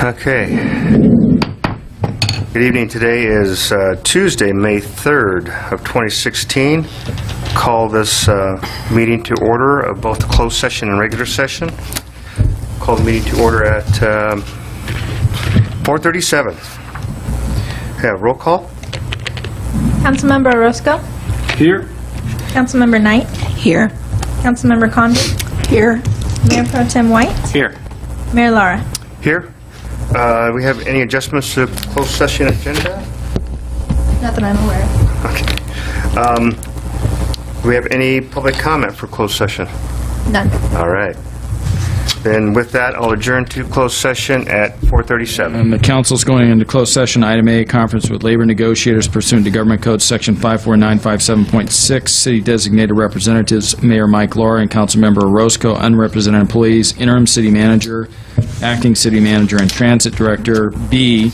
Okay. Good evening. Today is Tuesday, May 3rd of 2016. Call this meeting to order of both the closed session and regular session. Call the meeting to order at 4:37. Have roll call. Councilmember Orozco. Here. Councilmember Knight. Here. Councilmember Condon. Here. Mayor Pro Tem White. Here. Mayor Lara. Here. We have any adjustments to the closed session agenda? Not that I'm aware of. Okay. Do we have any public comment for closed session? None. All right. Then with that, I'll adjourn to closed session at 4:37. The council's going into closed session. Item A, conference with labor negotiators pursuant to Government Code Section 54957.6. City designated representatives, Mayor Mike Lara and Councilmember Orozco, unrepresented employees, interim city manager, acting city manager, and transit director. B,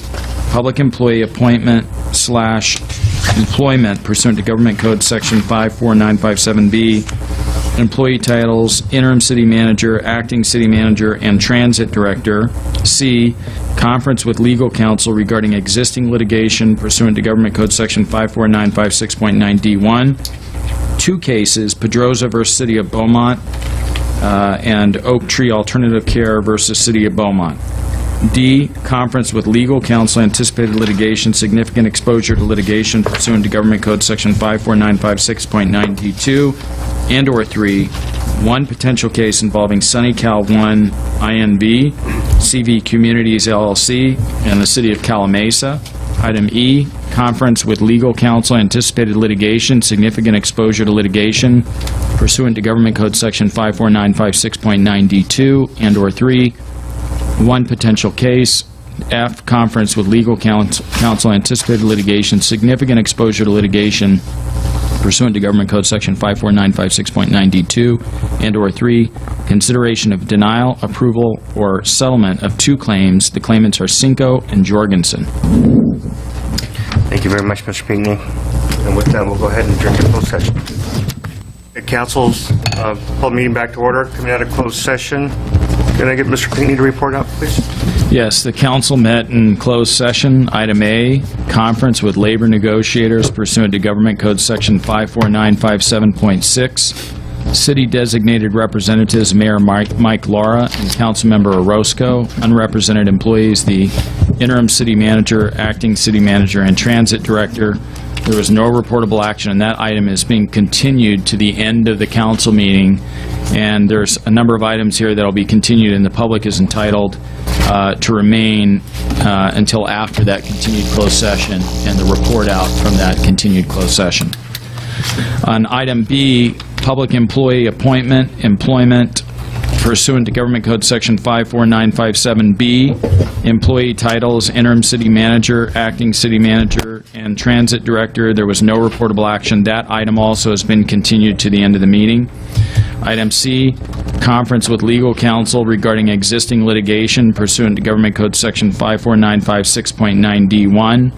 public employee appointment/employment pursuant to Government Code Section 54957B. Employee titles, interim city manager, acting city manager, and transit director. C, conference with legal counsel regarding existing litigation pursuant to Government Code Section 54956.9D1. Two cases, Pedroza versus City of Beaumont and Oak Tree Alternative Care versus City of Beaumont. D, conference with legal counsel, anticipated litigation, significant exposure to litigation pursuant to Government Code Section 54956.9D2, and or 3, one potential case involving Sunny Cal 1 INB, CV Communities LLC, and the City of Calamasa. Item E, conference with legal counsel, anticipated litigation, significant exposure to litigation pursuant to Government Code Section 54956.9D2, and or 3, one potential case. F, conference with legal counsel, anticipated litigation, significant exposure to litigation pursuant to Government Code Section 54956.9D2, and or 3, consideration of denial, approval, or settlement of two claims. The claimants are Cinco and Jorgensen. Thank you very much, Mr. Pinckney. And with that, we'll go ahead and adjourn to closed session. The council's called meeting back to order, coming out of closed session. Can I get Mr. Pinckney to report out, please? Yes, the council met in closed session. Item A, conference with labor negotiators pursuant to Government Code Section 54957.6. City designated representatives, Mayor Mike Lara and Councilmember Orozco. Unrepresented employees, the interim city manager, acting city manager, and transit director. There was no reportable action, and that item is being continued to the end of the council meeting. And there's a number of items here that will be continued, and the public is entitled to remain until after that continued closed session and the report out from that continued closed session. On item B, public employee employment pursuant to Government Code Section 54957B, employee titles, interim city manager, acting city manager, and transit director. There was no reportable action. That item also has been continued to the end of the meeting. Item C, conference with legal counsel regarding existing litigation pursuant to Government Code Section 54956.9D1.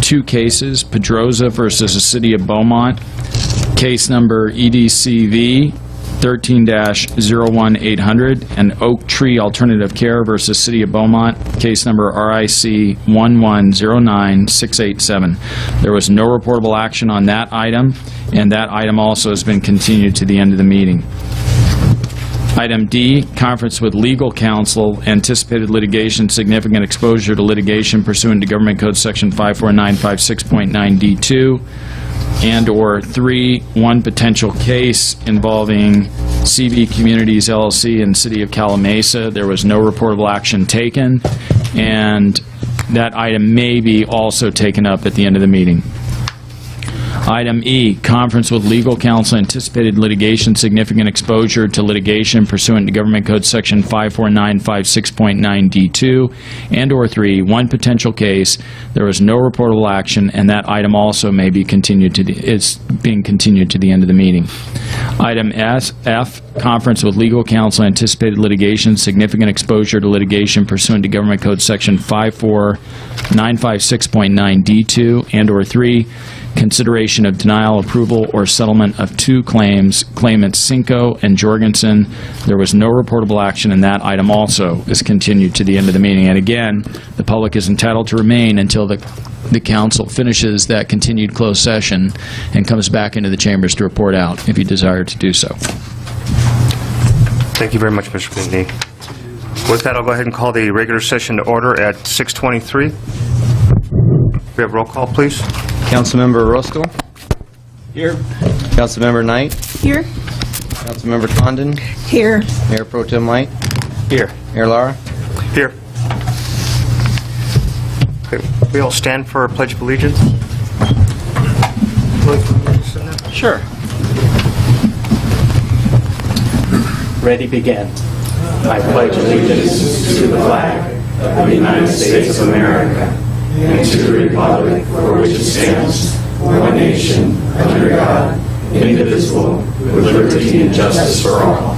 Two cases, Pedroza versus the City of Beaumont, case number EDCV 13-01800, and Oak Tree Alternative Care versus City of Beaumont, case number RIC 1109687. There was no reportable action on that item, and that item also has been continued to the end of the meeting. Item D, conference with legal counsel, anticipated litigation, significant exposure to litigation pursuant to Government Code Section 54956.9D2, and or 3, one potential case involving CV Communities LLC and City of Calamasa. There was no reportable action taken, and that item may be also taken up at the end of the meeting. Item E, conference with legal counsel, anticipated litigation, significant exposure to litigation pursuant to Government Code Section 54956.9D2, and or 3, one potential case. There was no reportable action, and that item also may be continued to is being continued to the end of the meeting. Item F, conference with legal counsel, anticipated litigation, significant exposure to litigation pursuant to Government Code Section 54956.9 D2 and/or 3, consideration of denial, approval, or settlement of 2 claims, claimants Cinco and Jorgensen. There was no reportable action, and that item also is continued to the end of the meeting. And again, the public is entitled to remain until the council finishes that continued closed session and comes back into the chambers to report out if you desire to do so. Thank you very much, Mr. Pinckney. With that, I'll go ahead and call the regular session to order at 6:23. We have roll call, please. Councilmember Orozco. Here. Councilmember Knight. Here. Councilmember Condon. Here. Mayor Pro Tem White. Here. Mayor Lara. Here. Okay, we all stand for a Pledge of Allegiance? Sure. Ready, begin. I pledge allegiance to the flag of the United States of America and to the republic for which it stands, one nation, under God, indivisible, with liberty and justice for all.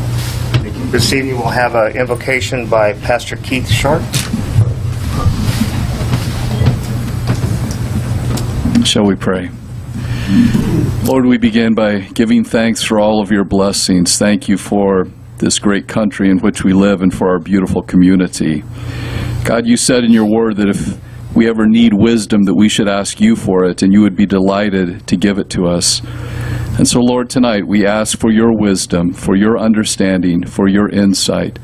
This evening we'll have an invocation by Pastor Keith Short. Shall we pray? Lord, we begin by giving thanks for all of your blessings. Thank you for this great country in which we live and for our beautiful community. God, you said in your word that if we ever need wisdom, that we should ask you for it, and you would be delighted to give it to us. And so, Lord, tonight we ask for your wisdom, for your understanding, for your insight.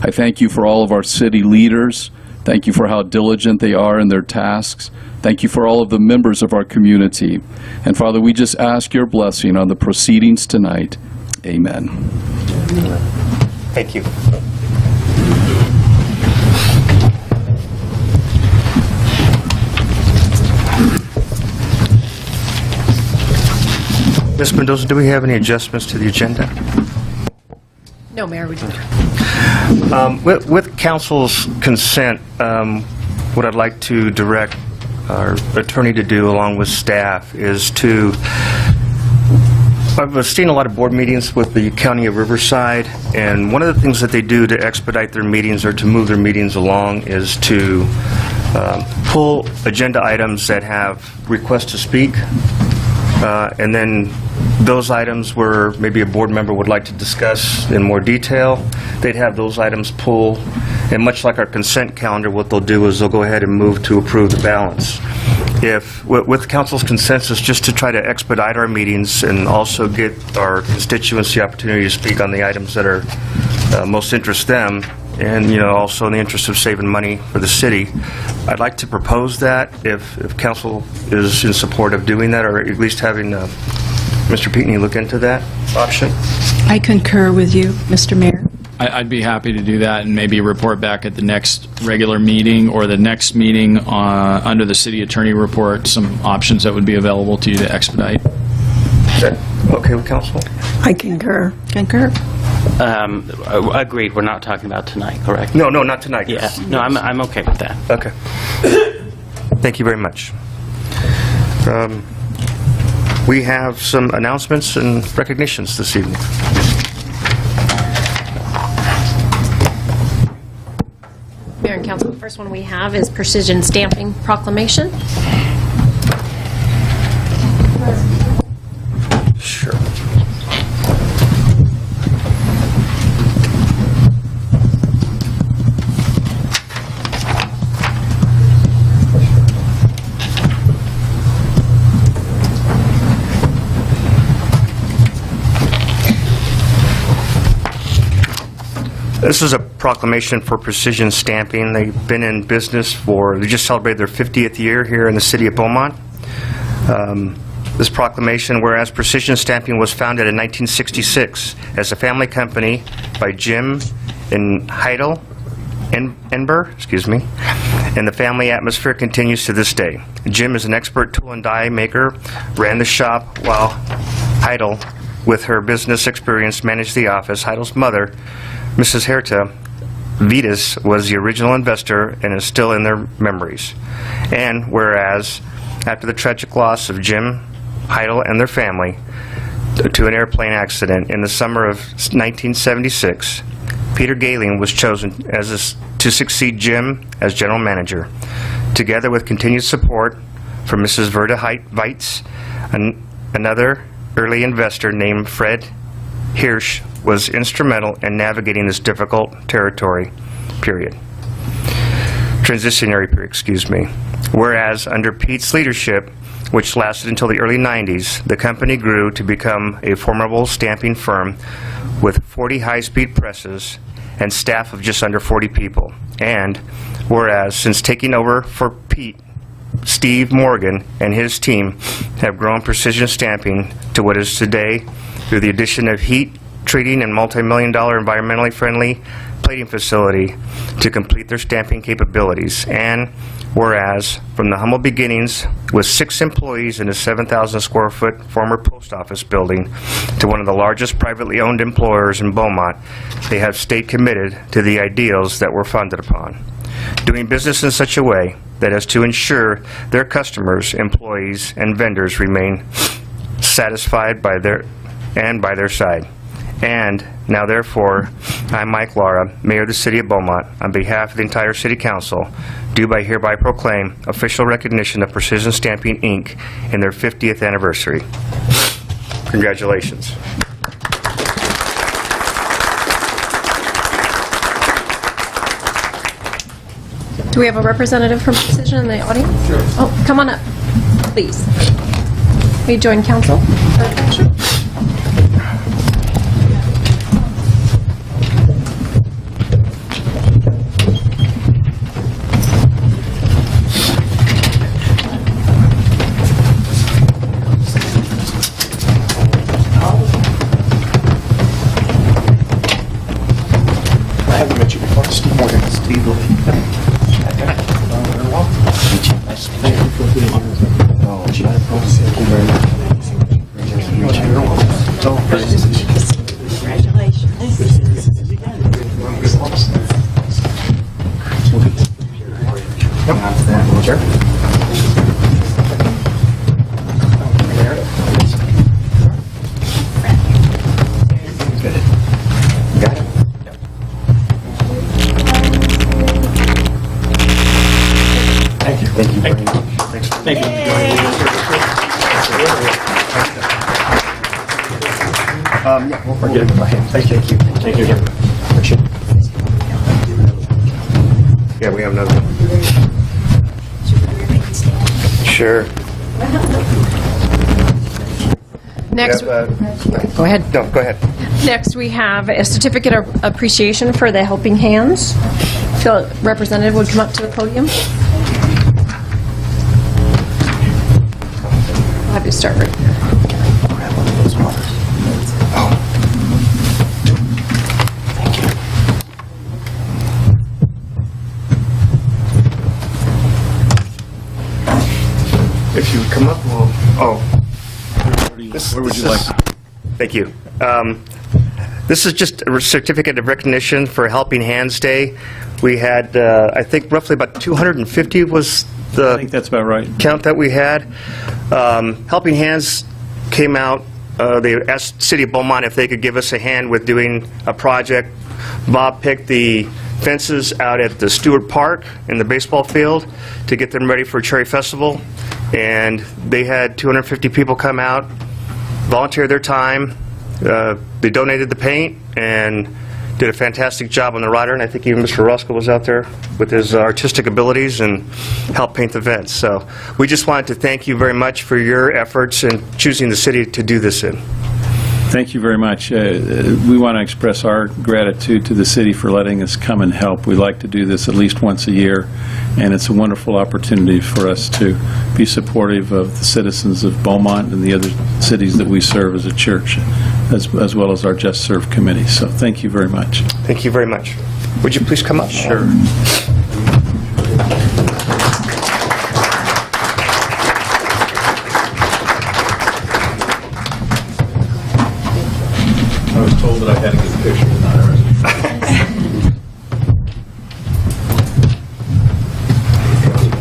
I thank you for all of our city leaders. Thank you for how diligent they are in their tasks. Thank you for all of the members of our community. And Father, we just ask your blessing on the proceedings tonight. Amen. Thank you. Ms. Mendoza, do we have any adjustments to the agenda? No, Mayor, we don't. With council's consent, what I'd like to direct our attorney to do along with staff is to, I've seen a lot of board meetings with the County of Riverside, and one of the things that they do to expedite their meetings or to move their meetings along is to pull agenda items that have requests to speak, and then those items where maybe a board member would like to discuss in more detail, they'd have those items pull. And much like our consent calendar, what they'll do is they'll go ahead and move to approve the balance. If, with council's consensus, just to try to expedite our meetings and also get our constituents the opportunity to speak on the items that are most interest them, and also in the interest of saving money for the city, I'd like to propose that if council is in support of doing that, or at least having Mr. Pinckney look into that option. I concur with you, Mr. Mayor. I'd be happy to do that and maybe report back at the next regular meeting or the next meeting under the city attorney report some options that would be available to you to expedite. Is that okay with council? I concur. Concur. Agreed, we're not talking about tonight, correct? No, not tonight. Yeah, no, I'm okay with that. Okay. Thank you very much. We have some announcements and recognitions this evening. Mayor and Council, the first one we have is Precision Stamping Proclamation. Sure. This is a proclamation for Precision Stamping. They've been in business they just celebrated their 50th year here in the city of Beaumont. This proclamation, whereas Precision Stamping was founded in 1966 as a family company by Jim and Heidel Enber, and the family atmosphere continues to this day. Jim is an expert tool and die maker, ran the shop, while Heidel, with her business experience, managed the office. Heidel's mother, Mrs. Herta Vitas, was the original investor and is still in their memories. And whereas, after the tragic loss of Jim Heidel and their family, to an airplane accident in the summer of 1976, Peter Galing was chosen to succeed Jim as general manager. Together with continued support from Mrs. Verda Weitz, another early investor named Fred Hirsch was instrumental in navigating this difficult transitionary period, excuse me. Whereas under Pete's leadership, which lasted until the early 90s, the company grew to become a formidable stamping firm with 40 high-speed presses and staff of just under 40 people. And whereas since taking over for Pete, Steve Morgan and his team have grown precision stamping to what is today through the addition of heat treating and multi-million-dollar environmentally friendly plating facility to complete their stamping capabilities. And whereas from the humble beginnings with 6 employees in a 7,000 square foot former post office building to one of the largest privately owned employers in Beaumont, they have stayed committed to the ideals that were founded upon. Doing business in such a way that is to ensure their customers, employees, and vendors remain satisfied by their side. And now, therefore, I, Mike Lara, Mayor of the City of Beaumont, on behalf of the entire City Council, do hereby proclaim official recognition of Precision Stamping, Inc. in their 50th anniversary. Congratulations. Do we have a representative from Precision in the audience? Sure. Oh, come on up, please. Will you join council? I haven't met you before. Steve Morgan. Steve. Thank you. Yeah, we have another one. Sure. Next, go ahead. No, go ahead. Next, we have a certificate of appreciation for the Helping Hands. Phil, representative would come up to the podium. I'll have you start right here. If you would come up, we'll... Oh. Where would you like? Thank you. This is just a certificate of recognition for Helping Hands Day. We had, I think, roughly about 250 was the... I think that's about right. ...count that we had. Helping Hands came out, they asked City of Beaumont if they could give us a hand with doing a project. Bob picked the fences out at the Stewart Park in the baseball field to get them ready for Cherry Festival, and they had 250 people come out, volunteer their time. They donated the paint and did a fantastic job on the rider, and I think even Mr. Roscoe was out there with his artistic abilities and helped paint the vents. So we just wanted to thank you very much for your efforts in choosing the city to do this in. Thank you very much. We want to express our gratitude to the city for letting us come and help. We like to do this at least once a year, and it's a wonderful opportunity for us to be supportive of the citizens of Beaumont and the other cities that we serve as a church, as well as our Just Serve committee. So thank you very much. Thank you very much. Would you please come up? Sure. I was told that I had to get a picture, but not everything.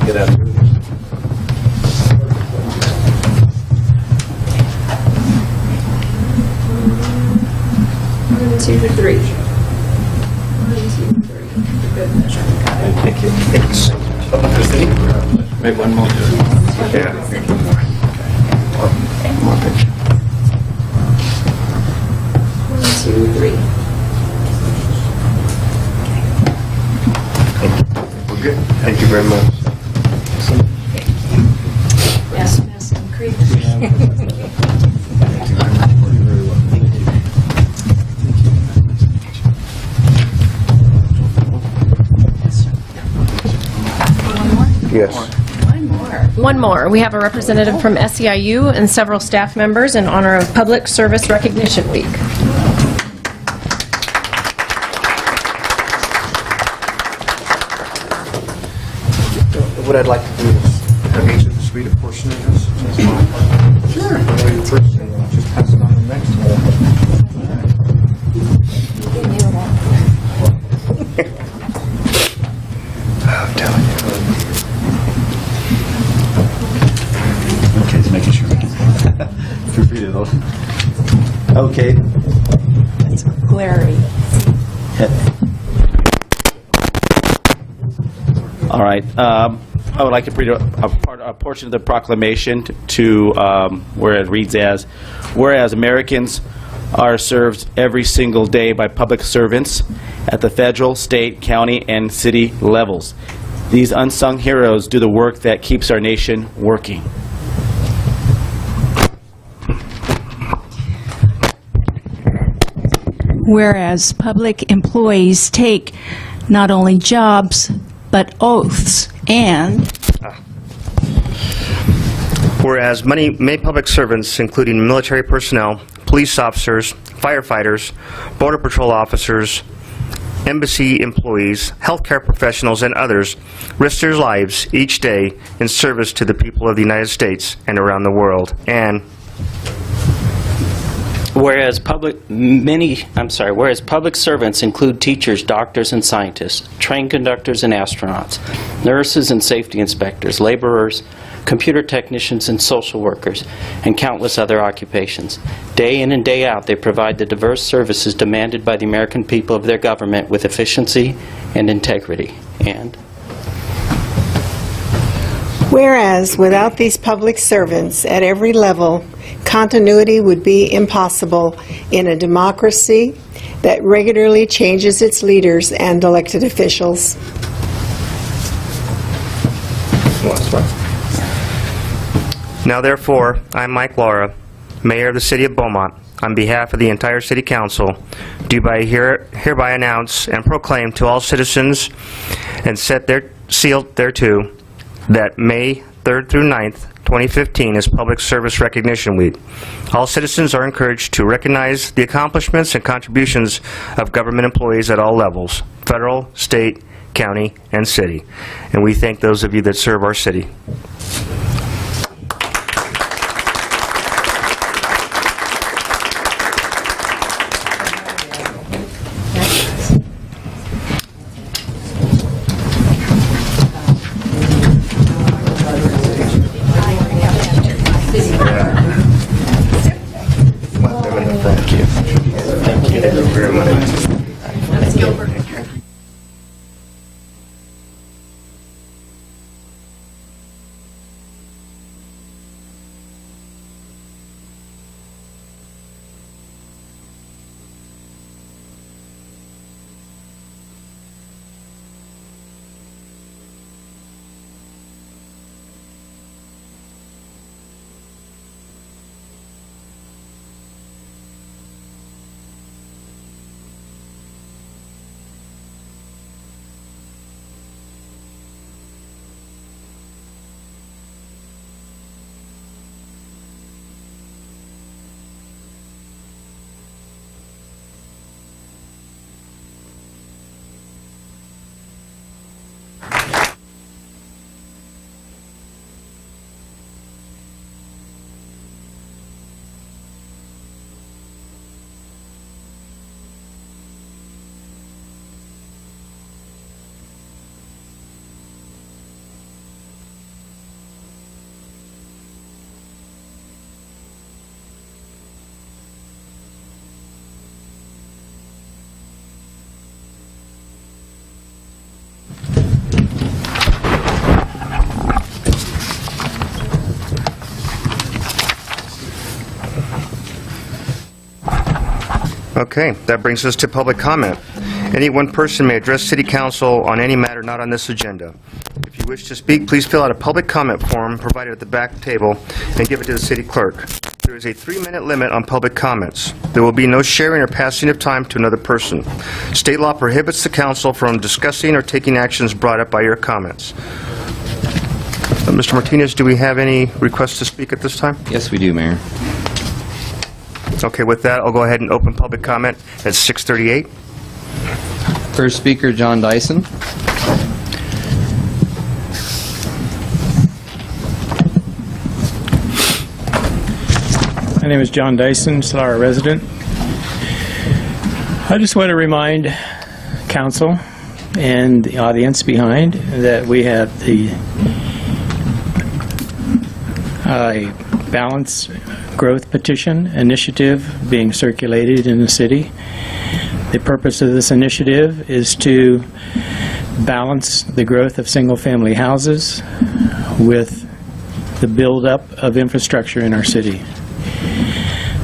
Get out of here. Receiver 3. Thank you. Maybe one more. Yeah. Receiver 3. We're good. Thank you very much. Yes, and creep. Yes. One more. We have a representative from SEIU and several staff members in honor of Public Service Recognition Week. What I'd like to do is have each of us read a portion of this. Sure. First, and just pass it on to the next one. I'm telling you. Okay, just making sure. Feel free to though. Okay. It's glary. All right. I would like to read a portion of the proclamation to where it reads as, whereas Americans are served every single day by public servants at the federal, state, county, and city levels. These unsung heroes do the work that keeps our nation working. Whereas public employees take not only jobs, but oaths, and Whereas many public servants, including military personnel, police officers, firefighters, border patrol officers, embassy employees, healthcare professionals, and others risk their lives each day in service to the people of the United States and around the world. And whereas public servants include teachers, doctors, and scientists, train conductors and astronauts, nurses and safety inspectors, laborers, computer technicians and social workers, and countless other occupations. Day in and day out, they provide the diverse services demanded by the American people of their government with efficiency and integrity. And whereas without these public servants at every level, continuity would be impossible in a democracy that regularly changes its leaders and elected officials. now therefore, I, Mike Lara, Mayor of the City of Beaumont, on behalf of the entire City Council, do hereby announce and proclaim to all citizens and set their seal thereto that May 3rd through 9th, 2015 is Public Service Recognition Week. All citizens are encouraged to recognize the accomplishments and contributions of government employees at all levels, federal, state, county, and city. And we thank those of you that serve our city. Thank you. Okay, that brings us to public comment. Any one person may address City Council on any matter not on this agenda. If you wish to speak, please fill out a public comment form provided at the back table and give it to the city clerk. There is a 3-minute limit on public comments. There will be no sharing or passing of time to another person. State law prohibits the council from discussing or taking actions brought up by your comments. Mr. Martinez, do we have any requests to speak at this time? Yes, we do, Mayor. Okay, with that, I'll go ahead and open public comment at 6:38. First speaker, John Dyson. My name is John Dyson, Solara resident. I just want to remind council and the audience behind that we have the Balanced Growth Petition initiative being circulated in the city. The purpose of this initiative is to balance the growth of single-family houses with the buildup of infrastructure in our city.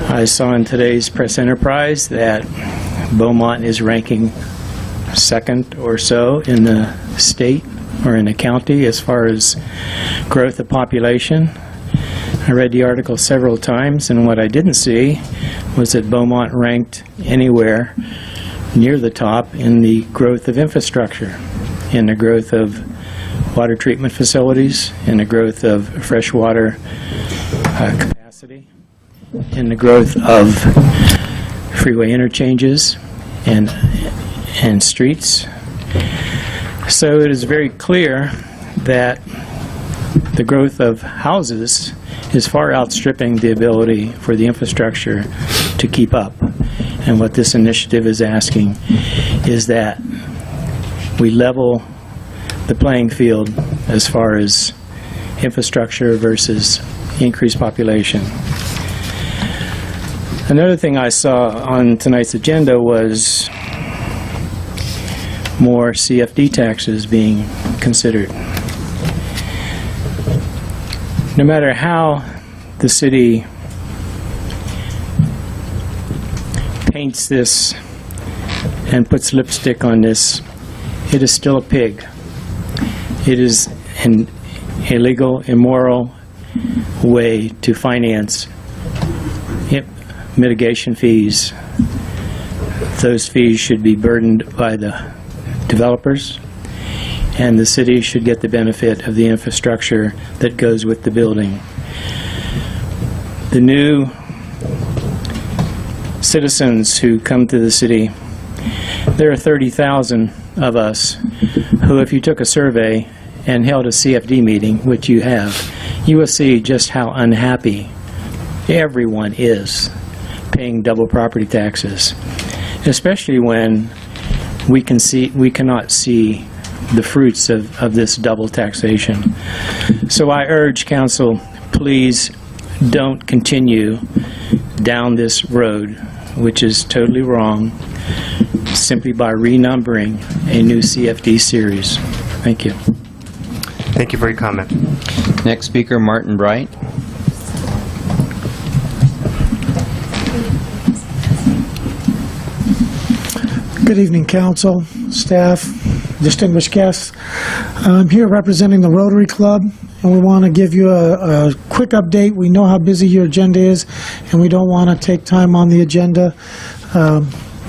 I saw in today's press enterprise that Beaumont is ranking second or so in the state or in the county as far as growth of population. I read the article several times, and what I didn't see was that Beaumont ranked anywhere near the top in the growth of infrastructure, in the growth of water treatment facilities, in the growth of freshwater capacity, in the growth of freeway interchanges and streets. So it is very clear that the growth of houses is far outstripping the ability for the infrastructure to keep up. And what this initiative is asking is that we level the playing field as far as infrastructure versus increased population. Another thing I saw on tonight's agenda was more CFD taxes being considered. No matter how the city paints this and puts lipstick on this, it is still a pig. It is an illegal, immoral way to finance mitigation fees. Those fees should be burdened by the developers, and the city should get the benefit of the infrastructure that goes with the building. The new citizens who come to the city, there are 30,000 of us who, if you took a survey and held a CFD meeting, which you have, you will see just how unhappy everyone is paying double property taxes, especially when we cannot see the fruits of this double taxation. So I urge council, please don't continue down this road, which is totally wrong, simply by renumbering a new CFD series. Thank you. Thank you for your comment. Next speaker, Martin Bright. Good evening, council, staff, distinguished guests. I'm here representing the Rotary Club, and we want to give you a quick update. We know how busy your agenda is, and we don't want to take time on the agenda.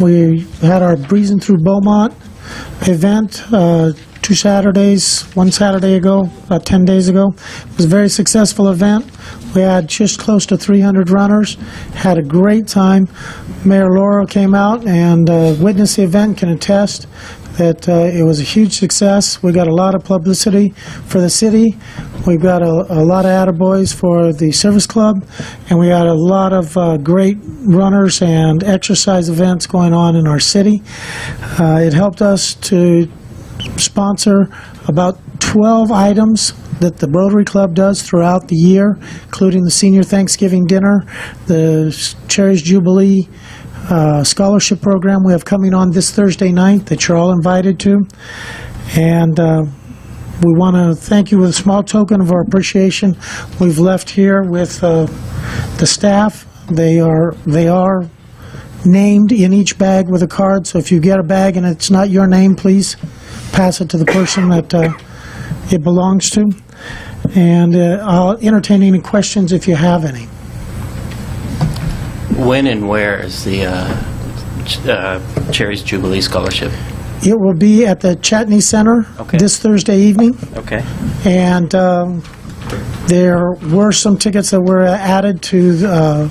We had our Breezing Through Beaumont event 2 Saturdays, 1 Saturday ago, about 10 days ago. It was a very successful event. We had just close to 300 runners, had a great time. Mayor Laura came out and witnessed the event, can attest that it was a huge success. We got a lot of publicity for the city. We got a lot of attaboys for the service club, and we had a lot of great runners and exercise events going on in our city. It helped us to sponsor about 12 items that the Rotary Club does throughout the year, including the Senior Thanksgiving Dinner, the Cherries Jubilee scholarship program we have coming on this Thursday night that you're all invited to. And we want to thank you with a small token of our appreciation. We've left here with the staff. They are named in each bag with a card, so if you get a bag and it's not your name, please pass it to the person that it belongs to. And I'll entertain any questions if you have any. When and where is the Cherry's Jubilee Scholarship? It will be at the Chatney Center this Thursday evening. Okay. And there were some tickets that were added to the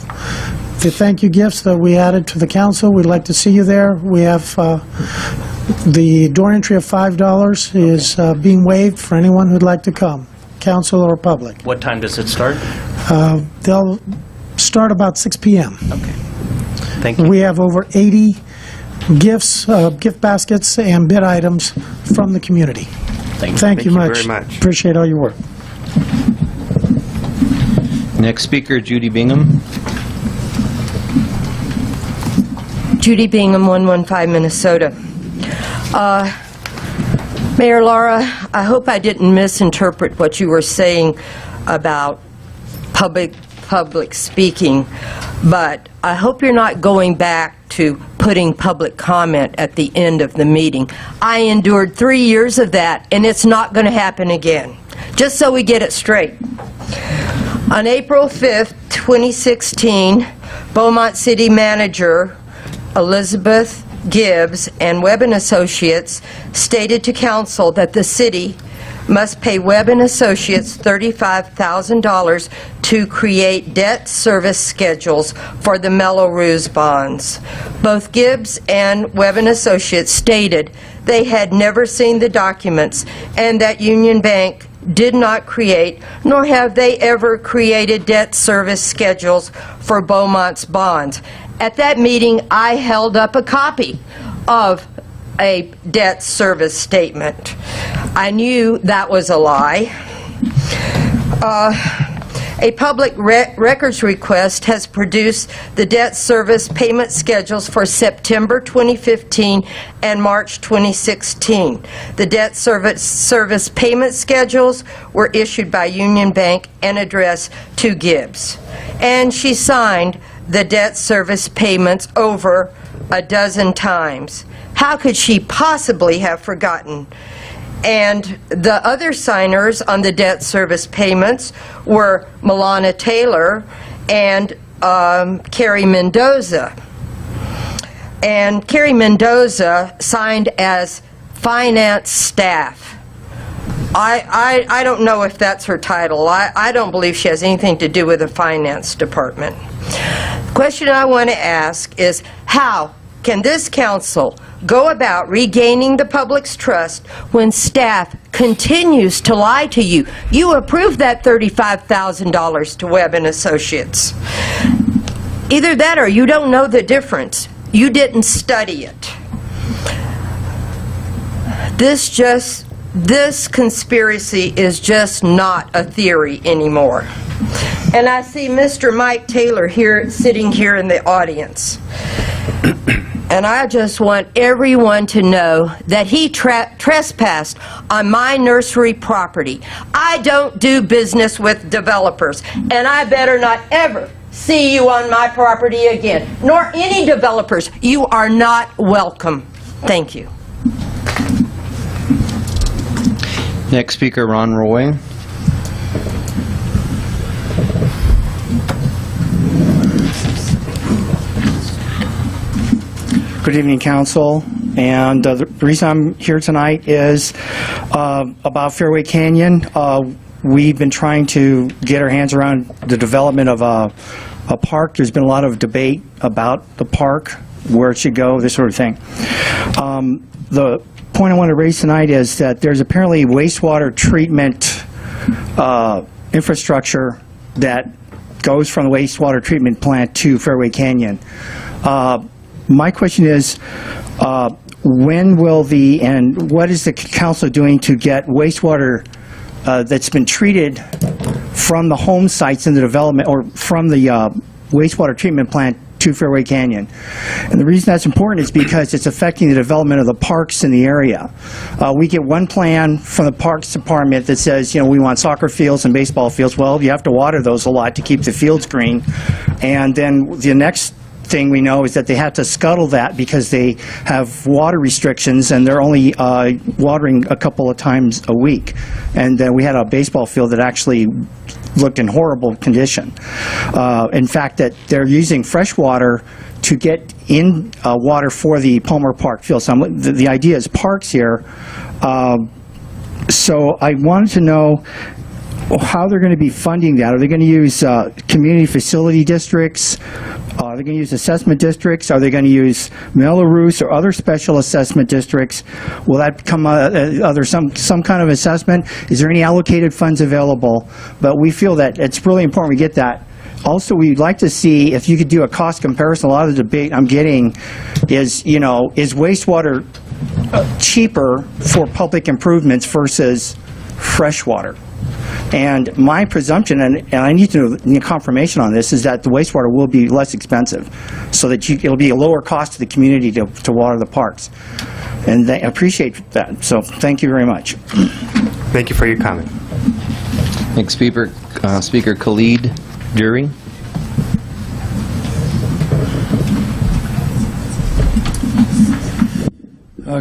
thank you gifts that we added to the council. We'd like to see you there. We have the door entry of $5 is being waived for anyone who'd like to come, council or public. What time does it start? They'll start about 6 p.m. Okay. Thank you. We have over 80 gifts, gift baskets, and bid items from the community. Thank you much. Very much. Appreciate all your work. Next speaker, Judy Bingham. Judy Bingham, 115 Minnesota. Mayor Laura, I hope I didn't misinterpret what you were saying about public speaking, but I hope you're not going back to putting public comment at the end of the meeting. I endured 3 years of that, and it's not going to happen again. Just so we get it straight. On April 5th, 2016, Beaumont City Manager Elizabeth Gibbs and Webb & Associates stated to council that the city must pay Webb & Associates $35,000 to create debt service schedules for the Melrose bonds. Both Gibbs and Webb & Associates stated they had never seen the documents and that Union Bank did not create, nor have they ever created debt service schedules for Beaumont's bonds. At that meeting, I held up a copy of a debt service statement. I knew that was a lie. A public records request has produced the debt service payment schedules for September 2015 and March 2016. The debt service payment schedules were issued by Union Bank and addressed to Gibbs. And she signed the debt service payments over a dozen times. How could she possibly have forgotten? And the other signers on the debt service payments were Milana Taylor and Carrie Mendoza. And Carrie Mendoza signed as finance staff. I don't know if that's her title. I don't believe she has anything to do with the finance department. The question I want to ask is, how can this council go about regaining the public's trust when staff continues to lie to you? You approved that $35,000 to Webb & Associates. Either that or you don't know the difference. You didn't study it. This conspiracy is just not a theory anymore. And I see Mr. Mike Taylor here, sitting here in the audience. And I just want everyone to know that he trespassed on my nursery property. I don't do business with developers, and I better not ever see you on my property again, nor any developers. You are not welcome. Thank you. Next speaker, Ron Roy. Good evening, Council. And the reason I'm here tonight is about Fairway Canyon. We've been trying to get our hands around the development of a park. There's been a lot of debate about the park, where it should go, this sort of thing. The point I want to raise tonight is that there's apparently wastewater treatment infrastructure that goes from the wastewater treatment plant to Fairway Canyon. My question is, when will and what is the council doing to get wastewater that's been treated from the home sites in the development, or from the wastewater treatment plant to Fairway Canyon? And the reason that's important is because it's affecting the development of the parks in the area. We get one plan from the Parks Department that says, you know, we want soccer fields and baseball fields. Well, you have to water those a lot to keep the fields green. And then the next thing we know is that they had to scuttle that because they have water restrictions and they're only watering a couple of times a week. And we had a baseball field that actually looked in horrible condition. In fact, that they're using fresh water to get in water for the Palmer Park field. So the idea is parks here. So I wanted to know how they're going to be funding that. Are they going to use community facility districts? Are they going to use assessment districts? Are they going to use Melrose or other special assessment districts? Will that become some kind of assessment? Is there any allocated funds available? But we feel that it's really important we get that. Also, we'd like to see if you could do a cost comparison. A lot of the debate I'm getting is, is wastewater cheaper for public improvements versus fresh water? And my presumption, and I need to know confirmation on this, is that the wastewater will be less expensive, so that it'll be a lower cost to the community to water the parks. And I appreciate that. So thank you very much. Thank you for your comment. Next speaker, Speaker Khalid Dury.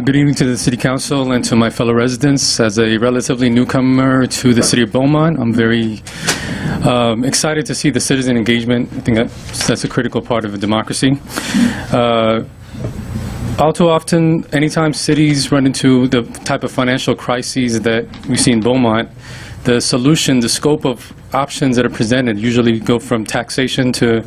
Good evening to the City Council and to my fellow residents. As a relatively newcomer to the City of Beaumont, I'm very excited to see the citizen engagement. I think that's a critical part of a democracy. All too often, anytime cities run into the type of financial crises that we see in Beaumont, the solution, the scope of options that are presented usually go from taxation to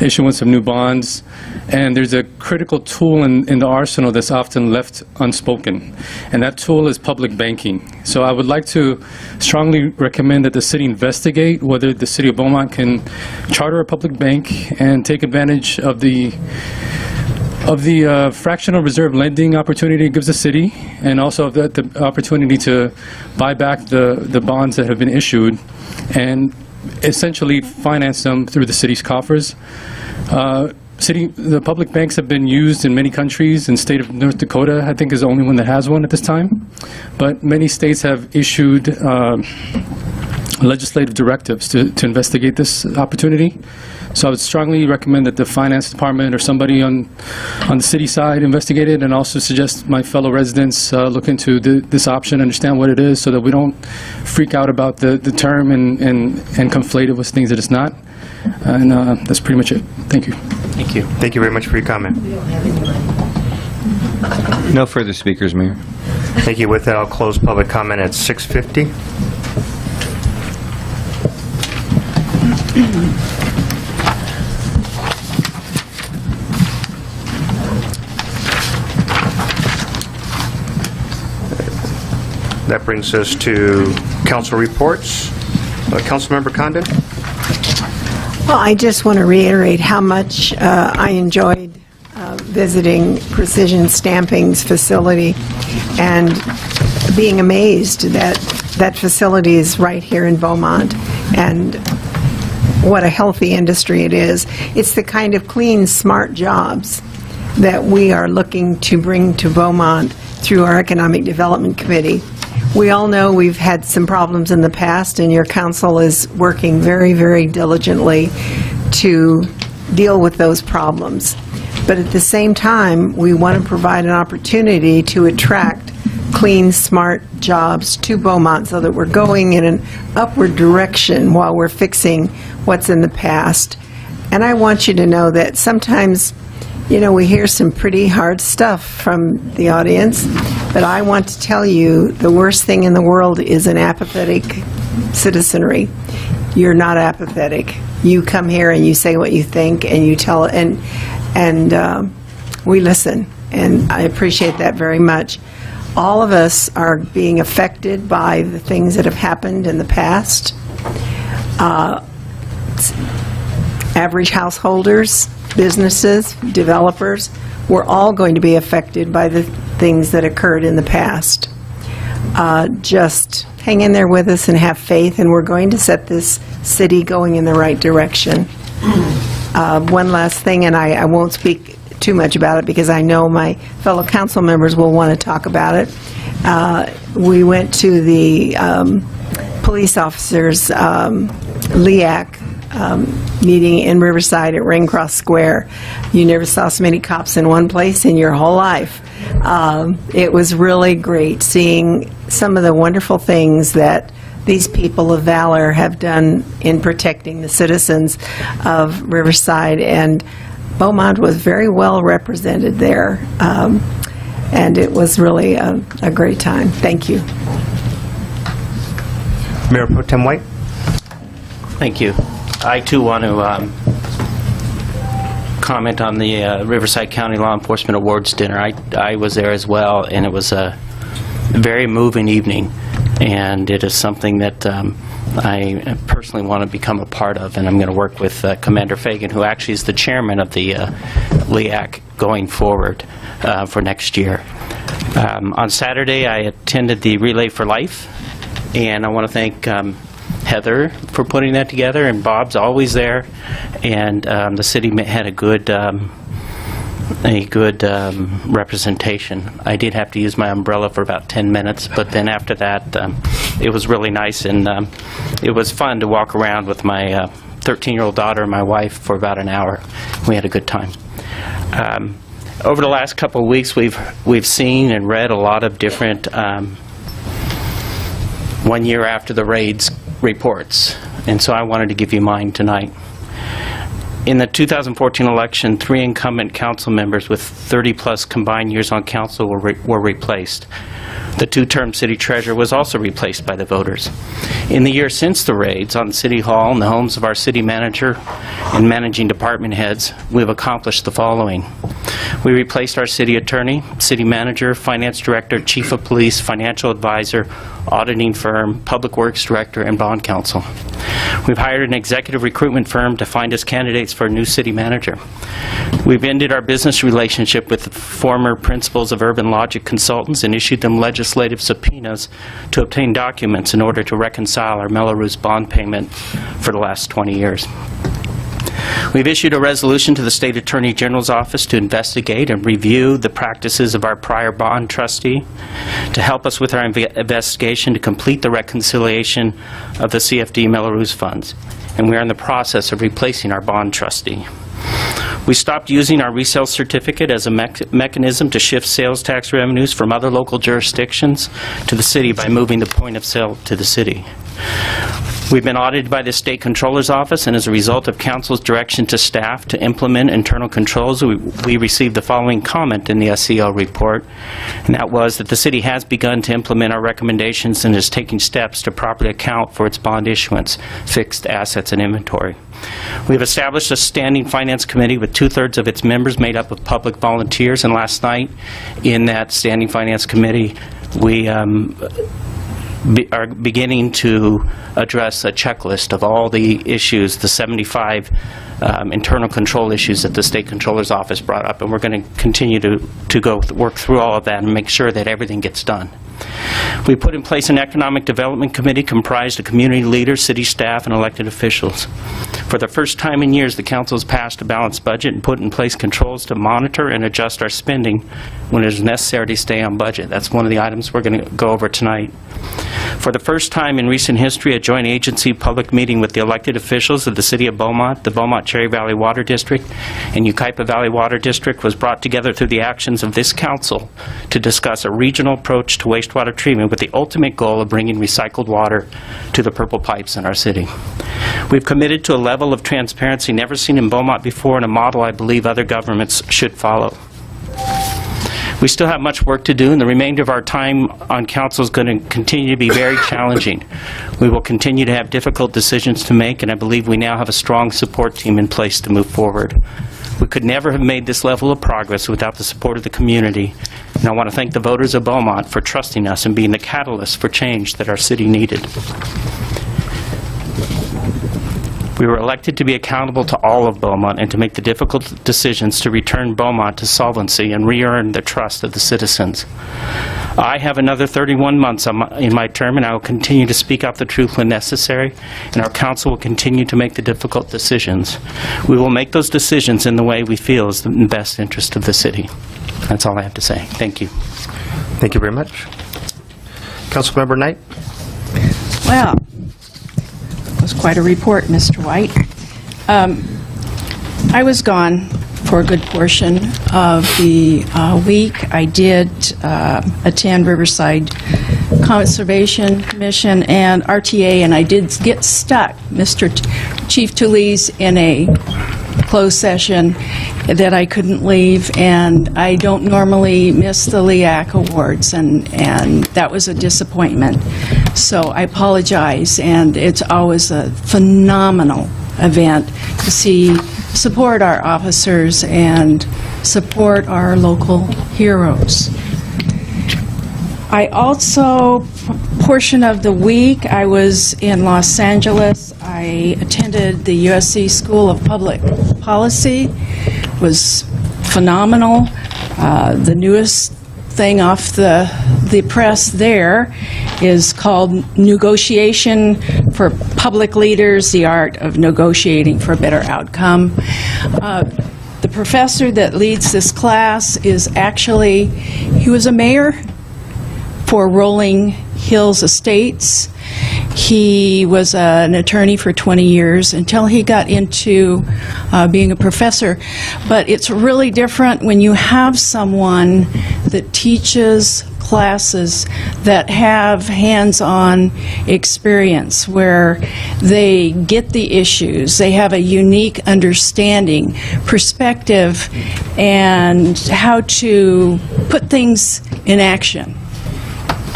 issuance of new bonds. And there's a critical tool in the arsenal that's often left unspoken, and that tool is public banking. So I would like to strongly recommend that the city investigate whether the City of Beaumont can charter a public bank and take advantage of the fractional reserve lending opportunity it gives the city, and also of the opportunity to buy back the bonds that have been issued and essentially finance them through the city's coffers. The public banks have been used in many countries, and the state of North Dakota, I think, is the only one that has one at this time. But many states have issued legislative directives to investigate this opportunity. So I would strongly recommend that the finance department or somebody on the city side investigate it, and also suggest my fellow residents look into this option, understand what it is, so that we don't freak out about the term and conflate it with things that it's not. And that's pretty much it. Thank you. Thank you. Thank you very much for your comment. No further speakers, Mayor. Thank you. With that, I'll close public comment at 6:50. That brings us to council reports. Councilmember Condon? Well, I just want to reiterate how much I enjoyed visiting Precision Stamping's facility and being amazed that that facility is right here in Beaumont, and what a healthy industry it is. It's the kind of clean, smart jobs that we are looking to bring to Beaumont through our Economic Development Committee. We all know we've had some problems in the past, and your council is working very, very diligently to deal with those problems. But at the same time, we want to provide an opportunity to attract clean, smart jobs to Beaumont so that we're going in an upward direction while we're fixing what's in the past. And I want you to know that sometimes, we hear some pretty hard stuff from the audience, but I want to tell you the worst thing in the world is an apathetic citizenry. You're not apathetic. You come here and you say what you think, and you tell, and we listen, and I appreciate that very much. All of us are being affected by the things that have happened in the past. Average householders, businesses, developers, we're all going to be affected by the things that occurred in the past. Just hang in there with us and have faith, and we're going to set this city going in the right direction. One last thing, and I won't speak too much about it because I know my fellow council members will want to talk about it. We went to the police officers' LEAC meeting in Riverside at Raincross Square. You never saw so many cops in one place in your whole life. It was really great seeing some of the wonderful things that these people of valor have done in protecting the citizens of Riverside, and Beaumont was very well represented there, and it was really a great time. Thank you. Mayor Pro Tem White. Thank you. I, too, want to comment on the Riverside County Law Enforcement Awards dinner. I was there as well, and it was a very moving evening, and it is something that I personally want to become a part of, and I'm going to work with Commander Fagan, who actually is the chairman of the LEAC going forward for next year. On Saturday, I attended the Relay for Life, and I want to thank Heather for putting that together, and Bob's always there, and the city had a good representation. I did have to use my umbrella for about 10 minutes, but then after that, it was really nice, and it was fun to walk around with my 13-year-old daughter and my wife for about an hour. We had a good time. Over the last couple of weeks, we've seen and read a lot of different 1 year after the raids reports, and so I wanted to give you mine tonight. In the 2014 election, 3 incumbent council members with 30-plus combined years on council were replaced. The 2-term city treasurer was also replaced by the voters. In the year since the raids on City Hall and the homes of our city manager and managing department heads, we have accomplished the following. We replaced our city attorney, city manager, finance director, chief of police, financial advisor, auditing firm, public works director, and bond counsel. We've hired an executive recruitment firm to find us candidates for a new city manager. We've ended our business relationship with former principals of Urban Logic Consultants and issued them legislative subpoenas to obtain documents in order to reconcile our Melrose bond payment for the last 20 years. We've issued a resolution to the State Attorney General's office to investigate and review the practices of our prior bond trustee, to help us with our investigation to complete the reconciliation of the CFD Melrose funds. And we are in the process of replacing our bond trustee. We stopped using our resale certificate as a mechanism to shift sales tax revenues from other local jurisdictions to the city by moving the point of sale to the city. We've been audited by the State Controller's Office, and as a result of Council's direction to staff to implement internal controls, we received the following comment in the SCL report, and that was that the city has begun to implement our recommendations and is taking steps to properly account for its bond issuance, fixed assets, and inventory. We've established a standing finance committee with 2/3 of its members made up of public volunteers, and last night in that standing finance committee, we are beginning to address a checklist of all the issues, the 75 internal control issues that the State Controller's Office brought up, and we're going to continue to work through all of that and make sure that everything gets done. We put in place an economic development committee comprised of community leaders, city staff, and elected officials. For the first time in years, the council has passed a balanced budget and put in place controls to monitor and adjust our spending when it is necessary to stay on budget. That's one of the items we're going to go over tonight. For the first time in recent history, a joint agency public meeting with the elected officials of the City of Beaumont, the Beaumont Cherry Valley Water District, and Yucaipa Valley Water District was brought together through the actions of this council to discuss a regional approach to wastewater treatment with the ultimate goal of bringing recycled water to the purple pipes in our city. We've committed to a level of transparency never seen in Beaumont before, and a model I believe other governments should follow. We still have much work to do, and the remainder of our time on council is going to continue to be very challenging. We will continue to have difficult decisions to make, and I believe we now have a strong support team in place to move forward. We could never have made this level of progress without the support of the community, and I want to thank the voters of Beaumont for trusting us and being the catalyst for change that our city needed. We were elected to be accountable to all of Beaumont and to make the difficult decisions to return Beaumont to solvency and re-earn the trust of the citizens. I have another 31 months in my term, and I will continue to speak out the truth when necessary, and our council will continue to make the difficult decisions. We will make those decisions in the way we feel is in the best interest of the city. That's all I have to say. Thank you. Thank you very much. Councilmember Knight. Well, that was quite a report, Mr. White. I was gone for a good portion of the week. I did attend Riverside Conservation Commission and RTA, and I did get stuck, Chief Tully's, in a closed session that I couldn't leave, and I don't normally miss the LEAC Awards, and that was a disappointment. So I apologize, and it's always a phenomenal event to support our officers and support our local heroes. I also, portion of the week, I was in Los Angeles. I attended the USC School of Public Policy. It was phenomenal. The newest thing off the press there is called Negotiation for Public Leaders, the Art of Negotiating for a Better Outcome. The professor that leads this class is actually, he was a mayor for Rolling Hills Estates. He was an attorney for 20 years until he got into being a professor. But it's really different when you have someone that teaches classes that have hands-on experience, where they get the issues, they have a unique understanding, perspective, and how to put things in action.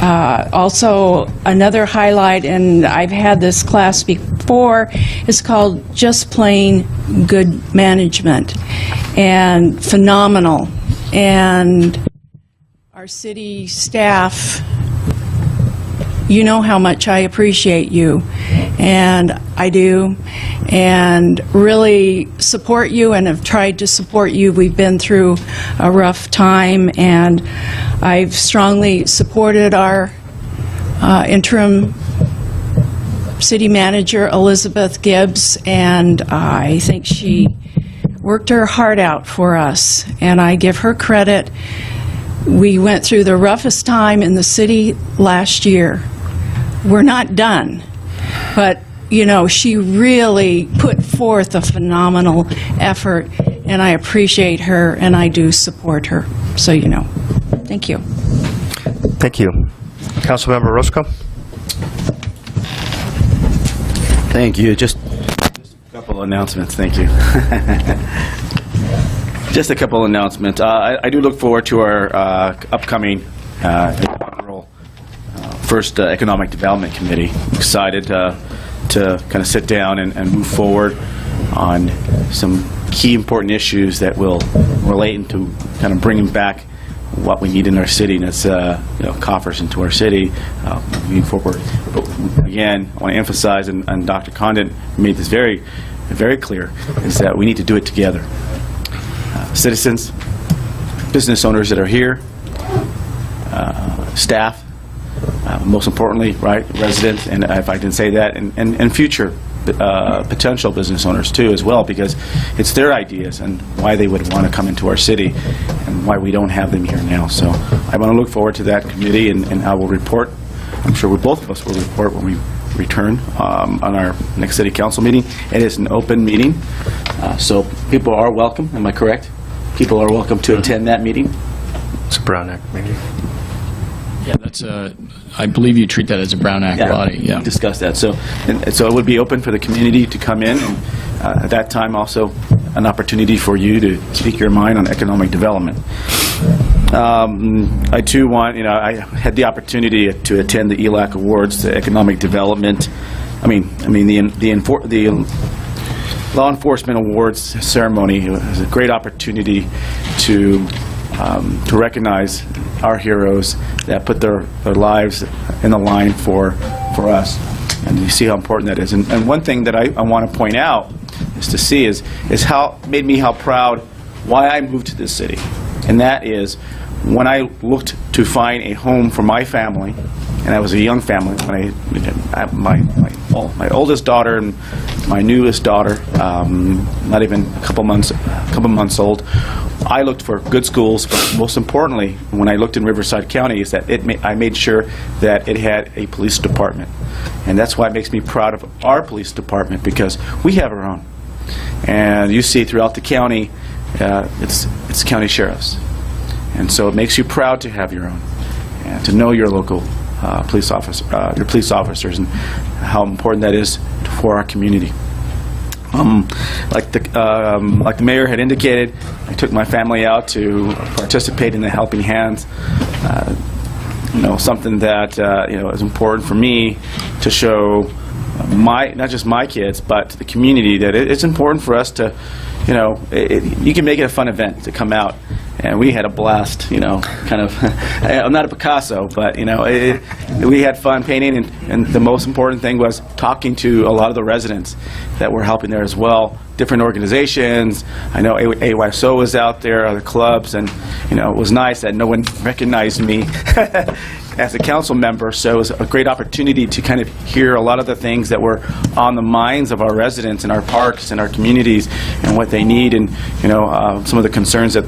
Also, another highlight, and I've had this class before, is called Just Plain Good Management, and phenomenal. And our city staff, you know how much I appreciate you, and I do, and really support you and have tried to support you. We've been through a rough time, and I've strongly supported our interim city manager, Elizabeth Gibbs, and I think she worked her heart out for us, and I give her credit. We went through the roughest time in the city last year. We're not done, but you know, she really put forth a phenomenal effort, and I appreciate her, and I do support her, so you know. Thank you. Thank you. Councilmember Roscoe? Thank you. Just a couple announcements. Thank you. Just a couple announcements. I do look forward to our upcoming first Economic Development Committee. Excited to kind of sit down and move forward on some key important issues that will relate into kind of bringing back what we need in our city, and it's coffers into our city moving forward. But again, I want to emphasize, and Dr. Condon made this very, very clear, is that we need to do it together. Citizens, business owners that are here, staff, most importantly, right, residents, and if I didn't say that, and future potential business owners too as well, because it's their ideas and why they would want to come into our city and why we don't have them here now. So I want to look forward to that committee, and I will report. I'm sure both of us will report when we return on our next city council meeting. It is an open meeting, so people are welcome. Am I correct? People are welcome to attend that meeting. It's a Brown Act meeting. Yeah, that's I believe you treat that as a Brown Act body. Yeah, discuss that. So it would be open for the community to come in, and at that time also an opportunity for you to speak your mind on economic development. I too want, I had the opportunity to attend the ELAC Awards, the economic development. The Law Enforcement Awards ceremony. It was a great opportunity to recognize our heroes that put their lives in the line for us, and you see how important that is. And one thing that I want to point out is how made me proud why I moved to this city, and that is when I looked to find a home for my family, and I was a young family when my oldest daughter and my newest daughter, not even a couple months old. I looked for good schools, but most importantly, when I looked in Riverside County, is that I made sure that it had a police department. And that's why it makes me proud of our police department, because we have our own. And you see throughout the county, it's county sheriffs. And so it makes you proud to have your own, and to know your local police officers, and how important that is for our community. Like the mayor had indicated, I took my family out to participate in the Helping Hands. Something that is important for me to show not just my kids, but to the community, that it's important for us to, you can make it a fun event to come out. And we had a blast, kind of. I'm not a Picasso, but, we had fun painting, and the most important thing was talking to a lot of the residents that were helping there as well, different organizations. I know AYSO was out there, other clubs, and, it was nice that no one recognized me as a council member, so it was a great opportunity to kind of hear a lot of the things that were on the minds of our residents in our parks and our communities, and what they need, and, some of the concerns that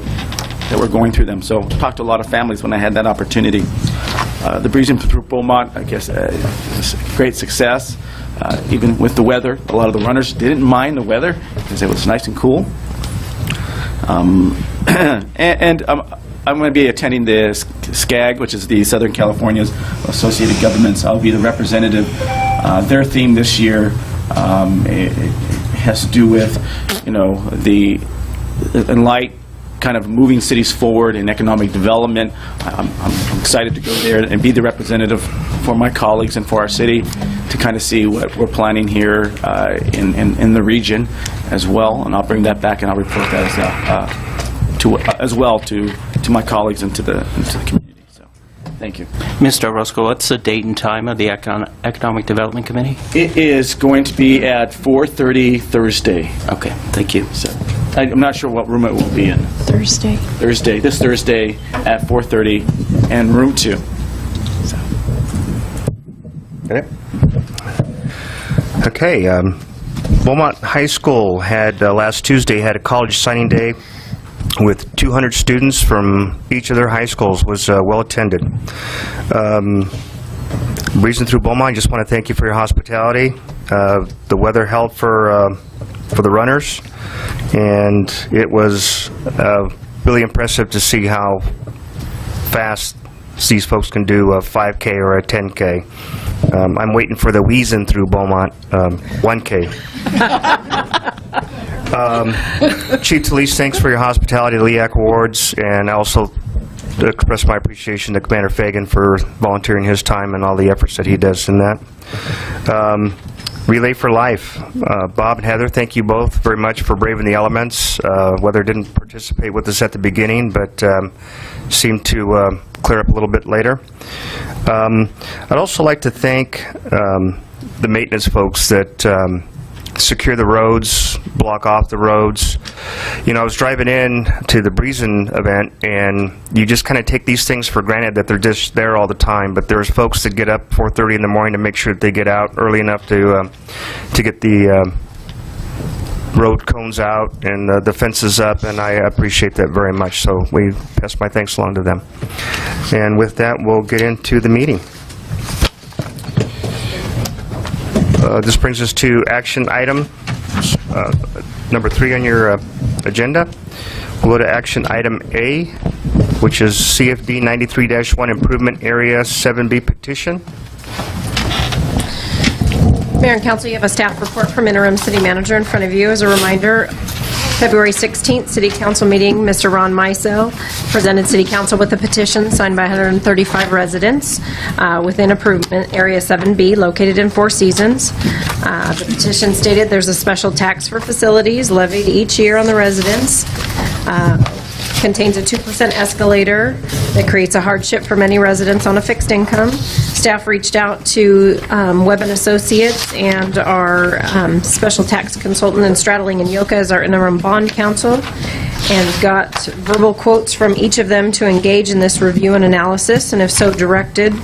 we're going through them. So talked to a lot of families when I had that opportunity. The Breezing Through Beaumont, I guess, was a great success. Even with the weather, a lot of the runners didn't mind the weather because it was nice and cool. And I'm going to be attending the SCAG, which is the Southern California's Associated Governments. I'll be the representative. Their theme this year it has to do with, the light kind of moving cities forward in economic development. I'm excited to go there and be the representative for my colleagues and for our city to kind of see what we're planning here in the region as well. And I'll bring that back and I'll report that as well to my colleagues and to the community. So, thank you. Mr. Orozco, what's the date and time of the Economic Development Committee? It is going to be at 4:30 Thursday. Okay, thank you. So, I'm not sure what room it will be in. Thursday. This Thursday at 4:30, and room 2. So. Okay. Beaumont High School had last Tuesday had a college signing day with 200 students from each of their high schools. Was well attended. Breezing Through Beaumont, I just want to thank you for your hospitality. The weather held for the runners, and it was really impressive to see how fast these folks can do a 5K or a 10K. I'm waiting for the Wheezing Through Beaumont 1K. Chief Talise, thanks for your hospitality at LEAC Awards, and I also express my appreciation to Commander Fagan for volunteering his time and all the efforts that he does in that. Relay for Life. Bob and Heather, thank you both very much for braving the elements. Weather didn't participate with us at the beginning, but seemed to clear up a little bit later. I'd also like to thank the maintenance folks that secure the roads, block off the roads. I was driving in to the Breezing event, and you just kind of take these things for granted that they're just there all the time, but there's folks that get up 4:30 in the morning to make sure that they get out early enough to get the road cones out and the fences up, and I appreciate that very much, so we pass my thanks along to them. And with that, we'll get into the meeting. This brings us to action item number 3 on your agenda. We'll go to action item A, which is CFD 93-1 Improvement Area 7B petition. Mayor and Council, you have a staff report from Interim City Manager in front of you. As a reminder, February 16th, City Council meeting, Mr. Ron Meiso presented City Council with a petition signed by 135 residents within Improvement Area 7B, located in Four Seasons. The petition stated there's a special tax for facilities levied each year on the residents. Contains a 2% escalator that creates a hardship for many residents on a fixed income. Staff reached out to Webb & Associates and our special tax consultant in Stradling and Yoka as our interim bond counsel, and got verbal quotes from each of them to engage in this review and analysis, and if so directed,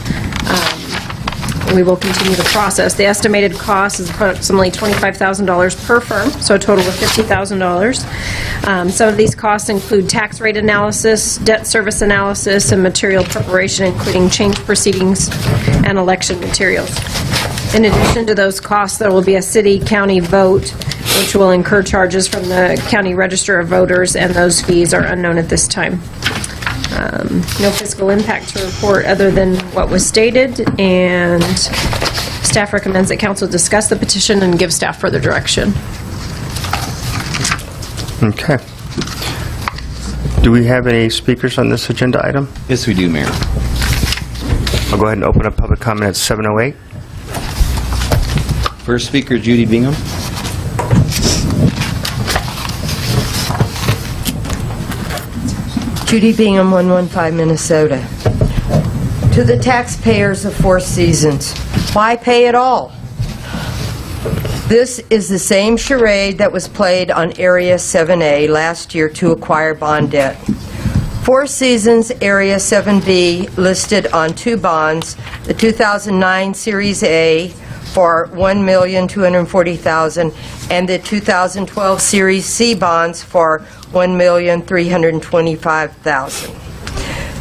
we will continue the process. The estimated cost is approximately $25,000 per firm, so a total of $50,000. Some of these costs include tax rate analysis, debt service analysis, and material preparation, including change proceedings and election materials. In addition to those costs, there will be a city-county vote which will incur charges from the County Register of Voters, and those fees are unknown at this time. No fiscal impact to report other than what was stated, and staff recommends that council discuss the petition and give staff further direction. Okay. Do we have any speakers on this agenda item? Yes, we do, Mayor. I'll go ahead and open up public comment at 7:08. First speaker, Judy Bingham. Judy Bingham, 115 Minnesota. To the taxpayers of Four Seasons, why pay it all? This is the same charade that was played on Area 7A last year to acquire bond debt. Four Seasons Area 7B listed on two bonds, the 2009 Series A for $1,240,000 and the 2012 Series C bonds for $1,325,000.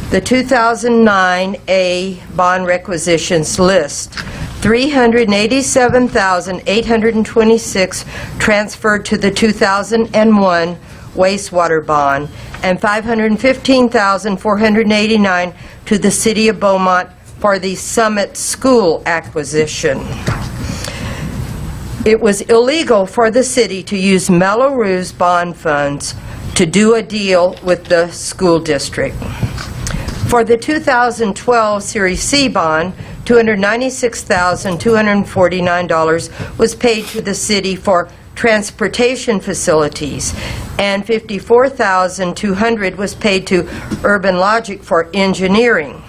The 2009 A bond requisitions list 387,826 transferred to the 2001 wastewater bond and 515,489 to the City of Beaumont for the Summit School acquisition. It was illegal for the city to use Mello-Roos bond funds to do a deal with the school district. For the 2012 Series C bond, $296,249 was paid to the city for transportation facilities, and $54,200 was paid to Urban Logic for engineering.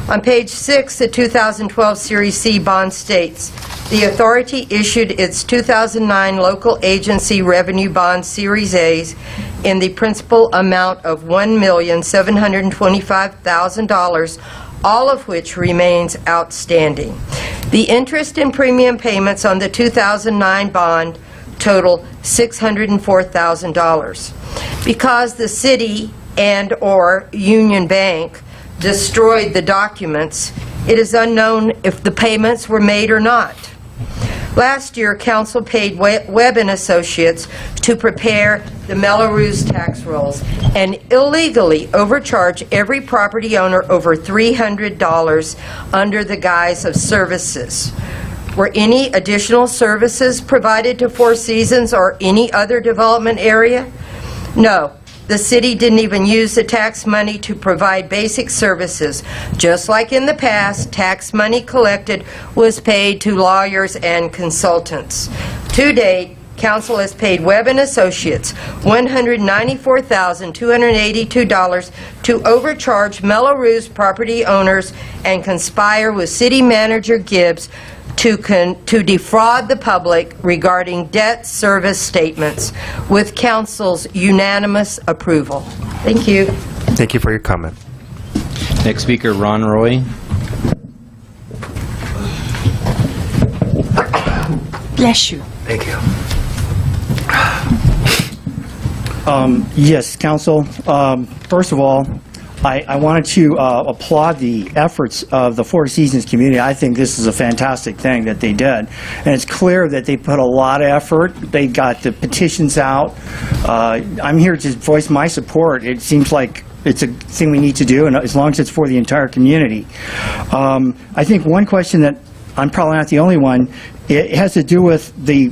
On page 6, the 2012 Series C bond states, the authority issued its 2009 local agency revenue bond Series A's in the principal amount of $1,725,000, all of which remains outstanding. The interest and premium payments on the 2009 bond total $604,000. Because the city and/or Union Bank destroyed the documents, it is unknown if the payments were made or not. Last year, council paid Webb & Associates to prepare the Mello-Roos tax rolls and illegally overcharge every property owner over $300 under the guise of services. Were any additional services provided to Four Seasons or any other development area? No. The city didn't even use the tax money to provide basic services. Just like in the past, tax money collected was paid to lawyers and consultants. To date, council has paid Webb & Associates $194,282 to overcharge Mello-Roos property owners and conspire with city manager Gibbs to defraud the public regarding debt service statements with council's unanimous approval. Thank you. Thank you for your comment. Next speaker, Ron Roy. Bless you. Thank you. Yes, Council. First of all, I wanted to applaud the efforts of the Four Seasons community. I think this is a fantastic thing that they did. And it's clear that they put a lot of effort. They got the petitions out. I'm here to voice my support. It seems like it's a thing we need to do, and as long as it's for the entire community. I think one question that I'm probably not the only one, it has to do with the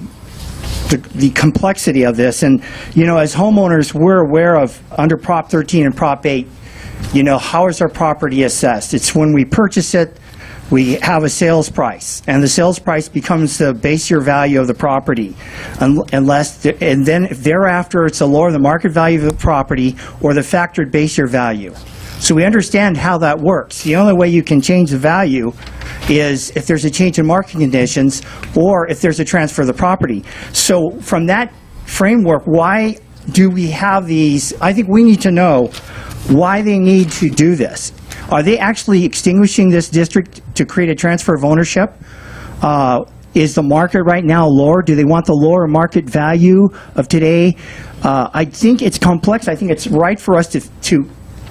complexity of this. And, you know, as homeowners, we're aware of under Prop 13 and Prop 8, you know, how is our property assessed? It's when we purchase it, we have a sales price, and the sales price becomes the base year value of the property, and then if thereafter it's a lower the market value of the property or the factored base year value. So we understand how that works. The only way you can change the value is if there's a change in market conditions or if there's a transfer of the property. So from that framework, why do we have these? I think we need to know why they need to do this. Are they actually extinguishing this district to create a transfer of ownership? Is the market right now lower? Do they want the lower market value of today? I think it's complex. I think it's right for us to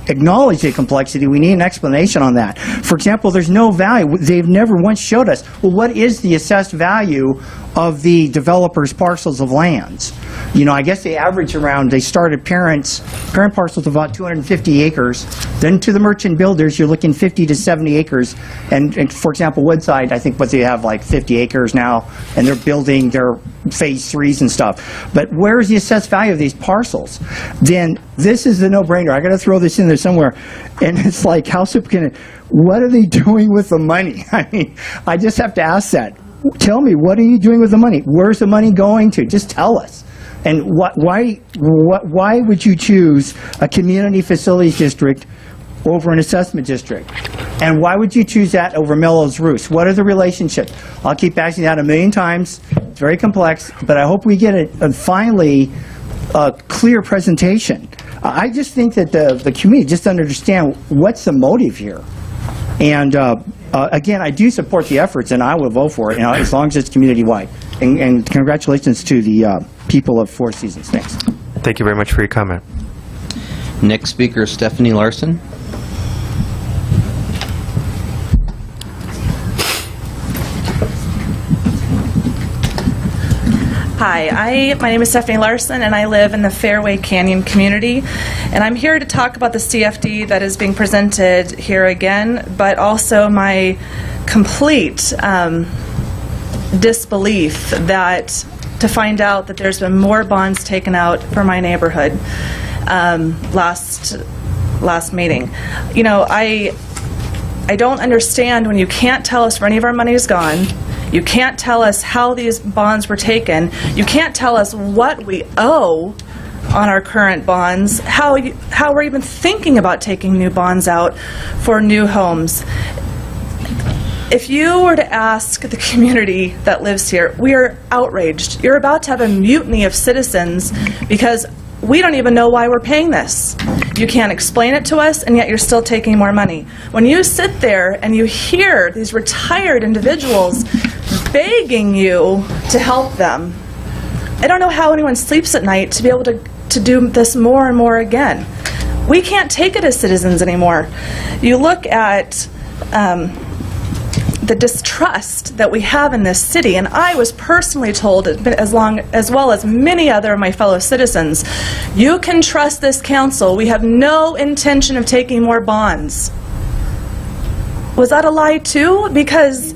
acknowledge the complexity. We need an explanation on that. For example, there's no value. They've never once showed us, well, what is the assessed value of the developers' parcels of lands? You know, I guess they average around, they start at parent parcels of about 250 acres. Then to the merchant builders, you're looking 50 to 70 acres. And for example, Woodside, I think what they have like 50 acres now, and they're building their phase 3s and stuff. But where's the assessed value of these parcels? Then this is the no-brainer. I got to throw this in there somewhere. And it's like, how simple can it, what are they doing with the money? I mean, I just have to ask that. Tell me, what are you doing with the money? Where's the money going to? Just tell us. And why would you choose a community facilities district over an assessment district? And why would you choose that over Mellows Roost? What are the relationships? I'll keep asking that a million times. It's very complex, but I hope we get finally a clear presentation. I just think that the community just doesn't understand what's the motive here. And again, I do support the efforts, and I will vote for it, as long as it's community-wide. And congratulations to the people of Four Seasons. Thanks. Thank you very much for your comment. Next speaker, Stephanie Larson. Hi, my name is Stephanie Larson, and I live in the Fairway Canyon community. And I'm here to talk about the CFD that is being presented here again, but also my complete disbelief that to find out that there's been more bonds taken out for my neighborhood last meeting. You know, I don't understand when you can't tell us where any of our money is gone. You can't tell us how these bonds were taken. You can't tell us what we owe on our current bonds, how we're even thinking about taking new bonds out for new homes. If you were to ask the community that lives here, we are outraged. You're about to have a mutiny of citizens because we don't even know why we're paying this. You can't explain it to us, and yet you're still taking more money. When you sit there and you hear these retired individuals begging you to help them, I don't know how anyone sleeps at night to be able to do this more and more again. We can't take it as citizens anymore. You look at the distrust that we have in this city, and I was personally told, as well as many other of my fellow citizens, you can trust this council. We have no intention of taking more bonds. Was that a lie too? Because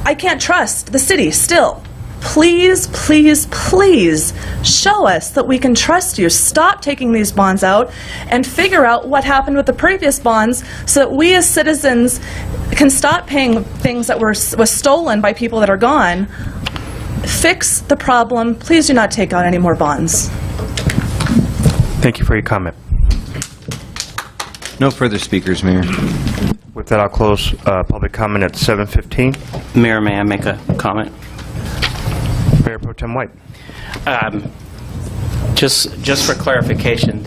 I can't trust the city still. Please, please, please show us that we can trust you. Stop taking these bonds out and figure out what happened with the previous bonds so that we as citizens can stop paying things that was stolen by people that are gone. Fix the problem. Please do not take out any more bonds. Thank you for your comment. No further speakers, Mayor. With that, I'll close public comment at 7:15. Mayor, may I make a comment? Mayor Pro Tem White. Just for clarification,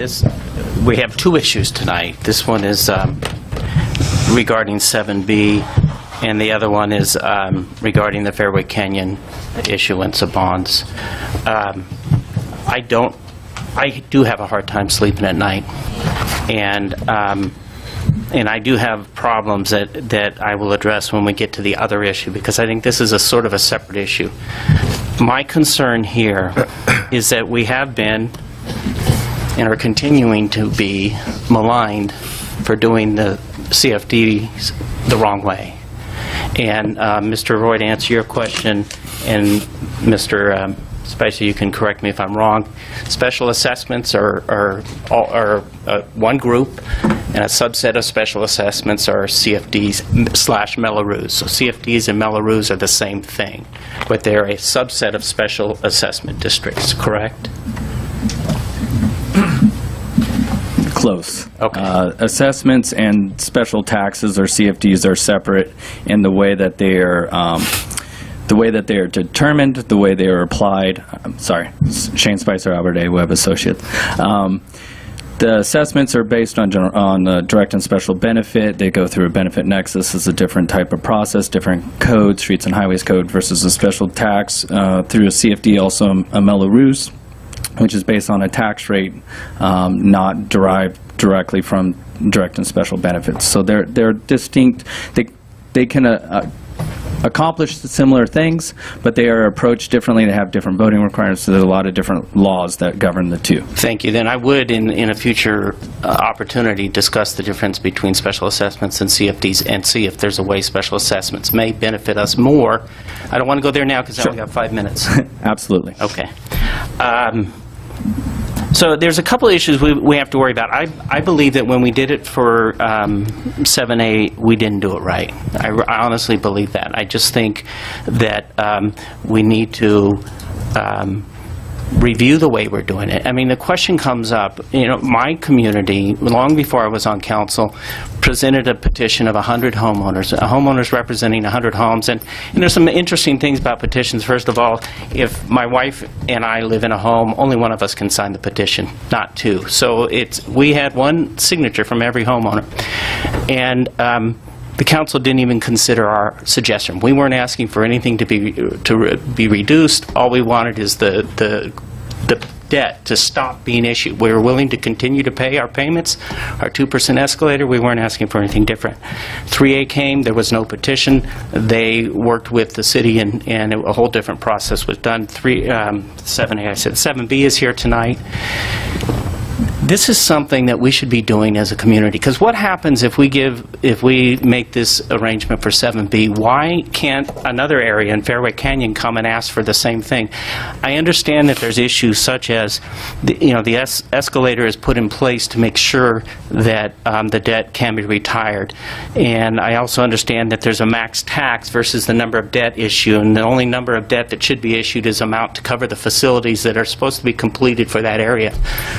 we have two issues tonight. This one is regarding 7B, and the other one is regarding the Fairway Canyon issuance of bonds. I do have a hard time sleeping at night, and I do have problems that I will address when we get to the other issue, because I think this is a sort of a separate issue. My concern here is that we have been and are continuing to be maligned for doing the CFDs the wrong way. And Mr. Roy, to answer your question, and Mr. Spicer, you can correct me if I'm wrong, special assessments are one group, and a subset of special assessments are CFDs / Mellows. So CFDs and Mellows are the same thing, but they're a subset of special assessment districts, correct? Close. Okay. Assessments and special taxes or CFDs are separate in the way that they are determined, the way they are applied. Sorry, Shane Spicer, Albert A. Webb Associate. The assessments are based on direct and special benefit. They go through a benefit nexus. It's a different type of process, different code, Streets and Highways Code versus a special tax. Through a CFD, also a Mellows, which is based on a tax rate not derived directly from direct and special benefits. So they're distinct. They can accomplish similar things, but they are approached differently. They have different voting requirements, so there's a lot of different laws that govern the two. Thank you. Then I would, in a future opportunity, discuss the difference between special assessments and CFDs and see if there's a way special assessments may benefit us more. I don't want to go there now because I only got 5 minutes. Absolutely. Okay. So there's a couple of issues we have to worry about. I believe that when we did it for 7A, we didn't do it right. I honestly believe that. I just think that we need to review the way we're doing it. I mean, the question comes up, my community, long before I was on council, presented a petition of 100 homeowners representing 100 homes. And there's some interesting things about petitions. First of all, if my wife and I live in a home, only one of us can sign the petition, not two. So we had one signature from every homeowner. And the council didn't even consider our suggestion. We weren't asking for anything to be reduced. All we wanted is the debt to stop being issued. We were willing to continue to pay our payments, our 2% escalator. We weren't asking for anything different. 3A came. There was no petition. They worked with the city, and a whole different process was done. 7A, I said. 7B is here tonight. This is something that we should be doing as a community, because what happens if we make this arrangement for 7B? Why can't another area in Fairway Canyon come and ask for the same thing? I understand that there's issues such as the escalator is put in place to make sure that the debt can be retired, and I also understand that there's a max tax versus the number of debt issued, and the only number of debt that should be issued is amount to cover the facilities that are supposed to be completed for that area.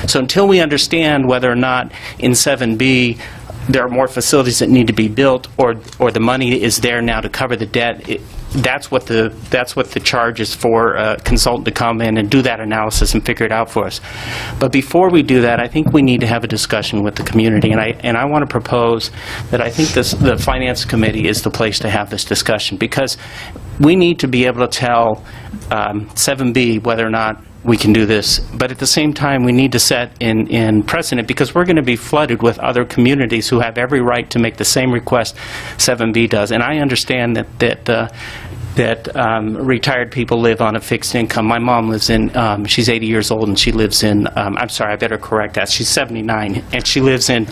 So until we understand whether or not in 7B there are more facilities that need to be built, or the money is there now to cover the debt, that's what the charge is for a consultant to come in and do that analysis and figure it out for us. But before we do that, I think we need to have a discussion with the community, and I want to propose that I think the Finance Committee is the place to have this discussion, because we need to be able to tell 7B whether or not we can do this, but at the same time we need to set in precedent, because we're going to be flooded with other communities who have every right to make the same request 7B does. And I understand that retired people live on a fixed income. My mom lives in, she's 80 years old, and she lives in, I'm sorry, I better correct that, she's 79, and she lives in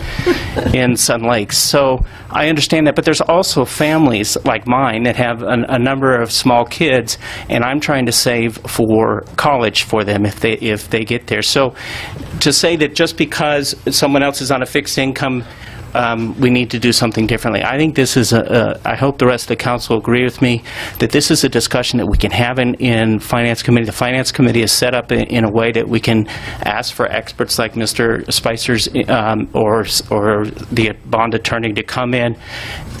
Sun Lakes. So I understand that, but there's also families like mine that have a number of small kids, and I'm trying to save for college for them if they get there. So to say that just because someone else is on a fixed income, we need to do something differently. I think this is I hope the rest of the council agree with me that this is a discussion that we can have in Finance Committee. The Finance Committee is set up in a way that we can ask for experts like Mr. Spicer's or the bond attorney to come in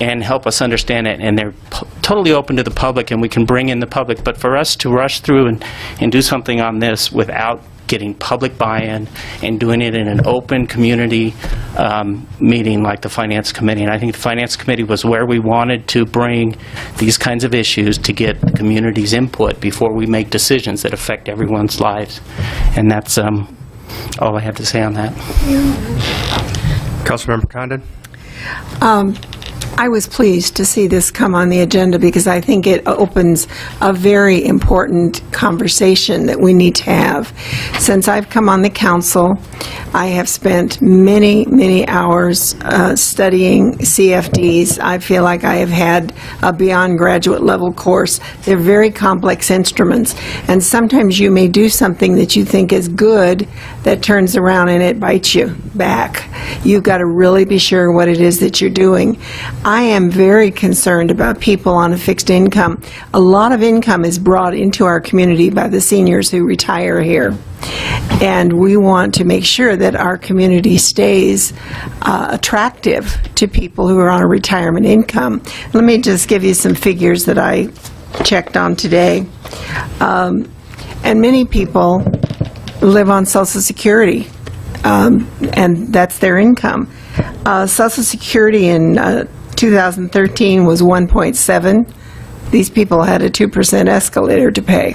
and help us understand it. And they're totally open to the public, and we can bring in the public. But for us to rush through and do something on this without getting public buy-in and doing it in an open community meeting like the Finance Committee. And I think the Finance Committee was where we wanted to bring these kinds of issues to get the community's input before we make decisions that affect everyone's lives. And that's all I have to say on that. Councilmember Condon? I was pleased to see this come on the agenda, because I think it opens a very important conversation that we need to have. Since I've come on the council, I have spent many, many hours studying CFDs. I feel like I have had a beyond graduate level course. They're very complex instruments, and sometimes you may do something that you think is good that turns around and it bites you back. You've got to really be sure what it is that you're doing. I am very concerned about people on a fixed income. A lot of income is brought into our community by the seniors who retire here. And we want to make sure that our community stays attractive to people who are on a retirement income. Let me just give you some figures that I checked on today. And many people live on Social Security, and that's their income. Social Security in 2013 was 1.7. These people had a 2% escalator to pay.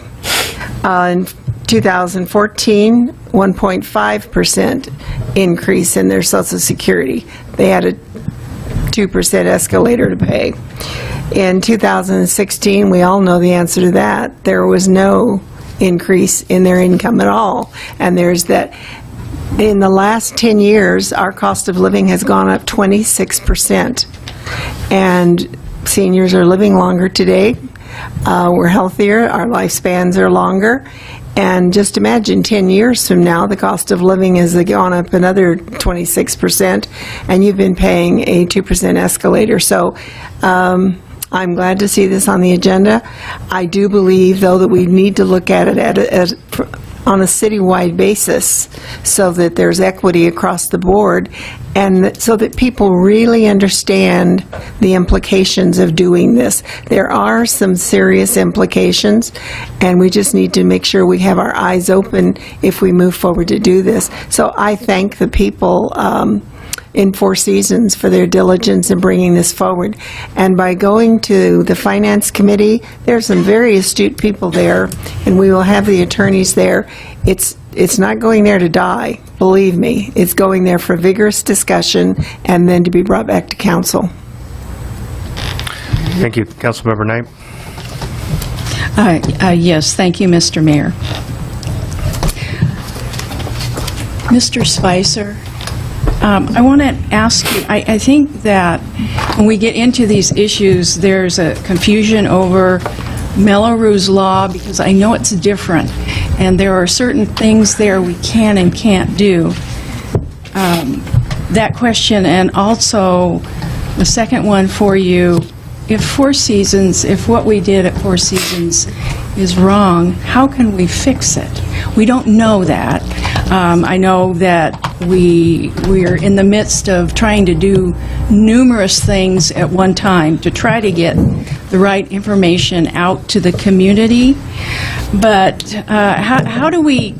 In 2014, 1.5% increase in their Social Security. They had a 2% escalator to pay. In 2016, we all know the answer to that. There was no increase in their income at all. And there's that. In the last 10 years, our cost of living has gone up 26%. And seniors are living longer today. We're healthier. Our lifespans are longer. And just imagine 10 years from now, the cost of living has gone up another 26%, and you've been paying a 2% escalator. So I'm glad to see this on the agenda. I do believe, though, that we need to look at it on a citywide basis so that there's equity across the board and so that people really understand the implications of doing this. There are some serious implications, and we just need to make sure we have our eyes open if we move forward to do this. So I thank the people in Four Seasons for their diligence in bringing this forward. And by going to the Finance Committee, there's some very astute people there, and we will have the attorneys there. It's not going there to die, believe me. It's going there for vigorous discussion and then to be brought back to council. Thank you. Councilmember Knight. Yes, thank you, Mr. Mayor. Mr. Spicer, I want to ask you, I think that when we get into these issues, there's a confusion over Melrose Law, because I know it's different, and there are certain things there we can and can't do. That question, and also the second one for you, if what we did at Four Seasons is wrong, how can we fix it? We don't know that. I know that we're in the midst of trying to do numerous things at one time to try to get the right information out to the community. But how do we,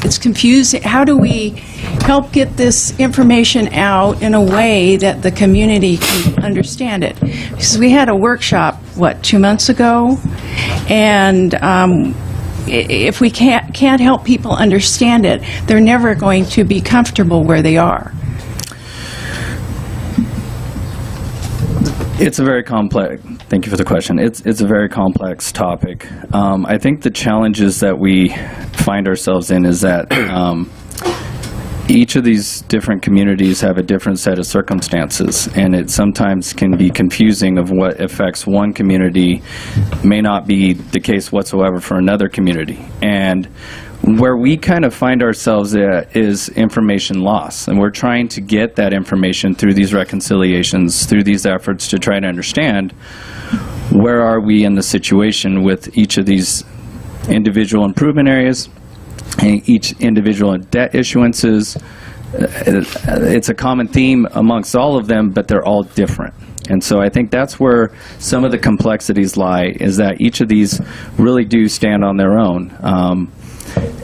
it's confusing, how do we help get this information out in a way that the community can understand it? Because we had a workshop, 2 months ago? And if we can't help people understand it, they're never going to be comfortable where they are. It's a very complex, thank you for the question. It's a very complex topic. I think the challenges that we find ourselves in is that each of these different communities have a different set of circumstances, and it sometimes can be confusing of what affects one community may not be the case whatsoever for another community. And where we kind of find ourselves is information loss, and we're trying to get that information through these reconciliations, through these efforts to try to understand where are we in the situation with each of these individual improvement areas and each individual debt issuances. It's a common theme amongst all of them, but they're all different. And so I think that's where some of the complexities lie, is that each of these really do stand on their own.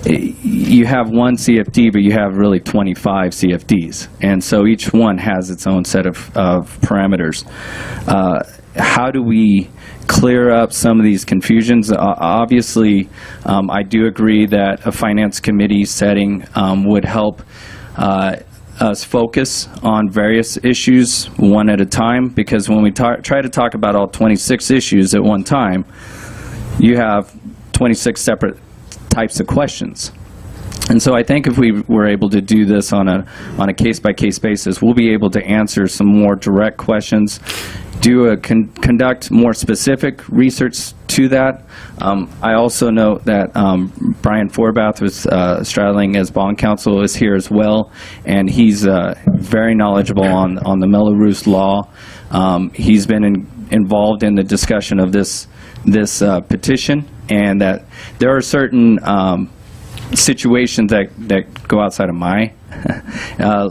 You have one CFD, but you have really 25 CFDs. And so each one has its own set of parameters. How do we clear up some of these confusions? Obviously, I do agree that a finance committee setting would help us focus on various issues one at a time, because when we try to talk about all 26 issues at one time, you have 26 separate types of questions. And so I think if we were able to do this on a case-by-case basis, we'll be able to answer some more direct questions, conduct more specific research to that. I also note that Brian Forbath with Stradling as bond counsel is here as well, and he's very knowledgeable on the Melrose Law. He's been involved in the discussion of this petition, and that there are certain situations that go outside of my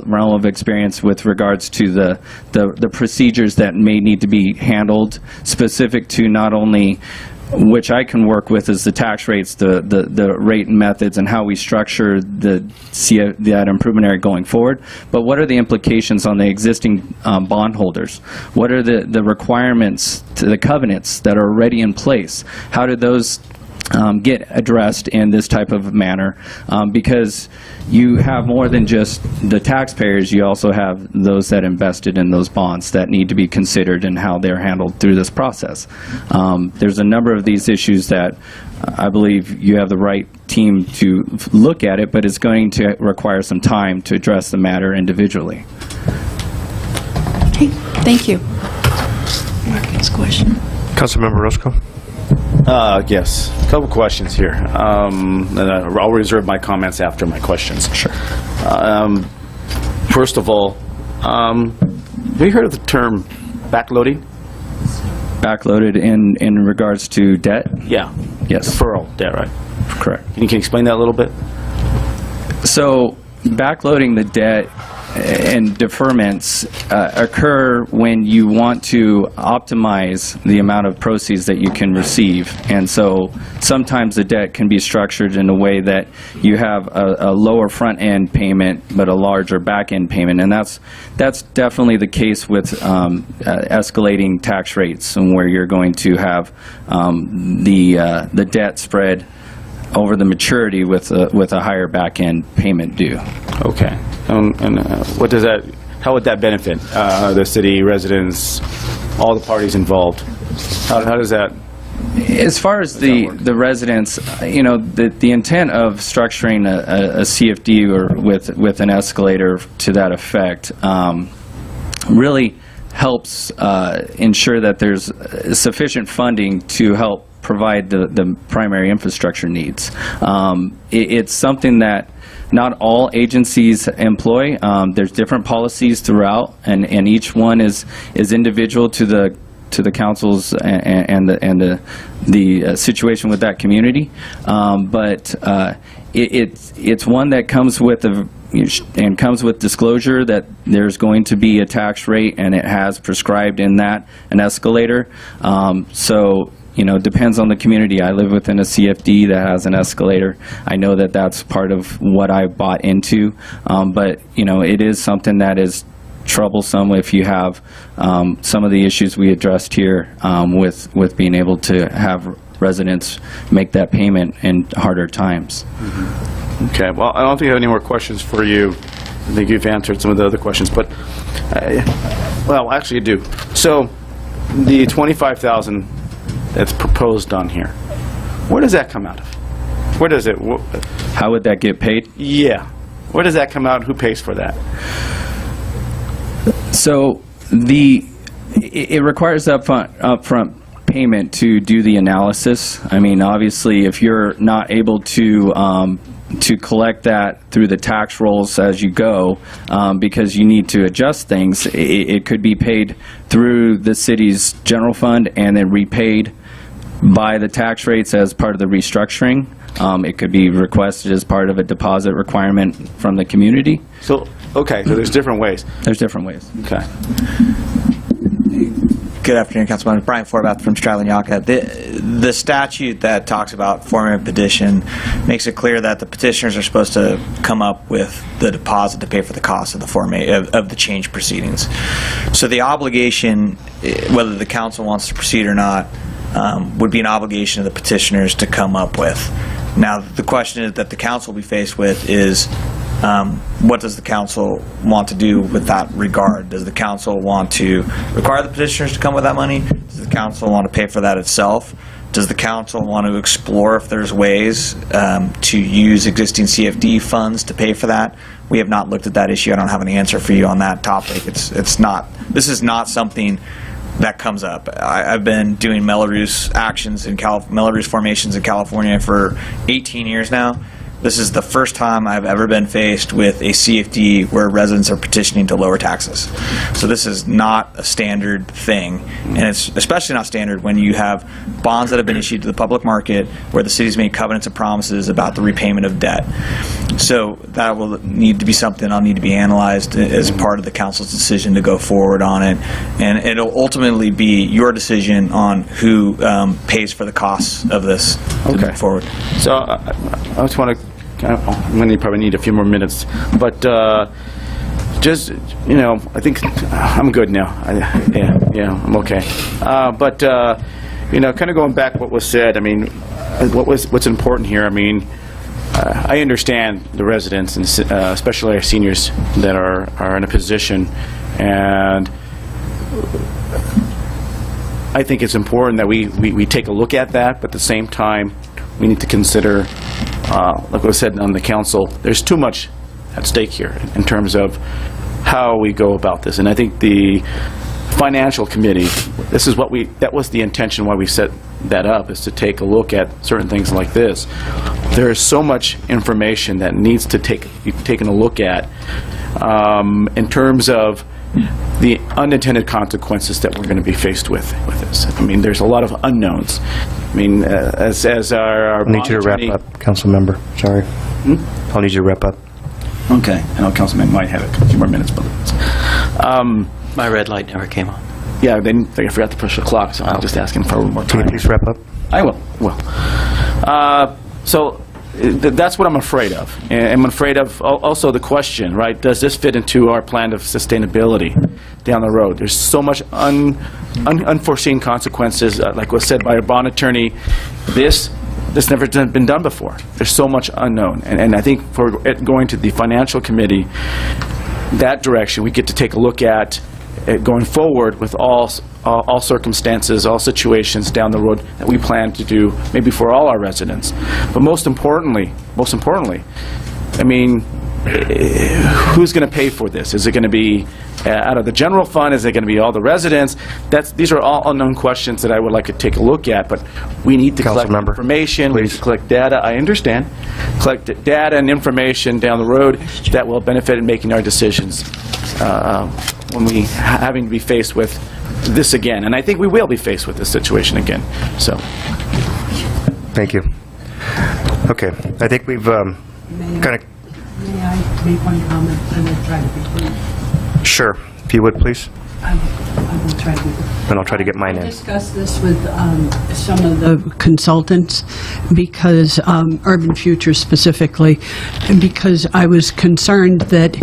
realm of experience with regards to the procedures that may need to be handled, specific to not only which I can work with is the tax rates, the rate and methods, and how we structure that improvement area going forward. But what are the implications on the existing bondholders? What are the requirements to the covenants that are already in place? How do those get addressed in this type of manner, because you have more than just the taxpayers, you also have those that invested in those bonds that need to be considered in how they're handled through this process. There's a number of these issues that I believe you have the right team to look at it, but it's going to require some time to address the matter individually. Okay, thank you. Mark's question. Councilmember Roscoe. Yes, a couple questions here. And I'll reserve my comments after my questions. Sure. First of all, have you heard of the term backloading? Backloaded in regards to debt? Yeah. Yes. Deferral debt, right? Correct. Can you explain that a little bit? So backloading the debt and deferments occur when you want to optimize the amount of proceeds that you can receive. And so sometimes the debt can be structured in a way that you have a lower front-end payment but a larger back-end payment. And that's definitely the case with escalating tax rates, and where you're going to have the debt spread over the maturity with a higher back-end payment due. Okay. And what does that? How would that benefit the city, residents, all the parties involved? How does that? As far as the residents, you know, the intent of structuring a CFD or with an escalator to that effect really helps ensure that there's sufficient funding to help provide the primary infrastructure needs. It's something that not all agencies employ. There's different policies throughout, and each one is individual to the councils and the situation with that community. But it's one that comes with disclosure that there's going to be a tax rate, and it has prescribed in that an escalator. So, you know, it depends on the community. I live within a CFD that has an escalator. I know that that's part of what I bought into, but, you know, it is something that is troublesome if you have some of the issues we addressed here with being able to have residents make that payment in harder times. Mm-hmm. Okay, well, I don't think I have any more questions for you. I think you've answered some of the other questions, but, well, actually you do. So, the $25,000 that's proposed on here, where does that come out of? Where does it? How would that get paid? Yeah. Where does that come out? Who pays for that? So, it requires upfront payment to do the analysis. I mean, obviously, if you're not able to collect that through the tax rolls as you go, because you need to adjust things, it could be paid through the city's general fund and then repaid by the tax rates as part of the restructuring. It could be requested as part of a deposit requirement from the community. So, okay, so there's different ways. There's different ways. Okay. Good afternoon, Councilman. Brian Forbath from Stratton Yucca. The statute that talks about forming a petition makes it clear that the petitioners are supposed to come up with the deposit to pay for the cost of the change proceedings. So the obligation, whether the council wants to proceed or not, would be an obligation of the petitioners to come up with. Now, the question that the council will be faced with is, what does the council want to do with that regard? Does the council want to require the petitioners to come with that money? Does the council want to pay for that itself? Does the council want to explore if there's ways to use existing CFD funds to pay for that? We have not looked at that issue. I don't have an answer for you on that topic. It's not. This is not something that comes up. I've been doing Melrose Melrose formations in California for 18 years now. This is the first time I've ever been faced with a CFD where residents are petitioning to lower taxes. So this is not a standard thing, and it's especially not standard when you have bonds that have been issued to the public market where the city's made covenants and promises about the repayment of debt. So that will need to be something that'll need to be analyzed as part of the council's decision to go forward on it, and it'll ultimately be your decision on who pays for the costs of this to move forward. So I just want to, I'm going to probably need a few more minutes, but just, you know, I think I'm good now. Yeah, I'm okay. But kind of going back what was said, I mean, what's important here, I mean, I understand the residents, and especially our seniors that are in a position, and I think it's important that we take a look at that, but at the same time, we need to consider, like was said on the council, there's too much at stake here in terms of how we go about this. And I think the financial committee, that was the intention why we set that up, is to take a look at certain things like this. There is so much information that needs to be taken a look at in terms of the unintended consequences that we're going to be faced with this. I mean, there's a lot of unknowns. I mean, as our I need you to wrap up, council member. Sorry. I'll need you to wrap up. Okay. I know Councilman might have a few more minutes, but My red light never came on. yeah, then I forgot to push the clock, so I'm just asking for a little more time. Can you please wrap up? I will. So that's what I'm afraid of. And I'm afraid of also the question, right? Does this fit into our plan of sustainability down the road? There's so much unforeseen consequences. Like was said by our bond attorney, this never been done before. There's so much unknown. And I think for it going to the financial committee, that direction, we get to take a look at going forward with all circumstances, all situations down the road that we plan to do, maybe for all our residents. But most importantly, I mean, who's going to pay for this? Is it going to be out of the general fund? Is it going to be all the residents? These are all unknown questions that I would like to take a look at, but we need to collect information, we need to collect data, I understand, collect data and information down the road that will benefit in making our decisions when we having to be faced with this again. And I think we will be faced with this situation again. So, thank you. Okay, I think we've kind of... May I make one comment? I will try to be brief. Sure, if you would, please. I will try to be brief. And I'll try to get mine in. I discussed this with some of the consultants, because Urban Future specifically, because I was concerned that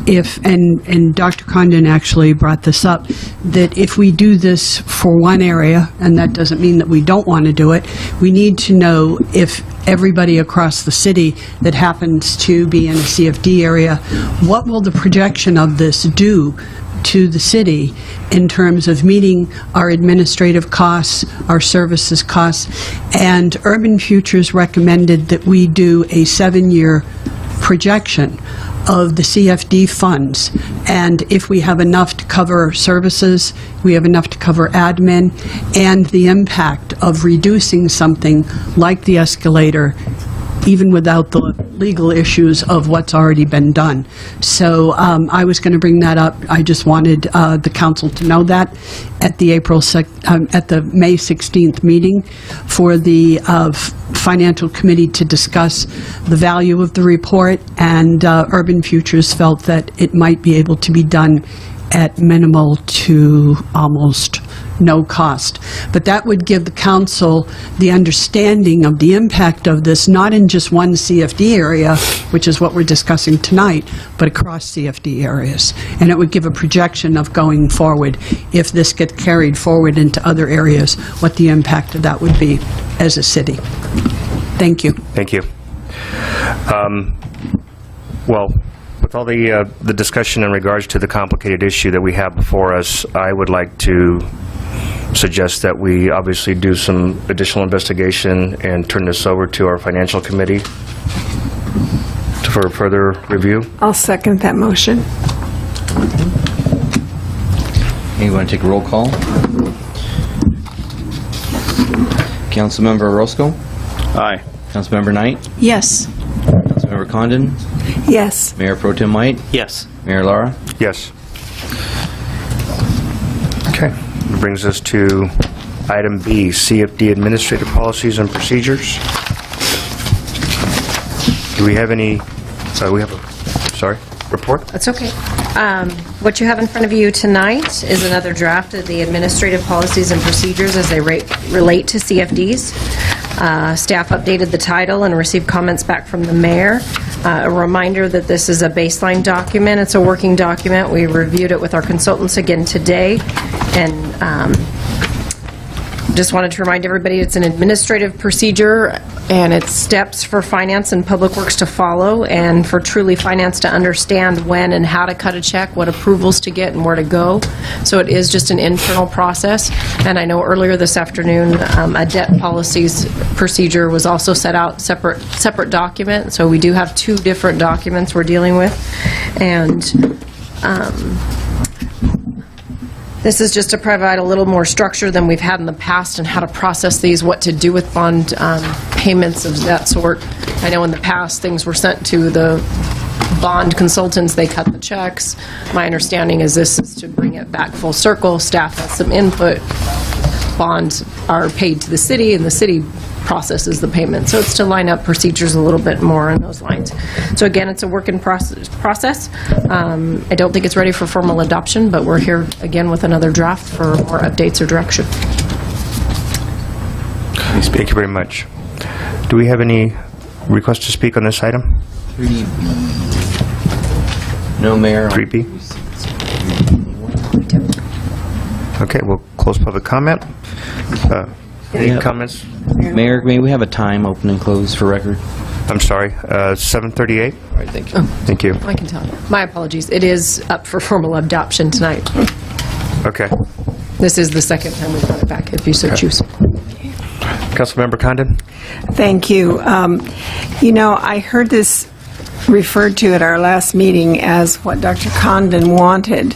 if, and Dr. Condon actually brought this up, that if we do this for one area, and that doesn't mean that we don't want to do it, we need to know if everybody across the city that happens to be in a CFD area, what will the projection of this do to the city in terms of meeting our administrative costs, our services costs. And Urban Futures recommended that we do a 7-year projection of the CFD funds, and if we have enough to cover services, we have enough to cover admin, and the impact of reducing something like the escalator, even without the legal issues of what's already been done. So I was going to bring that up. I just wanted the council to know that at the at the May 16th meeting for the Financial Committee to discuss the value of the report, and Urban Futures felt that it might be able to be done at minimal to almost no cost. But that would give the council the understanding of the impact of this, not in just one CFD area, which is what we're discussing tonight, but across CFD areas. And it would give a projection of going forward, if this gets carried forward into other areas, what the impact of that would be as a city. Thank you. Thank you. Well, with all the discussion in regards to the complicated issue that we have before us, I would like to suggest that we obviously do some additional investigation and turn this over to our financial committee for further review. I'll second that motion. You want to take a roll call? Councilmember Orozco? Aye. Councilmember Knight? Yes. Councilmember Condon? Yes. Mayor Pro Tem White? Yes. Mayor Lara? Yes. Okay. That brings us to item B, CFD Administrative Policies and Procedures. Do we have any, report? That's okay. What you have in front of you tonight is another draft of the administrative policies and procedures as they relate to CFDs. Staff updated the title and received comments back from the mayor. A reminder that this is a baseline document. It's a working document. We reviewed it with our consultants again today, and Just wanted to remind everybody it's an administrative procedure, and it's steps for finance and public works to follow, and for truly finance to understand when and how to cut a check, what approvals to get, and where to go. So it is just an internal process. And I know earlier this afternoon, a debt policies procedure was also set out, separate document. So we do have two different documents we're dealing with. And this is just to provide a little more structure than we've had in the past and how to process these, what to do with bond payments of that sort. I know in the past things were sent to the bond consultants, they cut the checks. My understanding is this is to bring it back full circle. Staff has some input. Bonds are paid to the city, and the city processes the payment. So it's to line up procedures a little bit more on those lines. So again, it's a work in process. I don't think it's ready for formal adoption, but we're here again with another draft for more updates or direction. Thank you very much. Do we have any requests to speak on this item? No, Mayor. 3B? Okay, we'll close public comment. Any comments? Mayor, may we have a time, open and close for record? I'm sorry, 7:38? All right, thank you. Thank you. I can tell you. My apologies. It is up for formal adoption tonight. Okay. This is the second time we've brought it back, if you so choose. Councilmember Condon? Thank you. You know, I heard this referred to at our last meeting as what Dr. Condon wanted,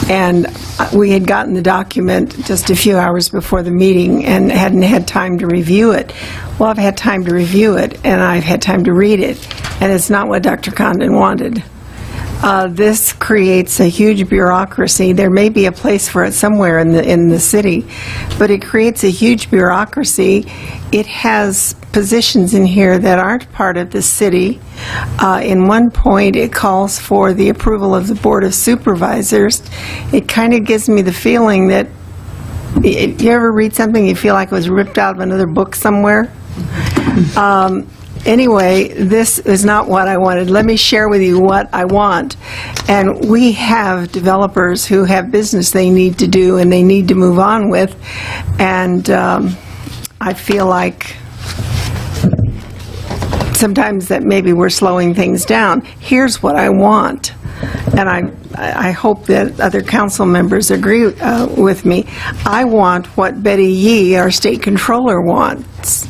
and we had gotten the document just a few hours before the meeting and hadn't had time to review it. Well, I've had time to review it, and I've had time to read it, and it's not what Dr. Condon wanted. This creates a huge bureaucracy. There may be a place for it somewhere in the city, but it creates a huge bureaucracy. It has positions in here that aren't part of the city. In one point, it calls for the approval of the Board of Supervisors. It kind of gives me the feeling that, you ever read something you feel like it was ripped out of another book somewhere? Anyway, this is not what I wanted. Let me share with you what I want. And we have developers who have business they need to do and they need to move on with. And I feel like sometimes that maybe we're slowing things down. Here's what I want. And I hope that other council members agree with me. I want what Betty Yee, our state controller, wants.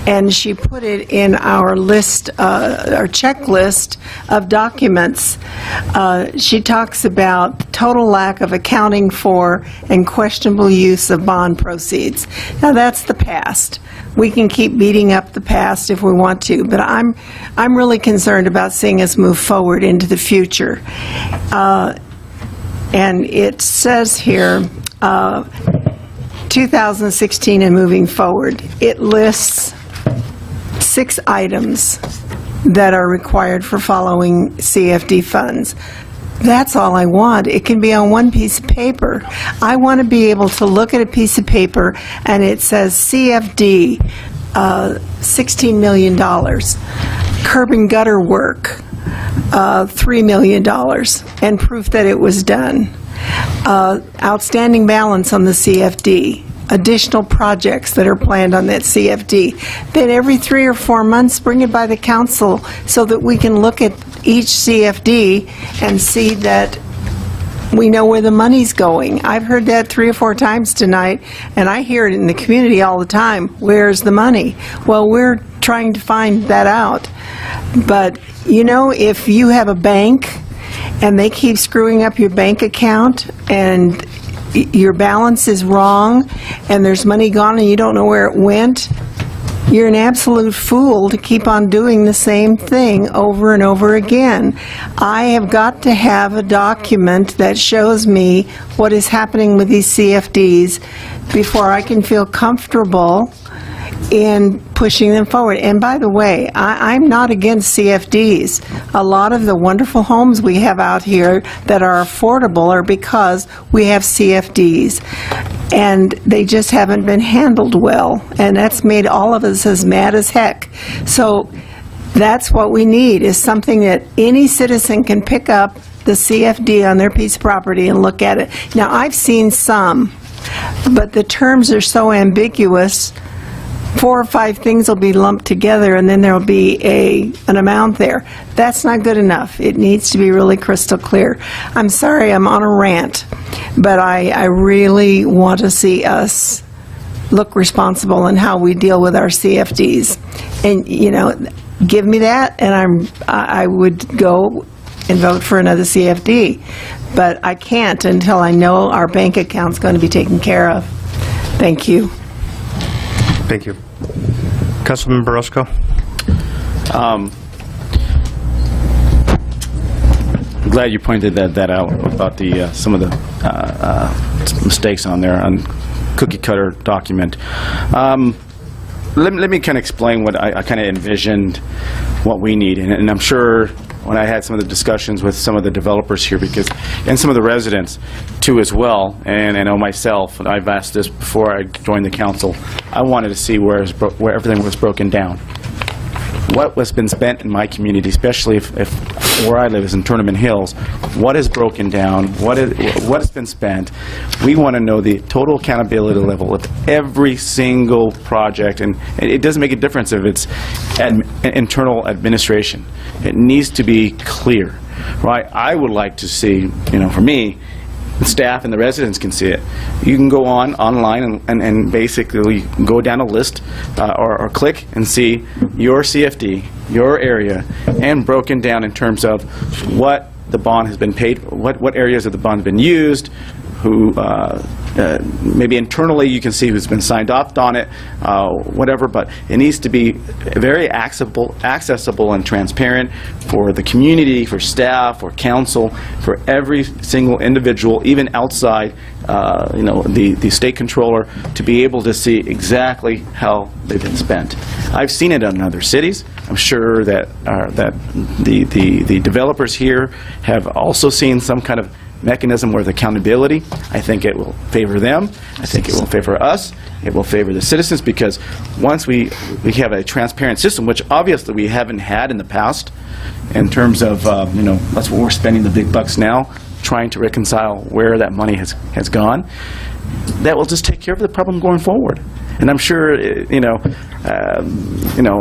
And she put it in our list, our checklist of documents. She talks about total lack of accounting for and questionable use of bond proceeds. Now that's the past. We can keep beating up the past if we want to, but I'm really concerned about seeing us move forward into the future. And it says here, 2016 and moving forward, it lists 6 items that are required for following CFD funds. That's all I want. It can be on one piece of paper. I want to be able to look at a piece of paper and it says CFD, $16 million. Curb and gutter work, $3 million, and proof that it was done. Outstanding balance on the CFD. Additional projects that are planned on that CFD. Then every 3 or 4 months, bring it by the council so that we can look at each CFD and see that we know where the money's going. I've heard that 3 or 4 times tonight, and I hear it in the community all the time. Where's the money? Well, we're trying to find that out. But, you know, if you have a bank and they keep screwing up your bank account and your balance is wrong and there's money gone and you don't know where it went, you're an absolute fool to keep on doing the same thing over and over again. I have got to have a document that shows me what is happening with these CFDs before I can feel comfortable in pushing them forward. And by the way, I'm not against CFDs. A lot of the wonderful homes we have out here that are affordable are because we have CFDs. And they just haven't been handled well. And that's made all of us as mad as heck. So that's what we need, is something that any citizen can pick up the CFD on their piece of property and look at it. Now, I've seen some but the terms are so ambiguous. 4 or 5 things will be lumped together, and then there'll be an amount there. That's not good enough. It needs to be really crystal clear. I'm sorry I'm on a rant, but I really want to see us look responsible in how we deal with our CFDs. And, you know, give me that, and I would go and vote for another CFD. But I can't until I know our bank account's going to be taken care of. Thank you. Thank you. Councilmember Orozco. I'm glad you pointed that out about some of the mistakes on there on cookie cutter document. Let me kind of explain what I kind of envisioned what we need, and I'm sure when I had some of the discussions with some of the developers here, and some of the residents too as well, and I know myself, and I've asked this before I joined the council, I wanted to see where everything was broken down. What has been spent in my community, especially if where I live is in Tournament Hills, what is broken down, what has been spent. We want to know the total accountability level of every single project, and it doesn't make a difference if it's internal administration. It needs to be clear, right? I would like to see, you know, for me, the staff and the residents can see it. You can go online and basically go down a list or click and see your CFD, your area, and broken down in terms of what the bond has been paid, what areas of the bond have been used, who maybe internally you can see who's been signed off on it, whatever, but it needs to be very accessible and transparent for the community, for staff, for council, for every single individual, even outside you know, the state controller, to be able to see exactly how they've been spent. I've seen it in other cities. I'm sure that the developers here have also seen some kind of mechanism with accountability. I think it will favor them. I think it will favor us. It will favor the citizens, because once we have a transparent system, which obviously we haven't had in the past, in terms of you know, that's what we're spending the big bucks now, trying to reconcile where that money has gone. That will just take care of the problem going forward. And I'm sure you know,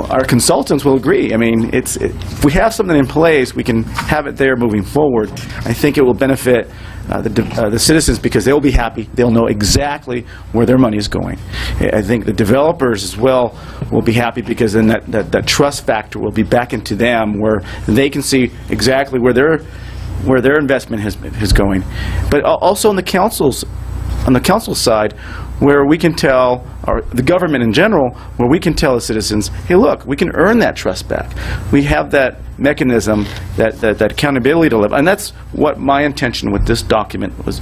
our consultants will agree. I mean, if we have something in place, we can have it there moving forward. I think it will benefit the citizens, because they'll be happy. They'll know exactly where their money is going. I think the developers as well will be happy, because then that trust factor will be back into them, where they can see exactly where their investment is going. But also on the council side, where we can tell, or the government in general, where we can tell the citizens, hey, look, we can earn that trust back. We have that mechanism, that accountability to live. And that's what my intention with this document was.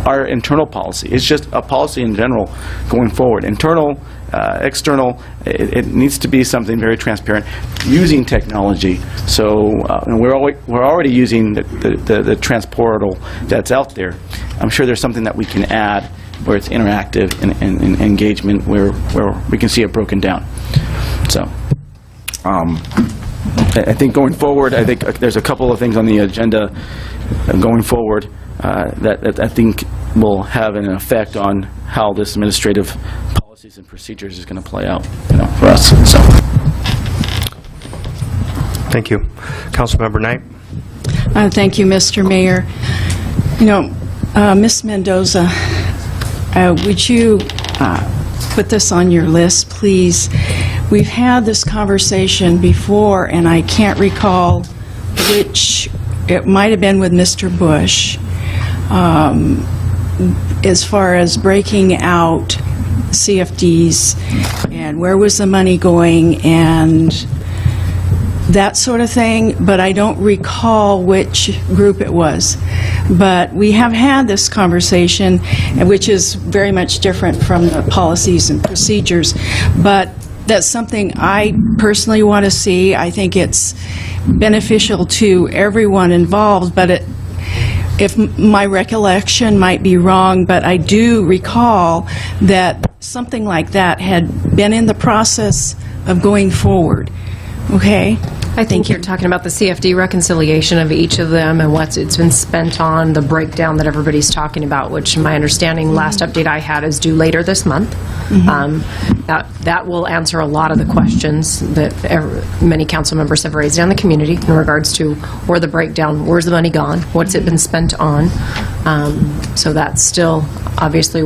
Our internal policy. It's just a policy in general going forward. Internal, external, it needs to be something very transparent, using technology. So and we're already using the transportal that's out there. I'm sure there's something that we can add where it's interactive and engagement, where we can see it broken down. So I think going forward, I think there's a couple of things on the agenda going forward that I think will have an effect on how this administrative policies and procedures is going to play out, you know, for us. So, thank you. Councilmember Knight. Thank you, Mr. Mayor. You know, Ms. Mendoza, would you put this on your list, please? We've had this conversation before, and I can't recall which. It might have been with Mr. Bush, as far as breaking out CFDs and where was the money going and that sort of thing, but I don't recall which group it was. But we have had this conversation, which is very much different from the policies and procedures, but that's something I personally want to see. I think it's beneficial to everyone involved, but if my recollection might be wrong, but I do recall that something like that had been in the process of going forward. Okay? I think you're talking about the CFD reconciliation of each of them and what it's been spent on, the breakdown that everybody's talking about, which my understanding, last update I had, is due later this month. That will answer a lot of the questions that many council members have raised in the community in regards to where the breakdown, where's the money gone, what's it been spent on. So that's still, obviously,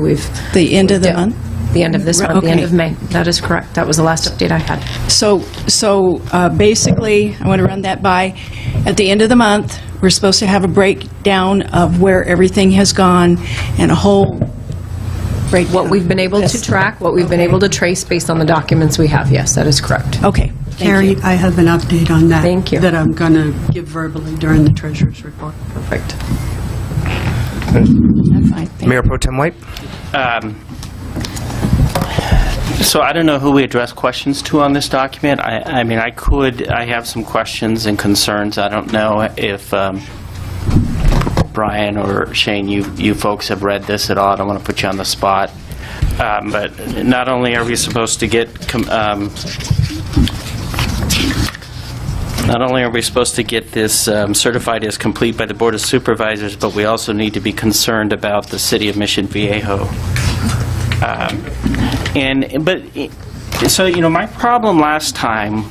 The end of the month? The end of this month, the end Okay. of May. That is correct. That was the last update I had. So basically, I want to run that by. At the end of the month, we're supposed to have a breakdown of where everything has gone and a whole breakdown. What we've been able to track, what we've been able to trace based on the documents we have, yes, that is correct. Okay. Carrie, I have an update on that. Thank you. That I'm going to give verbally during the treasurer's report. Perfect. Mayor Pro Tem White? So I don't know who we address questions to on this document. I mean, I have some questions and concerns. I don't know if Brian or Shane, you folks have read this at all. I don't want to put you on the spot. But not only are we supposed to get this certified as complete by the Board of Supervisors, but we also need to be concerned about the City of Mission Viejo. So my problem last time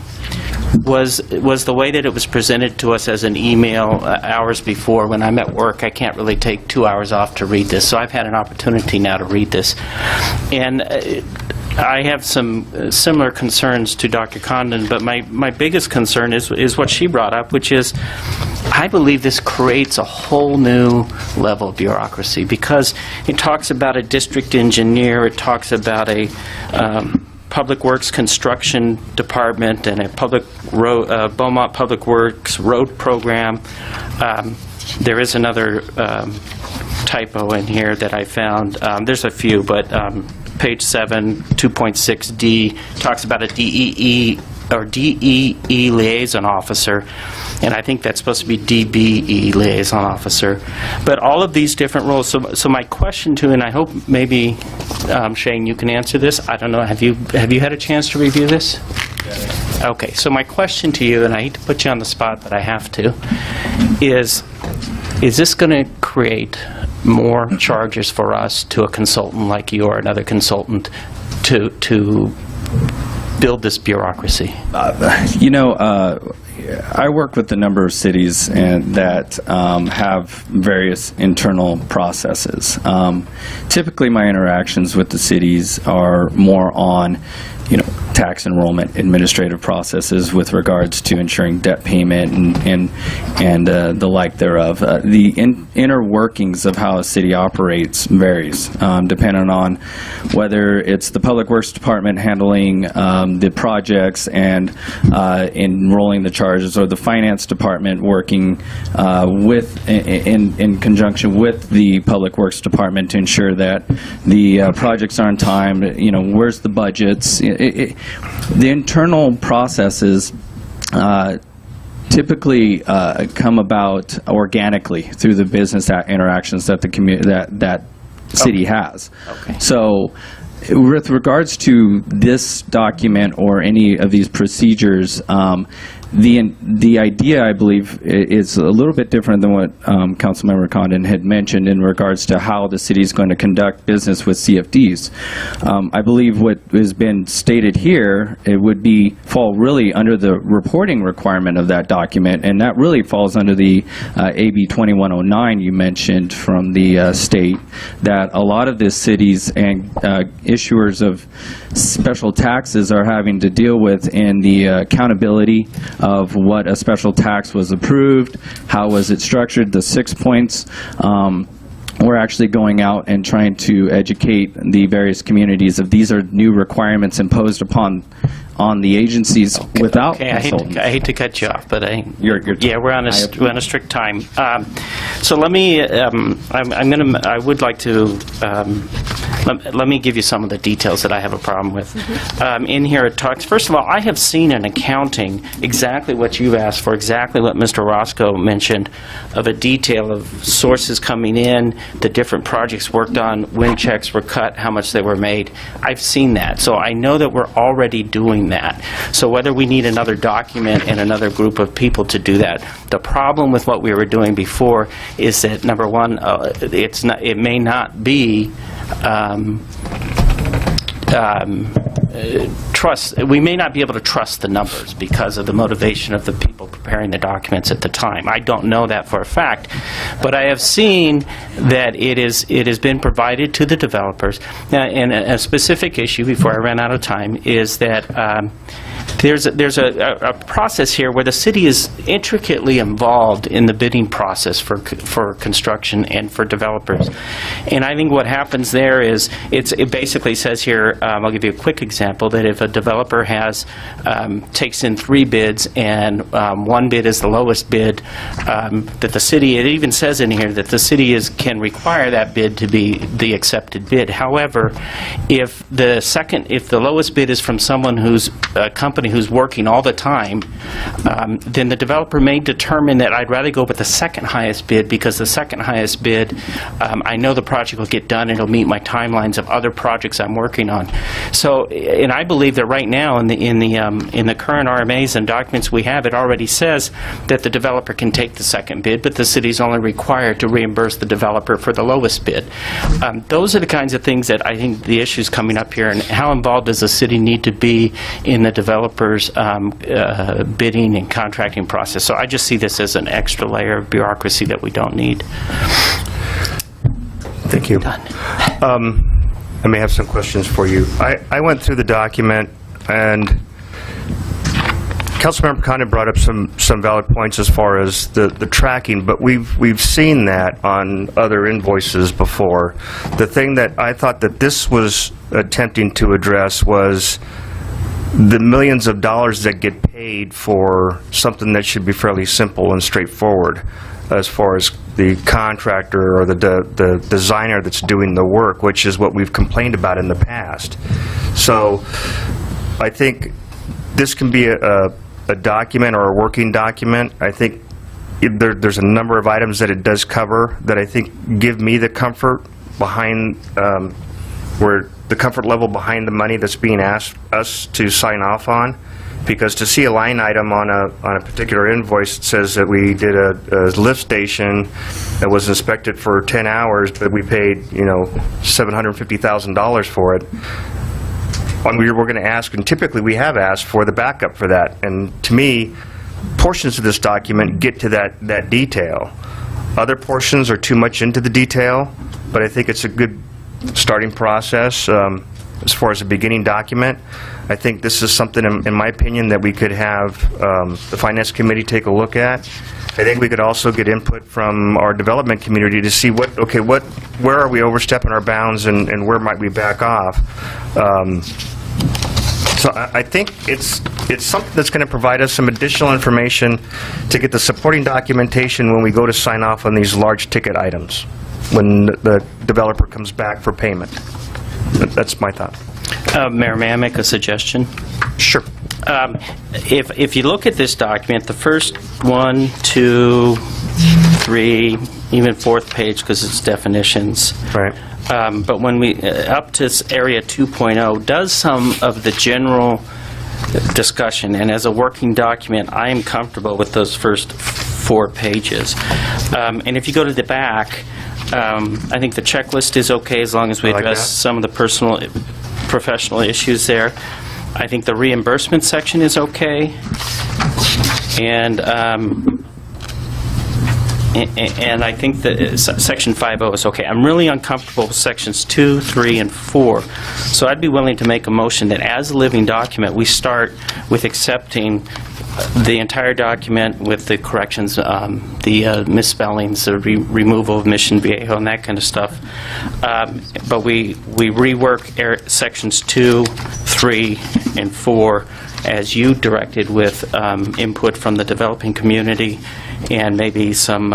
was the way that it was presented to us as an email hours before. When I'm at work, I can't really take 2 hours off to read this, so I've had an opportunity now to read this. And I have some similar concerns to Dr. Condon, but my biggest concern is what she brought up, which is I believe this creates a whole new level of bureaucracy, because it talks about a district engineer, it talks about a Public Works construction department and a Beaumont Public Works road program. There is another typo in here that I found. There's a few, but page 7, 2.6D talks about a DEE liaison officer, and I think that's supposed to be DBE liaison officer. But all of these different roles. So my question to, and I hope maybe Shane, you can answer this. I don't know. Have you had a chance to review this? Okay. So my question to you, and I hate to put you on the spot, but I have to, is this going to create more charges for us to a consultant like you or another consultant to build this bureaucracy? I work with a number of cities that have various internal processes. Typically, my interactions with the cities are more on, tax enrollment administrative processes with regards to ensuring debt payment and the like thereof. The inner workings of how a city operates varies depending on whether it's the Public Works Department handling the projects and enrolling the charges, or the Finance Department working in conjunction with the Public Works Department to ensure that the projects are on time. Where's the budgets? The internal processes typically come about organically through the business interactions that the that city has. Okay. So, with regards to this document or any of these procedures, the idea, I believe, is a little bit different than what Councilmember Condon had mentioned in regards to how the city is going to conduct business with CFDs. I believe what has been stated here, it would fall really under the reporting requirement of that document, and that really falls under the AB 2109 you mentioned from the state, that a lot of the cities and issuers of special taxes are having to deal with in the accountability of what a special tax was approved, how was it structured, the 6 points. We're actually going out and trying to educate the various communities of these are new requirements imposed upon the agencies without consultants. I hate to cut you off, but we're on a strict time. So let me. I would like to. Let me give you some of the details that I have a problem with. In here it talks. First of all, I have seen in accounting exactly what you've asked for, exactly what Mr. Roscoe mentioned, of a detail of sources coming in, the different projects worked on, when checks were cut, how much they were made. I've seen that, so I know that we're already doing doing that. So whether we need another document and another group of people to do that, the problem with what we were doing before is that, number one, it may not be we may not be able to trust the numbers because of the motivation of the people preparing the documents at the time. I don't know that for a fact, but I have seen that it has been provided to the developers. And a specific issue, before I run out of time, is that there's a process here where the city is intricately involved in the bidding process for construction and for developers. And I think what happens there is it basically says here, I'll give you a quick example, that if a developer takes in 3 bids and one bid is the lowest bid, that the city, it even says in here that the city can require that bid to be the accepted bid. However, if the lowest bid is from someone who's a company who's working all the time, then the developer may determine that I'd rather go with the second highest bid, because the second highest bid, I know the project will get done and it'll meet my timelines of other projects I'm working on. So, and I believe that right now in the current RMAs and documents we have, it already says that the developer can take the second bid, but the city's only required to reimburse the developer for the lowest bid. Those are the kinds of things that I think the issues coming up here, and how involved does the city need to be in the developer's bidding and contracting process. So I just see this as an extra layer of bureaucracy that we don't need. Thank you. I may have some questions for you. I went through the document, and Councilmember Condon brought up some valid points as far as the tracking, but we've seen that on other invoices before. The thing that I thought that this was attempting to address was the millions of dollars that get paid for something that should be fairly simple and straightforward, as far as the contractor or the designer that's doing the work, which is what we've complained about in the past. So I think this can be a document or a working document. I think there's a number of items that it does cover that I think give me the comfort behind where the comfort level behind the money that's being asked us to sign off on. Because to see a line item on a particular invoice that says that we did a lift station that was inspected for 10 hours, but we paid, $750,000 for it, we're going to ask, and typically we have asked for the backup for that. And to me, portions of this document get to that detail. Other portions are too much into the detail, but I think it's a good starting process. As far as a beginning document, I think this is something, in my opinion, that we could have the Finance Committee take a look at. I think we could also get input from our development community to see where are we overstepping our bounds and where might we back off. So I think it's something that's going to provide us some additional information to get the supporting documentation when we go to sign off on these large ticket items, when the developer comes back for payment. That's my thought. Mayor, may I make a suggestion? Sure. If you look at this document, the first 1, 2, 3, even 4th page, because it's definitions. Right. But when we up to area 2.0 does some of the general discussion, and as a working document, I am comfortable with those first 4 pages. And if you go to the back, I think the checklist is okay as long as we address some of the professional issues there. I think the reimbursement section is okay, and I think that section 5.0 is okay. I'm really uncomfortable with sections 2, 3, and 4. So I'd be willing to make a motion that as a living document, we start with accepting the entire document with the corrections, the misspellings, the removal of Mission Viejo, and that kind of stuff. But we rework sections 2, 3, and 4 as you directed, with input from the developing community and maybe some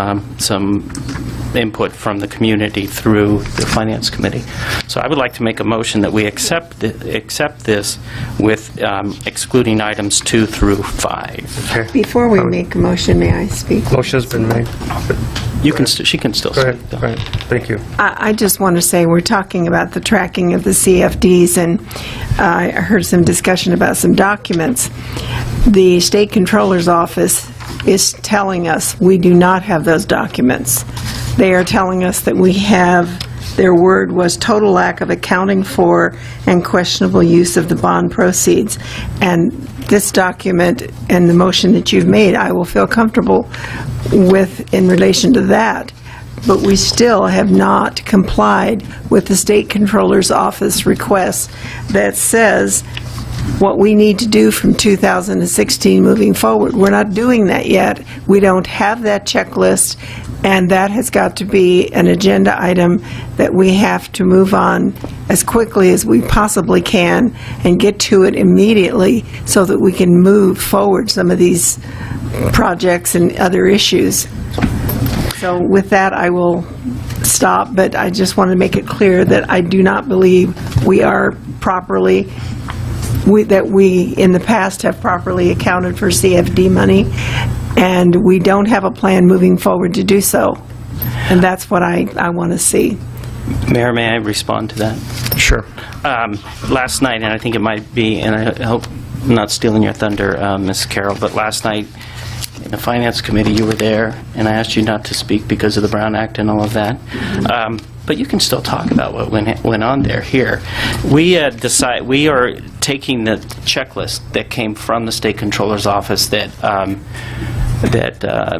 input from the community through the Finance Committee. So I would like to make a motion that we accept this with excluding items 2 through 5. Okay. Before we make a motion, may I speak? Motion's been made. She can still Go speak. ahead. Go ahead. Thank you. I just want to say, we're talking about the tracking of the CFDs, and I heard some discussion about some documents. The State Controller's Office is telling us we do not have those documents. They are telling us that we have, their word was total lack of accounting for and questionable use of the bond proceeds. And this document and the motion that you've made, I will feel comfortable with in relation to that. But we still have not complied with the State Controller's Office request that says what we need to do from 2016 moving forward. We're not doing that yet. We don't have that checklist, and that has got to be an agenda item that we have to move on as quickly as we possibly can and get to it immediately so that we can move forward some of these projects and other issues. So with that, I will stop, but I just want to make it clear that I do not believe we are properly, that we in the past have properly accounted for CFD money, and we don't have a plan moving forward to do so. And that's what I want to see. Mayor, may I respond to that? Sure. Last night, and I think it might be, and I hope I'm not stealing your thunder, Ms. Carroll, but last night in the Finance Committee, you were there, and I asked you not to speak because of the Brown Act and all of that. But you can still talk about what went on there here. We are taking the checklist that came from the State Controller's Office that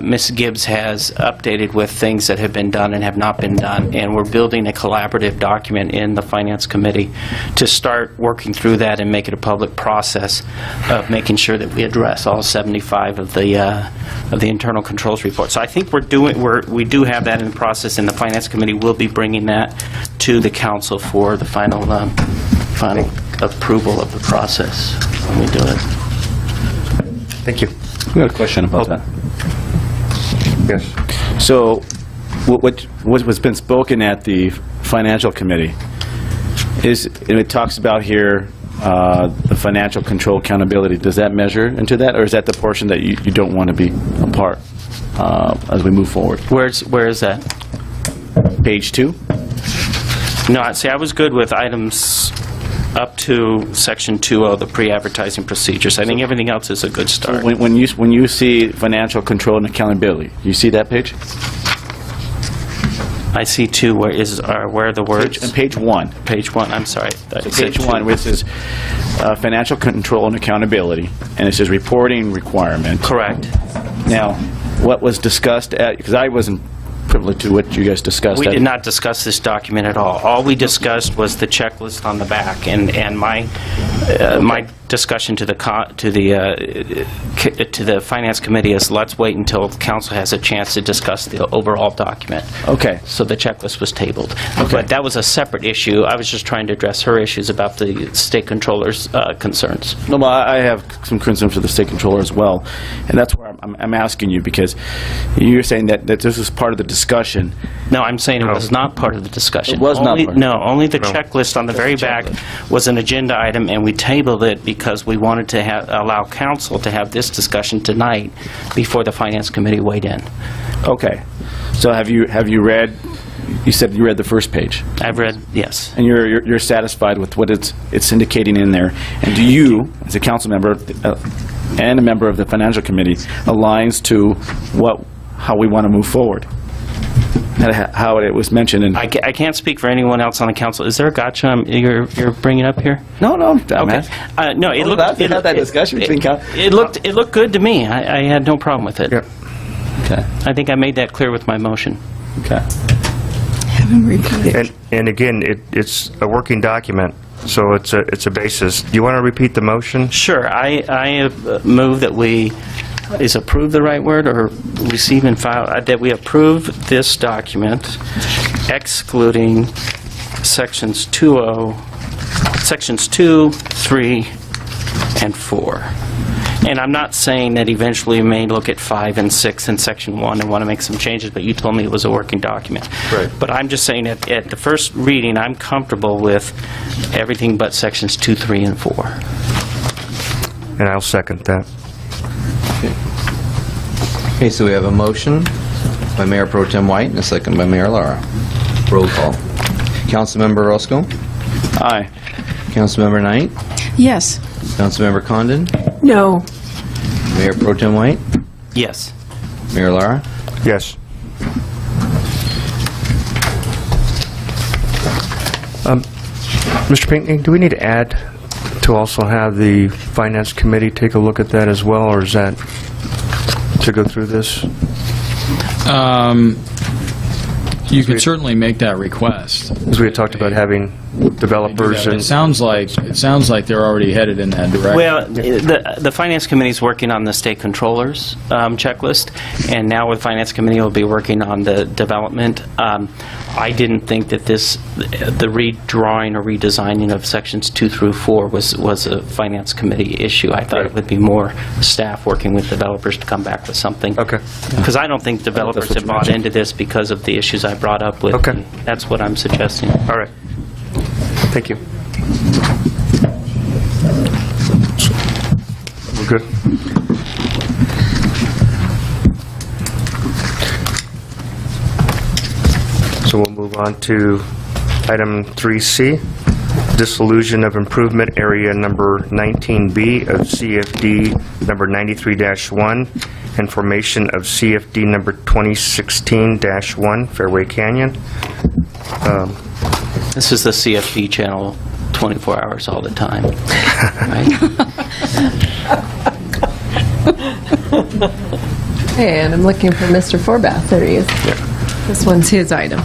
Ms. Gibbs has updated with things that have been done and have not been done, and we're building a collaborative document in the Finance Committee to start working through that and make it a public process of making sure that we address all 75 of the internal controls report. So I think we do have that in the process, and the Finance Committee will be bringing that to the council for the final approval of the process when we do it. Thank you. We got a question about that. Yes. So, what's been spoken at the Financial Committee is, and it talks about here the financial control accountability. Does that measure into that, or is that the portion that you don't want to be a part as we move forward? Where is that? Page 2. No, see, I was good with items up to Section 2.0, the pre-advertising procedures. I think everything else is a good start. When you see financial control and accountability, you see that page? I see 2. Where are the words? Page 1. Page 1. I'm sorry. So page 1, which is financial control and accountability, and it says reporting requirement. Correct. Now, what was discussed at? Because I wasn't privy to what you guys discussed. We did not discuss this document at all. All we discussed was the checklist on the back, and my discussion to the Finance Committee is let's wait until council has a chance to discuss the overall document. Okay. So the checklist was tabled. Okay. But that was a separate issue. I was just trying to address her issues about the State Controller's concerns. No, but I have some concerns for the State Controller as well, and that's where I'm asking you, because you're saying that this was part of the discussion. No, I'm saying it was not part of the discussion. It was not part. No, only the checklist on the very back was an agenda item, and we tabled it because we wanted to allow council to have this discussion tonight before the Finance Committee weighed in. Okay. So have you read? You said you read the first page. I've read, yes. And you're satisfied with what it's indicating in there. And do you, as a council member and a member of the Financial Committee, aligns to how we want to move forward? How it was mentioned. And I can't speak for anyone else on the council. Is there a gotcha you're bringing up here? No. Okay. No, it looked. It had that discussion between council. It looked good to me. I had no problem with it. Yeah. Okay. I think I made that clear with my motion. Okay. And again, it's a working document, so it's a basis. Do you want to repeat the motion? Sure. I move that we. Is approve the right word, or receive and file? That we approve this document, excluding sections 2, 3, and 4, And I'm not saying that eventually we may look at 5 and 6 in Section 1 and want to make some changes, but you told me it was a working document. Right. But I'm just saying that at the first reading, I'm comfortable with everything but Sections 2, 3, and 4. And I'll second that. Okay, so we have a motion by Mayor Pro Tem White and a second by Mayor Lara. Roll call. Councilmember Orozco? Aye. Councilmember Knight? Yes. Councilmember Condon? No. Mayor Pro Tem White? Yes. Mayor Lara? Yes. Mr. Pinckney, do we need to add to also have the Finance Committee take a look at that as well, or is that to go through this? You could certainly make that request. Because we had talked about having developers and... It sounds like they're already headed in that direction. Well, the Finance Committee is working on the state controller's checklist, and now the Finance Committee will be working on the development. I didn't think that the redrawing or redesigning of Sections 2 through 4 was a Finance Committee issue. I thought it would be more staff working with developers to come back with something. Okay. Because I don't think developers have bought into this because of the issues I brought up with. Okay. That's what I'm suggesting. All right. Thank you. We're good. So we'll move on to item 3C, dissolution of improvement area number 19B of CFD number 93-1 and formation of CFD number 2016-1, Fairway Canyon. This is the CFD channel 24 hours all the time. And I'm looking for Mr. Forbath. There he is. This one's his item.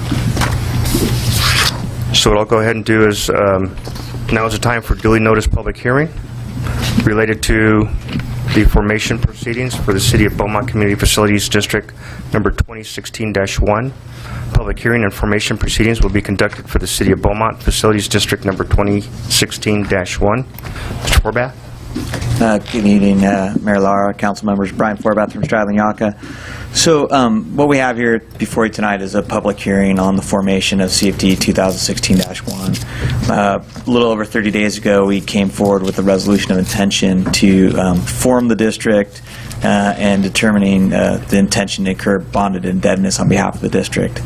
So what I'll go ahead and do is, now is the time for duly noticed public hearing related to the formation proceedings for the City of Beaumont Community Facilities District number 2016-1. Public hearing and formation proceedings will be conducted for the City of Beaumont Facilities District number 2016-1. Mr. Forbath? Good evening, Mayor Lara, council members. Brian Forbath from Stradlin Yaka. So what we have here before you tonight is a public hearing on the formation of CFD 2016-1. A little over 30 days ago, we came forward with a resolution of intention to form the district and determining the intention to incur bonded indebtedness on behalf of the district.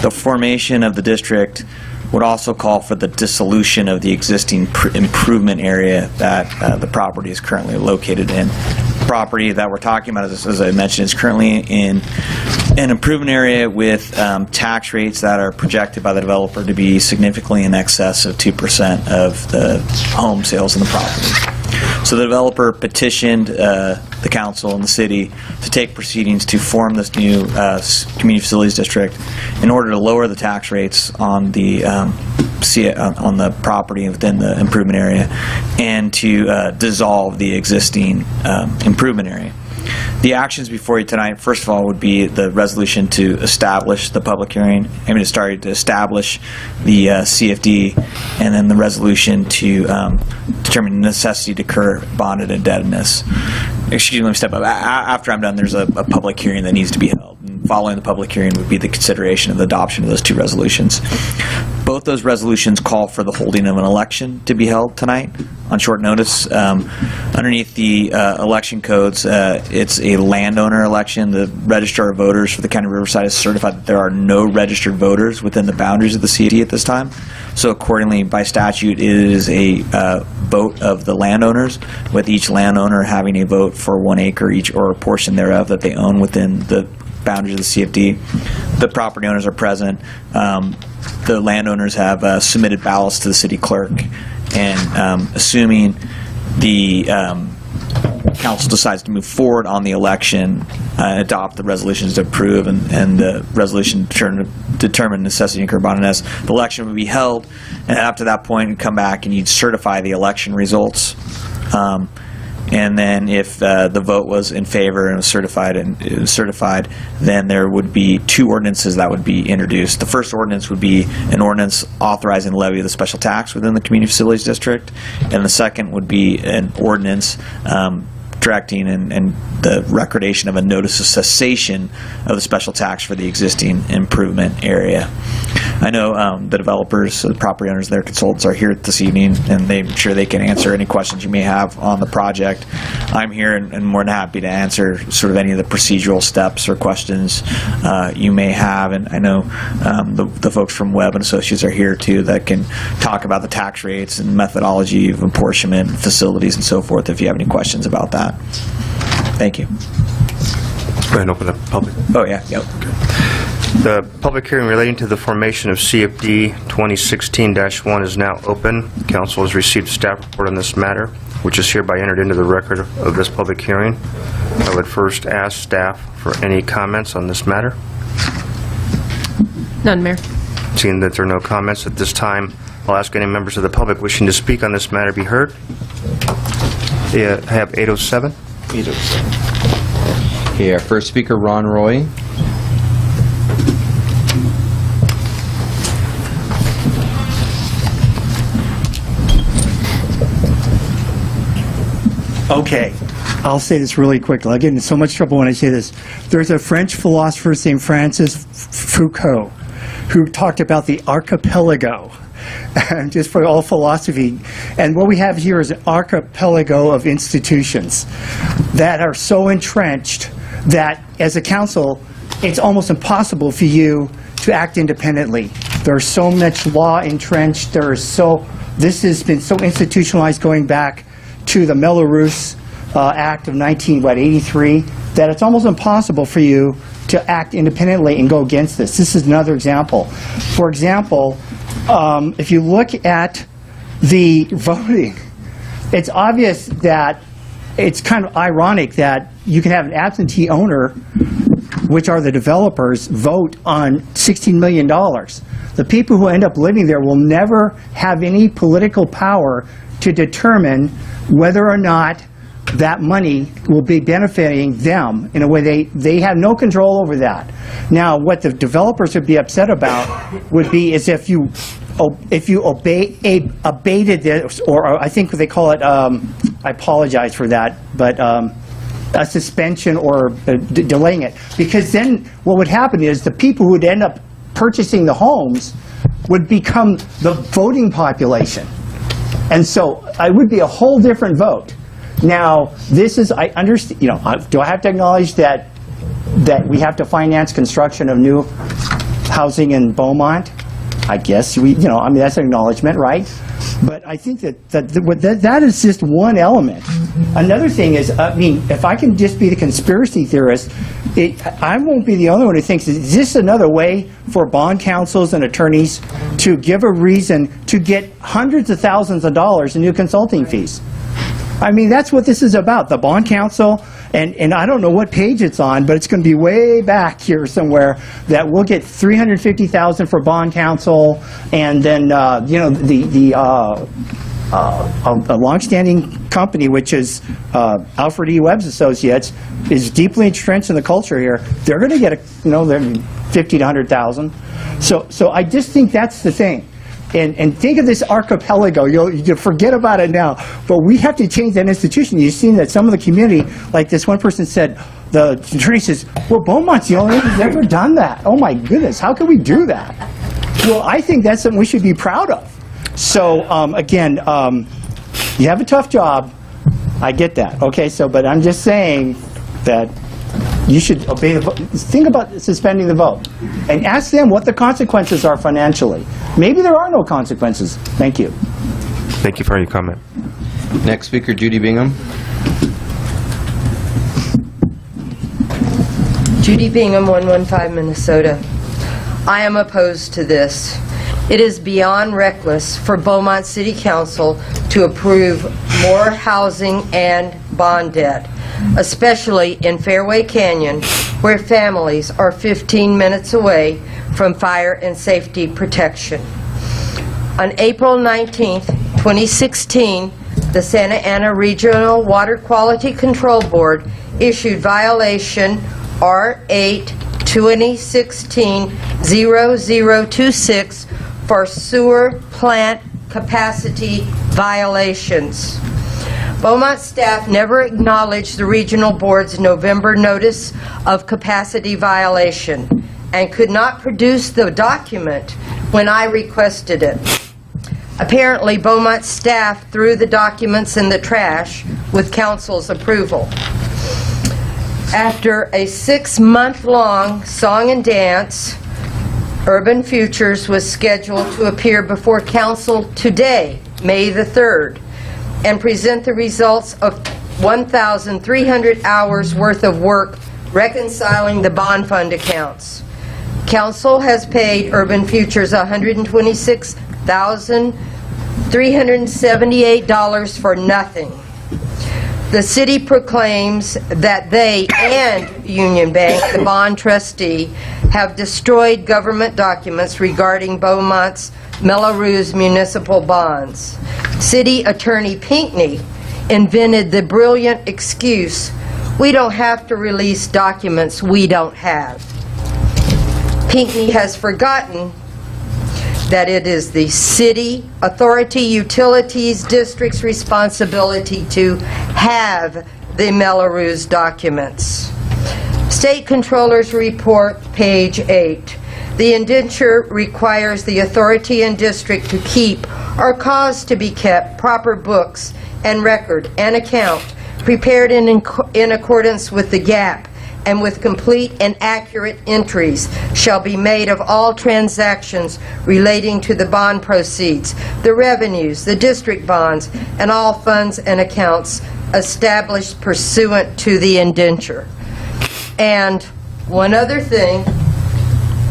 The formation of the district would also call for the dissolution of the existing improvement area that the property is currently located in. The property that we're talking about, as I mentioned, is currently in an improvement area with tax rates that are projected by the developer to be significantly in excess of 2% of the home sales in the property. So the developer petitioned the council and the city to take proceedings to form this new community facilities district in order to lower the tax rates on the property within the improvement area and to dissolve the existing improvement area. The actions before you tonight, first of all, would be the resolution to establish the public hearing, to establish the CFD, and then the resolution to determine the necessity to incur bonded indebtedness. Excuse me, let me step up. After I'm done, there's a public hearing that needs to be held. And following the public hearing would be the consideration of the adoption of those two resolutions. Both those resolutions call for the holding of an election to be held tonight on short notice. Underneath the election codes, it's a landowner election. The Registrar of Voters for the County of Riverside has certified that there are no registered voters within the boundaries of the CFD at this time. So accordingly, by statute, it is a vote of the landowners, with each landowner having a vote for 1 acre each or a portion thereof that they own within the boundaries of the CFD. The property owners are present. The landowners have submitted ballots to the city clerk, and assuming the council decides to move forward on the election, adopt the resolutions to approve and the resolution determine necessity to incur bond indebtedness, the election would be held, and after that point, you'd come back and you'd certify the election results. And then if the vote was in favor and was certified, then there would be two ordinances that would be introduced. The first ordinance would be an ordinance authorizing the levy of the special tax within the community facilities district, and the second would be an ordinance directing and the recordation of a notice of cessation of the special tax for the existing improvement area. I know the developers, the property owners, their consultants are here this evening, and I'm sure they can answer any questions you may have on the project. I'm here and more than happy to answer sort of any of the procedural steps or questions you may have. And I know the folks from Webb and Associates are here too that can talk about the tax rates and methodology of apportionment, facilities, and so forth if you have any questions about that. Thank you. Go ahead and open up public. Oh, yeah. Yep. The public hearing relating to the formation of CFD 2016-1 is now open. Council has received a staff report on this matter, which is hereby entered into the record of this public hearing. I would first ask staff for any comments on this matter. None, Mayor. Seeing that there are no comments at this time, I'll ask any members of the public wishing to speak on this matter be heard. I have 807. 807. Okay, our first speaker, Ron Roy. Okay, I'll say this really quickly. I get in so much trouble when I say this. There's a French philosopher, St. Francis Foucault, who talked about the archipelago, just for all philosophy. And what we have here is an archipelago of institutions that are so entrenched that, as a council, it's almost impossible for you to act independently. There's so much law entrenched. This has been so institutionalized going back to the Melrose Act of 1983 that it's almost impossible for you to act independently and go against this. This is another example. For example, if you look at the voting, it's obvious that it's kind of ironic that you can have an absentee owner, which are the developers, vote on $16 million. The people who end up living there will never have any political power to determine whether or not that money will be benefiting them in a way they have no control over that. Now, what the developers would be upset about would be is if you abated this, or I think they call it, I apologize for that, but a suspension or delaying it. Because then what would happen is the people who would end up purchasing the homes would become the voting population. And so it would be a whole different vote. Now, this is, I understand, do I have to acknowledge that we have to finance construction of new housing in Beaumont? I guess that's an acknowledgement, right? But I think that is just one element. Another thing is, if I can just be the conspiracy theorist, I won't be the only one who thinks, is this another way for bond counsels and attorneys to give a reason to get hundreds of thousands of dollars in new consulting fees? That's what this is about. The bond counsel, and I don't know what page it's on, but it's going to be way back here somewhere, that we'll get $350,000 for bond counsel, and then a longstanding company, which is Alfred E. Webb's Associates, is deeply entrenched in the culture here. They're going to get $50,000 to $100,000. So I just think that's the thing. And think of this archipelago. You forget about it now, but we have to change that institution. You've seen that some of the community, like this one person said, the attorney says, well, Beaumont's the only one who's ever done that. Oh my goodness, how can we do that? Well, I think that's something we should be proud of. So again, you have a tough job. I get that. Okay, but I'm just saying that you should obey the vote. Think about suspending the vote and ask them what the consequences are financially. Maybe there are no consequences. Thank you. Thank you for your comment. Next speaker, Judy Bingham. Judy Bingham, 115 Minnesota. I am opposed to this. It is beyond reckless for Beaumont City Council to approve more housing and bond debt, especially in Fairway Canyon, where families are 15 minutes away from fire and safety protection. On April 19, 2016, the Santa Ana Regional Water Quality Control Board issued violation R8-2016-0026 for sewer plant capacity violations. Beaumont staff never acknowledged the regional board's November notice of capacity violation and could not produce the document when I requested it. Apparently, Beaumont staff threw the documents in the trash with council's approval. After a 6-month-long song and dance, Urban Futures was scheduled to appear before council today, May the 3rd, and present the results of 1,300 hours worth of work reconciling the bond fund accounts. Council has paid Urban Futures $126,378 for nothing. The city proclaims that they and Union Bank, the bond trustee, have destroyed government documents regarding Beaumont's Melrose municipal bonds. City Attorney Pinckney invented the brilliant excuse, "We don't have to release documents we don't have." Pinckney has forgotten that it is the city authority utilities district's responsibility to have the Melrose documents. State Controller's Report, page 8. The indenture requires the authority and district to keep or cause to be kept proper books and record and account prepared in accordance with the GAAP, and with complete and accurate entries shall be made of all transactions relating to the bond proceeds, the revenues, the district bonds, and all funds and accounts established pursuant to the indenture. And one other thing,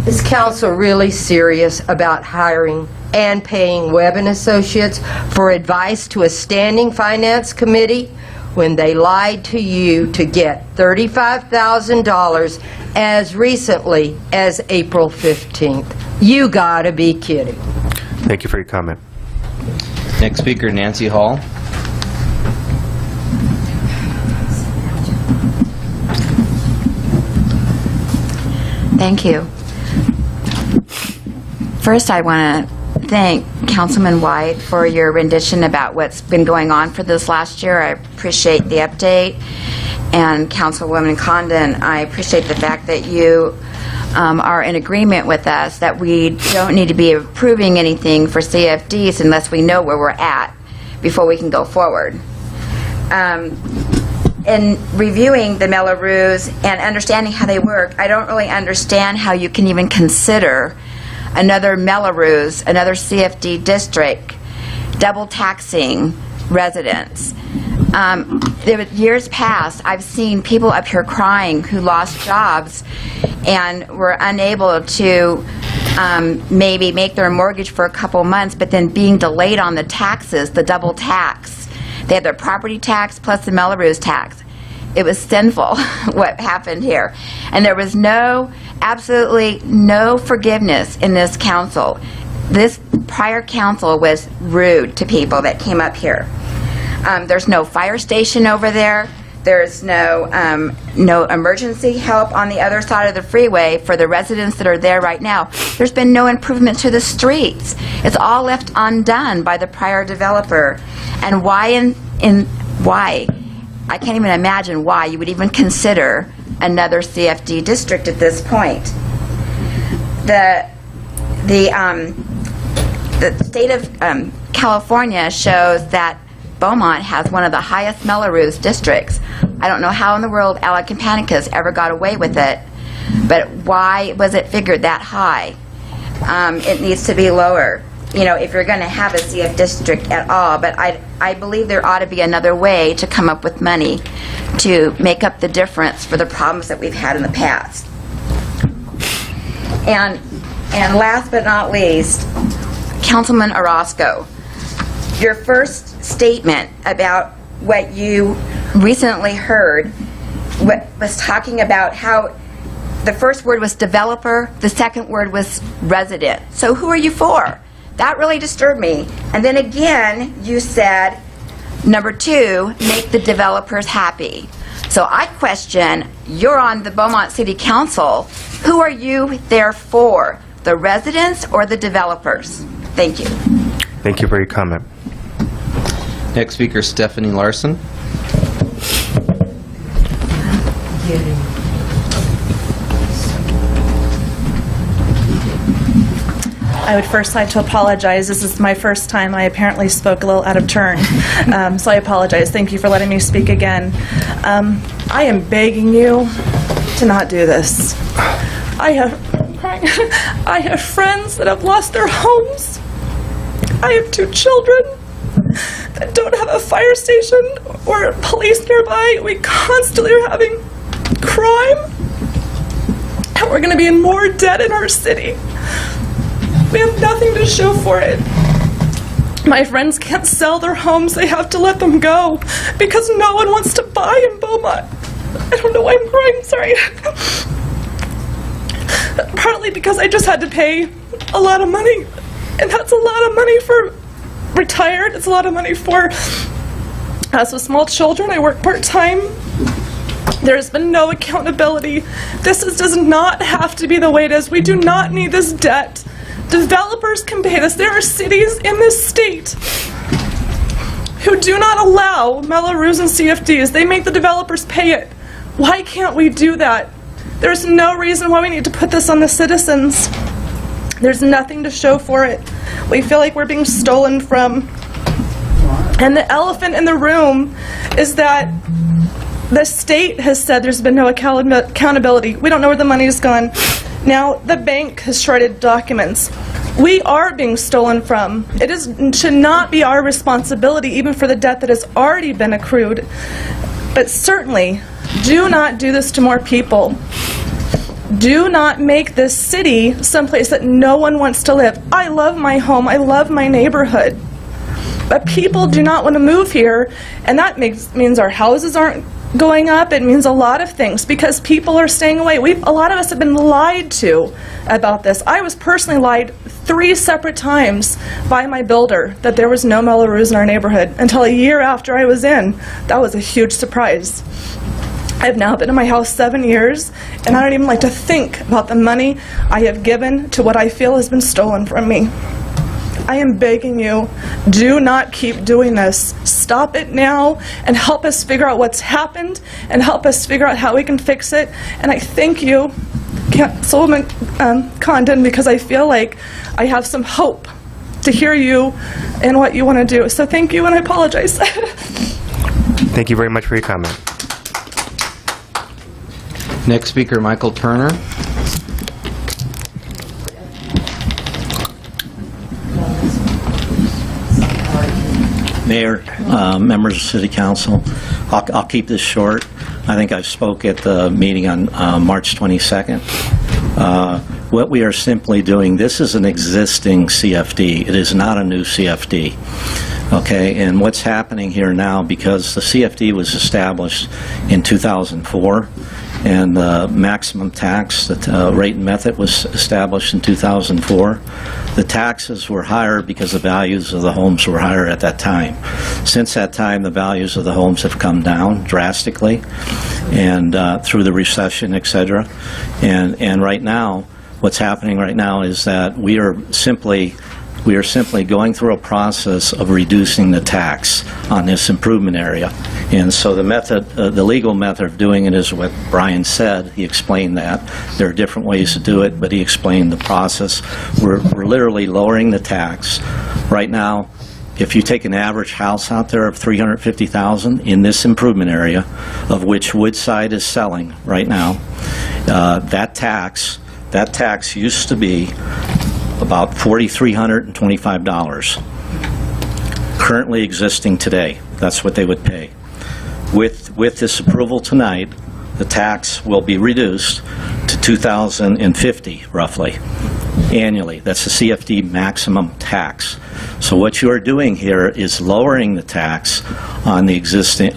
is council really serious about hiring and paying Webb and Associates for advice to a standing finance committee when they lied to you to get $35,000 as recently as April 15th? You gotta be kidding. Thank you for your comment. Next speaker, Nancy Hall. Thank you. First, I want to thank Councilman White for your rendition about what's been going on for this last year. I appreciate the update. And Councilwoman Condon, I appreciate the fact that you are in agreement with us that we don't need to be approving anything for CFDs unless we know where we're at before we can go forward. In reviewing the Melrose and understanding how they work, I don't really understand how you can even consider another Melrose, another CFD district, double taxing residents. Years past, I've seen people up here crying who lost jobs and were unable to maybe make their mortgage for a couple months, but then being delayed on the taxes, the double tax. They had their property tax plus the Melrose tax. It was sinful what happened here. And there was absolutely no forgiveness in this council. This prior council was rude to people that came up here. There's no fire station over there. There's no emergency help on the other side of the freeway for the residents that are there right now. There's been no improvement to the streets. It's all left undone by the prior developer. And why I can't even imagine why you would even consider another CFD district at this point. The state of California shows that Beaumont has one of the highest Melrose districts. I don't know how in the world Alec Campanicus ever got away with it, but why was it figured that high? It needs to be lower, if you're going to have a CF district at all. But I believe there ought to be another way to come up with money to make up the difference for the problems that we've had in the past. And last but not least, Councilman Orozco, your first statement about what you recently heard was talking about how the first word was developer, the second word was resident. So who are you for? That really disturbed me. And then again, you said, number 2, make the developers happy. So I question, you're on the Beaumont City Council. Who are you there for? The residents or the developers? Thank you. Thank you for your comment. Next speaker, Stephanie Larson. I would first like to apologize. This is my first time. I apparently spoke a little out of turn. So I apologize. Thank you for letting me speak again. I am begging you to not do this. I have friends that have lost their homes. I have 2 children that don't have a fire station or police nearby. We constantly are having crime, and we're going to be in more debt in our city. We have nothing to show for it. My friends can't sell their homes. They have to let them go because no one wants to buy in Beaumont. I don't know why I'm crying, sorry. Partly because I just had to pay a lot of money, and that's a lot of money for retired. It's a lot of money for us with small children. I work part-time. There's been no accountability. This does not have to be the way it is. We do not need this debt. Developers can pay this. There are cities in this state who do not allow Mello-Roos and CFDs. They make the developers pay it. Why can't we do that? There's no reason why we need to put this on the citizens. There's nothing to show for it. We feel like we're being stolen from. And the elephant in the room is that the state has said there's been no accountability. We don't know where the money has gone. Now, the bank has shredded documents. We are being stolen from. It should not be our responsibility, even for the debt that has already been accrued. But certainly, do not do this to more people. Do not make this city someplace that no one wants to live. I love my home. I love my neighborhood. But people do not want to move here, and that means our houses aren't going up. It means a lot of things because people are staying away. A lot of us have been lied to about this. I was personally lied 3 separate times by my builder that there was no Mello-Roos in our neighborhood until a year after I was in. That was a huge surprise. I've now been in my house 7 years, and I don't even like to think about the money I have given to what I feel has been stolen from me. I am begging you, do not keep doing this. Stop it now and help us figure out what's happened and help us figure out how we can fix it. And I thank you, Councilwoman Condon, because I feel like I have some hope to hear you and what you want to do. So thank you, and I apologize. Thank you very much for your comment. Next speaker, Michael Turner. Mayor, members of City Council, I'll keep this short. I think I spoke at the meeting on March 22nd. What we are simply doing, this is an existing CFD. It is not a new CFD. Okay, and what's happening here now, because the CFD was established in 2004, and the maximum tax, the rate and method was established in 2004. The taxes were higher because the values of the homes were higher at that time. Since that time, the values of the homes have come down drastically, and through the recession, et cetera. And right now, what's happening right now is that we are simply going through a process of reducing the tax on this improvement area. And so the method, the legal method of doing it is what Brian said. He explained that. There are different ways to do it, but he explained the process. We're literally lowering the tax. Right now, if you take an average house out there of $350,000 in this improvement area, of which Woodside is selling right now, that tax used to be about $4,325 currently existing today. That's what they would pay. With this approval tonight, the tax will be reduced to $2,050 roughly annually. That's the CFD maximum tax. So what you are doing here is lowering the tax on the existing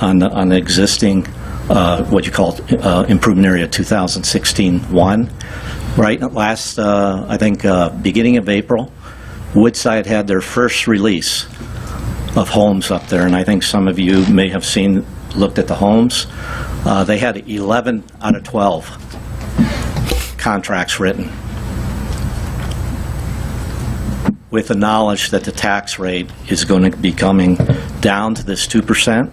what you call improvement area 2016-1. Right, last, I think, beginning of April, Woodside had their first release of homes up there, and I think some of you may have looked at the homes. They had 11 out of 12 contracts written with the knowledge that the tax rate is going to be coming down to this 2%,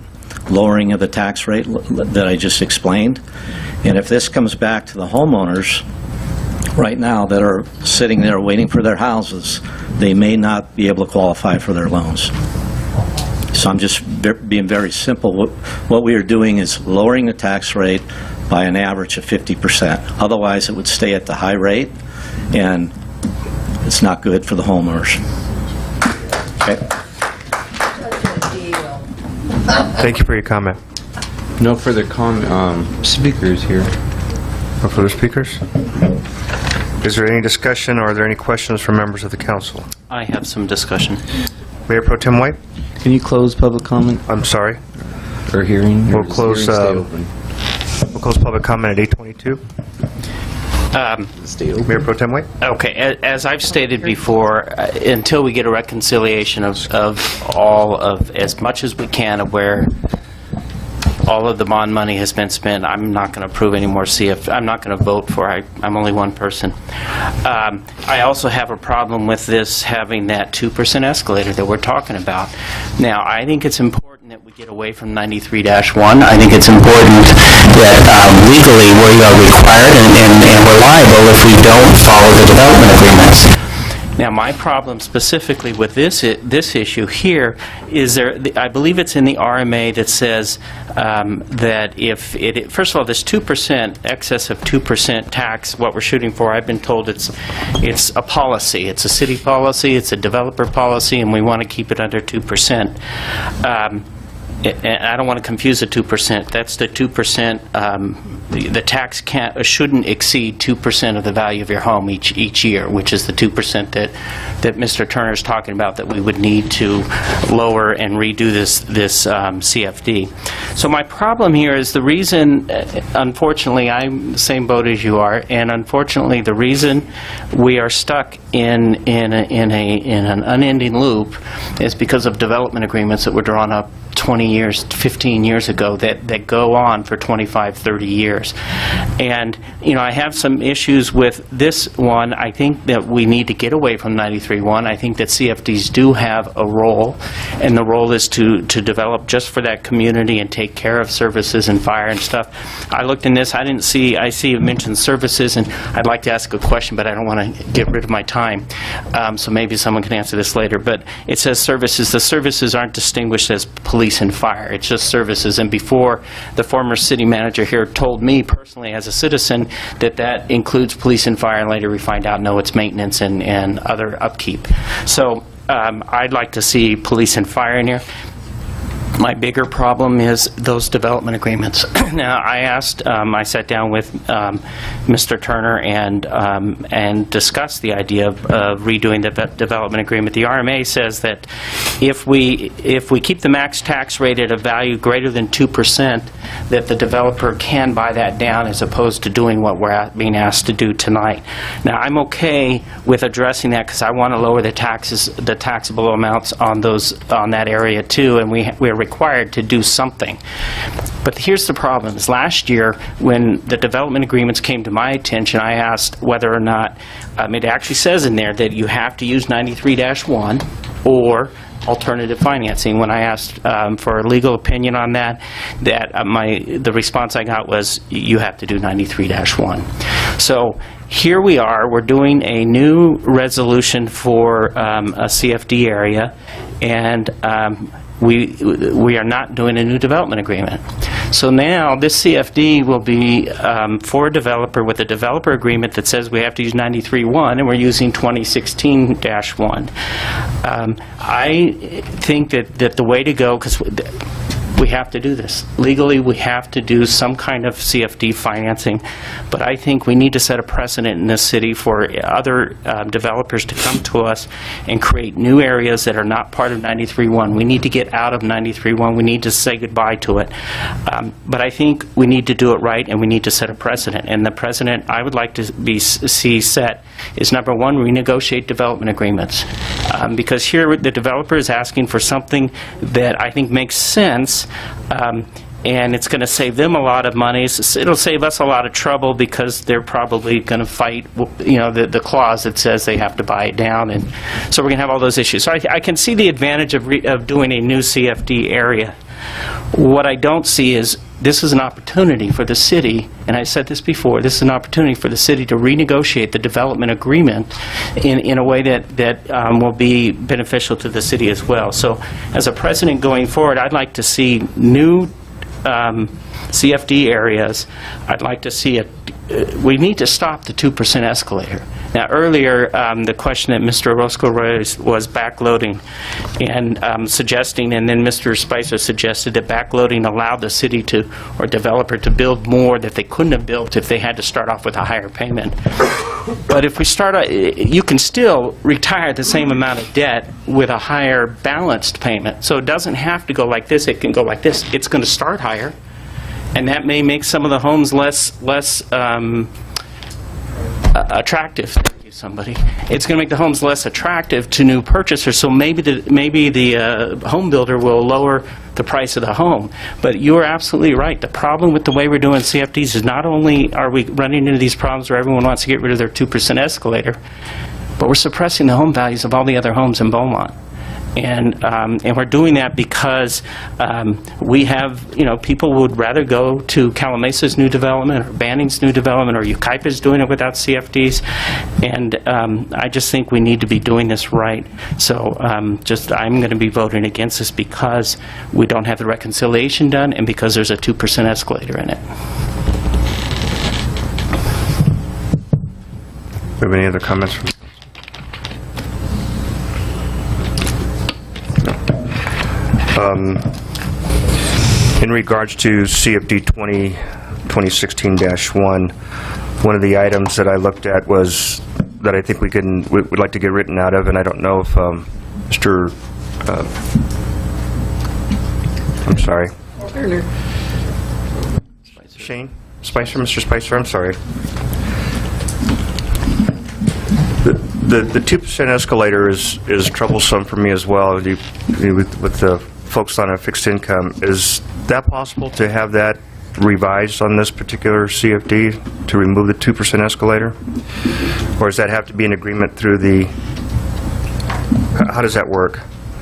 lowering of the tax rate that I just explained. And if this comes back to the homeowners right now that are sitting there waiting for their houses, they may not be able to qualify for their loans. So I'm just being very simple. What we are doing is lowering the tax rate by an average of 50%. Otherwise, it would stay at the high rate, and it's not good for the homeowners. Okay. Thank you for your comment. No further speakers here. No further speakers? Is there any discussion, or are there any questions from members of the council? I have some discussion. Mayor Pro Tem White? Can you close public comment? I'm sorry. Or hearing? We'll close public comment at 8:22. Mayor Pro Tem White? Okay, as I've stated before, until we get a reconciliation of all of, as much as we can, of where all of the bond money has been spent, I'm not going to approve any more I'm not going to vote for it. I'm only one person. I also have a problem with this having that 2% escalator that we're talking about. Now, I think it's important that we get away from 93-1. I think it's important that legally we are required and we're liable if we don't follow the development agreements. Now, my problem specifically with this issue here is I believe it's in the RMA that says that if first of all, this 2%, excess of 2% tax, what we're shooting for, I've been told it's a policy. It's a city policy, it's a developer policy, and we want to keep it under 2%. And I don't want to confuse the 2%. That's the 2%. The tax shouldn't exceed 2% of the value of your home each year, which is the 2% that Mr. Turner is talking about that we would need to lower and redo this CFD. So my problem here is the reason, unfortunately, I'm the same boat as you are, and unfortunately, the reason we are stuck in an unending loop is because of development agreements that were drawn up 20 years, 15 years ago that go on for 25, 30 years. And, I have some issues with this one. I think that we need to get away from 93-1. I think that CFDs do have a role, and the role is to develop just for that community and take care of services and fire and stuff. I looked in this, I see it mentioned services, and I'd like to ask a question, but I don't want to get rid of my time. So maybe someone can answer this later. But it says services. The services aren't distinguished as police and fire. It's just services. And before, the former city manager here told me personally as a citizen that includes police and fire, and later we find out, no, it's maintenance and other upkeep. So I'd like to see police and fire in here. My bigger problem is those development agreements. Now, I sat down with Mr. Turner and discussed the idea of redoing the development agreement. The RMA says that if we keep the max tax rate at a value greater than 2%, that the developer can buy that down as opposed to doing what we're being asked to do tonight. Now, I'm okay with addressing that because I want to lower the taxable amounts on that area too, and we're required to do something. But here's the problem. Last year, when the development agreements came to my attention, I asked whether or not, it actually says in there that you have to use 93-1 or alternative financing. When I asked for a legal opinion on that, the response I got was, you have to do 93-1. So here we are, we're doing a new resolution for a CFD area, and we are not doing a new development agreement. So now this CFD will be for a developer with a developer agreement that says we have to use 93-1, and we're using 2016-1. I think that the way to go, because we have to do this. Legally, we have to do some kind of CFD financing, but I think we need to set a precedent in this city for other developers to come to us and create new areas that are not part of 93-1. We need to get out of 93-1. We need to say goodbye to it. But I think we need to do it right, and we need to set a precedent. And the precedent I would like to see set is, number one, renegotiate development agreements. Because here the developer is asking for something that I think makes sense. and it's going to save them a lot of money. It'll save us a lot of trouble because they're probably going to fight, the clause that says they have to buy it down, and so we're going to have all those issues. So I can see the advantage of doing a new CFD area. What I don't see is this is an opportunity for the city, and I said this before, this is an opportunity for the city to renegotiate the development agreement in a way that will be beneficial to the city as well. So as a precedent going forward, I'd like to see new CFD areas. I'd like to see we need to stop the 2% escalator. Now, earlier, the question that Mr. Orozco raised was backloading and suggesting, and then Mr. Spicer suggested that backloading allowed the city or developer to build more that they couldn't have built if they had to start off with a higher payment. But if we start, you can still retire the same amount of debt with a higher balanced payment. So it doesn't have to go like this. It can go like this. It's going to start higher, and that may make some of the homes less attractive. Thank you, somebody. It's going to make the homes less attractive to new purchasers. So maybe the home builder will lower the price of the home. But you're absolutely right. The problem with the way we're doing CFDs is not only are we running into these problems where everyone wants to get rid of their 2% escalator, but we're suppressing the home values of all the other homes in Beaumont. And we're doing that because we have, people would rather go to Calamesa's new development or Banning's new development, or Yucaipa's doing it without CFDs. And I just think we need to be doing this right. So I'm going to be voting against this because we don't have the reconciliation done and because there's a 2% escalator in it. Do you have any other comments? In regards to CFD 2016-1, one of the items that I looked at was that I think we'd like to get written out of, and I don't know if Mr. I'm sorry. Shane? Spicer? Mr. Spicer, I'm sorry. The 2% escalator is troublesome for me as well with the folks on a fixed income. Is that possible to have that revised on this particular CFD to remove the 2% escalator? Or does that have to be an agreement through the, how does that work?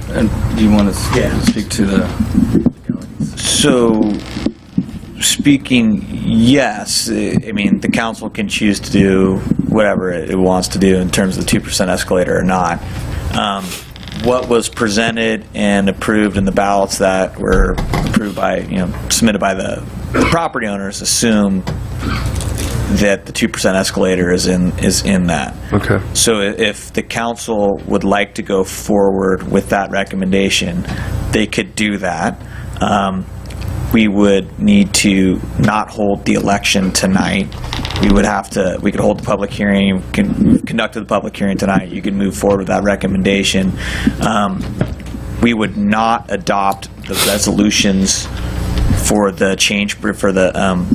And do you want to speak to the... So, speaking, yes, I mean, the council can choose to do whatever it wants to do in terms of the 2% escalator or not. What was presented and approved in the ballots that were approved by, submitted by the property owners assume that the 2% escalator is in that. Okay. So if the council would like to go forward with that recommendation, they could do that. We would need to not hold the election tonight. We could hold the public hearing, conduct the public hearing tonight. You could move forward with that recommendation. We would not adopt the resolutions for the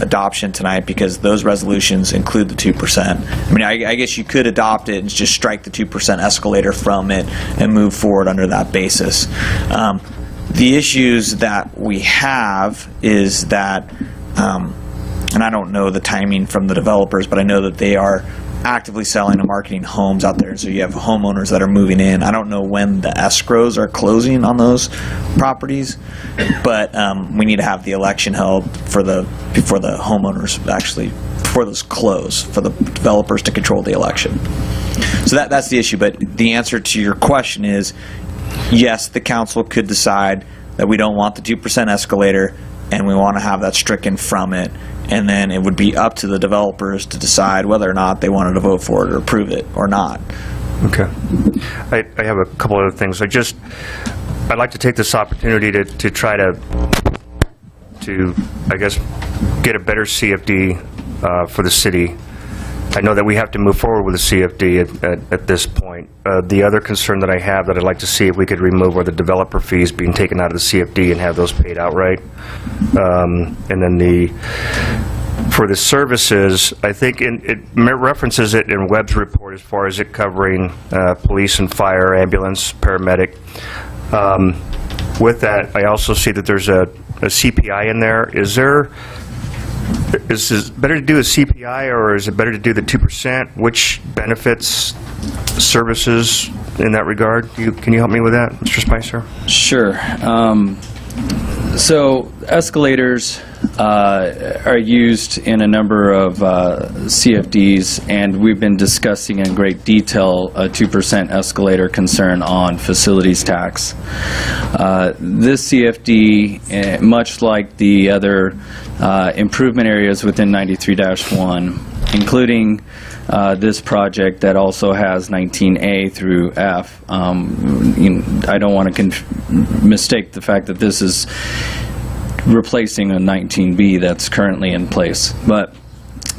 adoption tonight because those resolutions include the 2%. I mean, I guess you could adopt it and just strike the 2% escalator from it and move forward under that basis. The issues that we have is that, and I don't know the timing from the developers, but I know that they are actively selling and marketing homes out there. So you have homeowners that are moving in. I don't know when the escrows are closing on those properties, but we need to have the election held before the homeowners before those close, for the developers to control the election. So that's the issue. But the answer to your question is, yes, the council could decide that we don't want the 2% escalator and we want to have that stricken from it, and then it would be up to the developers to decide whether or not they wanted to vote for it or approve it or not. Okay. I have a couple other things. I'd like to take this opportunity to try to I guess, get a better CFD for the city. I know that we have to move forward with the CFD at this point. The other concern that I have that I'd like to see if we could remove are the developer fees being taken out of the CFD and have those paid outright. And then for the services, I think it references it in Webb's report as far as it covering police and fire, ambulance, paramedic. With that, I also see that there's a a CPI in there. Is it better to do a CPI, or is it better to do the 2%? Which benefits services in that regard? Can you help me with that, Mr. Spicer? Sure. So escalators are used in a number of CFDs, and we've been discussing in great detail a 2% escalator concern on facilities tax. This CFD, much like the other improvement areas within 93-1, including this project that also has 19A through F. I don't want to mistake the fact that this is replacing a 19B that's currently in place. But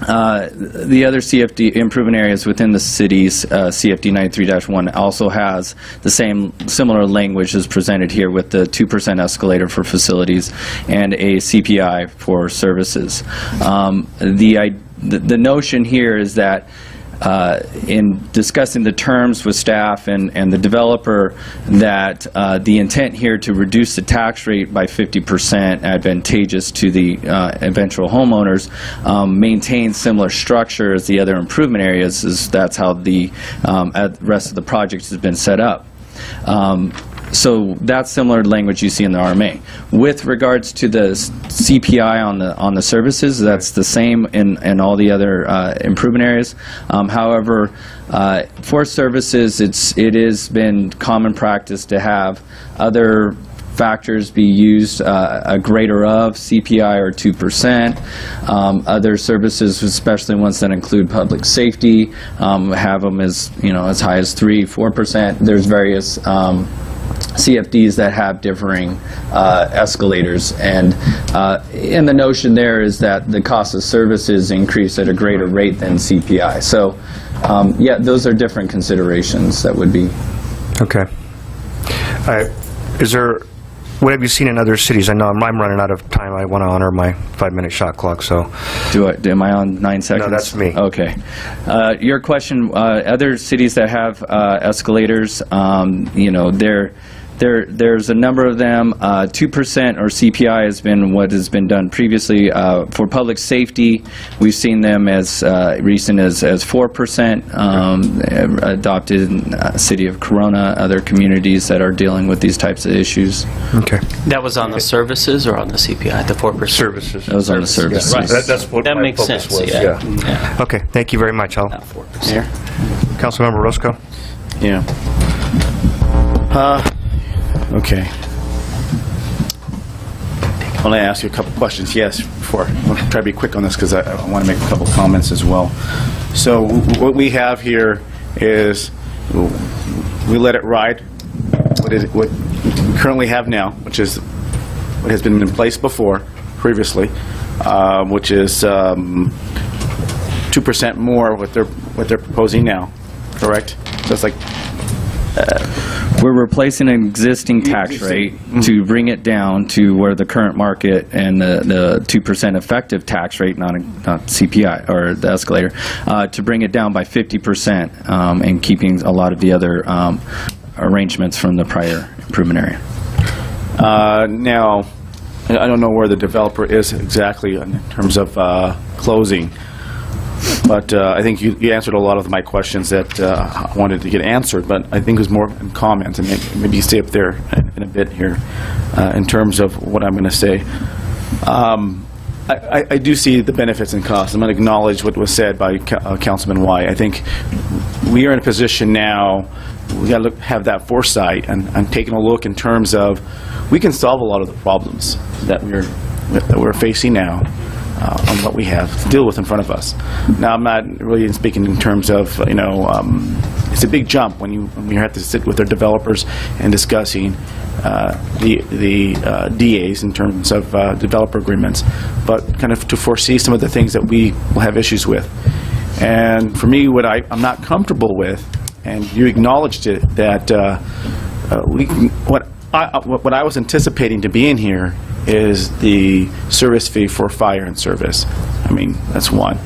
the other CFD improvement areas within the city's CFD 93-1 also has the similar language as presented here, with the 2% escalator for facilities and a CPI for services. The notion here is that in discussing the terms with staff and the developer, that the intent here to reduce the tax rate by 50% advantageous to the eventual homeowners, maintain similar structure as the other improvement areas, that's how the rest of the project has been set up. So that's similar language you see in the RMA. With regards to the CPI on the services, that's the same in all the other improvement areas. However, for services, it has been common practice to have other factors be used, a greater of CPI or 2%. Other services, especially ones that include public safety, have them as as high as 3-4%. There's various CFDs that have differing escalators, and the notion there is that the cost of services increase at a greater rate than CPI. So yeah, those are different considerations that would be. Okay. What have you seen in other cities? I know I'm running out of time. I want to honor my 5-minute shot clock. So, am I on 9 seconds? No, that's me. Okay. Your question: other cities that have escalators, there's a number of them. 2% or CPI has been what has been done previously. For public safety, we've seen them as recent as 4%, adopted in the city of Corona, other communities that are dealing with these types of issues. Okay. That was on the services or on the CPI, the 4%? Services. That was on the services. Yeah. Right. That's what that my makes focus sense, was. yeah. Okay, thank you very much. I'll. Here. Councilmember Roscoe. Yeah. Okay. I want to ask you a couple questions. Yes, before I want to try to be quick on this because I want to make a couple comments as well. So what we have here is we let it ride. What we currently have now, which is what has been in place previously, which is 2% more what they're proposing now. Correct? So it's like. We're replacing an existing tax rate to bring it down to where the current market and the 2% effective tax rate, not CPI or the escalator, to bring it down by 50% and keeping a lot of the other arrangements from the prior improvement area. Now, I don't know where the developer is exactly in terms of closing, but I think you answered a lot of my questions that I wanted to get answered, but I think it was more in comments, and maybe stay up there in a bit here in terms of what I'm going to say. I do see the benefits and costs. I'm going to acknowledge what was said by Councilman White. I think we are in a position now, we got to have that foresight and taking a look in terms of we can solve a lot of the problems that we're facing now on what we have to deal with in front of us. Now, I'm not really speaking in terms of, it's a big jump when you have to sit with their developers and discussing the DAs in terms of developer agreements, but kind of to foresee some of the things that we will have issues with. And for me, what I'm not comfortable with, and you acknowledged it, that what I was anticipating to be in here is the service fee for fire and service. I mean, that's one,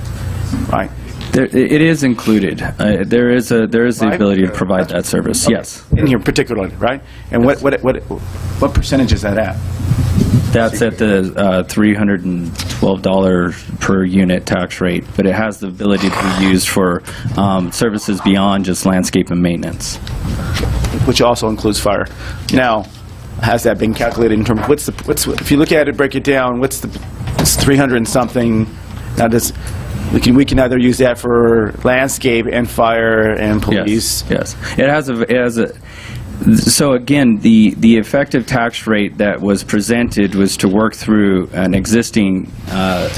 right? It is included. There is the ability to provide that service. Okay. Yes. In here particularly, right? And what percentage is that at? That's at the $312 per unit tax rate, but it has the ability to be used for services beyond just landscape and maintenance. Which also includes fire. Now, has that been calculated in terms of what's if you look at it, break it down, it's 300 and something. Now we can either use that for landscape and fire and police. Yes. It has a so again, the effective tax rate that was presented was to work through an existing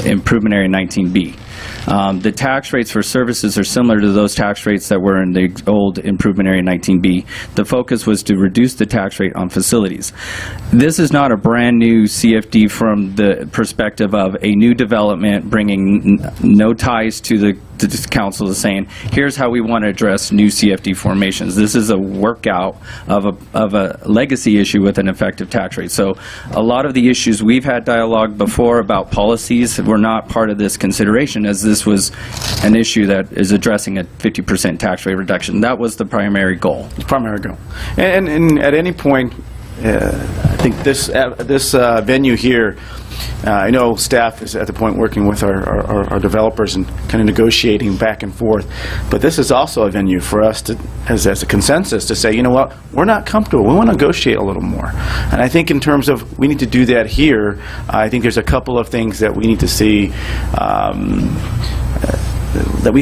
improvement area 19B. The tax rates for services are similar to those tax rates that were in the old improvement area 19B. The focus was to reduce the tax rate on facilities. This is not a brand new CFD from the perspective of a new development bringing no ties to the council is saying, here's how we want to address new CFD formations. This is a workout of a legacy issue with an effective tax rate. So a lot of the issues we've had dialogue before about policies were not part of this consideration, as this was an issue that is addressing a 50% tax rate reduction. That was the primary goal. Primary goal. And at any point, I think this venue here, I know staff is at the point working with our developers and kind of negotiating back and forth, but this is also a venue for us to, as a consensus, to say, you know what, we're not comfortable. We want to negotiate a little more. And I think in terms of we need to do that here, I think there's a couple of things that we need to see that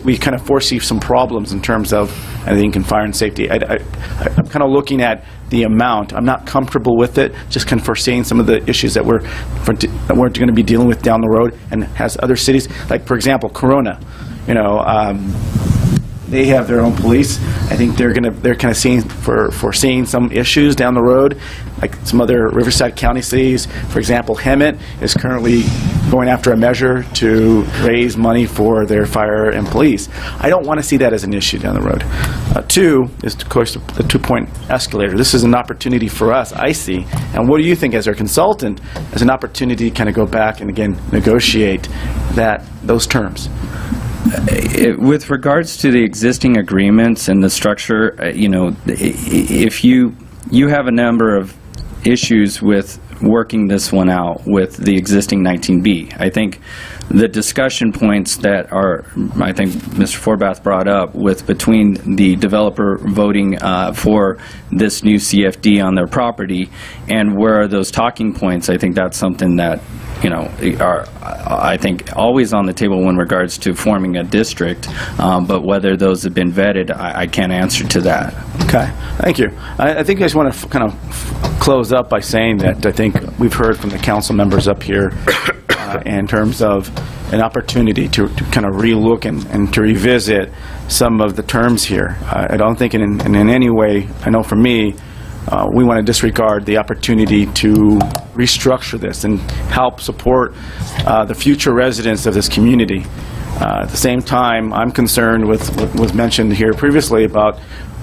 we kind of foresee some problems in terms of, I think, in fire and safety. I'm kind of looking at the amount. I'm not comfortable with it, just kind of foreseeing some of the issues that we're going to be dealing with down the road, and has other cities, like, for example, Corona. You know, they have their own police. I think they're kind of foreseeing some issues down the road, like some other Riverside County cities. For example, Hemet is currently going after a measure to raise money for their fire and police. I don't want to see that as an issue down the road. Two is, of course, the two-point escalator. This is an opportunity for us, I see. And what do you think, as our consultant, as an opportunity to kind of go back and, again, negotiate those terms? With regards to the existing agreements and the structure, you know, if you have a number of issues with working this one out with the existing 19B. I think the discussion points that I think Mr. Forbath brought up with between the developer voting for this new CFD on their property and where are those talking points, I think that's something that, you know, are, I think, always on the table in regards to forming a district, but whether those have been vetted, I can't answer to that. Okay, thank you. I think I just want to kind of close up by saying that I think we've heard from the council members up here in terms of an opportunity to kind of relook and to revisit some of the terms here. I don't think in any way, I know for me, we want to disregard the opportunity to restructure this and help support the future residents of this community. At the same time, I'm concerned with what was mentioned here previously about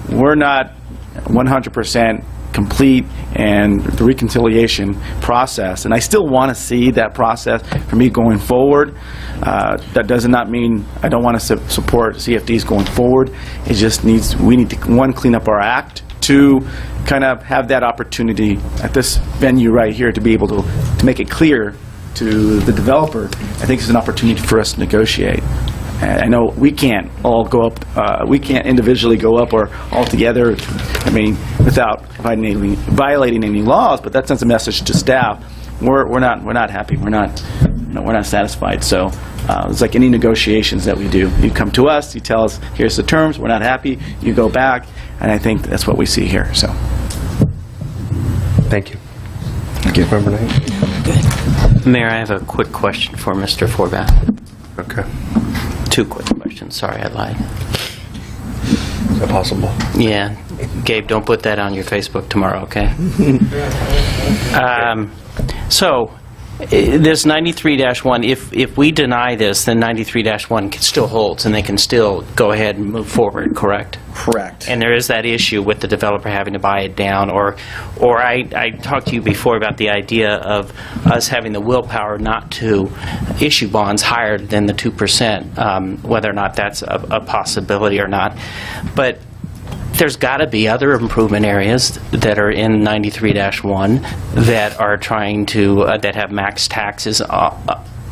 we're not 100% complete and the reconciliation process, and I still want to see that process for me going forward. That does not mean I don't want to support CFDs going forward. It just means we need to, one, clean up our act, two, kind of have that opportunity at this venue right here to be able to make it clear to the developer. I think it's an opportunity for us to negotiate. I know we can't all go up, we can't individually go up or all together, I mean, without violating any laws, but that sends a message to staff. We're not happy. We're not satisfied. So it's like any negotiations that we do. You come to us, you tell us, here's the terms, we're not happy, you go back, and I think that's what we see here. So, thank you. Thank you. Member Knight? Mayor, I have a quick question for Mr. Forbath. Okay. Two quick questions. Sorry, I lied. Is that possible? Yeah. Gabe, don't put that on your Facebook tomorrow, okay? So, This 93-1, if we deny this, then 93-1 still holds, and they can still go ahead and move forward, correct? Correct. And there is that issue with the developer having to buy it down, or I talked to you before about the idea of us having the willpower not to issue bonds higher than the 2%, whether or not that's a possibility or not. But there's got to be other improvement areas that are in 93-1 that are trying to, that have max taxes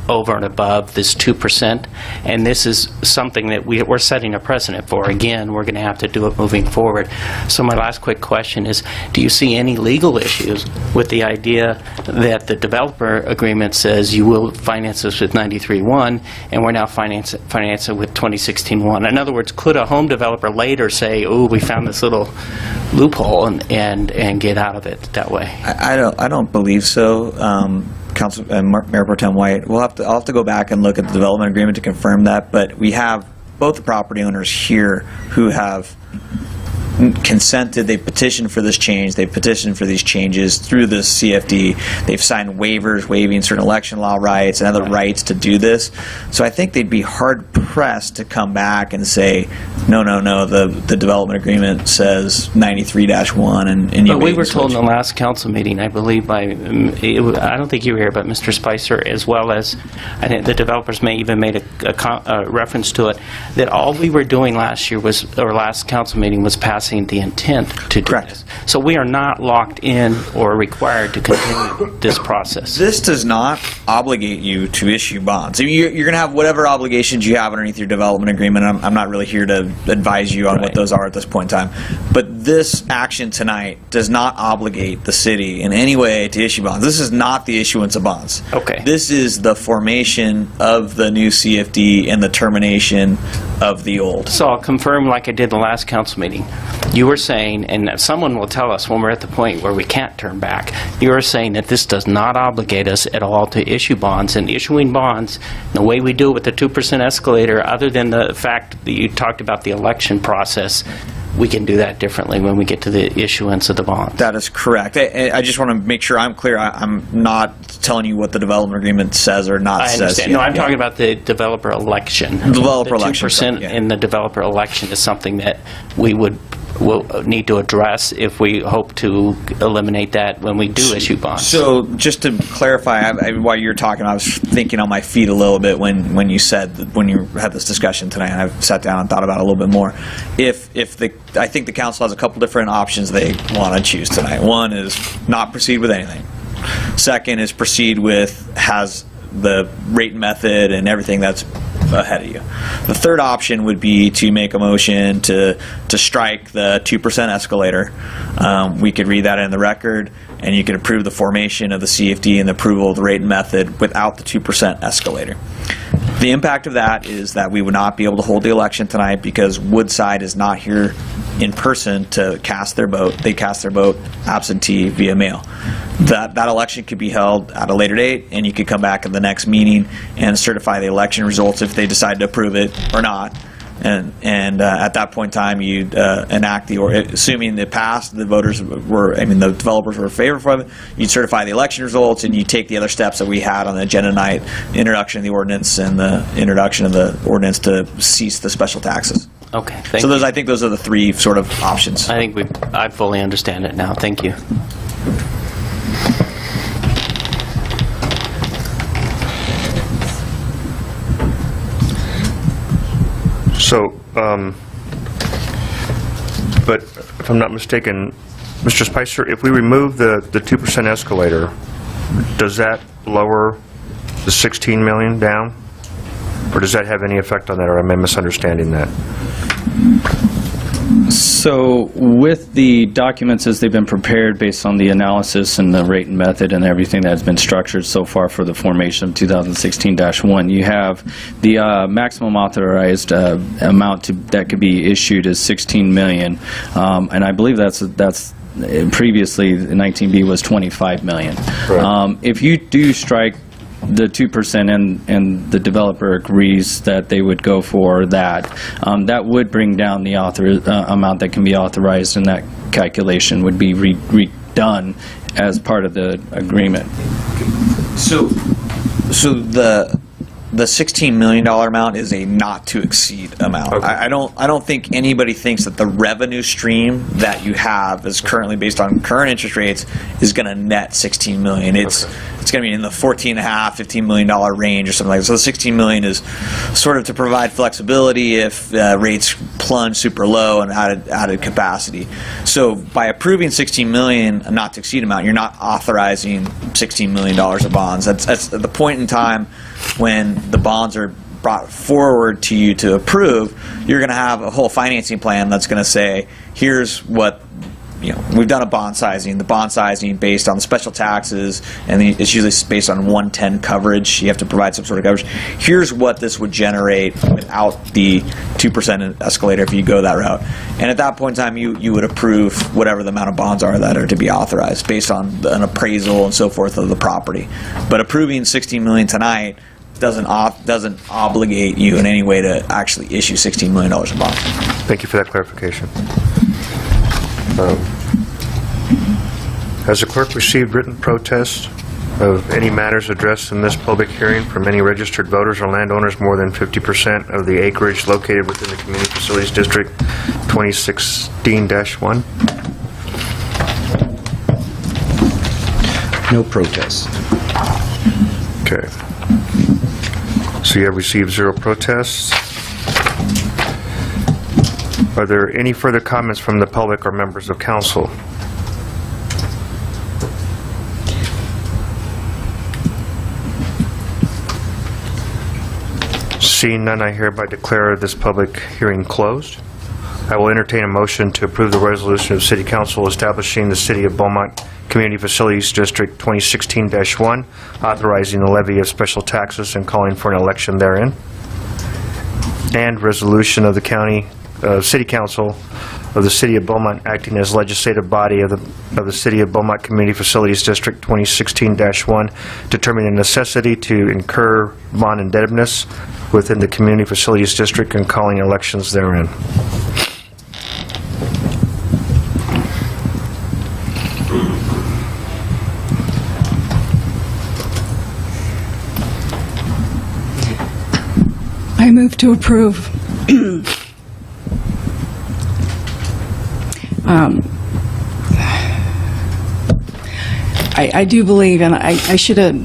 over and above this 2%, and this is something that we're setting a precedent for. Again, we're going to have to do it moving forward. So my last quick question is, do you see any legal issues with the idea that the developer agreement says you will finance this with 93-1, and we're now finance it with 2016-1? In other words, could a home developer later say, oh, we found this little loophole, and get out of it that way? I don't believe so. Council Mayor Pro Tem White, I'll have to go back and look at the development agreement to confirm that, but we have both the property owners here who have consented, they've petitioned for this change, they've petitioned for these changes through the CFD, they've signed waivers waiving certain election law rights and other rights to do this. So I think they'd be hard pressed to come back and say, no, the development agreement says 93-1 and you But we were told in the last council meeting, I believe by, I don't think you were here, but Mr. Spicer, as well as, I think the developers may even made a reference to it, that all we were doing last year was, or last council meeting, was passing the intent to do this. So we are not locked in or required to continue this process. This does not obligate you to issue bonds. I mean, you're going to have whatever obligations you have underneath your development agreement. I'm not really here to advise you on what those are at this point in time. But this action tonight does not obligate the city in any way to issue bonds. This is not the issuance of bonds. Okay. This is the formation of the new CFD and the termination of the old. So I'll confirm, like I did the last council meeting. You were saying, and someone will tell us when we're at the point where we can't turn back, you are saying that this does not obligate us at all to issue bonds, and issuing bonds, the way we do it with the 2% escalator, other than the fact that you talked about the election process, we can do that differently when we get to the issuance of the bonds. That is correct. I just want to make sure I'm clear. I'm not telling you what the development agreement says or not says. I understand. No, I'm talking about the developer election. Developer election. 2% in the developer election is something that we will need to address if we hope to eliminate that when we do issue bonds. So just to clarify, while you were talking, I was thinking on my feet a little bit when you said, when you had this discussion tonight, and I've sat down and thought about it a little bit more. I think the council has a couple different options they want to choose tonight. One is not proceed with anything. Second is proceed with, has the rate method and everything that's ahead of you. The third option would be to make a motion to strike the 2% escalator. We could read that in the record, and you could approve the formation of the CFD and the approval of the rate method without the 2% escalator. The impact of that is that we would not be able to hold the election tonight because Woodside is not here in person to cast their vote. They cast their vote absentee via mail. That election could be held at a later date, and you could come back at the next meeting and certify the election results if they decide to approve it or not. And at that point in time, you'd enact assuming it passed, the the developers were favorable of it, you'd certify the election results, and you take the other steps that we had on the agenda tonight, the introduction of the ordinance and the introduction of the ordinance to cease the special taxes. Okay, so I think those are the three sort of options. I think I fully understand it now. Thank you. So, but if I'm not mistaken, Mr. Spicer, if we remove the 2% escalator, does that lower the 16 million down? Or does that have any effect on that, or am I misunderstanding that? So with the documents as they've been prepared based on the analysis and the rate and method and everything that has been structured so far for the formation of 2016-1, you have the maximum authorized amount that could be issued is 16 million, and I believe that's previously 19B was 25 million. If you do strike the 2% and the developer agrees that they would go for that, that would bring down the amount that can be authorized, and that calculation would be redone as part of the agreement. So the $16 million amount is a not to exceed amount. Okay. I don't think anybody thinks that the revenue stream that you have is currently based on current interest rates is going to net $16 million. It's going to be in the $14.5, $15 million range or something like that. So the $16 million is sort of to provide flexibility if rates plunge super low and added capacity. So by approving $16 million, a not to exceed amount, you're not authorizing $16 million of bonds. That's at the point in time when the bonds are brought forward to you to approve. You're going to have a whole financing plan that's going to say, here's what, we've done a bond sizing. The bond sizing based on the special taxes, and it's usually based on 110 coverage. You have to provide some sort of coverage. Here's what this would generate without the 2% escalator if you go that route. And at that point in time, you would approve whatever the amount of bonds are that are to be authorized based on an appraisal and so forth of the property. But approving $16 million tonight doesn't obligate you in any way to actually issue $16 million in bonds. Thank you for that clarification. Has the clerk received written protests of any matters addressed in this public hearing from any registered voters or landowners more than 50% of the acreage located within the Community Facilities District 2016-1? No protests. Okay. So you have received 0 protests. Are there any further comments from the public or members of council? Seeing none, I hereby declare this public hearing closed. I will entertain a motion to approve the resolution of City Council establishing the City of Beaumont Community Facilities District 2016-1, authorizing the levy of special taxes and calling for an election therein, and resolution of the City Council of the City of Beaumont acting as legislative body of the City of Beaumont Community Facilities District 2016-1, determining the necessity to incur bond indebtedness within the Community Facilities District and calling elections therein. I move to approve. I do believe, and I should have,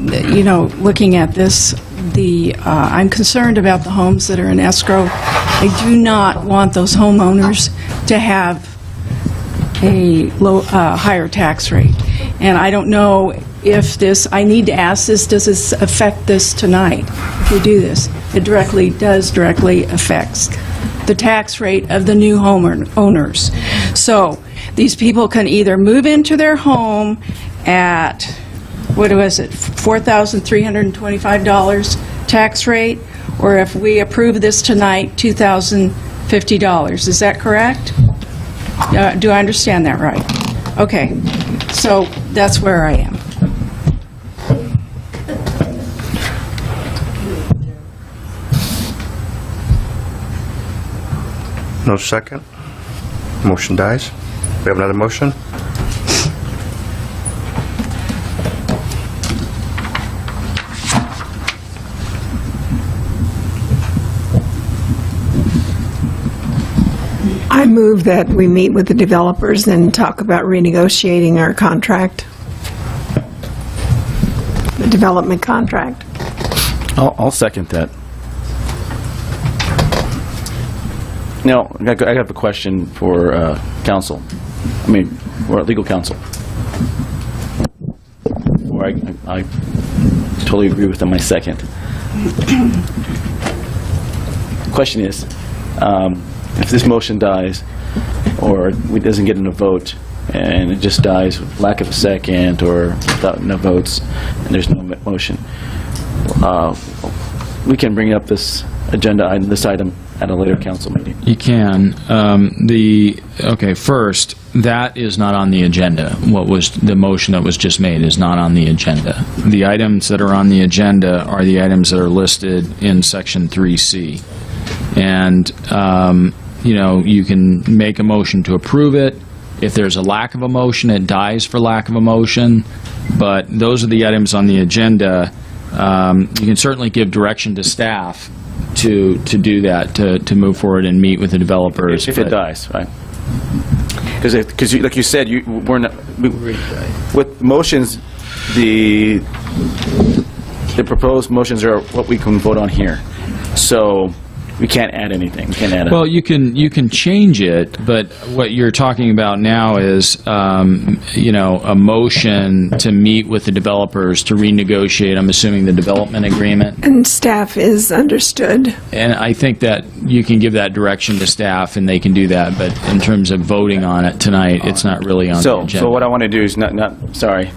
looking at this, I'm concerned about the homes that are in escrow. I do not want those homeowners to have a higher tax rate. And I don't know if I need to ask this, does this affect this tonight? If we do this, it directly affects the tax rate of the new homeowners. So these people can either move into their home at, what was it, $4,325 tax rate, or if we approve this tonight, $2,050. Is that correct? Do I understand that right? Okay, so that's where I am. No second. Motion dies. We have another motion. I move that we meet with the developers and talk about renegotiating our contract, the development contract. I'll second that. Now, I have a question for counsel. For legal counsel. Or I totally agree with them. I second. The question is, if this motion dies, or it doesn't get in a vote, and it just dies with lack of a second, or without no votes, and there's no motion, we can bring up this agenda item, this item, at a later council meeting. You can. First, that is not on the agenda. What was the motion that was just made is not on the agenda. The items that are on the agenda are the items that are listed in Section 3C. And, you can make a motion to approve it. If there's a lack of a motion, it dies for lack of a motion. but those are the items on the agenda. You can certainly give direction to staff to do that, to move forward and meet with the developers. If it dies, right? Because like you said, with motions, the proposed motions are what we can vote on here. So we can't add anything. We can't add Well, you can change it, but what you're talking about now is, a motion to meet with the developers to renegotiate, I'm assuming, the development agreement. And staff is understood. And I think that you can give that direction to staff, and they can do that, but in terms of voting on it tonight, it's not really on the agenda. So what I want to do is sorry.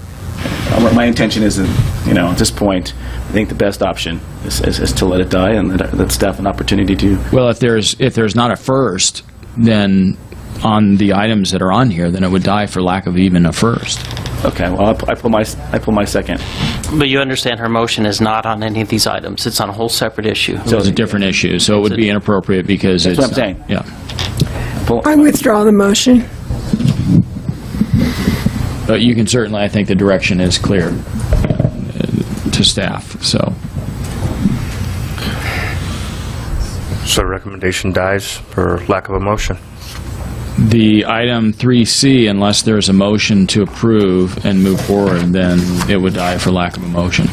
My intention is that, at this point, I think the best option is to let it die and let staff an opportunity to... Well, if there's not a first, then on the items that are on here, then it would die for lack of even a first. Okay, well, I pull my second. But you understand her motion is not on any of these items. It's on a whole separate issue. So it's a different issue, so it would be inappropriate because That's it's... what I'm saying. Yeah. I withdraw the motion. But you can certainly, I think the direction is clear to staff, so. So recommendation dies for lack of a motion. The item 3C, unless there's a motion to approve and move forward, then it would die for lack of a motion.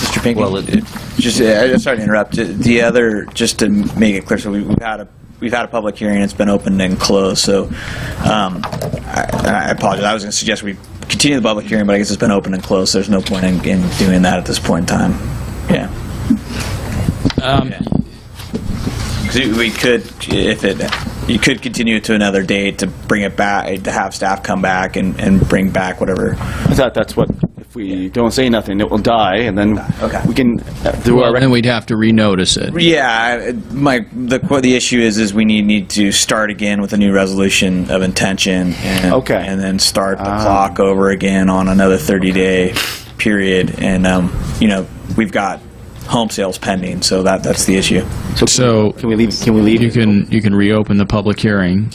Mr. Pinckney, sorry to interrupt. The other, just to make it clear, so we've had a public hearing. It's been opened and closed. So I apologize. I was going to suggest we continue the public hearing, but I guess it's been open and closed. So there's no point in doing that at this point in time. Yeah. We could, you could continue it to another date to bring it back, to have staff come back and bring back whatever. I thought that's what, if we don't say nothing, it will die, and then we can do our... Then we'd have to renotice it. Yeah, the issue is we need to start again with a new resolution of intention, and then start the clock over again on another 30-day period, and we've got home sales pending, so that's the issue. So can we leave? You can reopen the public hearing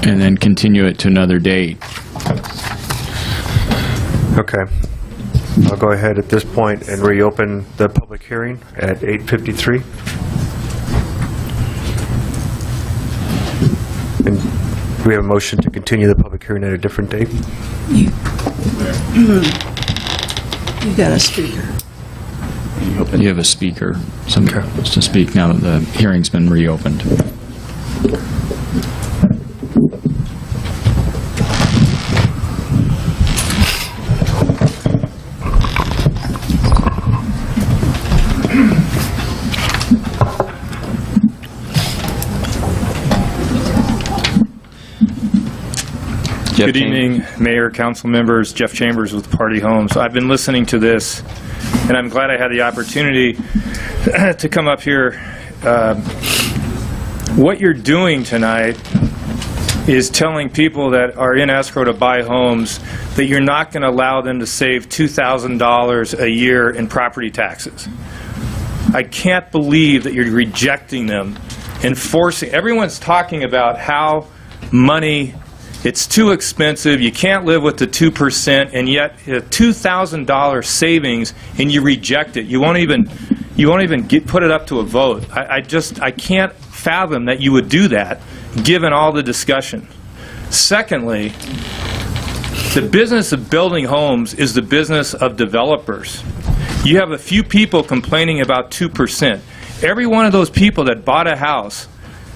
and then continue it to another date. Okay. I'll go ahead at this point and reopen the public hearing at 8:53. And do we have a motion to continue the public hearing at a different date? You got a speaker. You have a speaker, somebody wants to speak now that the hearing's been reopened. Good evening, Mayor, council members. Jeff Chambers with Party Homes. I've been listening to this, and I'm glad I had the opportunity to come up here. What you're doing tonight is telling people that are in escrow to buy homes that you're not going to allow them to save $2,000 a year in property taxes. I can't believe that you're rejecting them and forcing. Everyone's talking about how money, it's too expensive, you can't live with the 2%, and yet a $2,000 savings, and you reject it. You won't even put it up to a vote. I can't fathom that you would do that, given all the discussion. Secondly, the business of building homes is the business of developers. You have a few people complaining about 2%. Every one of those people that bought a house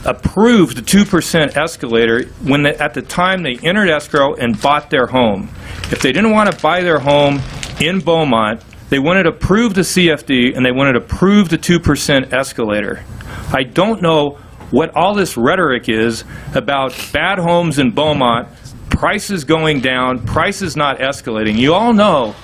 approved the 2% escalator when at the time they entered escrow and bought their home. If they didn't want to buy their home in Beaumont, they wanted to approve the CFD and they wanted to approve the 2% escalator. I don't know what all this rhetoric is about bad homes in Beaumont, prices going down, prices not escalating. You all know,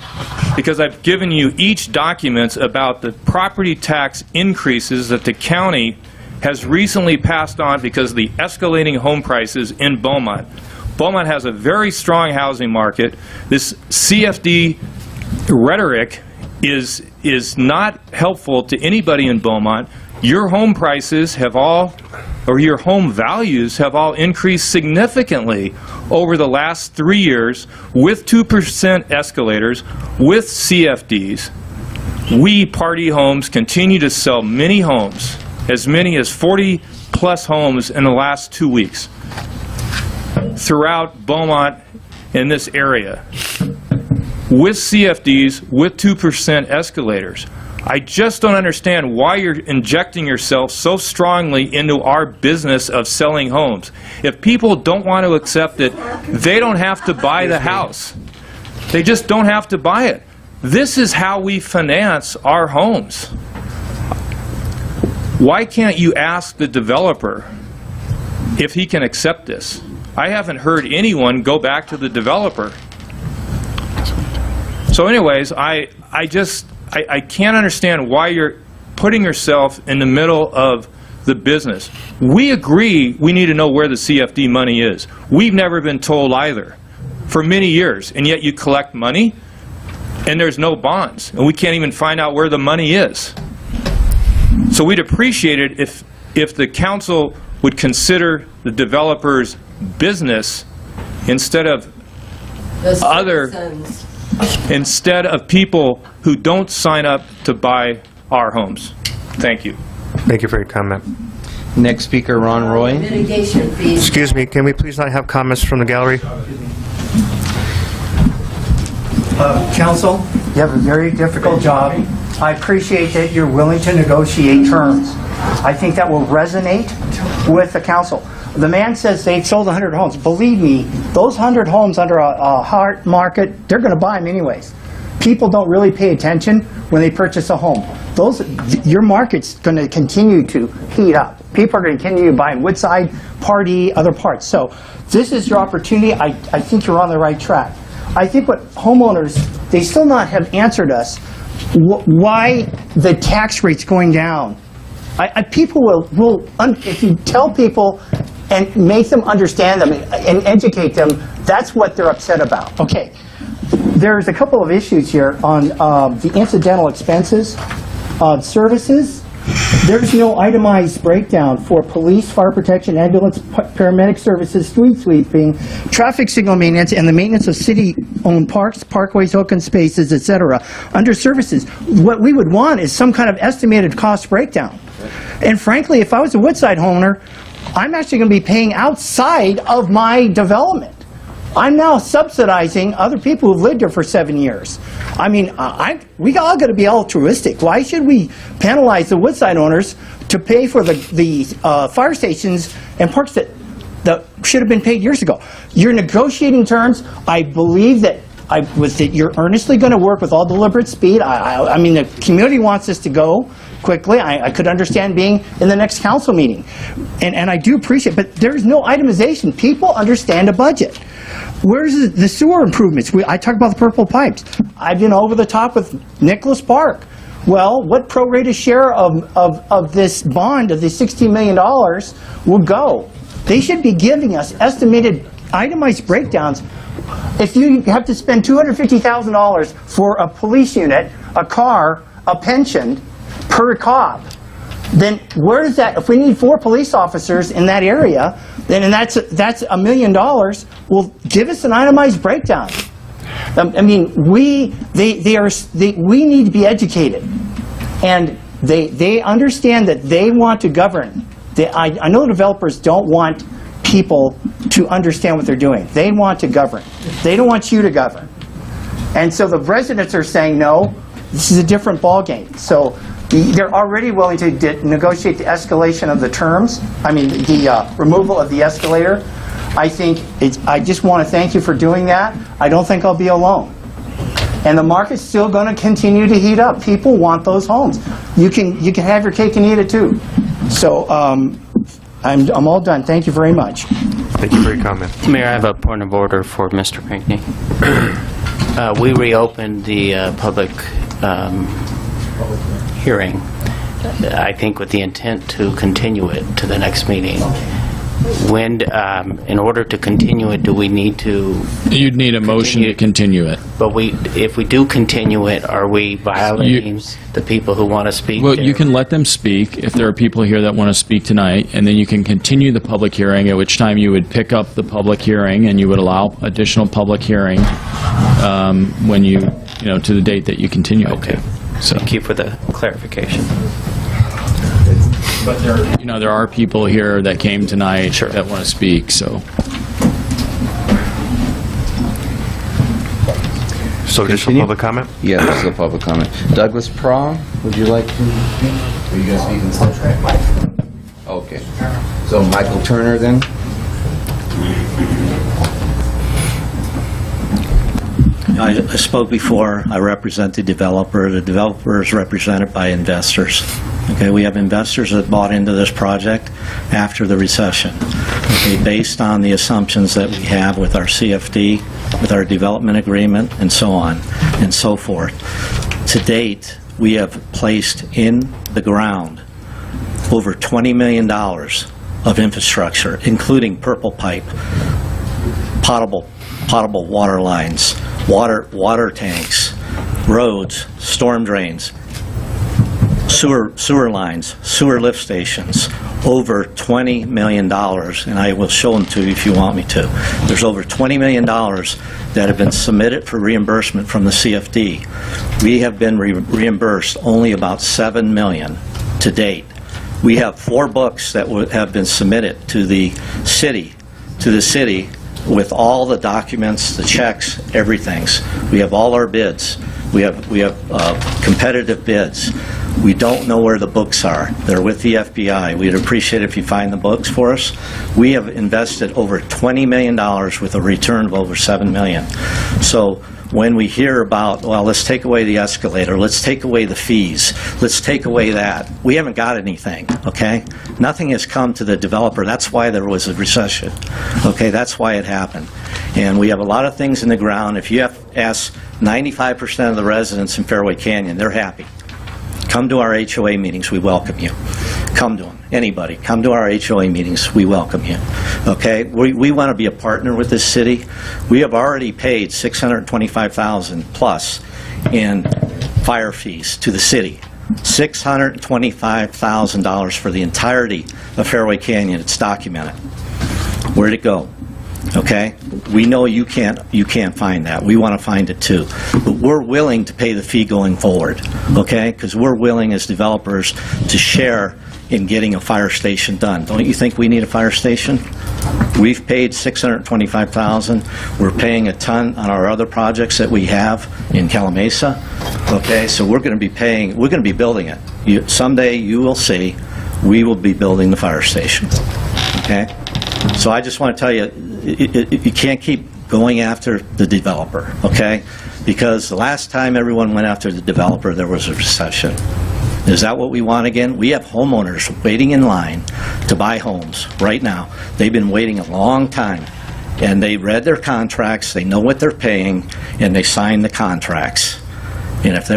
because I've given you each documents about the property tax increases that the county has recently passed on because of the escalating home prices in Beaumont. Beaumont has a very strong housing market. This CFD rhetoric is not helpful to anybody in Beaumont. Your home prices have all, or your home values have all increased significantly over the last 3 years with 2% escalators, with CFDs. We, Party Homes, continue to sell many homes, as many as 40-plus homes in the last 2 weeks throughout Beaumont in this area, with CFDs, with 2% escalators. I just don't understand why you're injecting yourself so strongly into our business of selling homes. If people don't want to accept it, they don't have to buy the house. They just don't have to buy it. This is how we finance our homes. Why can't you ask the developer if he can accept this? I haven't heard anyone go back to the developer. So anyways, I can't understand why you're putting yourself in the middle of the business. We agree we need to know where the CFD money is. We've never been told either for many years, and yet you collect money and there's no bonds, and we can't even find out where the money is. So we'd appreciate it if the council would consider the developer's business instead of instead of people who don't sign up to buy our homes. Thank you. Thank you for your comment. Next speaker, Ron Roy. Mitigation fees. Excuse me, can we please not have comments from the gallery? Council, you have a very difficult job. I appreciate that you're willing to negotiate terms. I think that will resonate with the council. The man says they've sold 100 homes. Believe me, those 100 homes under a hard market, they're going to buy them anyways. People don't really pay attention when they purchase a home. Your market's going to continue to heat up. People are going to continue buying Woodside, Party, other parts. So this is your opportunity. I think you're on the right track. I think what homeowners, they still not have answered us why the tax rate's going down. People will, if you tell people and make them understand them and educate them, that's what they're upset about. Okay, there's a couple of issues here on the incidental expenses of services. There's no itemized breakdown for police, fire protection, ambulance, paramedic services, street sweeping, traffic signal maintenance, and the maintenance of city-owned parks, parkways, open spaces, etc. Under services, what we would want is some kind of estimated cost breakdown. And frankly, if I was a Woodside homeowner, I'm actually going to be paying outside of my development. I'm now subsidizing other people who've lived here for 7 years. I mean, we all got to be altruistic. Why should we penalize the Woodside owners to pay for the fire stations and parks that should have been paid years ago? You're negotiating terms. I believe that you're earnestly going to work with all deliberate speed. I mean, the community wants this to go quickly. I could understand being in the next council meeting. And I do appreciate it, but there's no itemization. People understand a budget. Where's the sewer improvements? I talk about the purple pipes. I've been over the top with Nicholas Park. Well, what prorated share of this bond, of the $16 million, will go? They should be giving us estimated itemized breakdowns. If you have to spend $250,000 for a police unit, a car, a pension per cop, then where is that? If we need 4 police officers in that area, then that's $1 million. Well, give us an itemized breakdown. I mean, we need to be educated, and they understand that they want to govern. I know developers don't want people to understand what they're doing. They want to govern. They don't want you to govern. And so the residents are saying, no, this is a different ballgame. So they're already willing to negotiate the escalation of the terms. I mean, the removal of the escalator. I just want to thank you for doing that. I don't think I'll be alone. And the market's still going to continue to heat up. People want those homes. You can have your cake and eat it too. So I'm all done. Thank you very much. Thank you for your comment. Mayor, I have a point of order for Mr. Pinckney. We reopened the public hearing, I think with the intent to continue it to the next meeting. When, in order to continue it, do we need to? You'd need a motion to continue it. But if we do continue it, are we violating the people who want to speak? Well, you can let them speak if there are people here that want to speak tonight, and then you can continue the public hearing, at which time you would pick up the public hearing and you would allow additional public hearing when to the date that you continue it to. So thank you for the clarification. But there are people here that came tonight that want to speak, so. So additional public comment? Yeah, this is a public comment. Douglas Prong, would you like to? Are you guys speaking still? Okay. So Michael Turner then? I spoke before. I represent the developer. The developer is represented by investors. Okay, we have investors that bought into this project after the recession. Okay, based on the assumptions that we have with our CFD, with our development agreement, and so on and so forth. To date, we have placed in the ground over $20 million of infrastructure, including purple pipe, potable water lines, water tanks, roads, storm drains, sewer lines, sewer lift stations, over $20 million, and I will show them to you if you want me to. There's over $20 million that have been submitted for reimbursement from the CFD. We have been reimbursed only about $7 million to date. We have 4 books that have been submitted to the city with all the documents, the checks, everything's. We have all our bids. We have competitive bids. We don't know where the books are. They're with the FBI. We'd appreciate it if you find the books for us. We have invested over $20 million with a return of over $7 million. So when we hear about, well, let's take away the escalator, let's take away the fees, let's take away that, we haven't got anything, okay? Nothing has come to the developer. That's why there was a recession, okay? That's why it happened. And we have a lot of things in the ground. If you have asked 95% of the residents in Fairway Canyon, they're happy. Come to our HOA meetings, we welcome you. Come to them, anybody. Come to our HOA meetings, we welcome you. Okay, we want to be a partner with this city. We have already paid $625,000 plus in fire fees to the city. $625,000 for the entirety of Fairway Canyon. It's documented. Where'd it go? Okay, we know you can't find that. We want to find it too, but we're willing to pay the fee going forward. Okay, because we're willing as developers to share in getting a fire station done. Don't you think we need a fire station? We've paid $625,000. We're paying a ton on our other projects that we have in Calamasa. Okay, so we're going to be paying. We're going to be building it. Someday you will see. We will be building the fire station. Okay, so I just want to tell you. You can't keep going after the developer, okay? Because the last time everyone went after the developer, there was a recession. Is that what we want again? We have homeowners waiting in line to buy homes right now. They've been waiting a long time, and they read their contracts, they know what they're paying, and they signed the contracts. And if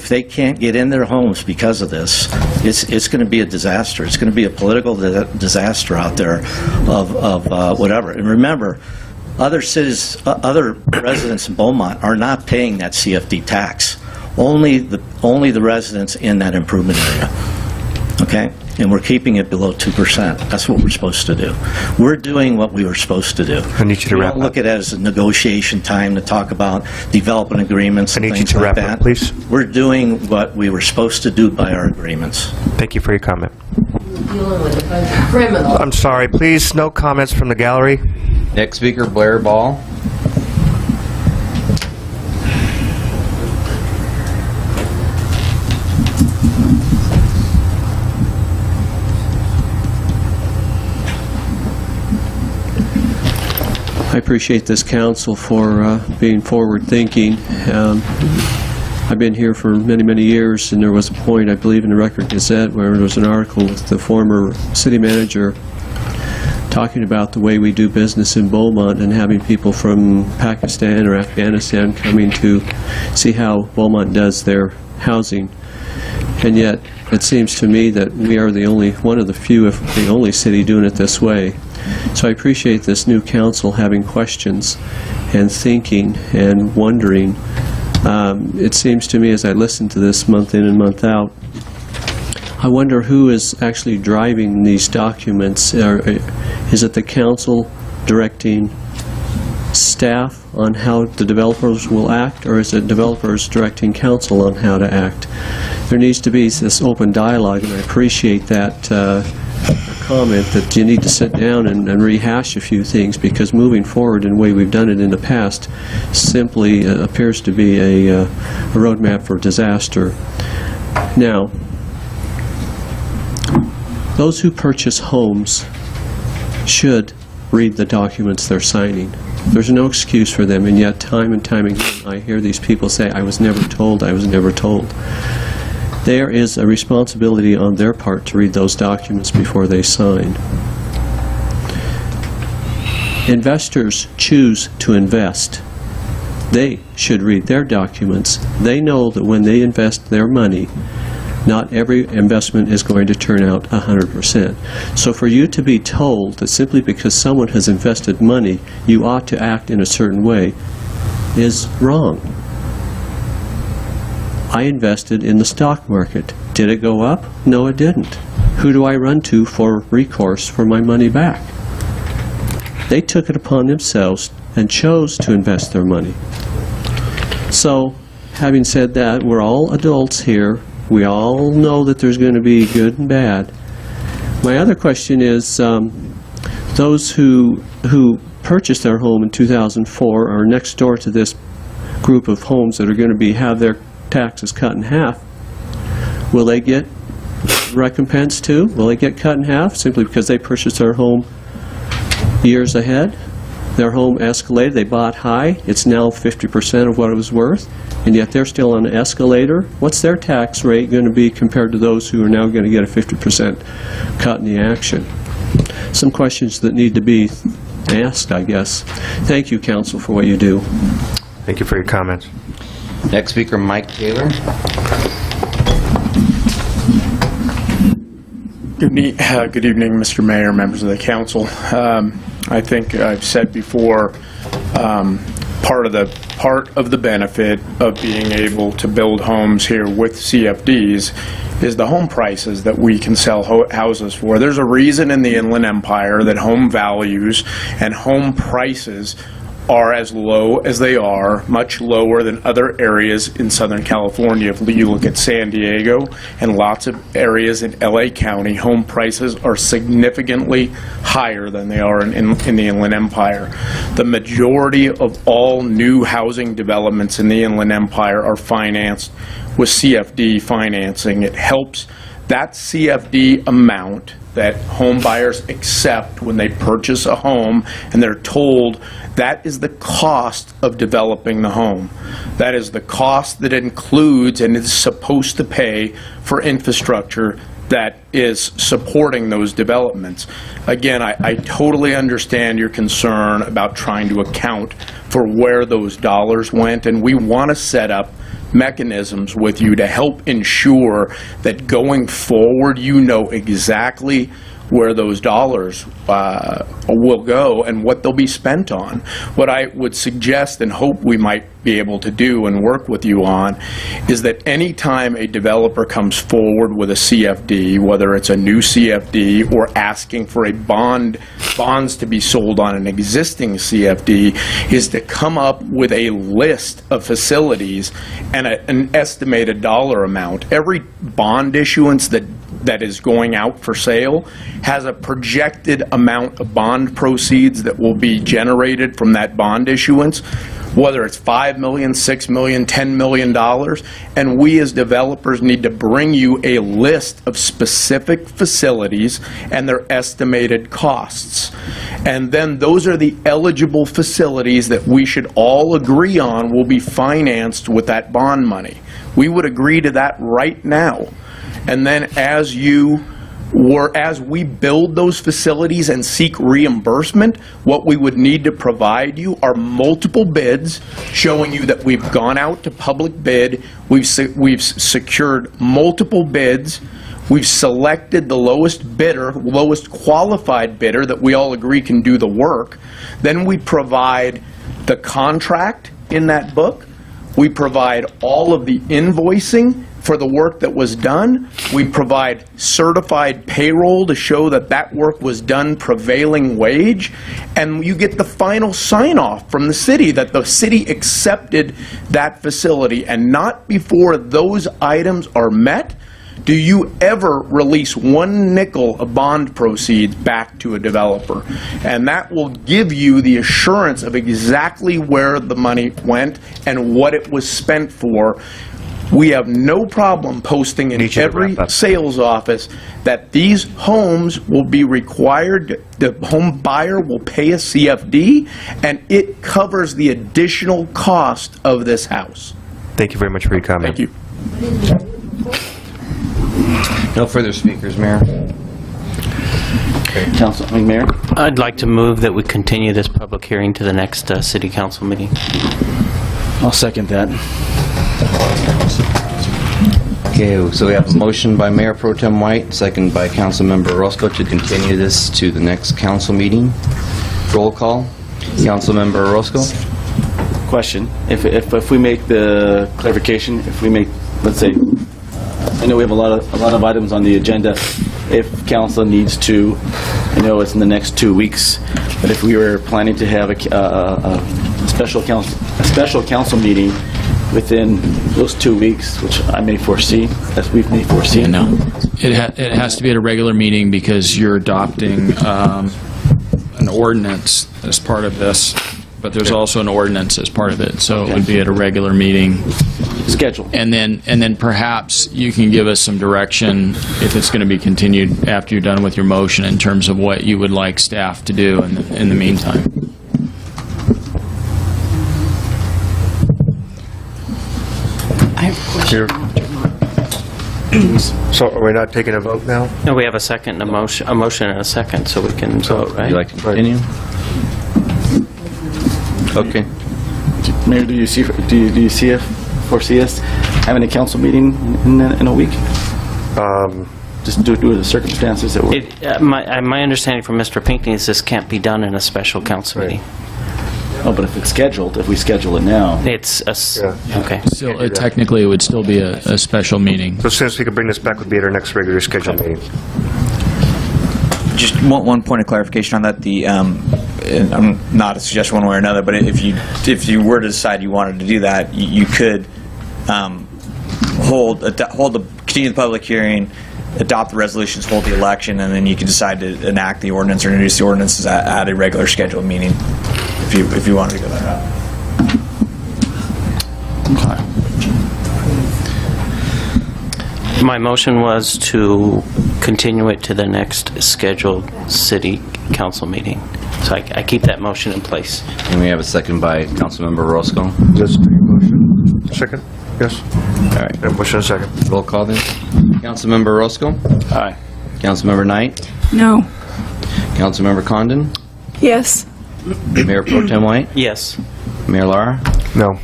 they can't get in their homes because of this, it's going to be a disaster. It's going to be a political disaster out there of whatever. And remember, other residents in Beaumont are not paying that CFD tax. Only the residents in that improvement area. Okay? And we're keeping it below 2%. That's what we're supposed to do. We're doing what we were supposed to do. I need you to wrap up. We don't look at it as a negotiation time to talk about development agreements and things like that. I need you to wrap up, please. We're doing what we were supposed to do by our agreements. Thank you for your comment. Dealing with a bunch of criminals. I'm sorry, please, no comments from the gallery. Next speaker, Blair Ball. I appreciate this council for being forward-thinking. I've been here for many, many years, and there was a point, I believe, in the Record Gazette where there was an article with the former city manager talking about the way we do business in Beaumont and having people from Pakistan or Afghanistan coming to see how Beaumont does their housing. And yet, it seems to me that we are one of the few, if the only city doing it this way. So I appreciate this new council having questions and thinking and wondering. It seems to me as I listen to this month in and month out, I wonder who is actually driving these documents. Is it the council directing staff on how the developers will act, or is it developers directing council on how to act? There needs to be this open dialogue, and I appreciate that comment that you need to sit down and rehash a few things, because moving forward in the way we've done it in the past simply appears to be a roadmap for disaster. Now, those who purchase homes should read the documents they're signing. There's no excuse for them, and yet time and time again I hear these people say, I was never told, I was never told. There is a responsibility on their part to read those documents before they sign. Investors choose to invest. They should read their documents. They know that when they invest their money, not every investment is going to turn out 100%. So for you to be told that simply because someone has invested money, you ought to act in a certain way is wrong. I invested in the stock market. Did it go up? No, it didn't. Who do I run to for recourse for my money back? They took it upon themselves and chose to invest their money. So, having said that, we're all adults here. We all know that there's going to be good and bad. My other question is, those who purchased their home in 2004 are next door to this group of homes that are going to have their taxes cut in half. Will they get recompense too? Will they get cut in half simply because they purchased their home years ahead? Their home escalated, they bought high, it's now 50% of what it was worth, and yet they're still on an escalator. What's their tax rate going to be compared to those who are now going to get a 50% cut in the action? Some questions that need to be asked, I guess. Thank you, Council, for what you do. Thank you for your comments. Next speaker, Mike Taylor. Good evening, Mr. Mayor, members of the council. I think I've said before, part of the benefit of being able to build homes here with CFDs is the home prices that we can sell houses for. There's a reason in the Inland Empire that home values and home prices are as low as they are, much lower than other areas in Southern California. If you look at San Diego and lots of areas in LA County, home prices are significantly higher than they are in the Inland Empire. The majority of all new housing developments in the Inland Empire are financed with CFD financing. It helps that CFD amount that home buyers accept when they purchase a home, and they're told that is the cost of developing the home. That is the cost that includes and is supposed to pay for infrastructure that is supporting those developments. Again, I totally understand your concern about trying to account for where those dollars went, and we want to set up mechanisms with you to help ensure that going forward you know exactly where those dollars will go and what they'll be spent on. What I would suggest and hope we might be able to do and work with you on is that any time a developer comes forward with a CFD, whether it's a new CFD or asking for bonds to be sold on an existing CFD, is to come up with a list of facilities and an estimated dollar amount. Every bond issuance that is going out for sale has a projected amount of bond proceeds that will be generated from that bond issuance, whether it's $5 million, $6 million, $10 million, and we as developers need to bring you a list of specific facilities and their estimated costs. And then those are the eligible facilities that we should all agree on will be financed with that bond money. We would agree to that right now. And then as we build those facilities and seek reimbursement, what we would need to provide you are multiple bids showing you that we've gone out to public bid, we've secured multiple bids, We've selected the lowest bidder, lowest qualified bidder that we all agree can do the work. Then we provide the contract in that book. We provide all of the invoicing for the work that was done. We provide certified payroll to show that that work was done prevailing wage. And you get the final sign-off from the city that the city accepted that facility. And not before those items are met do you ever release one nickel of bond proceeds back to a developer. And that will give you the assurance of exactly where the money went and what it was spent for. We have no problem posting in every sales office that these homes will be required, the home buyer will pay a CFD, and it covers the additional cost of this house. Thank you very much for your comment. Thank you. No further speakers, Mayor. Mayor? I'd like to move that we continue this public hearing to the next city council meeting. I'll second that. Okay, so we have a motion by Mayor Pro Tem White, second by Councilmember Orozco to continue this to the next council meeting. Roll call. Councilmember Orozco. Question. If we make the clarification, if we make, let's say, I know we have a lot of items on the agenda. If council needs to, I know it's in the next 2 weeks, but if we were planning to have a special council meeting within those 2 weeks, which I may foresee, as we may foresee. No, it has to be at a regular meeting because you're adopting an ordinance as part of this, but there's also an ordinance as part of it, so it would be at a regular meeting. Schedule. And then perhaps you can give us some direction if it's going to be continued after you're done with your motion in terms of what you would like staff to do in the meantime. Here. So are we not taking a vote now? No, we have a second, a motion and a second, so we can vote, right? Would you like to continue? Okay. Mayor, do you foresee us having a council meeting in a week? Just due to the circumstances that we're... My understanding from Mr. Pinckney is this can't be done in a special council meeting. Oh, but if it's scheduled, if we schedule it now... It's okay. Still, technically, it would still be a special meeting. So as soon as we can bring this back, would be at our next regular scheduled meeting. Just one point of clarification on that. And I'm not a suggestion one way or another, but if you were to decide you wanted to do that, you could continue the public hearing, adopt the resolutions, hold the election, and then you can decide to enact the ordinance or introduce the ordinances at a regular scheduled meeting if you wanted to go that route. My motion was to continue it to the next scheduled city council meeting. So I keep that motion in place. And we have a second by Councilmember Orozco. Just your motion. Second? Yes. All right. Yeah, motion and second. Roll call then. Councilmember Orozco. Aye. Councilmember Knight. No. Councilmember Condon. Yes. Mayor Pro Tem White. Yes. Mayor Lara. No.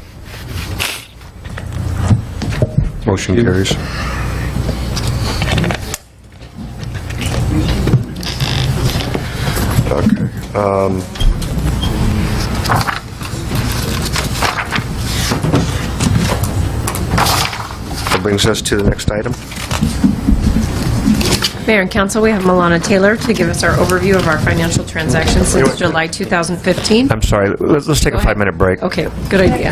Motion carries. Okay. That brings us to the next item. Mayor and Council, we have Milana Taylor to give us our overview of our financial transactions since July 2015. I'm sorry. Let's take a 5-minute break. Okay, good idea.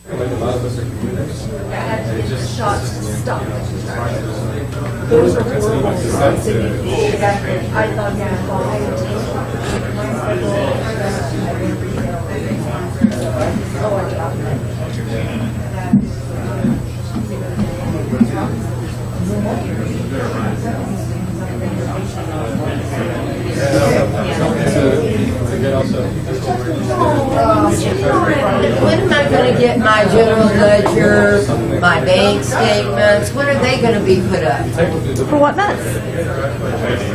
When am I going to get my general ledger, my bank statements? When are they going to be put up? For what month?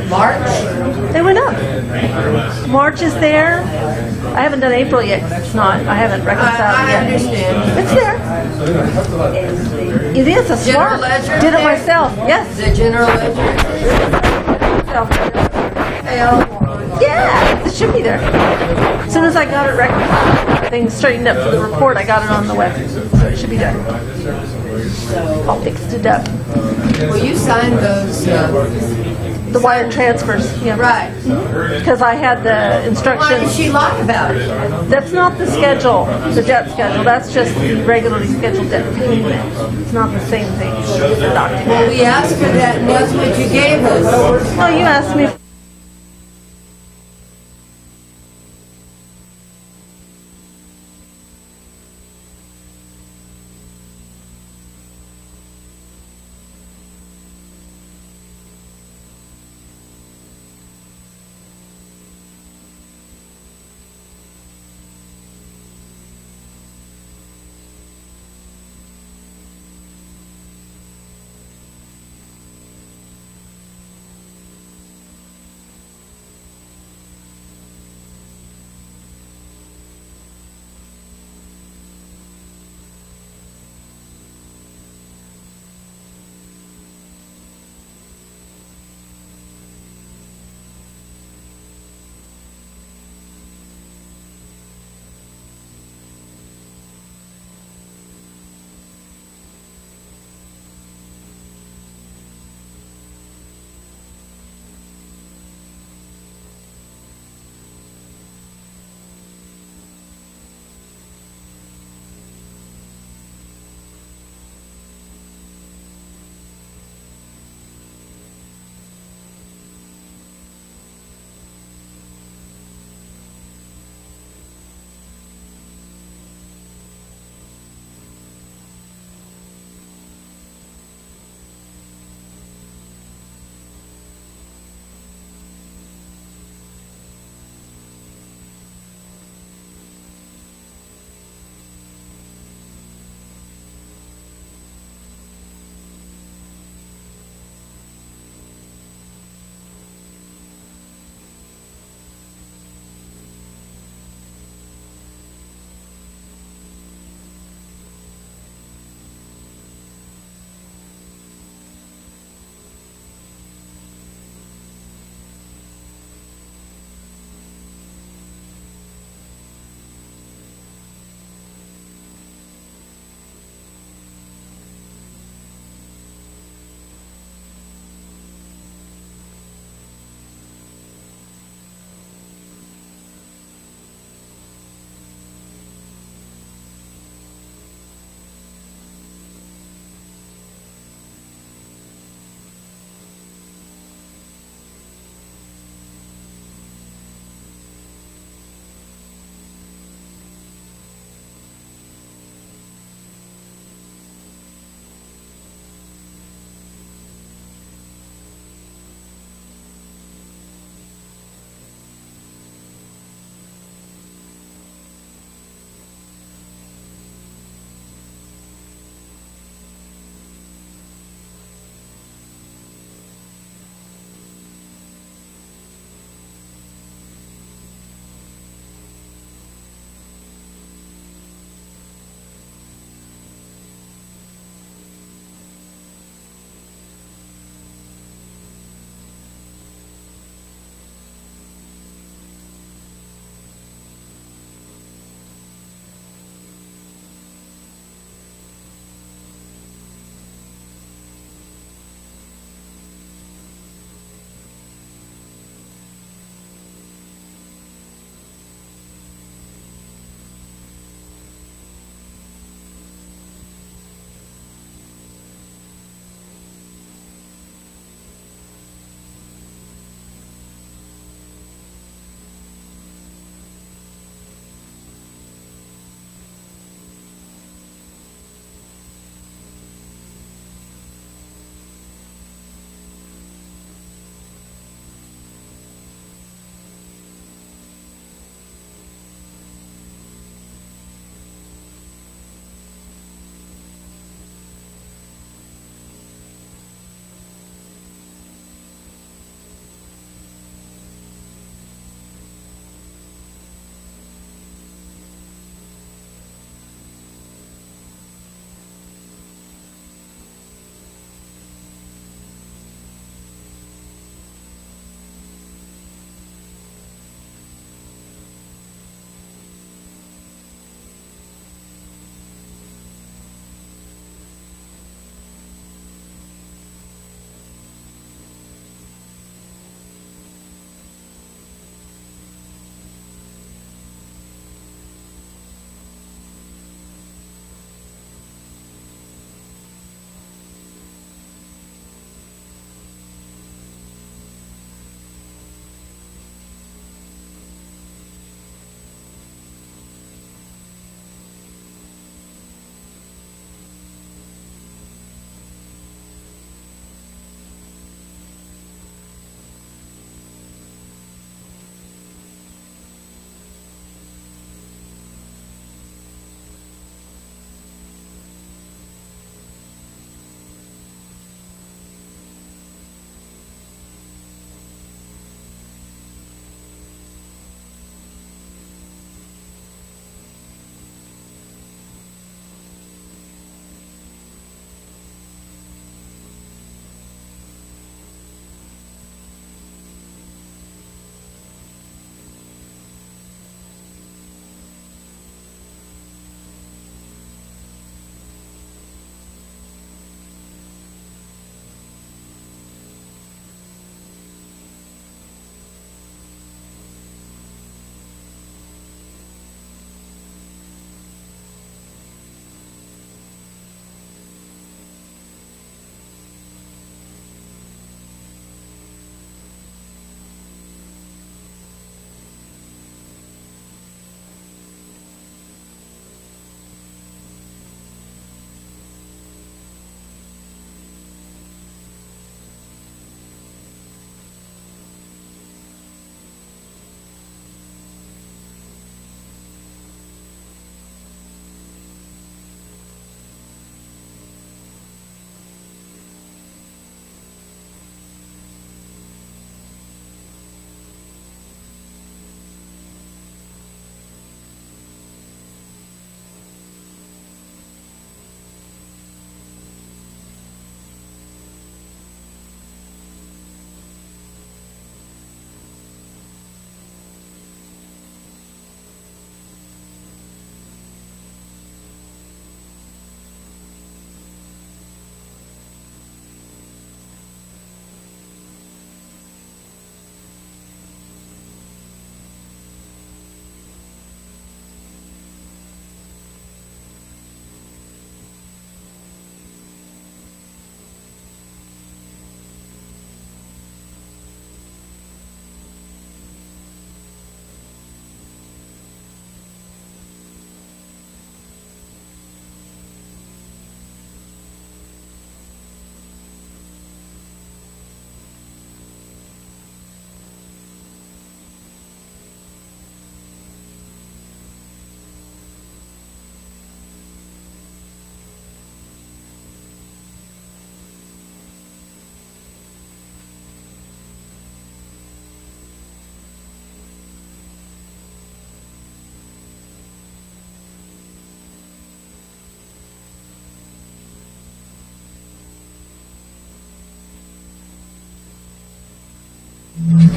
March? They went up. March is there. I haven't done April yet. It's not. I haven't reconciled yet. I understand. It's there. It is a General smart. ledger Did it there? myself. Yes. The general ledger? Yeah, it should be there. As soon as I got it reconciled, things straightened up for the report, I got it on the web. So it should be there. I'll fix it up. Will you sign those? The wire transfers, yeah. Right. Because I had the instructions. Why did she lie about it? That's not the schedule, the debt schedule. That's just the regularly scheduled debt payment. It's not the same thing. It's a document. Well, we asked for that, and that's what you gave us. No, you asked me.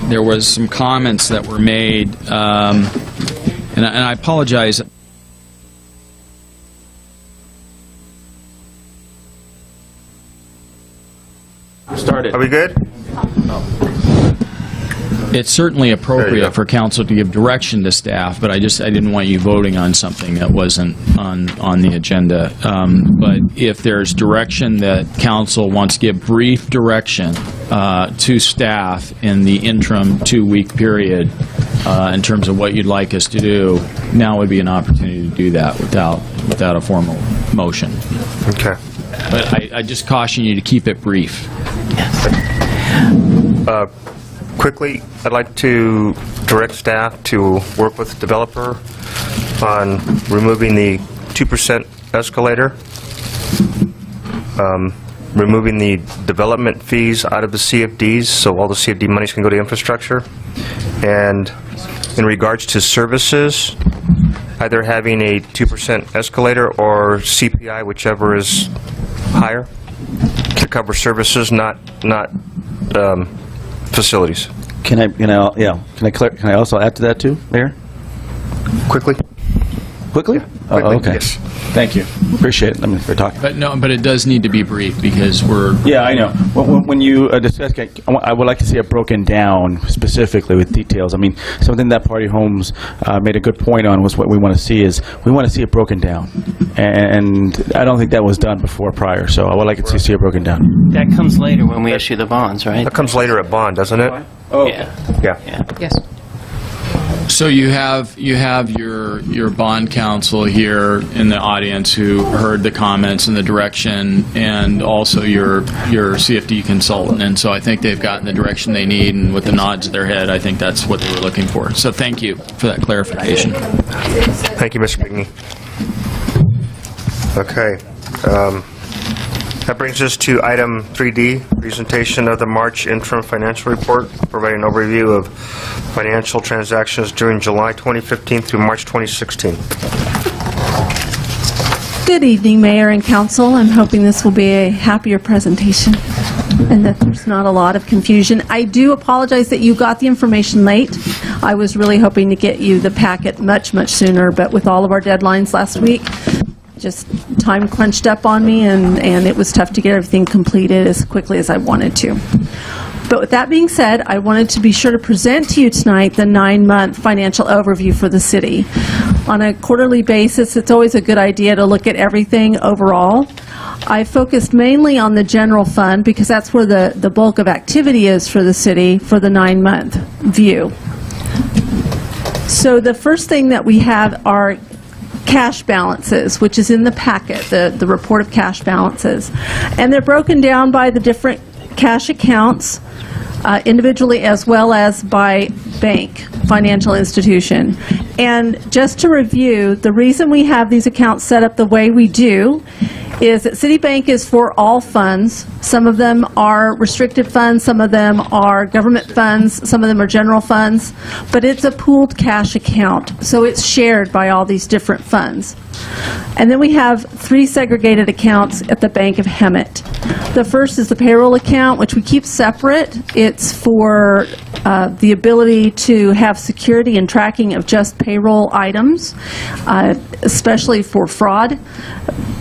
there was some comments that were made, and I apologize. Started. Are we good? It's certainly appropriate for council to give direction to staff, but I didn't want you voting on something that wasn't on the agenda. But if there's direction that council wants to give brief direction to staff in the interim 2-week period in terms of what you'd like us to do, now would be an opportunity to do that without a formal motion. Okay. But I just caution you to keep it brief. Quickly, I'd like to direct staff to work with the developer on removing the 2% escalator, removing the development fees out of the CFDs, so all the CFD monies can go to infrastructure. And in regards to services, either having a 2% escalator or CPI, whichever is higher, to cover services, not facilities. Can I also add to that too, Mayor? Quickly. Quickly? Okay. Yes. Thank you. Appreciate it. I mean, we're talking. But it does need to be brief because we're. Yeah, I know. When you discuss, I would like to see it broken down specifically with details. I mean, something that Party Homes made a good point on was what we want to see is we want to see it broken down, and I don't think that was done before prior. So I would like to see it broken down. That comes later when we issue the bonds, right? That comes later at bond, doesn't it? Oh. Yeah. Yes. So you have your bond counsel here in the audience who heard the comments and the direction, and also your CFD consultant, and so I think they've gotten the direction they need, and with the nods of their head, I think that's what they were looking for. So thank you for that clarification. Thank you, Mr. Pinkney. Okay. That brings us to item 3D, presentation of the March interim financial report, providing an overview of financial transactions during July 2015 through March 2016. Good evening, Mayor and Council. I'm hoping this will be a happier presentation and that there's not a lot of confusion. I do apologize that you got the information late. I was really hoping to get you the packet much, much sooner, but with all of our deadlines last week, just time crunched up on me, and it was tough to get everything completed as quickly as I wanted to. But with that being said, I wanted to be sure to present to you tonight the 9-month financial overview for the city. On a quarterly basis, it's always a good idea to look at everything overall. I focused mainly on the general fund because that's where the bulk of activity is for the city for the 9-month view. So the first thing that we have are cash balances, which is in the packet, the report of cash balances. And they're broken down by the different cash accounts, individually as well as by bank, financial institution. And just to review, the reason we have these accounts set up the way we do is that Citibank is for all funds. Some of them are restricted funds, some of them are government funds, some of them are general funds, but it's a pooled cash account, so it's shared by all these different funds. And then we have 3 segregated accounts at the Bank of Hemet. The first is the payroll account, which we keep separate. It's for the ability to have security and tracking of just payroll items, especially for fraud.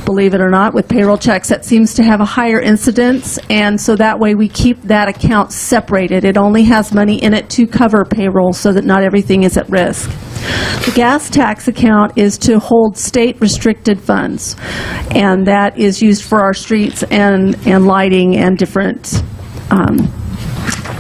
Believe it or not, with payroll checks, that seems to have a higher incidence, and so that way we keep that account separated. It only has money in it to cover payroll so that not everything is at risk. The gas tax account is to hold state restricted funds, and that is used for our streets and lighting and different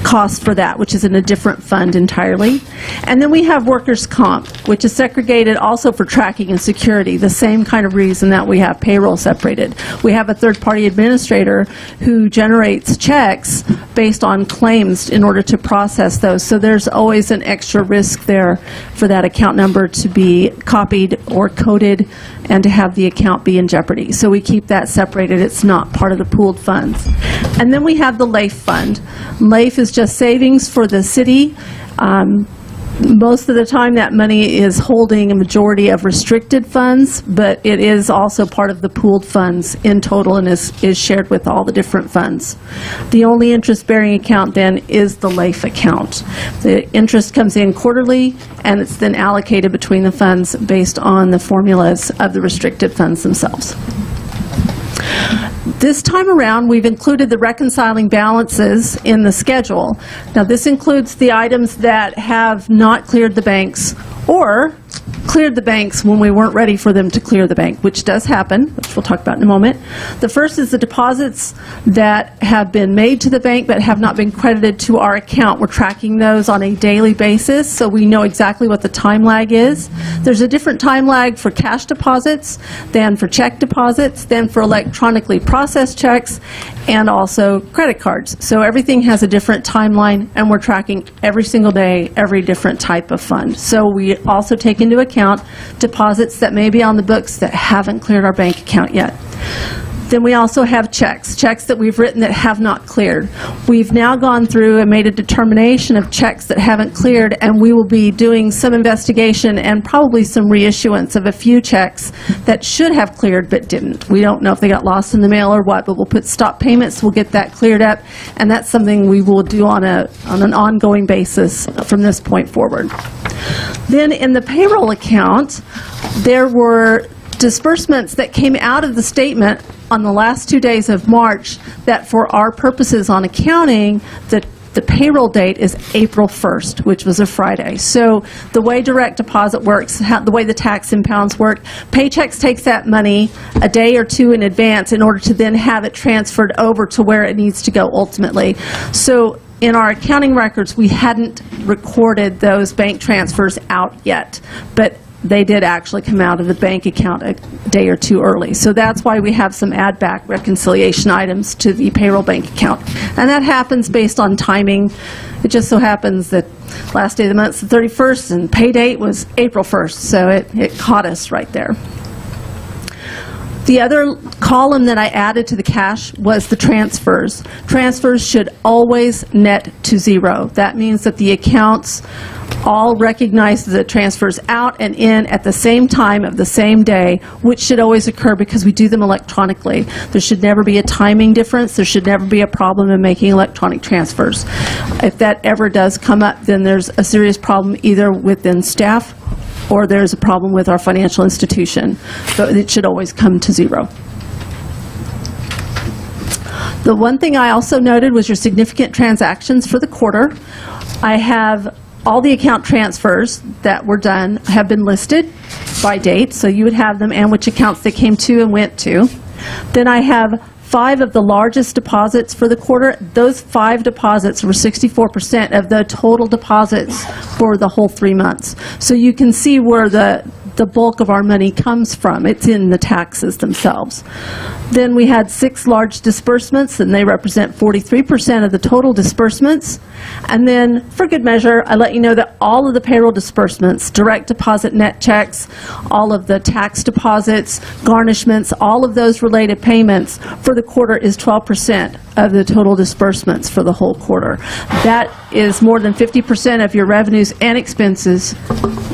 costs for that, which is in a different fund entirely. And then we have workers' comp, which is segregated also for tracking and security, the same kind of reason that we have payroll separated. We have a third-party administrator who generates checks based on claims in order to process those. So there's always an extra risk there for that account number to be copied or coded and to have the account be in jeopardy. So we keep that separated. It's not part of the pooled funds. And then we have the LAIF fund. LAIF is just savings for the city. Most of the time, that money is holding a majority of restricted funds, but it is also part of the pooled funds in total and is shared with all the different funds. The only interest-bearing account then is the LAIF account. The interest comes in quarterly, and it's then allocated between the funds based on the formulas of the restricted funds themselves. This time around, we've included the reconciling balances in the schedule. Now, this includes the items that have not cleared the banks or cleared the banks when we weren't ready for them to clear the bank, which does happen, which we'll talk about in a moment. The first is the deposits that have been made to the bank but have not been credited to our account. We're tracking those on a daily basis, so we know exactly what the time lag is. There's a different time lag for cash deposits than for check deposits, than for electronically processed checks, and also credit cards. So everything has a different timeline, and we're tracking every single day, every different type of fund. So we also take into account deposits that may be on the books that haven't cleared our bank account yet. Then we also have checks that we've written that have not cleared. We've now gone through and made a determination of checks that haven't cleared, and we will be doing some investigation and probably some reissuance of a few checks that should have cleared but didn't. We don't know if they got lost in the mail or what, but we'll put stop payments, we'll get that cleared up, and that's something we will do on an ongoing basis from this point forward. Then in the payroll account, there were disbursements that came out of the statement on the last 2 days of March that for our purposes on accounting, the payroll date is April 1st, which was a Friday. So the way direct deposit works, the way the tax impounds work, Paychex takes that money a day or two in advance in order to then have it transferred over to where it needs to go ultimately. So in our accounting records, we hadn't recorded those bank transfers out yet, but they did actually come out of the bank account a day or two early. So that's why we have some add-back reconciliation items to the payroll bank account. And that happens based on timing. It just so happens that last day of the month is the 31st and pay date was April 1st, so it caught us right there. The other column that I added to the cash was the transfers. Transfers should always net to zero. That means that the accounts all recognize the transfers out and in at the same time of the same day, which should always occur because we do them electronically. There should never be a timing difference. There should never be a problem in making electronic transfers. If that ever does come up, then there's a serious problem either within staff or there's a problem with our financial institution. So it should always come to zero. The one thing I also noted was your significant transactions for the quarter. I have all the account transfers that were done have been listed by date, so you would have them and which accounts they came to and went to. Then I have 5 of the largest deposits for the quarter. Those 5 deposits were 64% of the total deposits for the whole 3 months. So you can see where the bulk of our money comes from. It's in the taxes themselves. Then we had 6 large disbursements, and they represent 43% of the total disbursements. And then, for good measure, I let you know that all of the payroll disbursements, direct deposit net checks, all of the tax deposits, garnishments, all of those related payments for the quarter is 12% of the total disbursements for the whole quarter. That is more than 50% of your revenues and expenses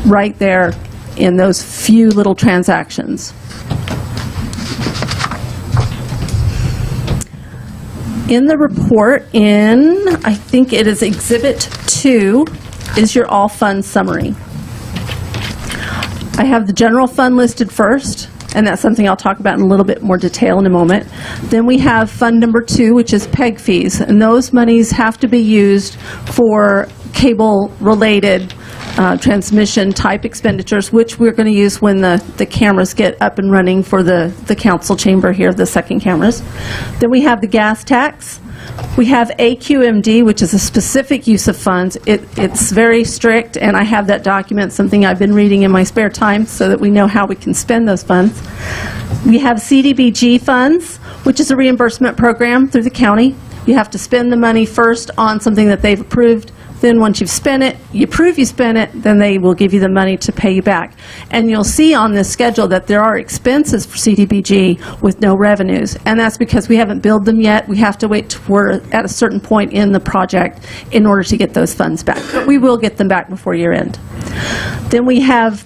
right there in those few little transactions. In the report, I think it is Exhibit 2, is your all fund summary. I have the general fund listed first, and that's something I'll talk about in a little bit more detail in a moment. Then we have fund number 2, which is PEG fees, and those monies have to be used for cable-related transmission type expenditures, which we're going to use when the cameras get up and running for the council chamber here, the second cameras. Then we have the gas tax. We have AQMD, which is a specific use of funds. It's very strict, and I have that document, something I've been reading in my spare time so that we know how we can spend those funds. We have CDBG funds, which is a reimbursement program through the county. You have to spend the money first on something that they've approved Then once you've spent it, you prove you spent it, then they will give you the money to pay you back. And you'll see on this schedule that there are expenses for CDBG with no revenues, and that's because we haven't billed them yet. We have to wait till we're at a certain point in the project in order to get those funds back. But we will get them back before year end. Then we have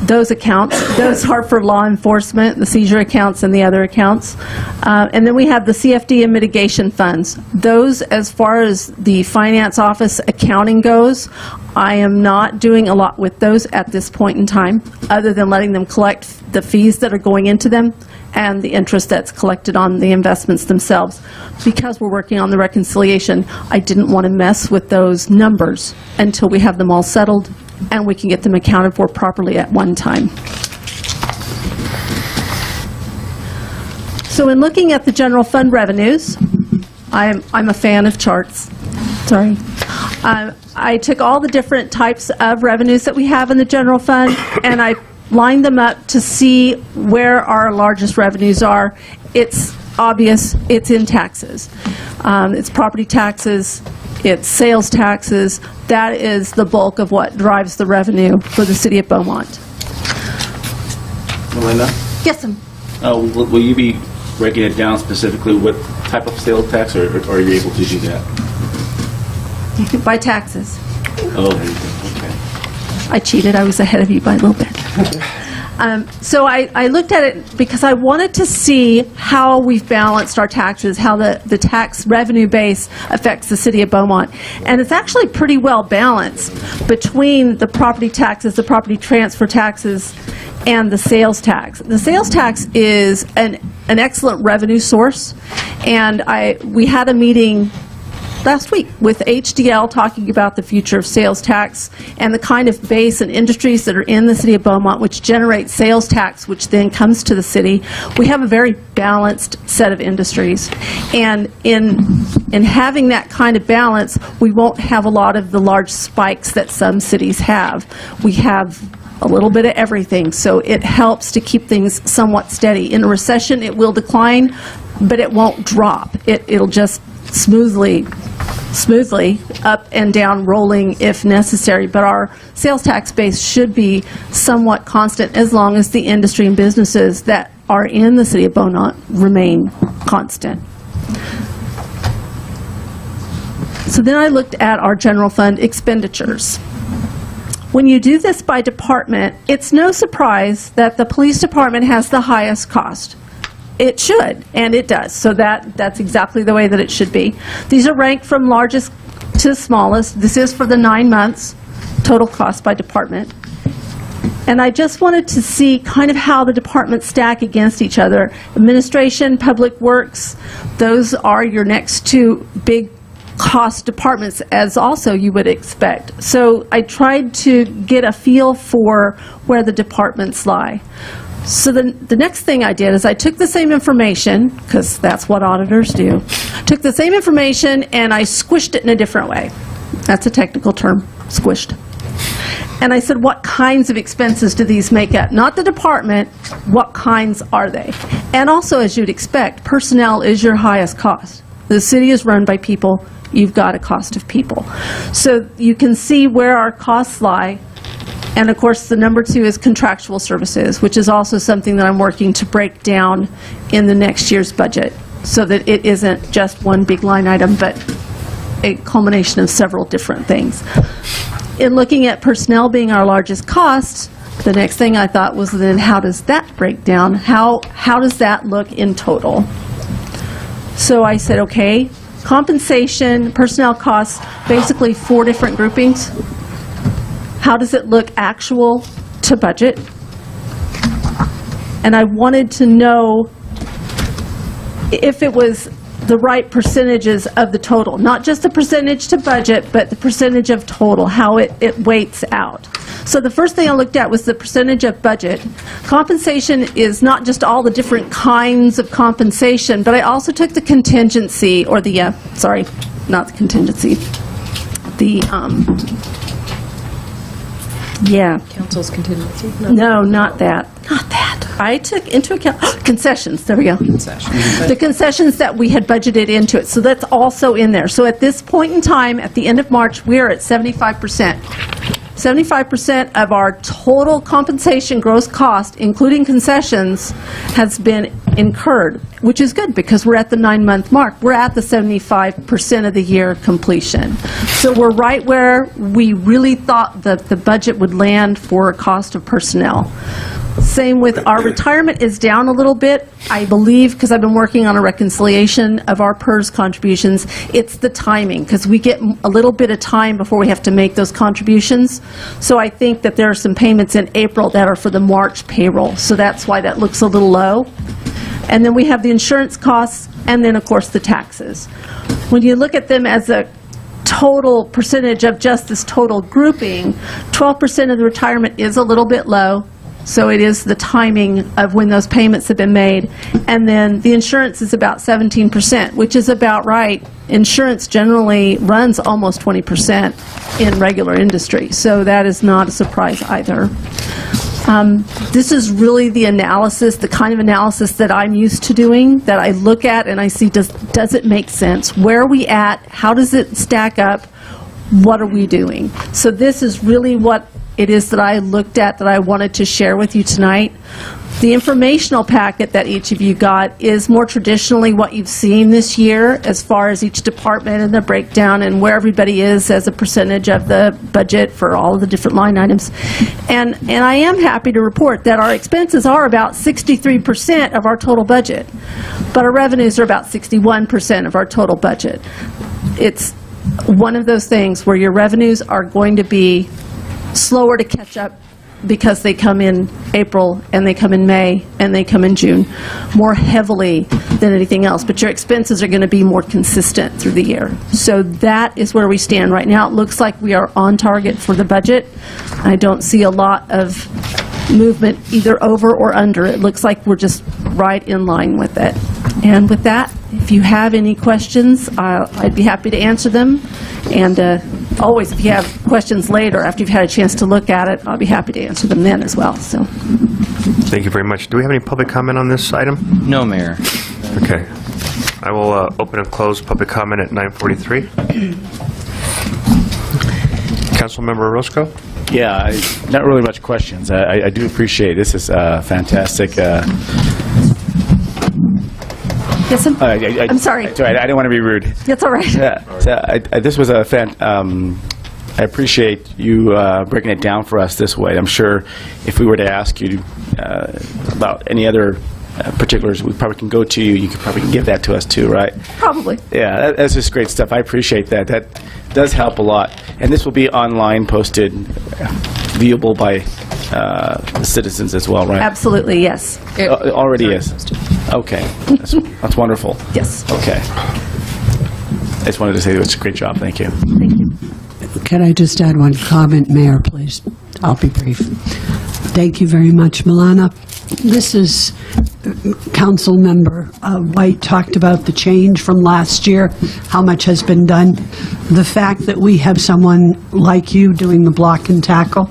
those accounts. Those are for law enforcement, the seizure accounts and the other accounts. And then we have the CFD and mitigation funds. Those, as far as the finance office accounting goes, I am not doing a lot with those at this point in time, other than letting them collect the fees that are going into them and the interest that's collected on the investments themselves. Because we're working on the reconciliation, I didn't want to mess with those numbers until we have them all settled and we can get them accounted for properly at one time. So in looking at the general fund revenues, I'm a fan of charts. Sorry. I took all the different types of revenues that we have in the general fund and I lined them up to see where our largest revenues are. It's obvious, it's in taxes. It's property taxes, it's sales taxes. That is the bulk of what drives the revenue for the city of Beaumont. Melinda? Yes, ma'am. Will you be breaking it down specifically what type of sales tax, or are you able to do that? By taxes. Oh, there you go. Okay. I cheated. I was ahead of you by a little bit. So I looked at it because I wanted to see how we've balanced our taxes, how the tax revenue base affects the city of Beaumont. And it's actually pretty well balanced between the property taxes, the property transfer taxes, and the sales tax. The sales tax is an excellent revenue source, and we had a meeting last week with HDL talking about the future of sales tax and the kind of base and industries that are in the city of Beaumont which generate sales tax, which then comes to the city. We have a very balanced set of industries, and in having that kind of balance, we won't have a lot of the large spikes that some cities have. We have a little bit of everything, so it helps to keep things somewhat steady. In a recession, it will decline, but it won't drop. It'll just smoothly up and down rolling if necessary, but our sales tax base should be somewhat constant as long as the industry and businesses that are in the city of Beaumont remain constant. So then I looked at our general fund expenditures. When you do this by department, it's no surprise that the police department has the highest cost. It should, and it does. So that's exactly the way that it should be. These are ranked from largest to smallest. This is for the 9 months, total cost by department. And I just wanted to see kind of how the departments stack against each other. Administration, Public Works, those are your next two big cost departments, as also you would expect. So I tried to get a feel for where the departments lie. So the next thing I did is I took the same information, because that's what auditors do, took the same information and I squished it in a different way. That's a technical term, squished. And I said, what kinds of expenses do these make up? Not the department, what kinds are they? And also, as you'd expect, personnel is your highest cost. The city is run by people, you've got a cost of people. So you can see where our costs lie. And of course, the number 2 is contractual services, which is also something that I'm working to break down in the next year's budget so that it isn't just one big line item, but a culmination of several different things. In looking at personnel being our largest cost, the next thing I thought was, then how does that break down? How does that look in total? So I said, okay, compensation, personnel costs, basically 4 different groupings. How does it look actual to budget? And I wanted to know if it was the right percentages of the total, not just the percentage to budget, but the percentage of total, how it weights out. So the first thing I looked at was the percentage of budget. Compensation is not just all the different kinds of compensation, but I also took the contingency, or the, sorry, not the contingency, the, yeah. Council's contingency? No, not that. Not that. I took into account concessions. There we go. The concessions that we had budgeted into it. So that's also in there. So at this point in time, at the end of March, we are at 75%. 75% of our total compensation gross cost, including concessions, has been incurred, which is good because we're at the 9-month mark. We're at the 75% of the year completion. So we're right where we really thought that the budget would land for cost of personnel. Same with our retirement is down a little bit, I believe, because I've been working on a reconciliation of our PERS contributions. It's the timing, because we get a little bit of time before we have to make those contributions. So I think that there are some payments in April that are for the March payroll. So that's why that looks a little low. And then we have the insurance costs, and then, of course, the taxes. When you look at them as a total percentage of just this total grouping, 12% of the retirement is a little bit low. So it is the timing of when those payments have been made. And then the insurance is about 17%, which is about right. Insurance generally runs almost 20% in regular industry. So that is not a surprise either. This is really the analysis, the kind of analysis that I'm used to doing, that I look at and I see, does it make sense? Where are we at? How does it stack up? What are we doing? So this is really what it is that I looked at that I wanted to share with you tonight. The informational packet that each of you got is more traditionally what you've seen this year as far as each department and the breakdown and where everybody is as a percentage of the budget for all of the different line items. And I am happy to report that our expenses are about 63% of our total budget, but our revenues are about 61% of our total budget. It's one of those things where your revenues are going to be slower to catch up because they come in April and they come in May and they come in June more heavily than anything else. But your expenses are going to be more consistent through the year. So that is where we stand right now. It looks like we are on target for the budget. I don't see a lot of movement either over or under. It looks like we're just right in line with it. And with that, if you have any questions, I'd be happy to answer them. And always, if you have questions later, after you've had a chance to look at it, I'll be happy to answer them then as well. So, thank you very much. Do we have any public comment on this item? No, Mayor. Okay. I will open and close public comment at 9:43. Councilmember Orozco? Yeah, not really much questions. I do appreciate this is fantastic. yes, I'm sorry. Sorry, I didn't want to be rude. That's all right. This was a I appreciate you breaking it down for us this way. I'm sure if we were to ask you about any other particulars, we probably can go to you. You could probably give that to us too, right? Probably. Yeah, that's just great stuff. I appreciate that. That does help a lot. And this will be online, posted, viewable by the citizens as well, right? Absolutely, yes. It already is. Okay, that's wonderful. Yes. Okay. I just wanted to say it's a great job. Thank you. Thank you. Can I just add one comment, Mayor, please? I'll be brief. Thank you very much, Milana. This is, Council Member White talked about the change from last year, how much has been done. The fact that we have someone like you doing the block and tackle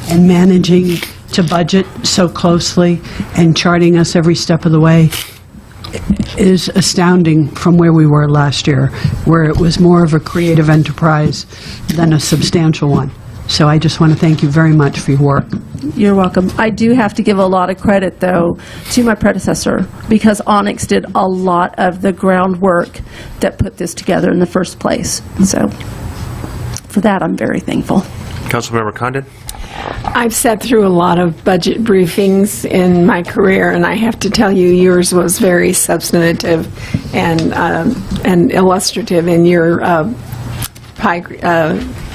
and managing to budget so closely and charting us every step of the way is astounding from where we were last year, where it was more of a creative enterprise than a substantial one. So I just want to thank you very much for your work. You're welcome. I do have to give a lot of credit, though, to my predecessor, because Onyx did a lot of the groundwork that put this together in the first place. So for that, I'm very thankful. Councilmember Condon? I've sat through a lot of budget briefings in my career, and I have to tell you, yours was very substantive and illustrative in your pie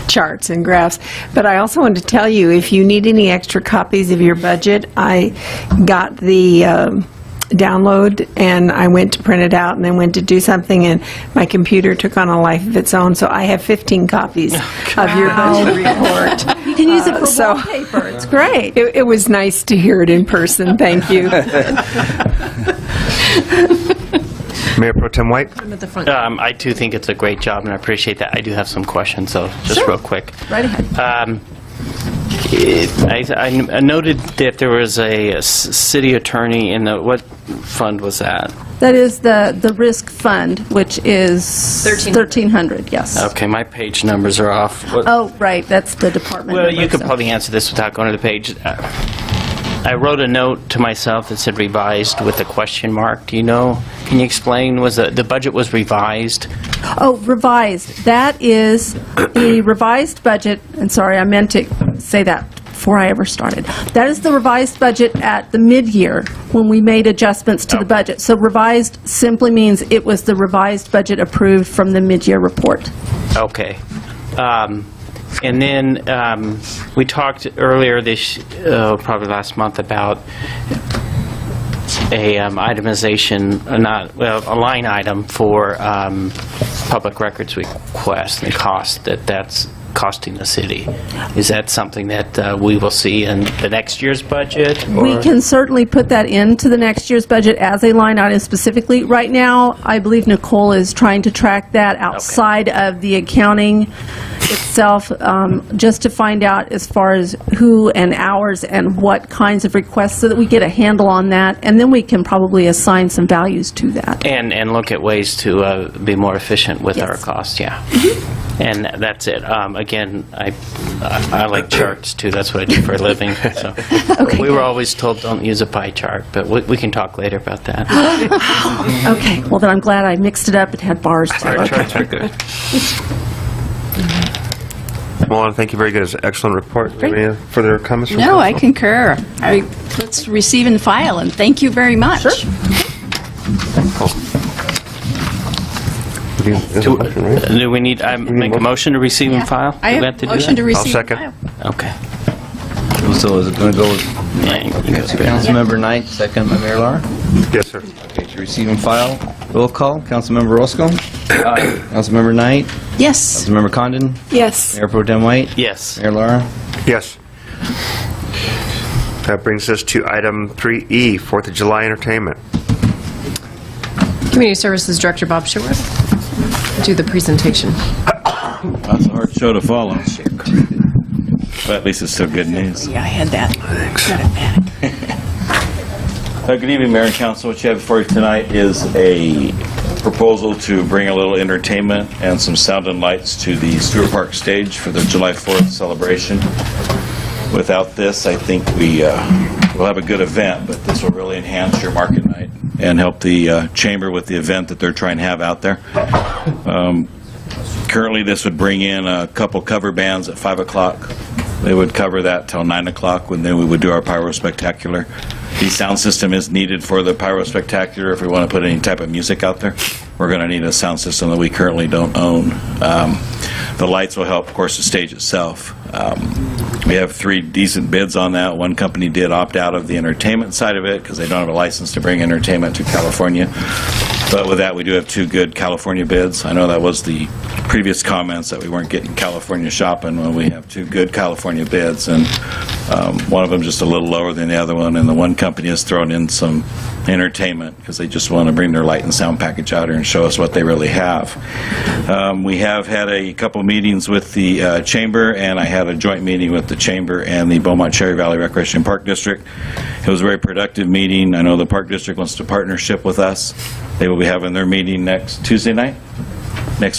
charts and graphs. But I also want to tell you, if you need any extra copies of your budget, I got the download and I went to print it out and then went to do something, and my computer took on a life of its own, so I have 15 copies of your budget report. You can use it for wallpaper. It's great. It was nice to hear it in person. Thank you. Mayor Pro Tem White? I too think it's a great job, and I appreciate that. I do have some questions, though, just real quick. Right ahead. I noted that there was a city attorney in the, what fund was that? That is the risk fund, which is 1,300, yes. Okay, my page numbers are off. Oh, right, that's the department Well, number, you could so. probably answer this without going to the page. I wrote a note to myself that said revised with a question mark. Do you know? Can you explain? Was the budget was revised? Oh, revised. That is the revised budget, and sorry, I meant to say that before I ever started. That is the revised budget at the mid-year when we made adjustments to the budget. So revised simply means it was the revised budget approved from the mid-year report. Okay. And then we talked earlier this, probably last month, about a itemization, a line item for public records request and the cost that's costing the city. Is that something that we will see in the next year's budget? Or? We can certainly put that into the next year's budget as a line item specifically. Right now, I believe Nicole is trying to track that outside of the accounting itself, just to find out as far as who and hours and what kinds of requests, so that we get a handle on that, and then we can probably assign some values to that. And look at ways to be more efficient with our costs, yeah. Mm-hmm. And that's it. Again, I like charts too. That's what I do for a living. So we were always told don't use a pie chart, but we can talk later about that. Okay, well then I'm glad I mixed it up. It had bars too. Our charts are good. Well, thank you. Very good. It's an excellent report. Any further comments? No, I concur. Let's receive and file, and thank you very much. Do we need, make a motion to receive and file? I have a motion to receive and file. Okay. So is it going to go with Councilmember Knight, second by Mayor Lara? Yes, sir. Okay, to receive and file. Roll call. Councilmember Roscoe? Aye. Councilmember Knight? Yes. Councilmember Condon? Yes. Mayor Pro Tem White? Yes. Mayor Lara? Yes. That brings us to item 3E, 4th of July entertainment. Community Services Director Bob Sherwood do the presentation. That's a hard show to follow. But at least it's still good news. Yeah, I had that. Thanks. Good evening, Mayor and Council. What you have before you tonight is a proposal to bring a little entertainment and some sound and lights to the Stewart Park stage for the July 4th celebration. Without this, I think we'll have a good event, but this will really enhance your market night and help the chamber with the event that they're trying to have out there. Currently, this would bring in a couple cover bands at 5 o'clock. They would cover that till 9 o'clock, when then we would do our Pyro Spectacular. The sound system is needed for the Pyro Spectacular if we want to put any type of music out there. We're going to need a sound system that we currently don't own. The lights will help, of course, the stage itself. We have 3 decent bids on that. One company did opt out of the entertainment side of it because they don't have a license to bring entertainment to California. But with that, we do have 2 good California bids. I know that was the previous comments that we weren't getting California shopping. Well, we have 2 good California bids, and one of them just a little lower than the other one, and the one company has thrown in some entertainment because they just want to bring their light and sound package out here and show us what they really have. We have had a couple meetings with the Chamber, and I had a joint meeting with the Chamber and the Beaumont Cherry Valley Recreation Park District. It was a very productive meeting. I know the Park District wants to partnership with us. They will be having their meeting next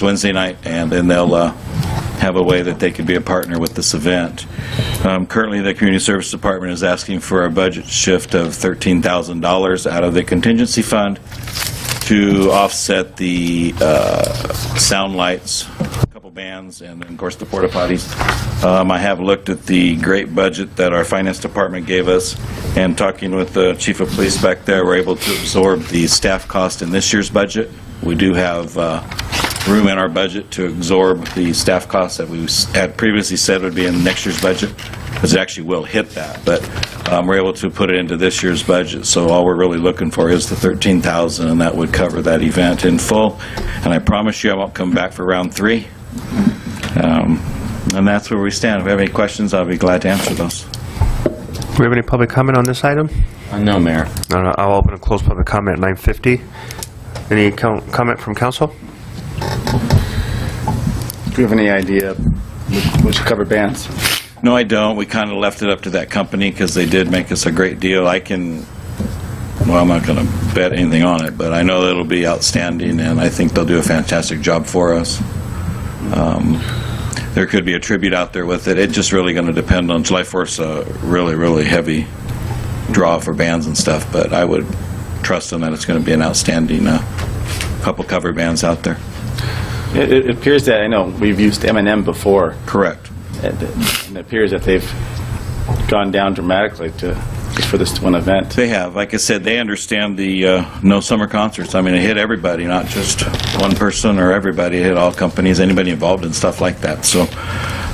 Wednesday night, and then they'll have a way that they could be a partner with this event. Currently, the Community Service Department is asking for a budget shift of $13,000 out of the contingency fund to offset the sound lights, a couple bands, and of course the porta potties. I have looked at the great budget that our finance department gave us, and talking with the chief of police back there, we're able to absorb the staff cost in this year's budget. We do have room in our budget to absorb the staff costs that we had previously said would be in next year's budget, because it actually will hit that, but we're able to put it into this year's budget. So all we're really looking for is the $13,000, and that would cover that event in full. And I promise you I won't come back for round 3. And that's where we stand. If we have any questions, I'll be glad to answer those. Do we have any public comment on this item? No, Mayor. No, I'll open a closed public comment at 9:50. Any comment from council? Do you have any idea which cover bands? No, I don't. We kind of left it up to that company because they did make us a great deal. Well, I'm not going to bet anything on it, but I know that it'll be outstanding, and I think they'll do a fantastic job for us. There could be a tribute out there with it. It's just really going to depend on July 4th's a really, really heavy draw for bands and stuff, but I would trust them that it's going to be an outstanding couple cover bands out there. It appears that, I know, we've used M&M before. Correct. And it appears that they've gone down dramatically just for this one event. They have. Like I said, they understand the no summer concerts. I mean, it hit everybody, not just one person or everybody. It hit all companies, anybody involved in stuff like that. So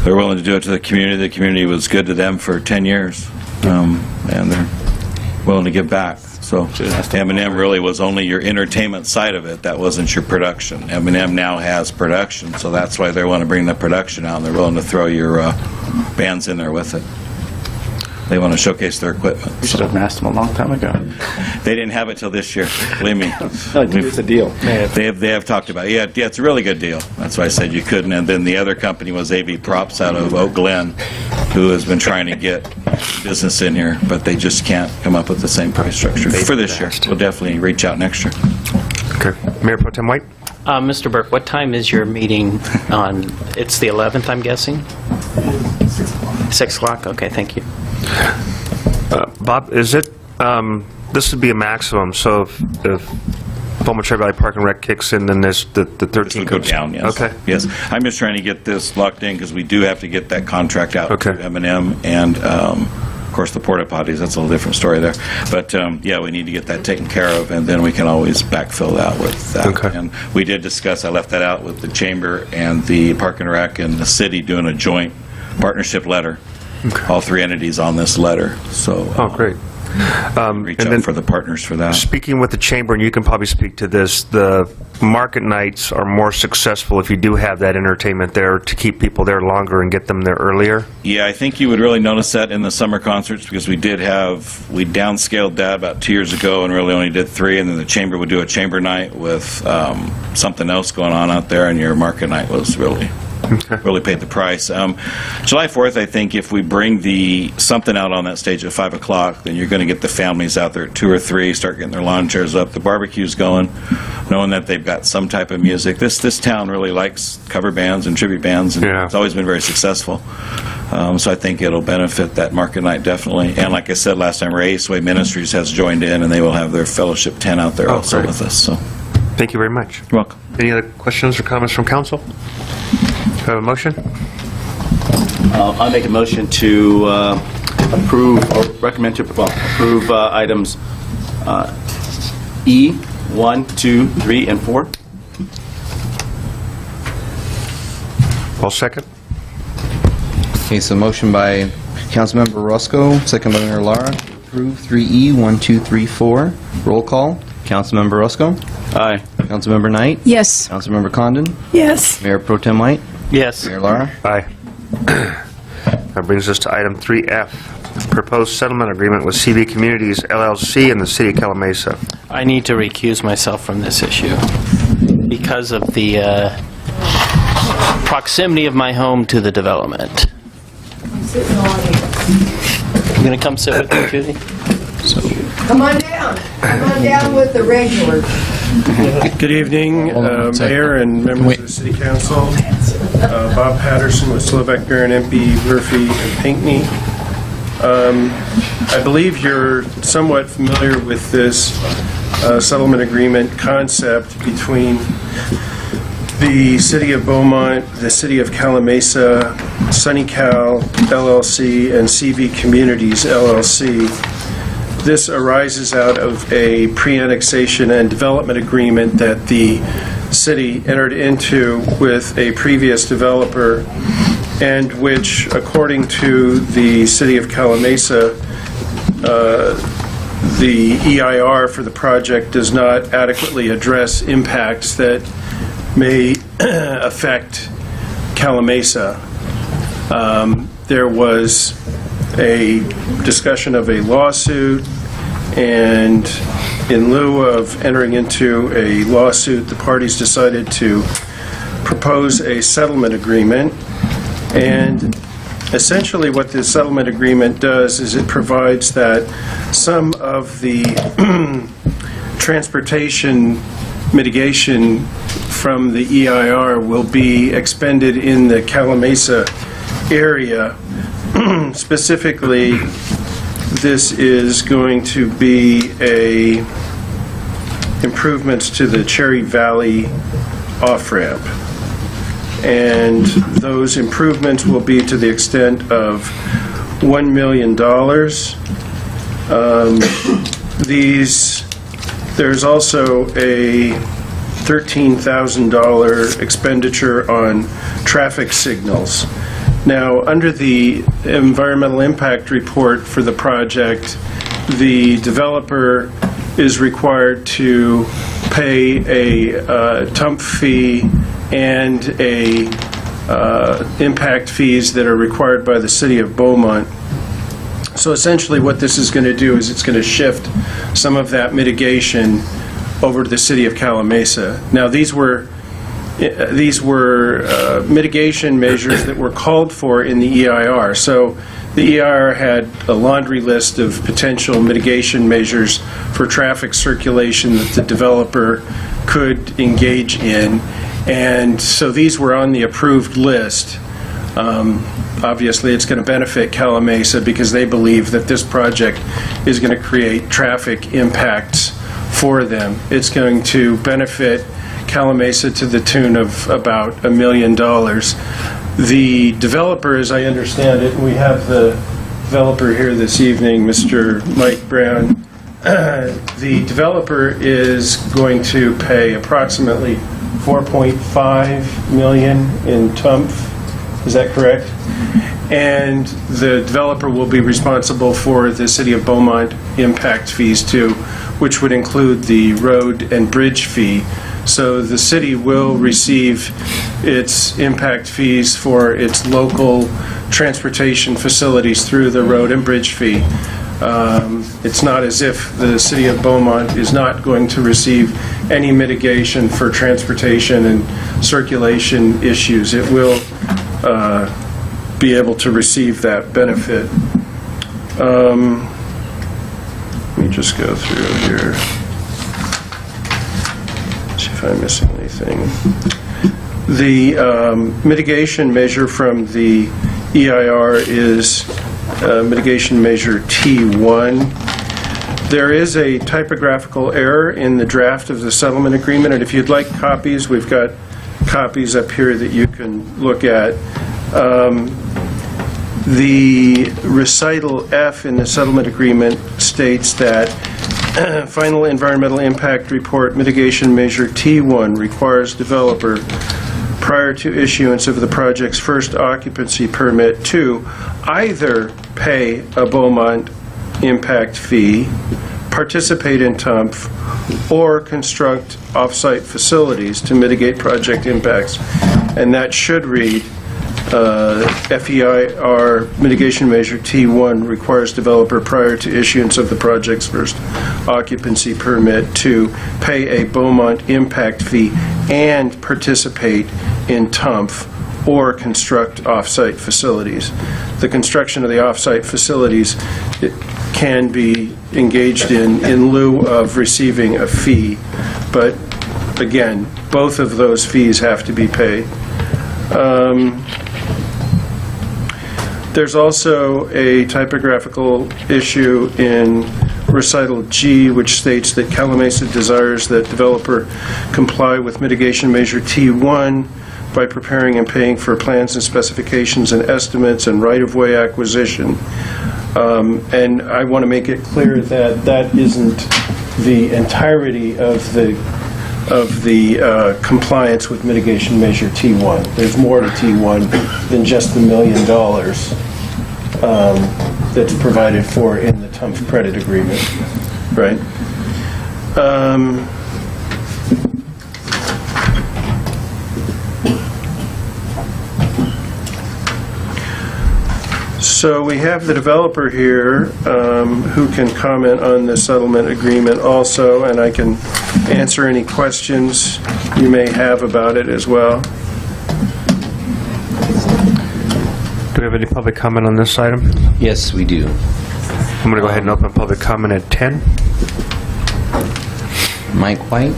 they're willing to do it to the community. The community was good to them for 10 years, and they're willing to give back. So M&M really was only your entertainment side of it. That wasn't your production. M&M now has production, so that's why they want to bring the production out, and they're willing to throw your bands in there with it. They want to showcase their equipment. We should have asked them a long time ago. They didn't have it till this year. Believe me. It's a deal. They have talked about it. Yeah, it's a really good deal. That's why I said you couldn't. And then the other company was AV Props out of Oak Glen, who has been trying to get business in here, but they just can't come up with the same price structure for this year. We'll definitely reach out next year. Okay. Mayor Pro Tem White? Mr. Burke, what time is your meeting on, it's the 11th, I'm guessing? 6 o'clock? Okay, thank you. Bob, is it, this would be a maximum, so if Beaumont Valley Park and Rec kicks in, then there's the 13 go down, yes. Okay. Yes. I'm just trying to get this locked in because we do have to get that contract out to M&M and, of course, the porta potties. That's a little different story there. But, yeah, we need to get that taken care of, and then we can always backfill that with that. Okay. And we did discuss, I left that out with the Chamber and the Park and Rec and the city doing a joint partnership letter. Okay. All three entities on this letter. So, great. Reach out for the partners for that. Speaking with the Chamber, and you can probably speak to this, the market nights are more successful if you do have that entertainment there to keep people there longer and get them there earlier? Yeah, I think you would really notice that in the summer concerts because we downscaled that about 2 years ago and really only did 3, and then the Chamber would do a chamber night with something else going on out there, and your market night was really paid the price. July 4th, I think if we bring something out on that stage at 5 o'clock, then you're going to get the families out there at 2 or 3, start getting their lawn chairs up, the barbecue's going, knowing that they've got some type of music. This town really likes cover bands and tribute bands, and it's always been very successful. So I think it'll benefit that market night definitely. And like I said last time, Raceway Ministries has joined in, and they will have their fellowship tent out there also with us. So, thank you very much. You're welcome. Any other questions or comments from council? Do I have a motion? I make a motion to approve or recommend to approve items E, 1, 2, 3, and 4. I'll second. Okay, so motion by Councilmember Roscoe, second by Mayor Lara, to approve 3E, 1, 2, 3, 4. Roll call. Councilmember Roscoe? Aye. Councilmember Knight? Yes. Councilmember Condon? Yes. Mayor Pro Tem White? Yes. Mayor Lara? Aye. That brings us to item 3F, proposed settlement agreement with CV Communities, LLC and the City of Calamasa. I need to recuse myself from this issue because of the proximity of my home to the development. You going to come sit with me, Judy? Come on down. Come on down with the regulars. Good evening, Mayor and members of the City Council. Bob Patterson with Slovak Baron MP Murphy and Pinckney. I believe you're somewhat familiar with this settlement agreement concept between the City of Beaumont, the City of Calamasa, Sunny Cal LLC, and CV Communities LLC. This arises out of a pre-annexation and development agreement that the city entered into with a previous developer, and which, according to the City of Calamasa, the EIR for the project does not adequately address impacts that may affect Calamasa. There was a discussion of a lawsuit, and in lieu of entering into a lawsuit, the parties decided to propose a settlement agreement, and essentially what this settlement agreement does is it provides that some of the transportation mitigation from the EIR will be expended in the Calamasa area. Specifically, this is going to be improvements to the Cherry Valley off-ramp. And those improvements will be to the extent of $1 million. There's also a $13,000 expenditure on traffic signals. Now, under the environmental impact report for the project, the developer is required to pay a TUMP fee and impact fees that are required by the city of Beaumont. So essentially what this is going to do is it's going to shift some of that mitigation over to the city of Calamasa. Now these were mitigation measures that were called for in the EIR. So the EIR had a laundry list of potential mitigation measures for traffic circulation that the developer could engage in. And so these were on the approved list. Obviously, it's going to benefit Calamasa because they believe that this project is going to create traffic impacts for them. It's going to benefit Calamasa to the tune of about $1 million. The developer, as I understand it, and we have the developer here this evening, Mr. Mike Brown, the developer is going to pay approximately $4.5 million in TUMP. Is that correct? And the developer will be responsible for the City of Beaumont impact fees too, which would include the road and bridge fee. So the city will receive its impact fees for its local transportation facilities through the road and bridge fee. It's not as if the City of Beaumont is not going to receive any mitigation for transportation and circulation issues. It will be able to receive that benefit. Let me just go through here. See if I'm missing anything. The mitigation measure from the EIR is mitigation measure T1. There is a typographical error in the draft of the settlement agreement, and if you'd like copies, we've got copies up here that you can look at. The recital F in the settlement agreement states that final environmental impact report mitigation measure T1 requires developer, prior to issuance of the project's first occupancy permit, to either pay a Beaumont impact fee, participate in TUMP, or construct off-site facilities to mitigate project impacts. And that should read, FEIR mitigation measure T1 requires developer, prior to issuance of the project's first occupancy permit, to pay a Beaumont impact fee and participate in TUMP or construct off-site facilities. The construction of the off-site facilities can be engaged in lieu of receiving a fee, but again, both of those fees have to be paid. There's also a typographical issue in recital G, which states that Calamasa desires that developer comply with mitigation measure T1 by preparing and paying for plans and specifications and estimates and right-of-way acquisition. And I want to make it clear that that isn't the entirety of the compliance with mitigation measure T1. There's more to T1 than just the $1 million that's provided for in the TUMP credit agreement, right? So we have the developer here who can comment on the settlement agreement also, and I can answer any questions you may have about it as well. Do we have any public comment on this item? Yes, we do. I'm going to go ahead and open public comment at 10. Mike White?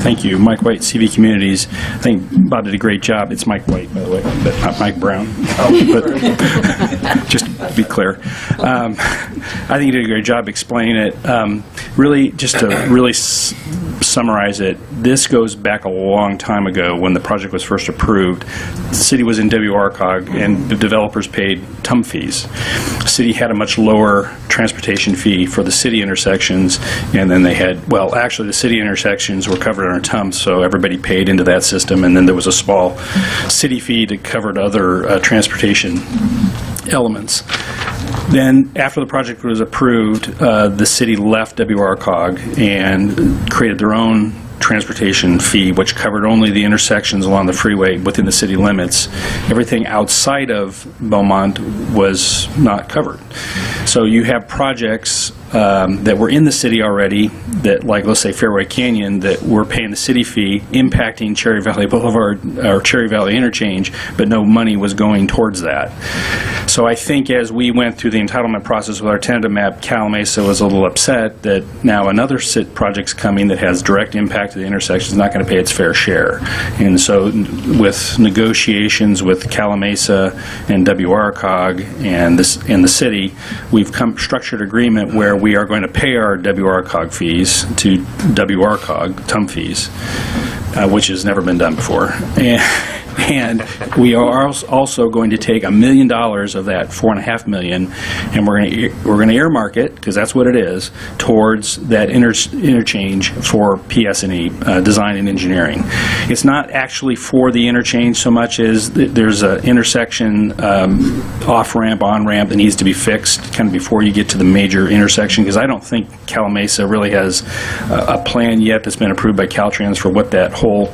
Thank you. Mike White, CV Communities. I think Bob did a great job. It's Mike White, by the way, but not Mike Brown. But just to be clear. I think he did a great job explaining it. Really, just to really summarize it, this goes back a long time ago when the project was first approved. The city was in WRCOG, and the developers paid TUM fees. The city had a much lower transportation fee for the city intersections, and then they had, well, actually the city intersections were covered under TUM, so everybody paid into that system, and then there was a small city fee that covered other transportation elements. Then, after the project was approved, the city left WRCOG and created their own transportation fee, which covered only the intersections along the freeway within the city limits. Everything outside of Beaumont was not covered. So you have projects that were in the city already, that, like, let's say Fairway Canyon, that were paying the city fee, impacting Cherry Valley Boulevard or Cherry Valley Interchange, but no money was going towards that. So I think as we went through the entitlement process with our tentative map, Calamasa was a little upset that now another project's coming that has direct impact to the intersection is not going to pay its fair share. And so with negotiations with Calamasa and WRCOG and the city, we've structured agreement where we are going to pay our WRCOG fees to WRCOG, TUM fees, which has never been done before. And we are also going to take $1 million of that $4.5 million, and we're going to earmark it, because that's what it is, towards that interchange for PS&E, design and engineering. It's not actually for the interchange so much as there's an intersection off-ramp, on-ramp that needs to be fixed kind of before you get to the major intersection, because I don't think Calamasa really has a plan yet that's been approved by Caltrans for what that whole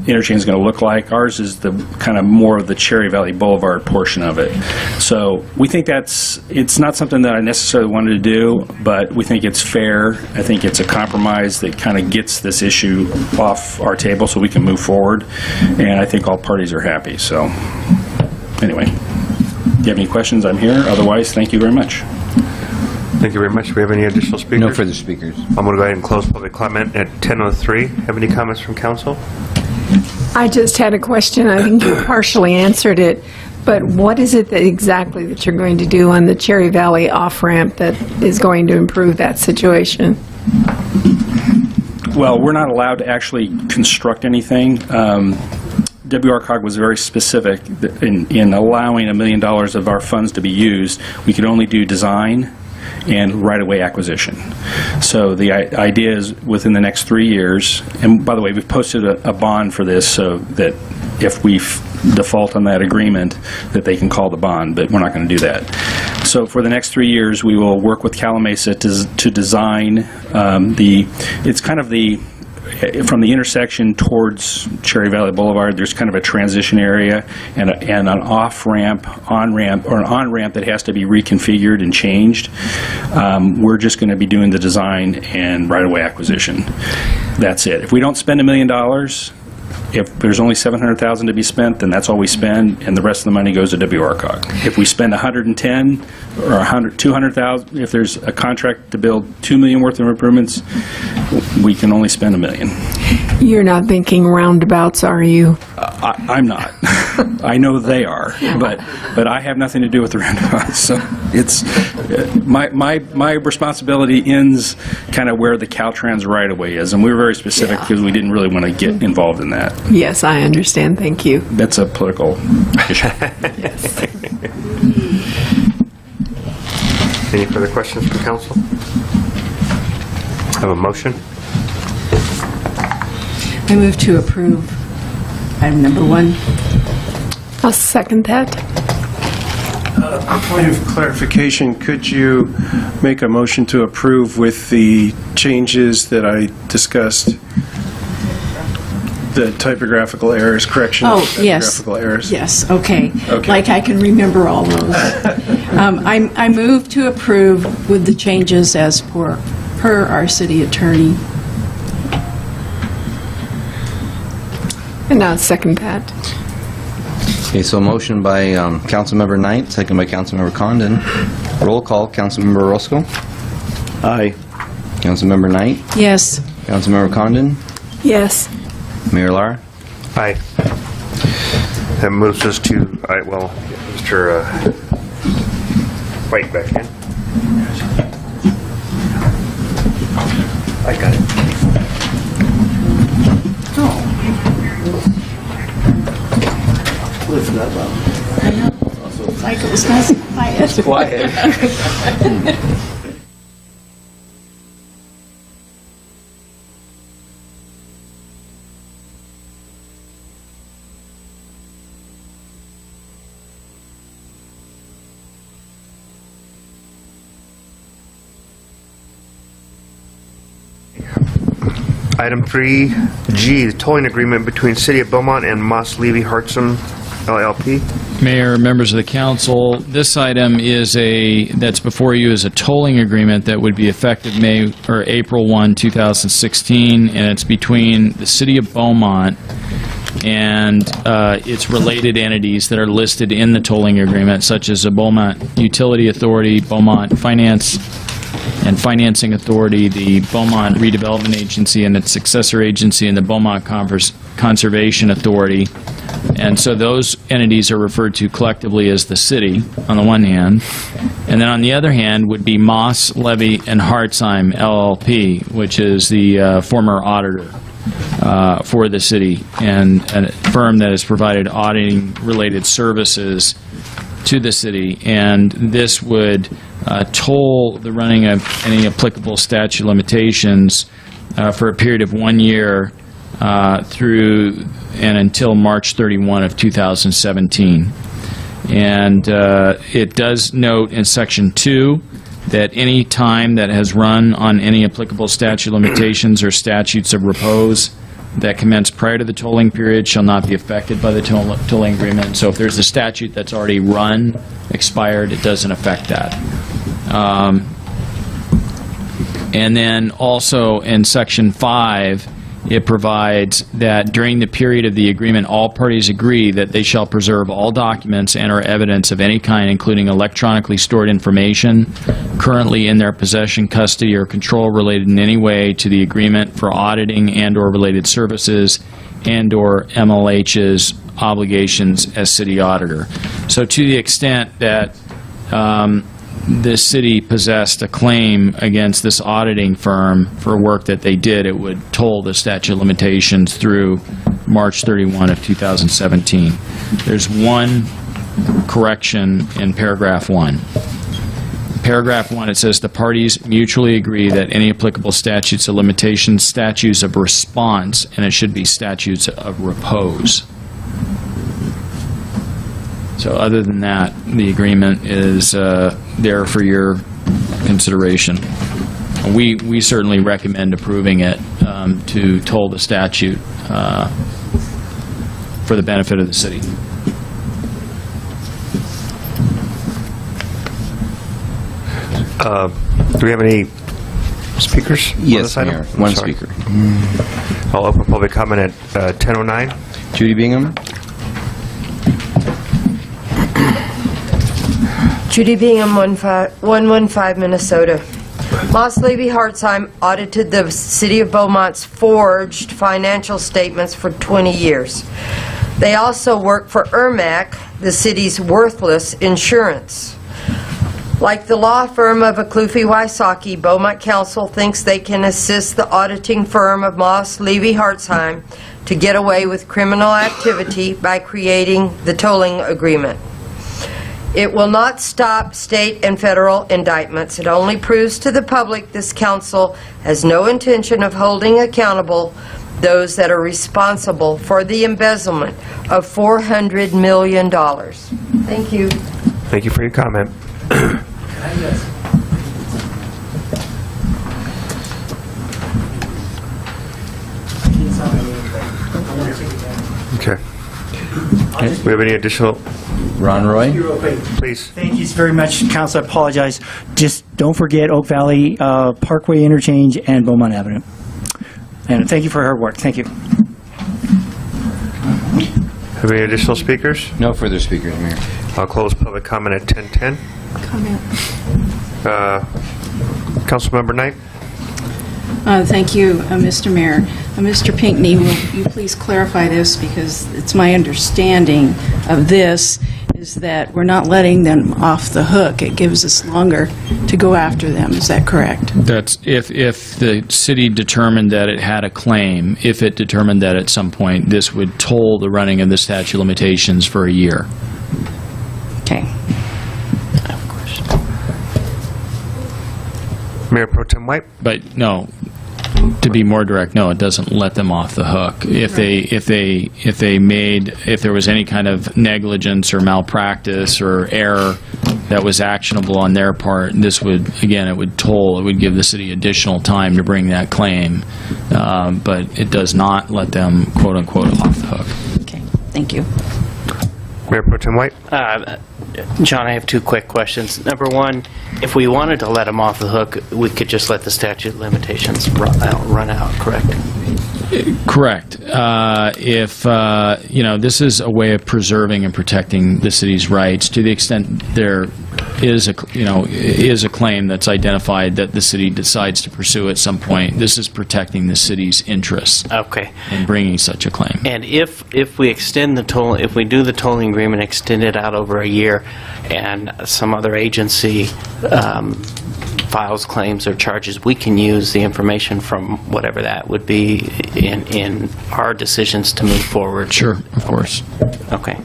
interchange is going to look like. Ours is the kind of more of the Cherry Valley Boulevard portion of it. So we think it's not something that I necessarily wanted to do, but we think it's fair. I think it's a compromise that kind of gets this issue off our table so we can move forward, and I think all parties are happy. So anyway, if you have any questions, I'm here. Otherwise, thank you very much. Thank you very much. Do we have any additional speakers? No further speakers. I'm going to go ahead and close public comment at 10:03. Have any comments from council? I just had a question. I think you partially answered it, but what is it exactly that you're going to do on the Cherry Valley off-ramp that is going to improve that situation? Well, we're not allowed to actually construct anything. WRCOG was very specific in allowing $1 million of our funds to be used. We could only do design and right-of-way acquisition. So the idea is within the next 3 years, and by the way, we've posted a bond for this so that if we default on that agreement, that they can call the bond, but we're not going to do that. So for the next 3 years, we will work with Calamasa to design it's kind of from the intersection towards Cherry Valley Boulevard, there's kind of a transition area and an off-ramp, on-ramp, or an on-ramp that has to be reconfigured and changed. We're just going to be doing the design and right-of-way acquisition. That's it. If we don't spend $1 million, if there's only $700,000 to be spent, then that's all we spend, and the rest of the money goes to WRCOG. If we spend $110,000 or $200,000, if there's a contract to build $2 million worth of improvements, we can only spend $1 million. You're not thinking roundabouts, are you? I'm not. I know they are, but I have nothing to do with the roundabouts. So it's my responsibility ends kind of where the Caltrans right-of-way is, and we were very specific because we didn't really want to get involved in that. Yes, I understand. Thank you. That's a political issue. Yes. Any further questions from council? Have a motion? I move to approve item number 1. I'll second that. A point of clarification, could you make a motion to approve with the changes that I discussed? The typographical errors, correction of typographical errors? Yes, okay. Like I can remember all those. I move to approve with the changes as per our city attorney. And I'll second that. Okay, so a motion by Councilmember Knight, second by Councilmember Condon. Roll call, Councilmember Orozco. Aye. Councilmember Knight. Yes. Councilmember Condon. Yes. Mayor Lara. Aye. That moves us to, Mr. White back in. I got it. Listen up, I know. Like it was nice and quiet. It's quiet. Item 3G, the tolling agreement between City of Beaumont and Moss Levy Hartsum LLP. Mayor, members of the council, this item that's before you is a tolling agreement that would be effective April 1, 2016, and it's between the City of Beaumont and its related entities that are listed in the tolling agreement, such as the Beaumont Utility Authority, Beaumont Finance and Financing Authority, the Beaumont Redevelopment Agency and its successor agency, and the Beaumont Conservation Authority. And so those entities are referred to collectively as the city, on the one hand. And then on the other hand would be Moss, Levy, and Hartsheim LLP, which is the former auditor for the city, and a firm that has provided auditing-related services to the city. And this would toll the running of any applicable statute of limitations for a period of 1 year through and until March 31 of 2017. And it does note in Section 2 that any time that has run on any applicable statute of limitations or statutes of repose that commence prior to the tolling period shall not be affected by the tolling agreement. So if there's a statute that's already run, expired, it doesn't affect that. And then also in Section 5, it provides that during the period of the agreement, all parties agree that they shall preserve all documents and or evidence of any kind, including electronically stored information, currently in their possession, custody, or control related in any way to the agreement for auditing and or related services and or MLH's obligations as city auditor. So to the extent that the city possessed a claim against this auditing firm for work that they did, it would toll the statute of limitations through March 31 of 2017. There's one correction in paragraph 1. Paragraph 1, it says the parties mutually agree that any applicable statutes of limitations, statutes of response, and it should be statutes of repose. So other than that, the agreement is there for your consideration. We certainly recommend approving it to toll the statute for the benefit of the city. Do we have any speakers on Yes, this item? Mayor, one speaker. I'll open public comment at 10:09. Judy Bingham. Judy Bingham, 115 Minnesota. Moss Levy Hartsheim audited the City of Beaumont's forged financial statements for 20 years. They also work for ERMAC, the city's worthless insurance. Like the law firm of Aklufi Wysocki, Beaumont Council thinks they can assist the auditing firm of Moss Levy Hartsheim to get away with criminal activity by creating the tolling agreement. It will not stop state and federal indictments. It only proves to the public this council has no intention of holding accountable those that are responsible for the embezzlement of $400 million. Thank you. Thank you for your comment. Okay. We have any additional? Ron Roy? Please. Thank you very much, Council. I apologize. Just don't forget Oak Valley Parkway Interchange and Beaumont Avenue. And thank you for her work. Thank you. Have any additional speakers? No further speakers, Mayor. I'll close public comment at 10:10. Comment. Councilmember Knight? Thank you, Mr. Mayor. Mr. Pinckney, will you please clarify this, because it's my understanding of this is that we're not letting them off the hook. It gives us longer to go after them. Is that correct? That's if the city determined that it had a claim, if it determined that at some point this would toll the running of the statute of limitations for a year. Okay. I have a question. Mayor Pro Tem White? But no, to be more direct, no, it doesn't let them off the hook. If there was any kind of negligence or malpractice or error that was actionable on their part, this would, again, it would toll, it would give the city additional time to bring that claim, but it does not let them, quote unquote, off the hook. Okay, thank you. Mayor Pro Tem White? John, I have two quick questions. Number one, if we wanted to let them off the hook, we could just let the statute of limitations run out, correct? Correct. This is a way of preserving and protecting the city's rights to the extent there is a claim that's identified that the city decides to pursue at some point. This is protecting the city's interests. Okay. In bringing such a claim. And if we extend the toll, if we do the tolling agreement, extend it out over a year, and some other agency files claims or charges, we can use the information from whatever that would be in our decisions to move forward. Sure, of course. Okay.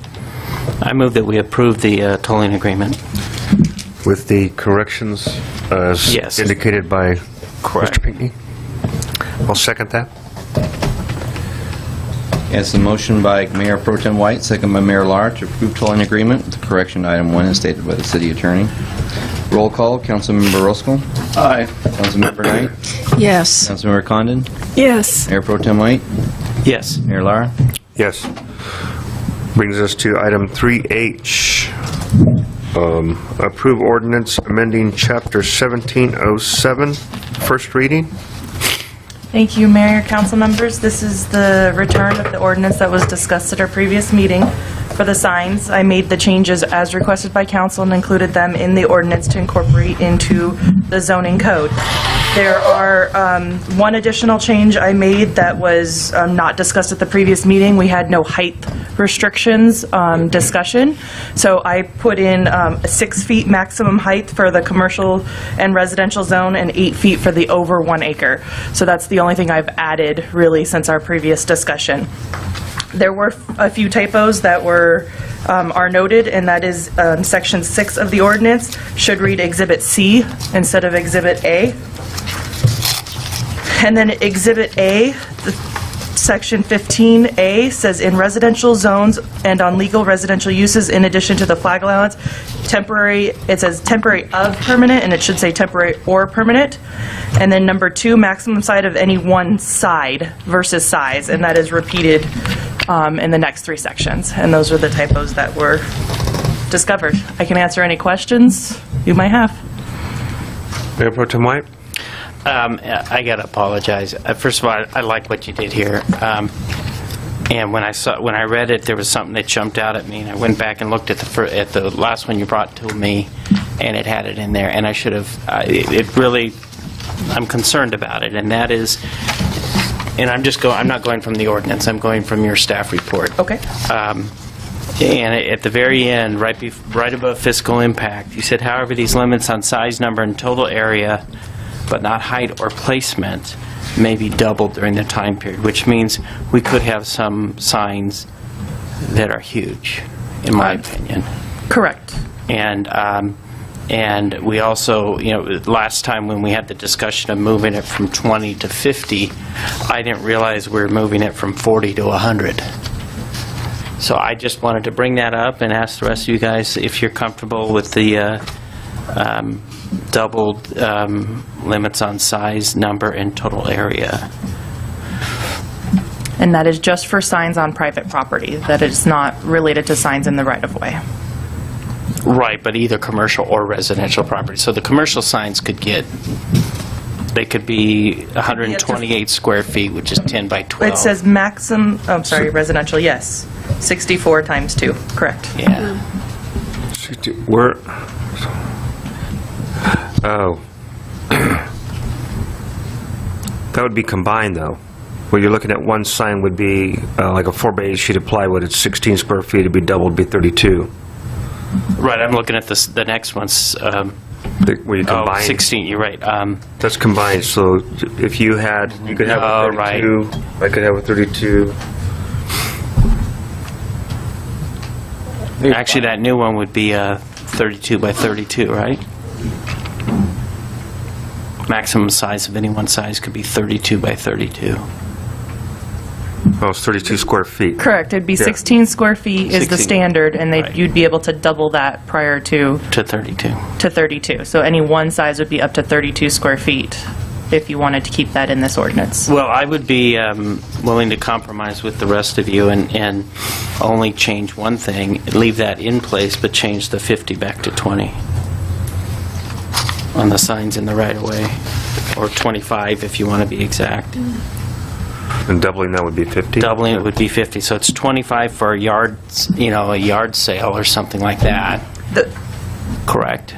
I move that we approve the tolling agreement. With the corrections as Yes. indicated by Correct. Mr. Pinckney? I'll second that. Yes, a motion by Mayor Pro Tem White, second by Mayor Lara to approve tolling agreement with the correction item 1 as stated by the city attorney. Roll call, Councilmember Roscoe. Aye. Councilmember Knight. Yes. Councilmember Condon. Yes. Mayor Pro Tem White. Yes. Mayor Lara. Yes. Brings us to item 3H. Approve ordinance amending Chapter 1707, first reading. Thank you, Mayor, council members. This is the return of the ordinance that was discussed at our previous meeting for the signs. I made the changes as requested by council and included them in the ordinance to incorporate into the zoning code. There are one additional change I made that was not discussed at the previous meeting. We had no height restrictions discussion. So I put in 6 feet maximum height for the commercial and residential zone and 8 feet for the over 1 acre. So that's the only thing I've added really since our previous discussion. There were a few typos that are noted, and that is Section 6 of the ordinance should read Exhibit C instead of Exhibit A. And then Exhibit A, Section 15A says in residential zones and on legal residential uses, in addition to the flag allowance, temporary, it says temporary of permanent, and it should say temporary or permanent. And then number 2, maximum side of any one side versus size, and that is repeated in the next 3 sections. And those are the typos that were discovered. I can answer any questions you might have. Mayor Pro Tem White? I got to apologize. First of all, I like what you did here. And when I read it, there was something that jumped out at me, and I went back and looked at the last one you brought to me, and it had it in there. And I should have. I'm concerned about it, and that is. And I'm not going from the ordinance. I'm going from your staff report. Okay. And at the very end, right above fiscal impact, you said, however, these limits on size, number, and total area, but not height or placement, may be doubled during the time period, which means we could have some signs that are huge, in my opinion. Correct. And we also, last time when we had the discussion of moving it from 20 to 50, I didn't realize we were moving it from 40 to 100. So I just wanted to bring that up and ask the rest of you guys if you're comfortable with the doubled limits on size, number, and total area. And that is just for signs on private property. That is not related to signs in the right-of-way. Right, but either commercial or residential property. So the commercial signs could get They could be 128 square feet, which is 10 by 12. It says maximum, residential, yes. 64 times 2, correct. Yeah. Where, oh. That would be combined, though. What you're looking at, one sign would be like a 4x8 sheet of plywood. It's 16 square feet. It'd be doubled, it'd be 32. Right, I'm looking at the next one's... Where you combine? 16, you're right. That's combined, so if you had, you could have a 32, I could have a 32. Actually, that new one would be 32 by 32, right? Maximum size of any one size could be 32 by 32. Oh, it's 32 square feet. Correct, it'd be Yeah. 16 square feet is the 16. standard, and you'd be able to double that prior to 32. To 32. So any one size would be up to 32 square feet if you wanted to keep that in this ordinance. Well, I would be willing to compromise with the rest of you and only change one thing, leave that in place, but change the 50 back to 20 on the signs in the right-of-way, or 25 if you want to be exact. And doubling that would be 50? Doubling it would be 50, so it's 25 for a yard, a yard sale or something like that. Correct.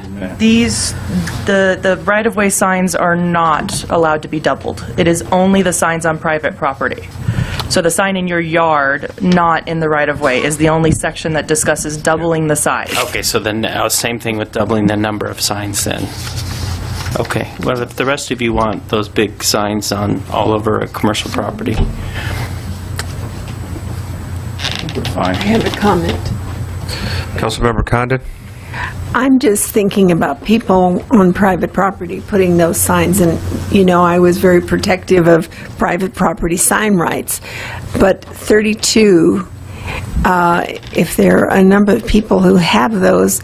The right-of-way signs are not allowed to be doubled. It is only the signs on private property. So the sign in your yard, not in the right-of-way, is the only section that discusses doubling the size. Okay, so then same thing with doubling the number of signs then. Okay, well, if the rest of you want those big signs on all over a commercial property. I have a comment. Councilmember Condon? I'm just thinking about people on private property putting those signs, and, I was very protective of private property sign rights, but 32, if there are a number of people who have those,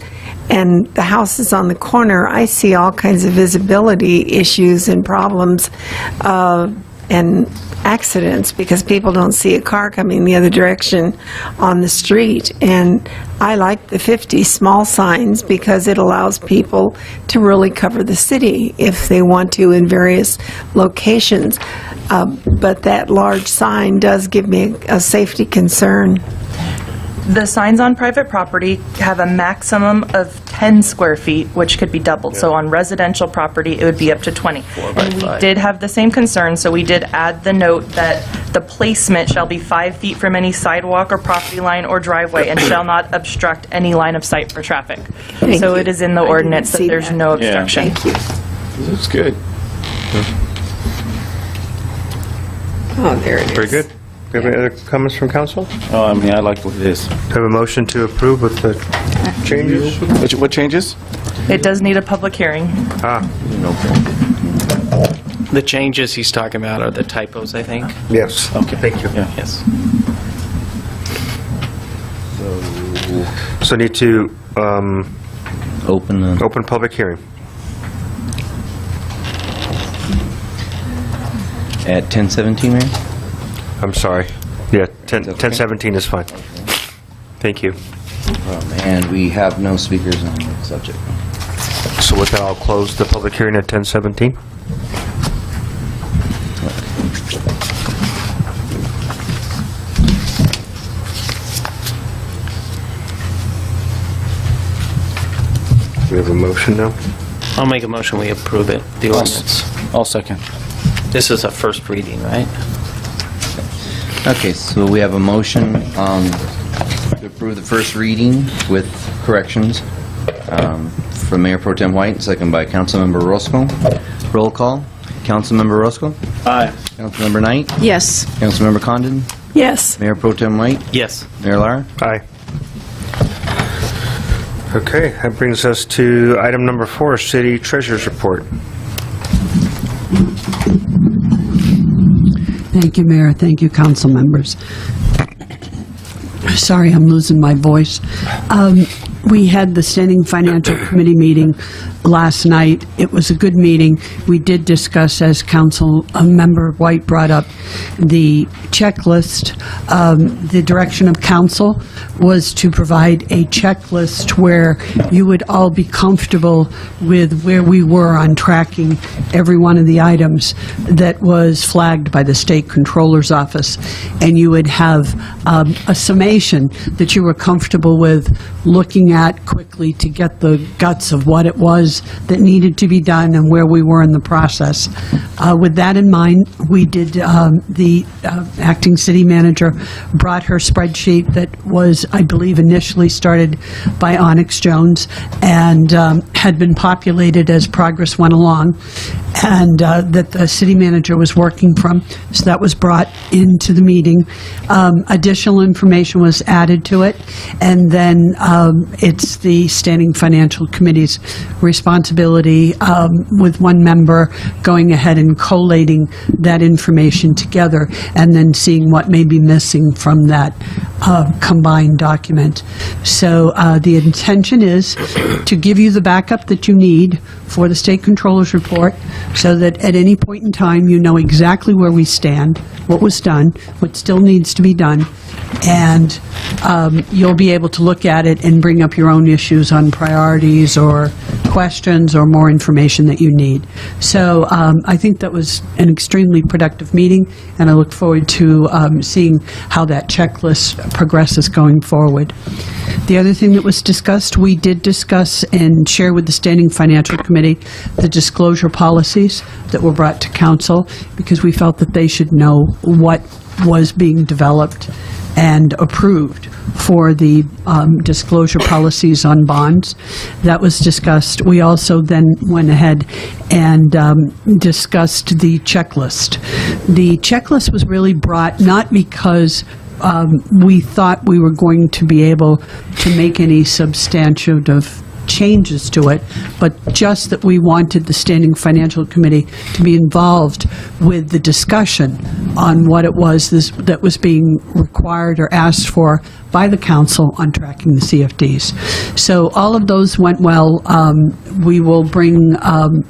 and the house is on the corner, I see all kinds of visibility issues and problems and accidents because people don't see a car coming the other direction on the street. And I like the 50 small signs because it allows people to really cover the city if they want to in various locations. But that large sign does give me a safety concern. The signs on private property have a maximum of 10 square feet, which could be doubled. So on residential property, it would be up to 20. And we did have the same concern, so we did add the note that the placement shall be 5 feet from any sidewalk or property line or driveway and shall not obstruct any line of sight for traffic. So it is in the ordinance that there's no obstruction. Thank you. That's good. Oh, there it is. Very good. Do you have any other comments from council? Oh, I mean, I like what it is. Do you have a motion to approve with the changes? What changes? It does need a public hearing. The changes he's talking about are the typos, I think. Yes. Okay. Thank you. Yes. So need to Open public hearing. at 10:17, Mayor? I'm sorry. Yeah, 10:17 is fine. Thank you. And we have no speakers on the subject. So with that, I'll close the public hearing at 10:17. We have a motion now? I'll make a motion, we approve it, the ordinance. I'll second. This is a first reading, right? Okay, so we have a motion to approve the first reading with corrections from Mayor Pro Tem White, second by Councilmember Roscoe. Roll call. Councilmember Roscoe? Aye. Councilmember Knight? Yes. Councilmember Condon? Yes. Mayor Pro Tem White? Yes. Mayor Lara? Aye. Okay, that brings us to item number 4, City Treasurer's Report. Thank you, Mayor. Thank you, council members. Sorry, I'm losing my voice. We had the Standing Financial Committee meeting last night. It was a good meeting. We did discuss, as Council Member White brought up, the checklist. The direction of Council was to provide a checklist where you would all be comfortable with where we were on tracking every one of the items that was flagged by the State Controller's Office, and you would have a summation that you were comfortable with looking at quickly to get the guts of what it was that needed to be done and where we were in the process. With that in mind, we did, the acting city manager brought her spreadsheet that was, I believe, initially started by Onyx Jones and had been populated as progress went along, and that the city manager was working from. So that was brought into the meeting. Additional information was added to it, and then it's the Standing Financial Committee's responsibility, with one member going ahead and collating that information together and then seeing what may be missing from that combined document. So the intention is to give you the backup that you need for the State Controller's report, so that at any point in time you know exactly where we stand, what was done, what still needs to be done, and you'll be able to look at it and bring up your own issues on priorities or questions or more information that you need. So I think that was an extremely productive meeting, and I look forward to seeing how that checklist progresses going forward. The other thing that was discussed, we did discuss and share with the Standing Financial Committee the disclosure policies that were brought to Council, because we felt that they should know what was being developed and approved for the disclosure policies on bonds. That was discussed. We also then went ahead and discussed the checklist. The checklist was really brought not because we thought we were going to be able to make any substantive changes to it, but just that we wanted the Standing Financial Committee to be involved with the discussion on what it was that was being required or asked for by the council on tracking the CFDs. So all of those went well. We will bring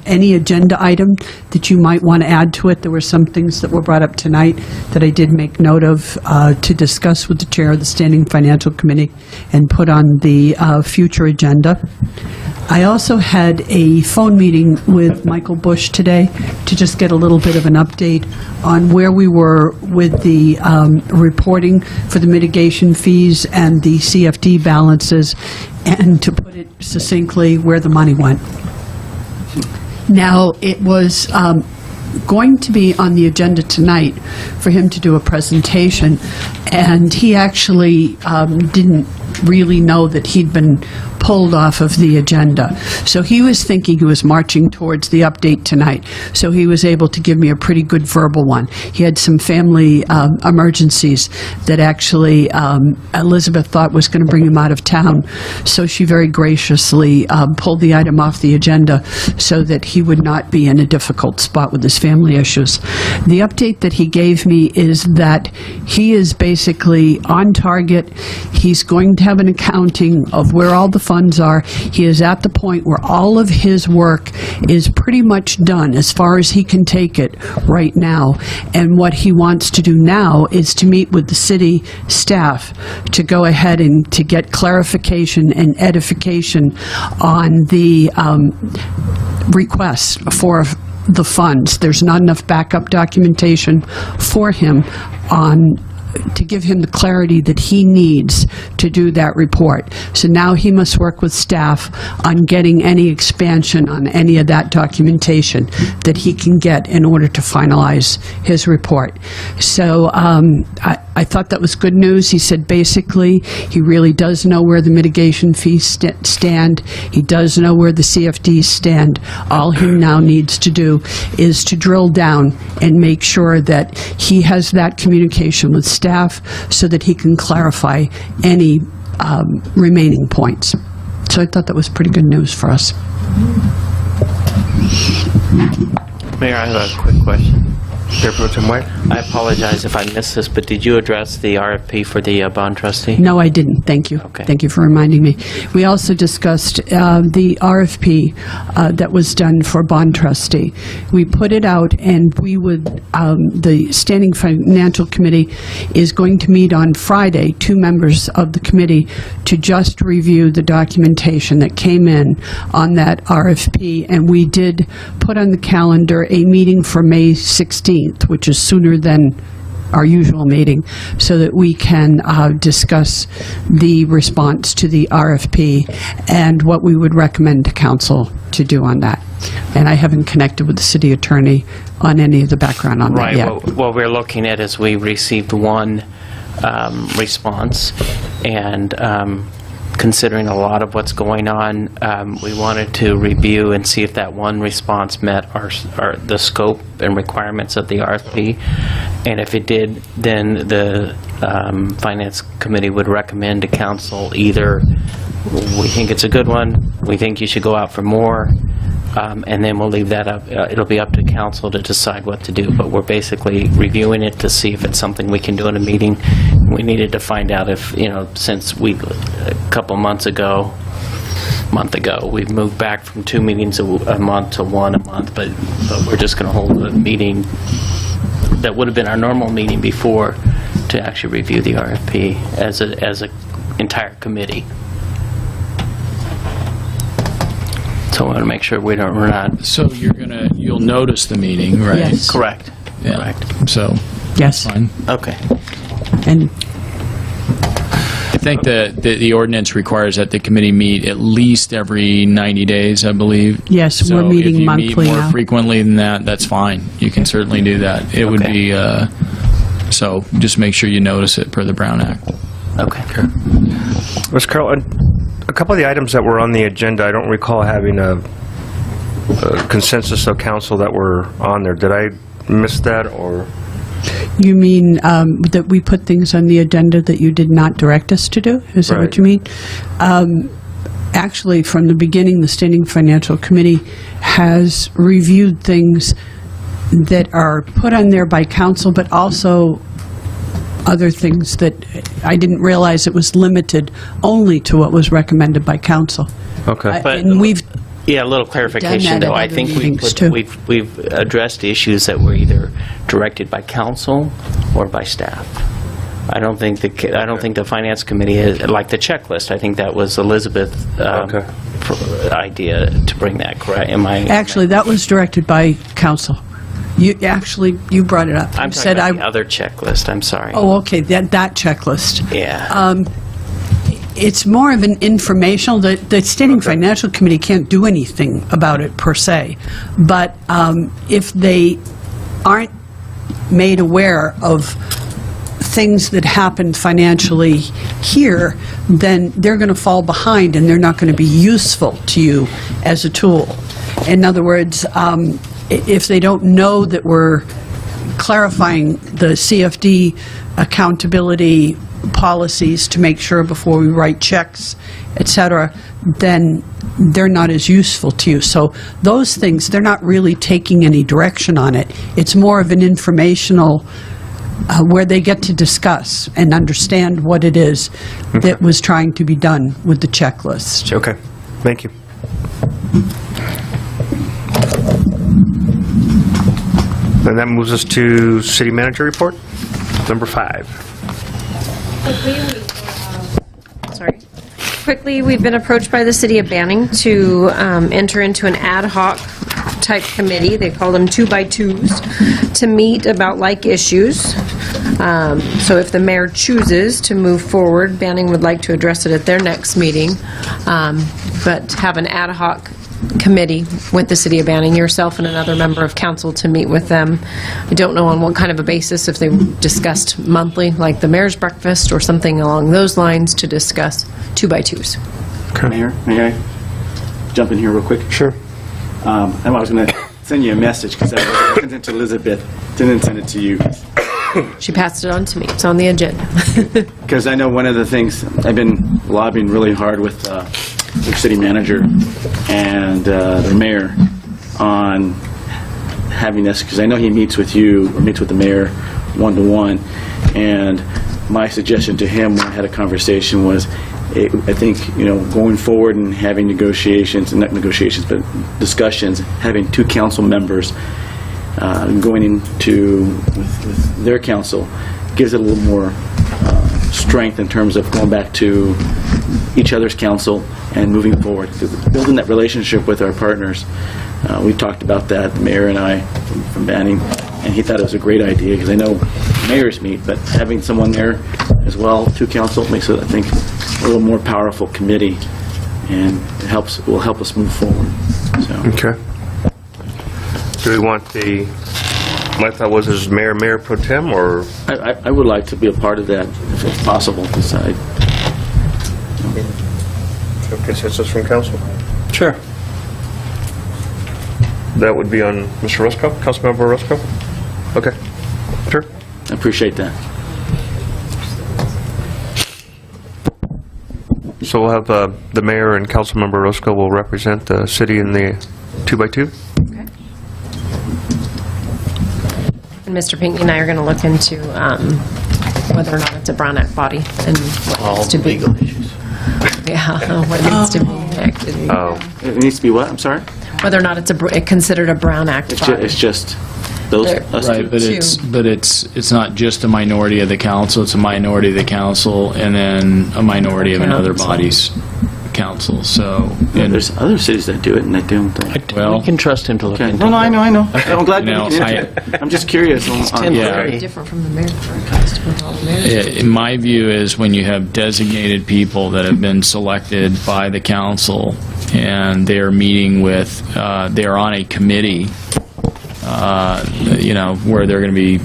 any agenda item that you might want to add to it. There were some things that were brought up tonight that I did make note of to discuss with the chair of the Standing Financial Committee and put on the future agenda. I also had a phone meeting with Michael Bush today to just get a little bit of an update on where we were with the reporting for the mitigation fees and the CFD balances, and to put it succinctly, where the money went. Now, it was going to be on the agenda tonight for him to do a presentation, and he actually didn't really know that he'd been pulled off of the agenda. So he was thinking he was marching towards the update tonight, so he was able to give me a pretty good verbal one. He had some family emergencies that actually Elizabeth thought was going to bring him out of town, so she very graciously pulled the item off the agenda so that he would not be in a difficult spot with his family issues. The update that he gave me is that he is basically on target. He's going to have an accounting of where all the funds are. He is at the point where all of his work is pretty much done as far as he can take it right now. And what he wants to do now is to meet with the city staff to go ahead and to get clarification and edification on the requests for the funds. There's not enough backup documentation for him to give him the clarity that he needs to do that report. So now he must work with staff on getting any expansion on any of that documentation that he can get in order to finalize his report. So I thought that was good news. He said basically he really does know where the mitigation fees stand. He does know where the CFDs stand. All he now needs to do is to drill down and make sure that he has that communication with staff so that he can clarify any remaining points. So I thought that was pretty good news for us. Mayor, I have a quick question. Mayor Pro Tem White? I apologize if I missed this, but did you address the RFP for the bond trustee? No, I didn't. Thank you. Okay. Thank you for reminding me. We also discussed the RFP that was done for bond trustee. We put it out, and we would, the Standing Financial Committee is going to meet on Friday, 2 members of the committee, to just review the documentation that came in on that RFP, and we did put on the calendar a meeting for May 16th, which is sooner than our usual meeting, so that we can discuss the response to the RFP and what we would recommend to council to do on that. And I haven't connected with the city attorney on any of the background on that yet. Right. What we're looking at is we received one response, and considering a lot of what's going on, we wanted to review and see if that one response met the scope and requirements of the RFP. And if it did, then the Finance Committee would recommend to Council either we think it's a good one, we think you should go out for more, and then we'll leave that up. It'll be up to Council to decide what to do. But we're basically reviewing it to see if it's something we can do in a meeting. We needed to find out if, since a couple month ago, we've moved back from 2 meetings a month to 1 a month, but we're just going to hold a meeting that would have been our normal meeting before to actually review the RFP as a entire committee. So I want to make sure we're not. So you'll notice the meeting, right? Yes. Correct. Yeah. Correct. So. Yes. Fine. Okay. And I think that the ordinance requires that the committee meet at least every 90 days, I believe. Yes, So we're meeting if monthly you meet more now. frequently than that, that's fine. You can certainly do that. It would be, so just make sure you notice it per the Brown Act. Okay. Ms. Carroll, a couple of the items that were on the agenda, I don't recall having a consensus of council that were on there. Did I miss that, or? you mean that we put things on the agenda that you did not direct us to do? Is that what you mean? Actually, from the beginning, the Standing Financial Committee has reviewed things that are put on there by council, but also other things that I didn't realize it was limited only to what was recommended by council. Okay. And we've a little clarification, done that though. at I other think meetings, too. we've addressed issues that were either directed by council or by staff. I don't think the Finance Committee is, like the checklist. I think that was Elizabeth's idea to bring that. Correct? Actually, that was directed by council. You brought it up. I'm You talking said about the other checklist. I'm sorry. Oh, okay, that checklist. Yeah. It's more of an informational. The Standing Financial Committee can't do anything about it per se, but if they aren't made aware of things that happen financially here, then they're going to fall behind and they're not going to be useful to you as a tool. In other words, if they don't know that we're clarifying the CFD accountability policies to make sure before we write checks, et cetera, then they're not as useful to you. So those things, they're not really taking any direction on it. It's more of an informational where they get to discuss and understand what it is that was trying to be done with the checklist. Okay. Thank you. And that moves us to City Manager Report, number 5. Quickly, we've been approached by the City of Banning to enter into an ad hoc type committee. They call them 2x2s to meet about like issues. So if the mayor chooses to move forward, Banning would like to address it at their next meeting, but have an ad hoc committee with the City of Banning, yourself and another member of council to meet with them. I don't know on what kind of a basis, if they discussed monthly, like the mayor's breakfast or something along those lines, to discuss 2x2s. Mayor, may I jump in here real quick? Sure. I was going to send you a message because I sent it to Elizabeth, didn't send it to you. She passed it on to me. It's on the agenda. Because I know one of the things, I've been lobbying really hard with their city manager and their mayor on having this, because I know he meets with you, or meets with the mayor one-to-one, and my suggestion to him when I had a conversation was, I think, going forward and having negotiations, not negotiations, but discussions, having 2 council members going into with their council gives it a little more strength in terms of going back to each other's council and moving forward. Building that relationship with our partners. We talked about that, the mayor and I, from Banning, and he thought it was a great idea, because I know mayors meet, but having someone there as well, 2 council, makes it, I think, a little more powerful committee, and it will help us move forward. So. Okay. Do we want my thought was, is Mayor Pro Tem, or? I would like to be a part of that, if it's possible, because Consensus from council? Sure. That would be on Mr. Roscoe, Councilmember Roscoe? Okay, sure. I appreciate that. So we'll have the mayor and Councilmember Roscoe will represent the city in the 2x2? Okay. And Mr. Pinckney and I are going to look into whether or not it's a Brown Act body and what needs to be. Legal issues. Yeah, what needs to be enacted. It needs to be what? I'm sorry? Whether or not it's considered a Brown Act body. It's just those us Right, two. but it's not just a minority of the council, it's a minority of the council, and then a minority of another body's council, so. And there's other cities that do it, and they don't. Well, We can trust him to look into No, it. I know. I'm glad You know, you're looking into it. I'm just curious. Yeah. Different from the mayor. With all the mayors. In my view is when you have designated people that have been selected by the council and they're meeting with, they're on a committee, where they're going to be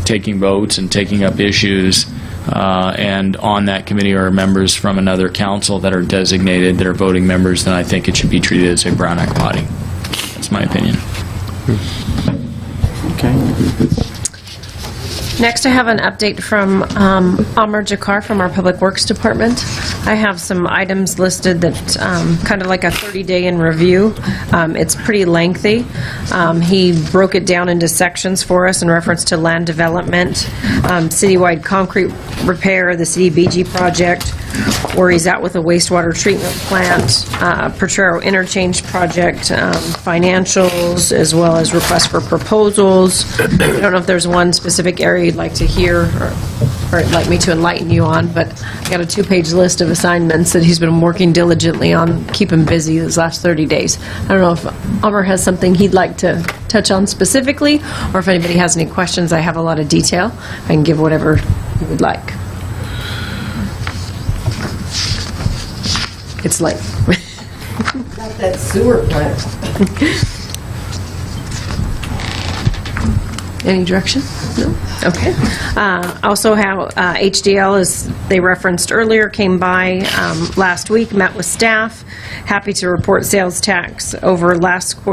taking votes and taking up issues, and on that committee are members from another council that are designated, that are voting members, then I think it should be treated as a Brown Act body. That's my opinion. Okay. Next, I have an update from Amr Jakar from our Public Works Department. I have some items listed that kind of like a 30-day in review. It's pretty lengthy. He broke it down into sections for us in reference to land development, citywide concrete repair, the CDBG project, where he's at with a wastewater treatment plant, Potrero interchange project, financials, as well as requests for proposals. I don't know if there's one specific area you'd like to hear or like me to enlighten you on, but I got a 2-page list of assignments that he's been working diligently on, keep him busy these last 30 days. I don't know if Amr has something he'd like to touch on specifically, or if anybody has any questions. I have a lot of detail. I can give whatever you would like. It's late. Got that sewer plant. Any direction? No? Okay. Also have HDL, as they referenced earlier, came by last week, met with staff. Happy to report sales tax over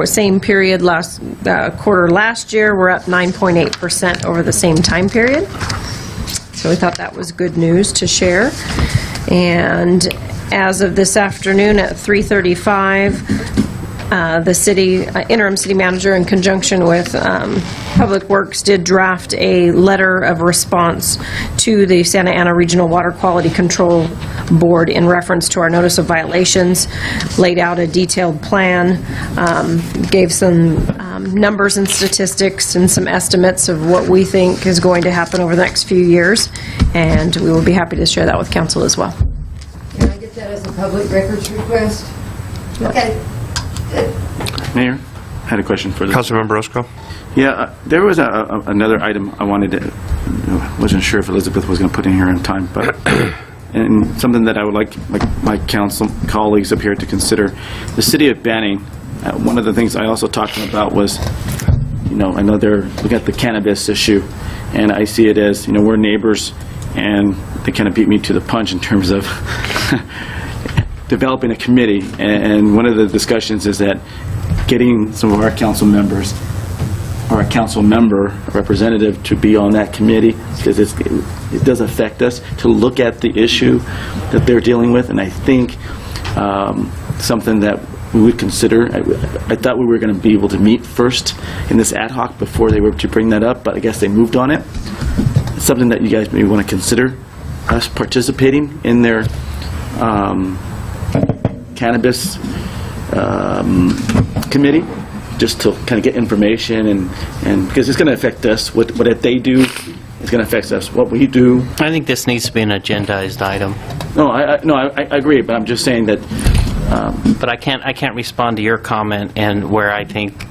same period last quarter last year. We're up 9.8% over the same time period. So we thought that was good news to share. And as of this afternoon at 3:35, the city interim city manager, in conjunction with Public Works, did draft a letter of response to the Santa Ana Regional Water Quality Control Board in reference to our notice of violations, laid out a detailed plan, gave some numbers and statistics and some estimates of what we think is going to happen over the next few years, and we will be happy to share that with council as well. Can I get that as a public records request? Okay. Mayor, I had a question for the... Councilmember Roscoe? Yeah, there was another item I wanted to... wasn't sure if Elizabeth was going to put in here in time, but... and something that I would like my council colleagues up here to consider. The city of Banning, one of the things I also talked about was, I know they're looking at the cannabis issue, and I see it as, we're neighbors, and they kind of beat me to the punch in terms of developing a committee. And one of the discussions is that getting some of our council members, or a council member, a representative, to be on that committee, because it does affect us, to look at the issue that they're dealing with. And I think something that we would consider. I thought we were going to be able to meet first in this ad hoc before they were to bring that up, but I guess they moved on it. It's something that you guys may want to consider, us participating in their cannabis committee, just to kind of get information and because it's going to affect us. What they do is going to affect us. What we do. I think this needs to be an agendized item. No, I agree, but I'm just saying that. But I can't respond to your comment and where I think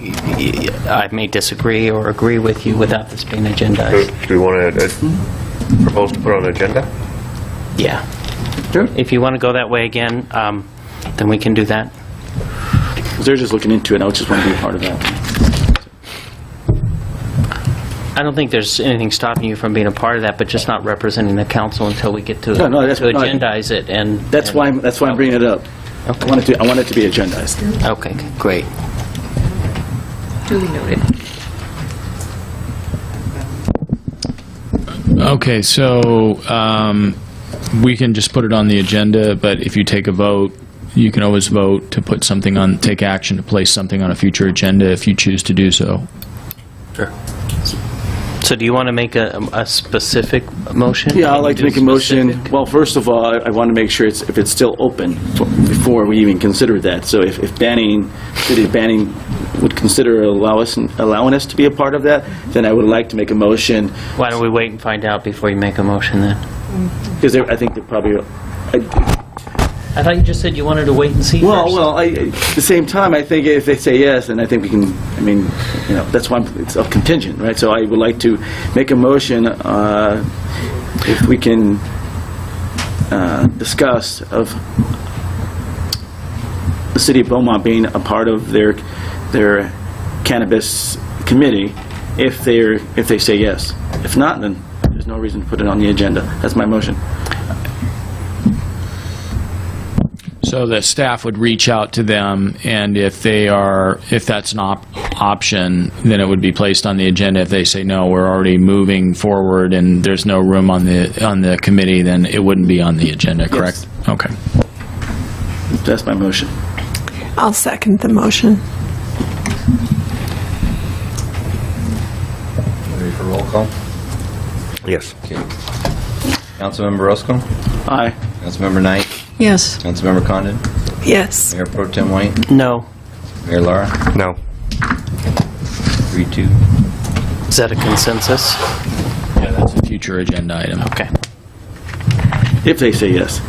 I may disagree or agree with you without this being agendized. Do we want to propose to put on an agenda? Yeah. Sure. If you want to go that way again, then we can do that. They're just looking into it. I just want to be a part of that. I don't think there's anything stopping you from being a part of that, but just not representing the council until we get to agendize it. And that's why I'm bringing it up. Okay. I want it to be agendized. Okay, great. Duly noted. Okay, so we can just put it on the agenda, but if you take a vote, you can always vote to put something on, take action to place something on a future agenda if you choose to do so. Sure. So do you want to make a specific motion? Yeah, I'd like to make a motion. Well, first of all, I want to make sure if it's still open before we even consider that. So if City of Banning would consider allowing us to be a part of that, then I would like to make a motion. Why don't we wait and find out before you make a motion then? Because I think they're probably... I thought you just said you wanted to wait and see first. Well, at the same time, I think if they say yes, then I think we can, that's why it's a contingent, right? So I would like to make a motion if we can discuss of the City of Beaumont being a part of their cannabis committee if they say yes. If not, then there's no reason to put it on the agenda. That's my motion. So the staff would reach out to them, and if that's an option, then it would be placed on the agenda. If they say no, we're already moving forward, and there's no room on the committee, then it wouldn't be on the agenda. Correct? Yes. Okay. That's my motion. I'll second the motion. Ready for roll call? Yes. Okay. Councilmember Roscoe? Aye. Councilmember Knight? Yes. Councilmember Condon? Yes. Mayor Pro Tem White? No. Mayor Lara? No. 3-2. Is that a consensus? Yeah, that's a future agenda item. Okay. If they say yes.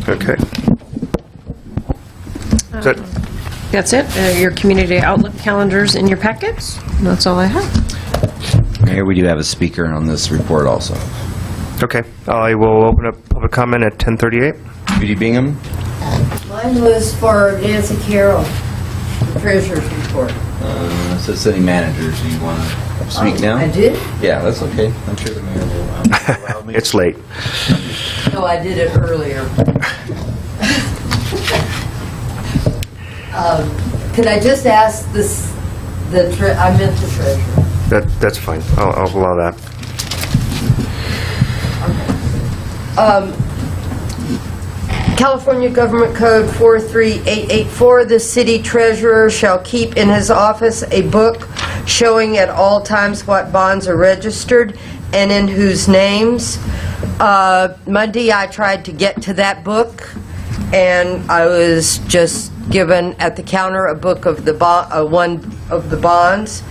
Okay. That's it. Your community outlook calendars in your packets. That's all I have. Mayor, we do have a speaker on this report also. Okay. I will open up public comment at 10:38. Judy Bingham? Mine was for Nancy Carroll, the treasurer's report. It says city managers. Do you want to speak now? I did? Yeah, that's okay. I'm sure the mayor will allow me. It's late. No, I did it earlier. Could I just ask I meant the treasurer. That's fine. I'll allow that. California Government Code 43884, the city treasurer shall keep in his office a book showing at all times what bonds are registered and in whose names. Monday I tried to get to that book, and I was just given at the counter a book of one of the bonds,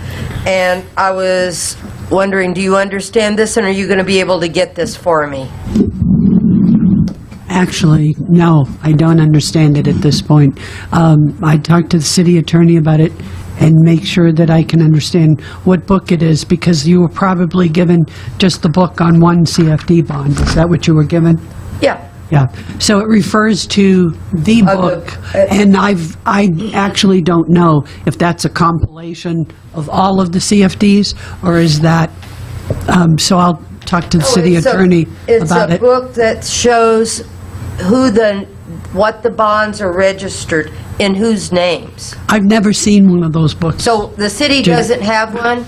and I was wondering, do you understand this, and are you going to be able to get this for me? Actually, no, I don't understand it at this point. I talked to the city attorney about it and make sure that I can understand what book it is, because you were probably given just the book on one CFD bond. Is that what you were given? Yeah. Yeah. So it refers to the book, and I actually don't know if that's a compilation of all of the CFDs, or is that, so I'll talk to the city attorney about it. It's a book that shows what the bonds are registered, in whose names. I've never seen one of those books. So the city doesn't have one?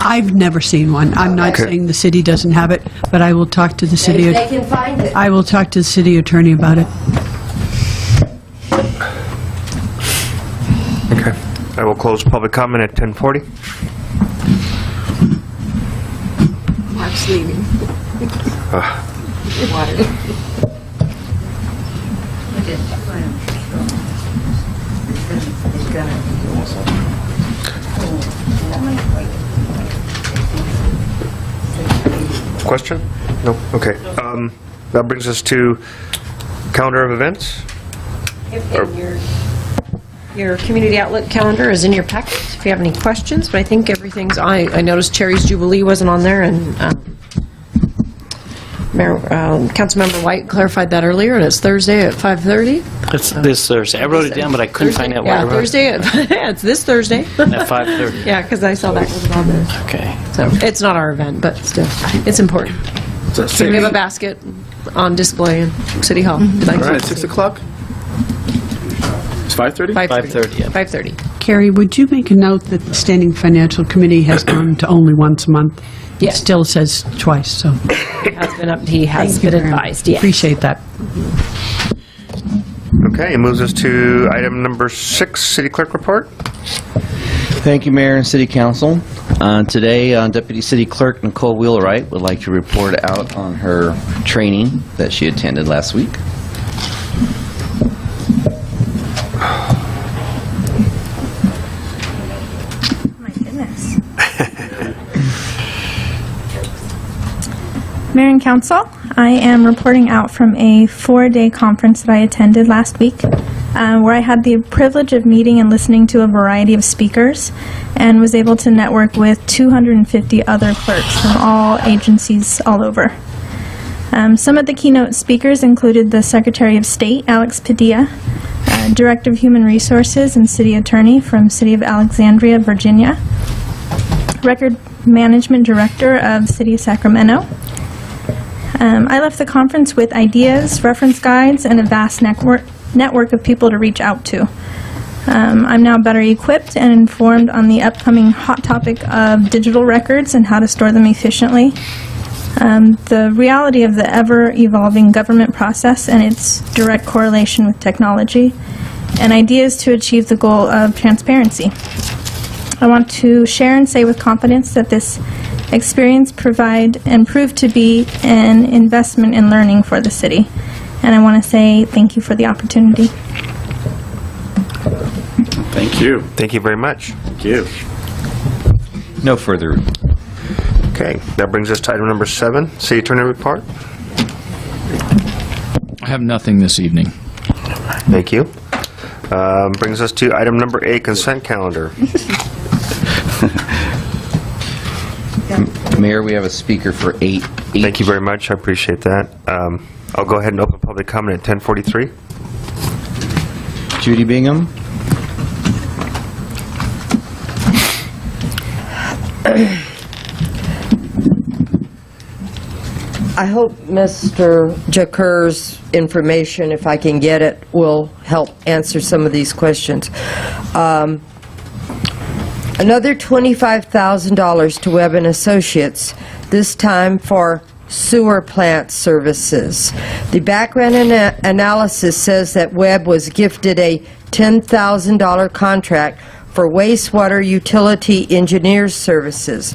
I've never seen one. I'm not saying the city doesn't have it, but I will talk to the city. If they can find it. I will talk to the city attorney about it. Okay. I will close public comment at 10:40. Mark's leaving. Water. Question? No? Okay. That brings us to calendar of events. Your community outlet calendar is in your packet if you have any questions, but I think everything's, I noticed Cherry's Jubilee wasn't on there, and Councilmember White clarified that earlier, and it's Thursday at 5:30. It's this Thursday. I wrote it down, but I couldn't find out where I Yeah, wrote Thursday, it's this Thursday. At 5:30. Yeah, because I saw that wasn't on there. Okay. So it's not our event, but still, it's important. So we have a basket on display in City Hall. All right, 6 o'clock? It's 5:30? 5:30, yeah. 5:30. Carrie, would you make a note that the Standing Financial Committee has gone to only once a month? Yes. It still says twice, so. He has been advised, yes. Appreciate that. Okay, it moves us to item number 6, City Clerk Report. Thank you, Mayor and City Council. Today, Deputy City Clerk Nicole Wheelwright would like to report out on her training that she attended last week. My goodness. Mayor and Council, I am reporting out from a 4-day conference that I attended last week, where I had the privilege of meeting and listening to a variety of speakers and was able to network with 250 other clerks from all agencies all over. Some of the keynote speakers included the Secretary of State, Alex Padilla, Director of Human Resources and City Attorney from City of Alexandria, Virginia, Record Management Director of City of Sacramento. I left the conference with ideas, reference guides, and a vast network of people to reach out to. I'm now better equipped and informed on the upcoming hot topic of digital records and how to store them efficiently, the reality of the ever-evolving government process and its direct correlation with technology, and ideas to achieve the goal of transparency. I want to share and say with confidence that this experience proved to be an investment in learning for the city. And I want to say thank you for the opportunity. Thank you. Thank you very much. Thank you. No further. Okay, that brings us to item number 7, City Attorney Report. I have nothing this evening. Thank you. Brings us to item number 8, Consent Calendar. Mayor, we have a speaker for 8. Thank you very much. I appreciate that. I'll go ahead and open public comment at 10:43. Judy Bingham. I hope Mr. Jakur's information, if I can get it, will help answer some of these questions. Another $25,000 to Webb & Associates, this time for sewer plant services. The background analysis says that Webb was gifted a $10,000 contract for wastewater utility engineers services.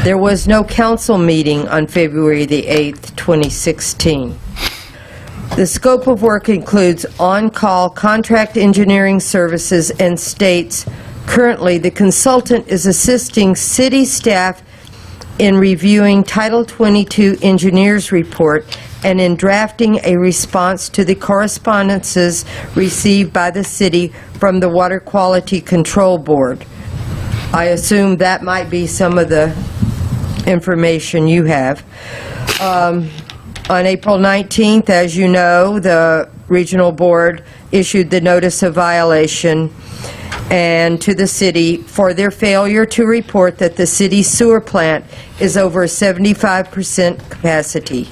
There was no council meeting on February the 8th, 2016. The scope of work includes on-call contract engineering services and states currently the consultant is assisting city staff in reviewing Title 22 engineers report and in drafting a response to the correspondences received by the city from the Water Quality Control Board. I assume that might be some of the information you have. On April 19th, as you know, the Regional Board issued the notice of violation and to the city for their failure to report that the city's sewer plant is over 75% capacity.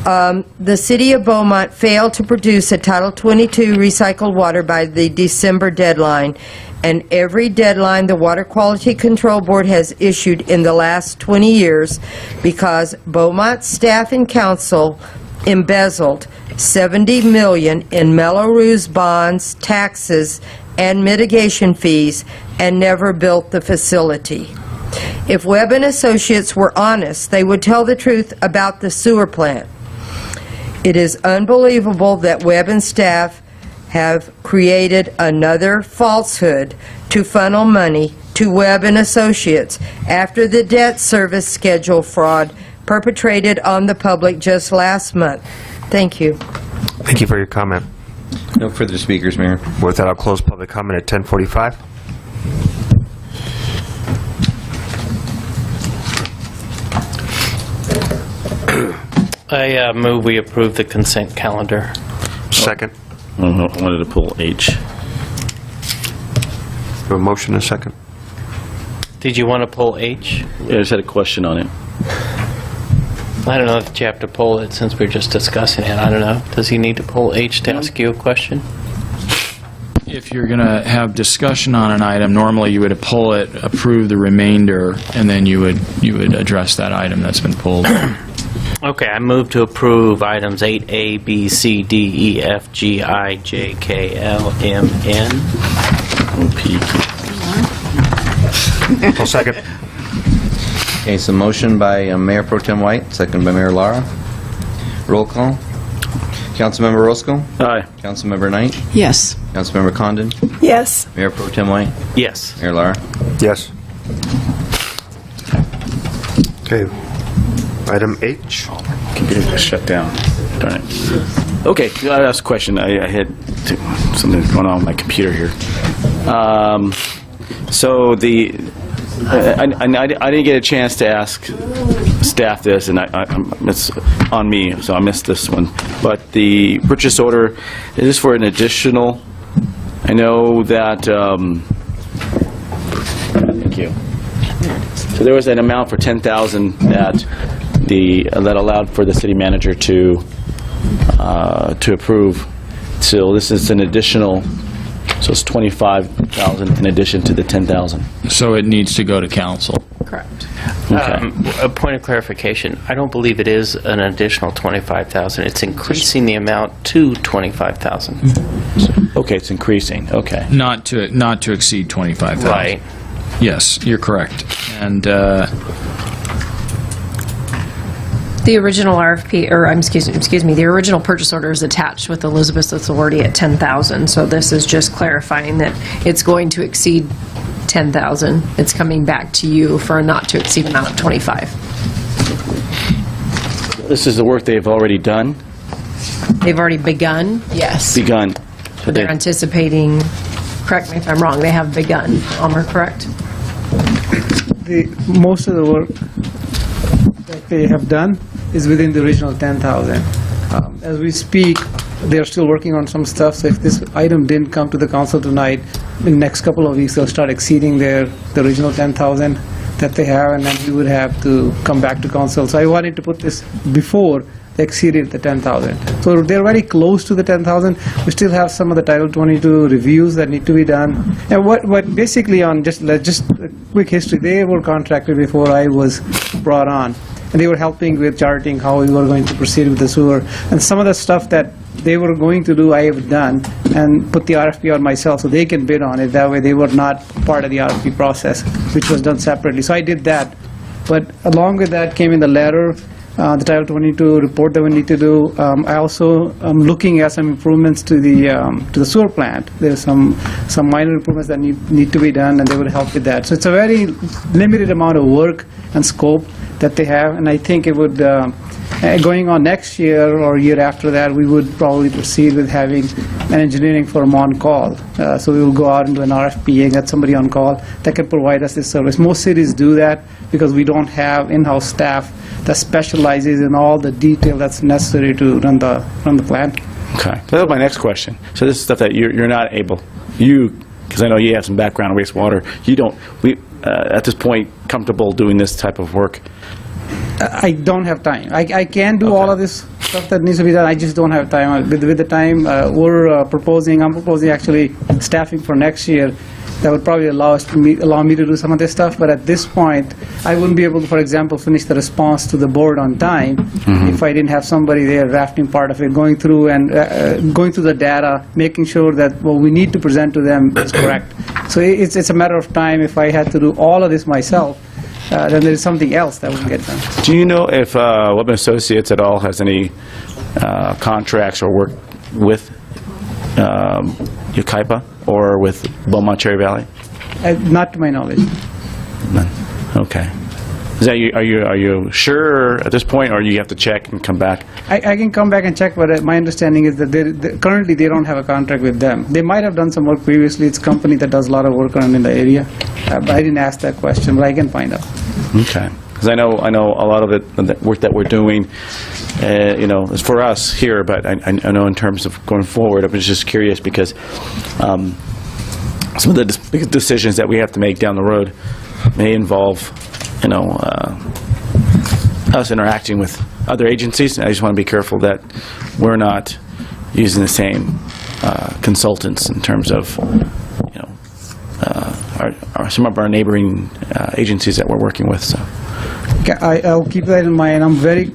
The city of Beaumont failed to produce a Title 22 recycled water by the December deadline, and every deadline the Water Quality Control Board has issued in the last 20 years because Beaumont staff and council embezzled $70 million in Melrose bonds, taxes, and mitigation fees and never built the facility. If Webb and Associates were honest, they would tell the truth about the sewer plant. It is unbelievable that Webb and staff have created another falsehood to funnel money to Webb and Associates after the debt service schedule fraud perpetrated on the public just last month. Thank you. Thank you for your comment. No further speakers, Mayor. With that, I'll close public comment at 10:45. I move we approve the consent calendar. Second. I wanted to pull H. A motion and a second. Did you want to pull H? Yeah, I just had a question on it. I don't know if you have to pull it since we're just discussing it. I don't know. Does he need to pull H to ask you a question? If you're going to have discussion on an item, normally you would pull it, approve the remainder, and then you would address that item that's been pulled. Okay, I move to approve items 8A, B, C, D, E, F, G, I, J, K, L, M, N. O, P. I'll second. Okay, so motion by Mayor Pro Tem White, second by Mayor Lara. Roll call. Councilmember Roscoe? Aye. Councilmember Knight? Yes. Councilmember Condon? Yes. Mayor Pro Tem White? Yes. Mayor Lara? Yes. Okay. Item H. Computer just shut down. Darn it. Okay, I asked a question. I had something going on with my computer here. So the I didn't get a chance to ask staff this, and it's on me, so I missed this one. But the purchase order, is this for an additional? I know that. Thank you. So there was an amount for $10,000 that allowed for the city manager to approve. So this is an additional. So it's $25,000 in addition to the $10,000. So it needs to go to council. Correct. Okay. A point of clarification. I don't believe it is an additional $25,000. It's increasing the amount to $25,000. Okay, it's increasing. Okay. Not to exceed $25,000. Right. Yes, you're correct. And The original RFP, or excuse me, the original purchase order is attached with Elizabeth's authority at $10,000. So this is just clarifying that it's going to exceed $10,000. It's coming back to you for a not to exceed amount of $25,000. This is the work they've already done? They've already begun? Yes. Begun. So they're anticipating, correct me if I'm wrong, they have begun. Elmer, correct? Most of the work that they have done is within the original 10,000. As we speak, they're still working on some stuff, so if this item didn't come to the council tonight, in the next couple of weeks they'll start exceeding the original 10,000 that they have, and then we would have to come back to council. So I wanted to put this before they exceeded the 10,000. So they're very close to the 10,000. We still have some of the Title 22 reviews that need to be done. And what basically on just a quick history, they were contracted before I was brought on. And they were helping with charting how we were going to proceed with the sewer. And some of the stuff that they were going to do, I have done, and put the RFP on myself so they can bid on it. That way they were not part of the RFP process, which was done separately. So I did that. But along with that came in the letter, the Title 22 report that we need to do. I also am looking at some improvements to the sewer plant. There's some minor improvements that need to be done, and they would help with that. So it's a very limited amount of work and scope that they have, and I think it would, going on next year or year after that, we would probably proceed with having an engineering firm on call. So we will go out into an RFP and get somebody on call that can provide us this service. Most cities do that because we don't have in-house staff that specializes in all the detail that's necessary to run the plant. Okay. So that was my next question. So this is stuff that you're not able, because I know you have some background in wastewater, you don't, at this point, comfortable doing this type of work? I don't have time. I can do all of this stuff that needs to be done. I just don't have time. With the time I'm proposing actually staffing for next year. That would probably allow me to do some of this stuff. But at this point, I wouldn't be able to, for example, finish the response to the board on time if I didn't have somebody there drafting part of it, going through the data, making sure that what we need to present to them is correct. So it's a matter of time. If I had to do all of this myself, then there's something else that would get done. Do you know if Webber Associates at all has any contracts or work with Yucaipa or with Beaumont Cherry Valley? Not to my knowledge. None. Okay. Is that are you sure at this point, or you have to check and come back? I can come back and check, but my understanding is that currently they don't have a contract with them. They might have done some work previously. It's a company that does a lot of work around in the area. But I didn't ask that question, but I can find out. Okay. Because I know a lot of the work that we're doing, is for us here, but I know in terms of going forward, I was just curious because some of the big decisions that we have to make down the road may involve, us interacting with other agencies. I just want to be careful that we're not using the same consultants in terms of, some of our neighboring agencies that we're working with. So. I'll keep that in mind. I'm very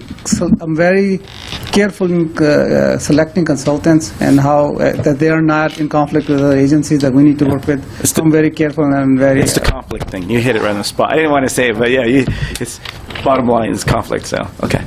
careful in selecting consultants and how that they are not in conflict with other agencies that we need to work with. I'm very careful and I'm very. It's the conflict thing. You hit it right on the spot. I didn't want to say it, but yeah, it's bottom line is conflict. So okay.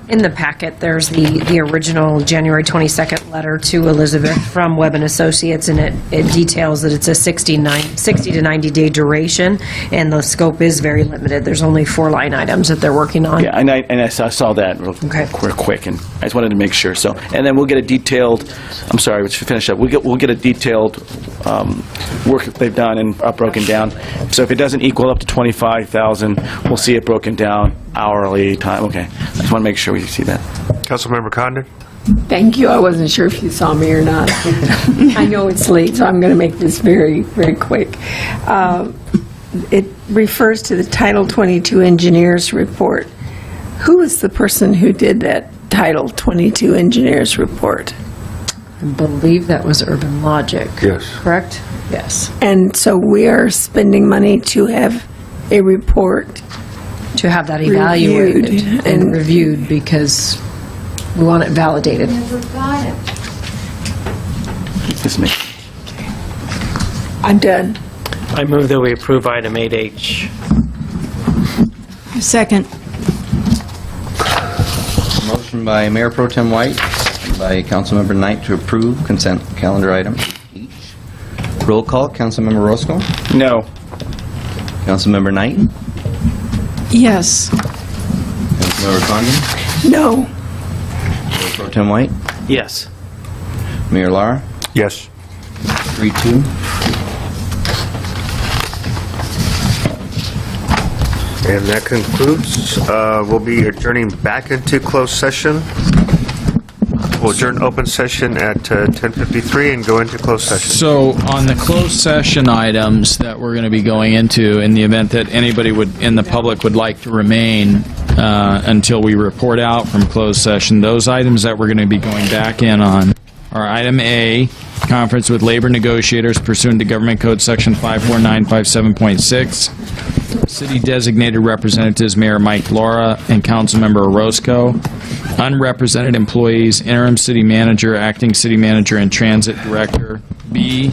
In the packet, there's the original January 22nd letter to Elizabeth from Webb & Associates, and it details that it's a 60 to 90-day duration, and the scope is very limited. There's only 4 line items that they're working on. Yeah, and I saw that real quick, and I just wanted to make sure. So, and then we'll get a detailed. I'm sorry, we should finish up. We'll get a detailed work that they've done and broken down. So if it doesn't equal up to 25,000, we'll see it broken down hourly time. Okay, I just want to make sure we see that. Councilmember Condon? Thank you. I wasn't sure if you saw me or not. I know it's late, so I'm going to make this very, very quick. It refers to the Title 22 Engineers Report. Who is the person who did that Title 22 Engineers Report? I believe that was Urban Logic. Yes. Correct? Yes. And so we are spending money to have a report to have that evaluated and reviewed because we want it validated. It's me. I'm done. I move that we approve item 8H. Second. Motion by Mayor Pro Tem White, by Councilmember Knight to approve consent calendar item each. Roll call, Councilmember Roscoe? No. Councilmember Knight? Yes. Councilmember Condon? No. Mayor Pro Tem White? Yes. Mayor Lara? Yes. 3-2. And that concludes. We'll be adjourning back into closed session. We'll adjourn open session at 10:53 and go into closed session. So on the closed session items that we're going to be going into, in the event that anybody in the public would like to remain until we report out from closed session, those items that we're going to be going back in on are item A, conference with labor negotiators pursuant to Government Code Section 54957.6. City designated representatives Mayor Mike Laura and Councilmember Orozco. Unrepresented employees, interim city manager, acting city manager, and transit director. B,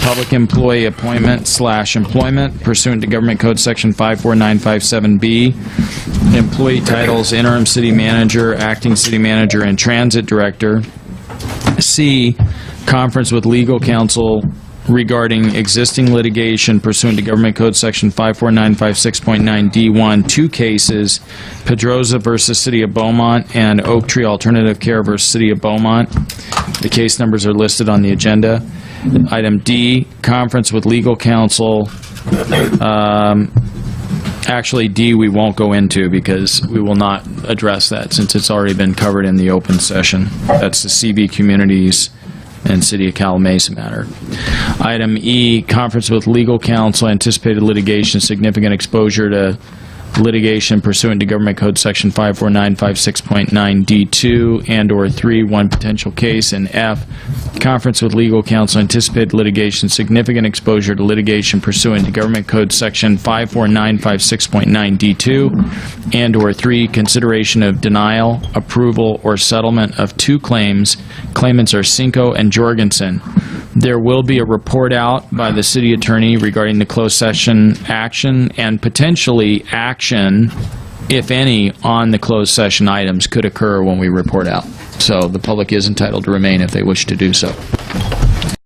public employee appointment/employment pursuant to Government Code Section 54957B. Employee titles, interim city manager, acting city manager, and transit director. C, conference with legal counsel regarding existing litigation pursuant to Government Code Section 54956.9D1, 2 cases, Pedroza versus City of Beaumont and Oak Tree Alternative Care versus City of Beaumont. The case numbers are listed on the agenda. Item D, conference with legal counsel. Actually, D we won't go into because we will not address that since it's already been covered in the open session. That's the CV Communities and City of Calamasa matter. Item E, conference with legal counsel, anticipated litigation, significant exposure to litigation pursuant to Government Code Section 54956.9 D2 and/or 3, one potential case, and F, conference with legal counsel, anticipated litigation, significant exposure to litigation pursuant to Government Code Section 54956.9 D2 and/or 3, consideration of denial, approval, or settlement of 2 claims. Claimants are Cinco and Jorgensen. There will be a report out by the city attorney regarding the closed session action, and potentially action, if any, on the closed session items could occur when we report out. So the public is entitled to remain if they wish to do so.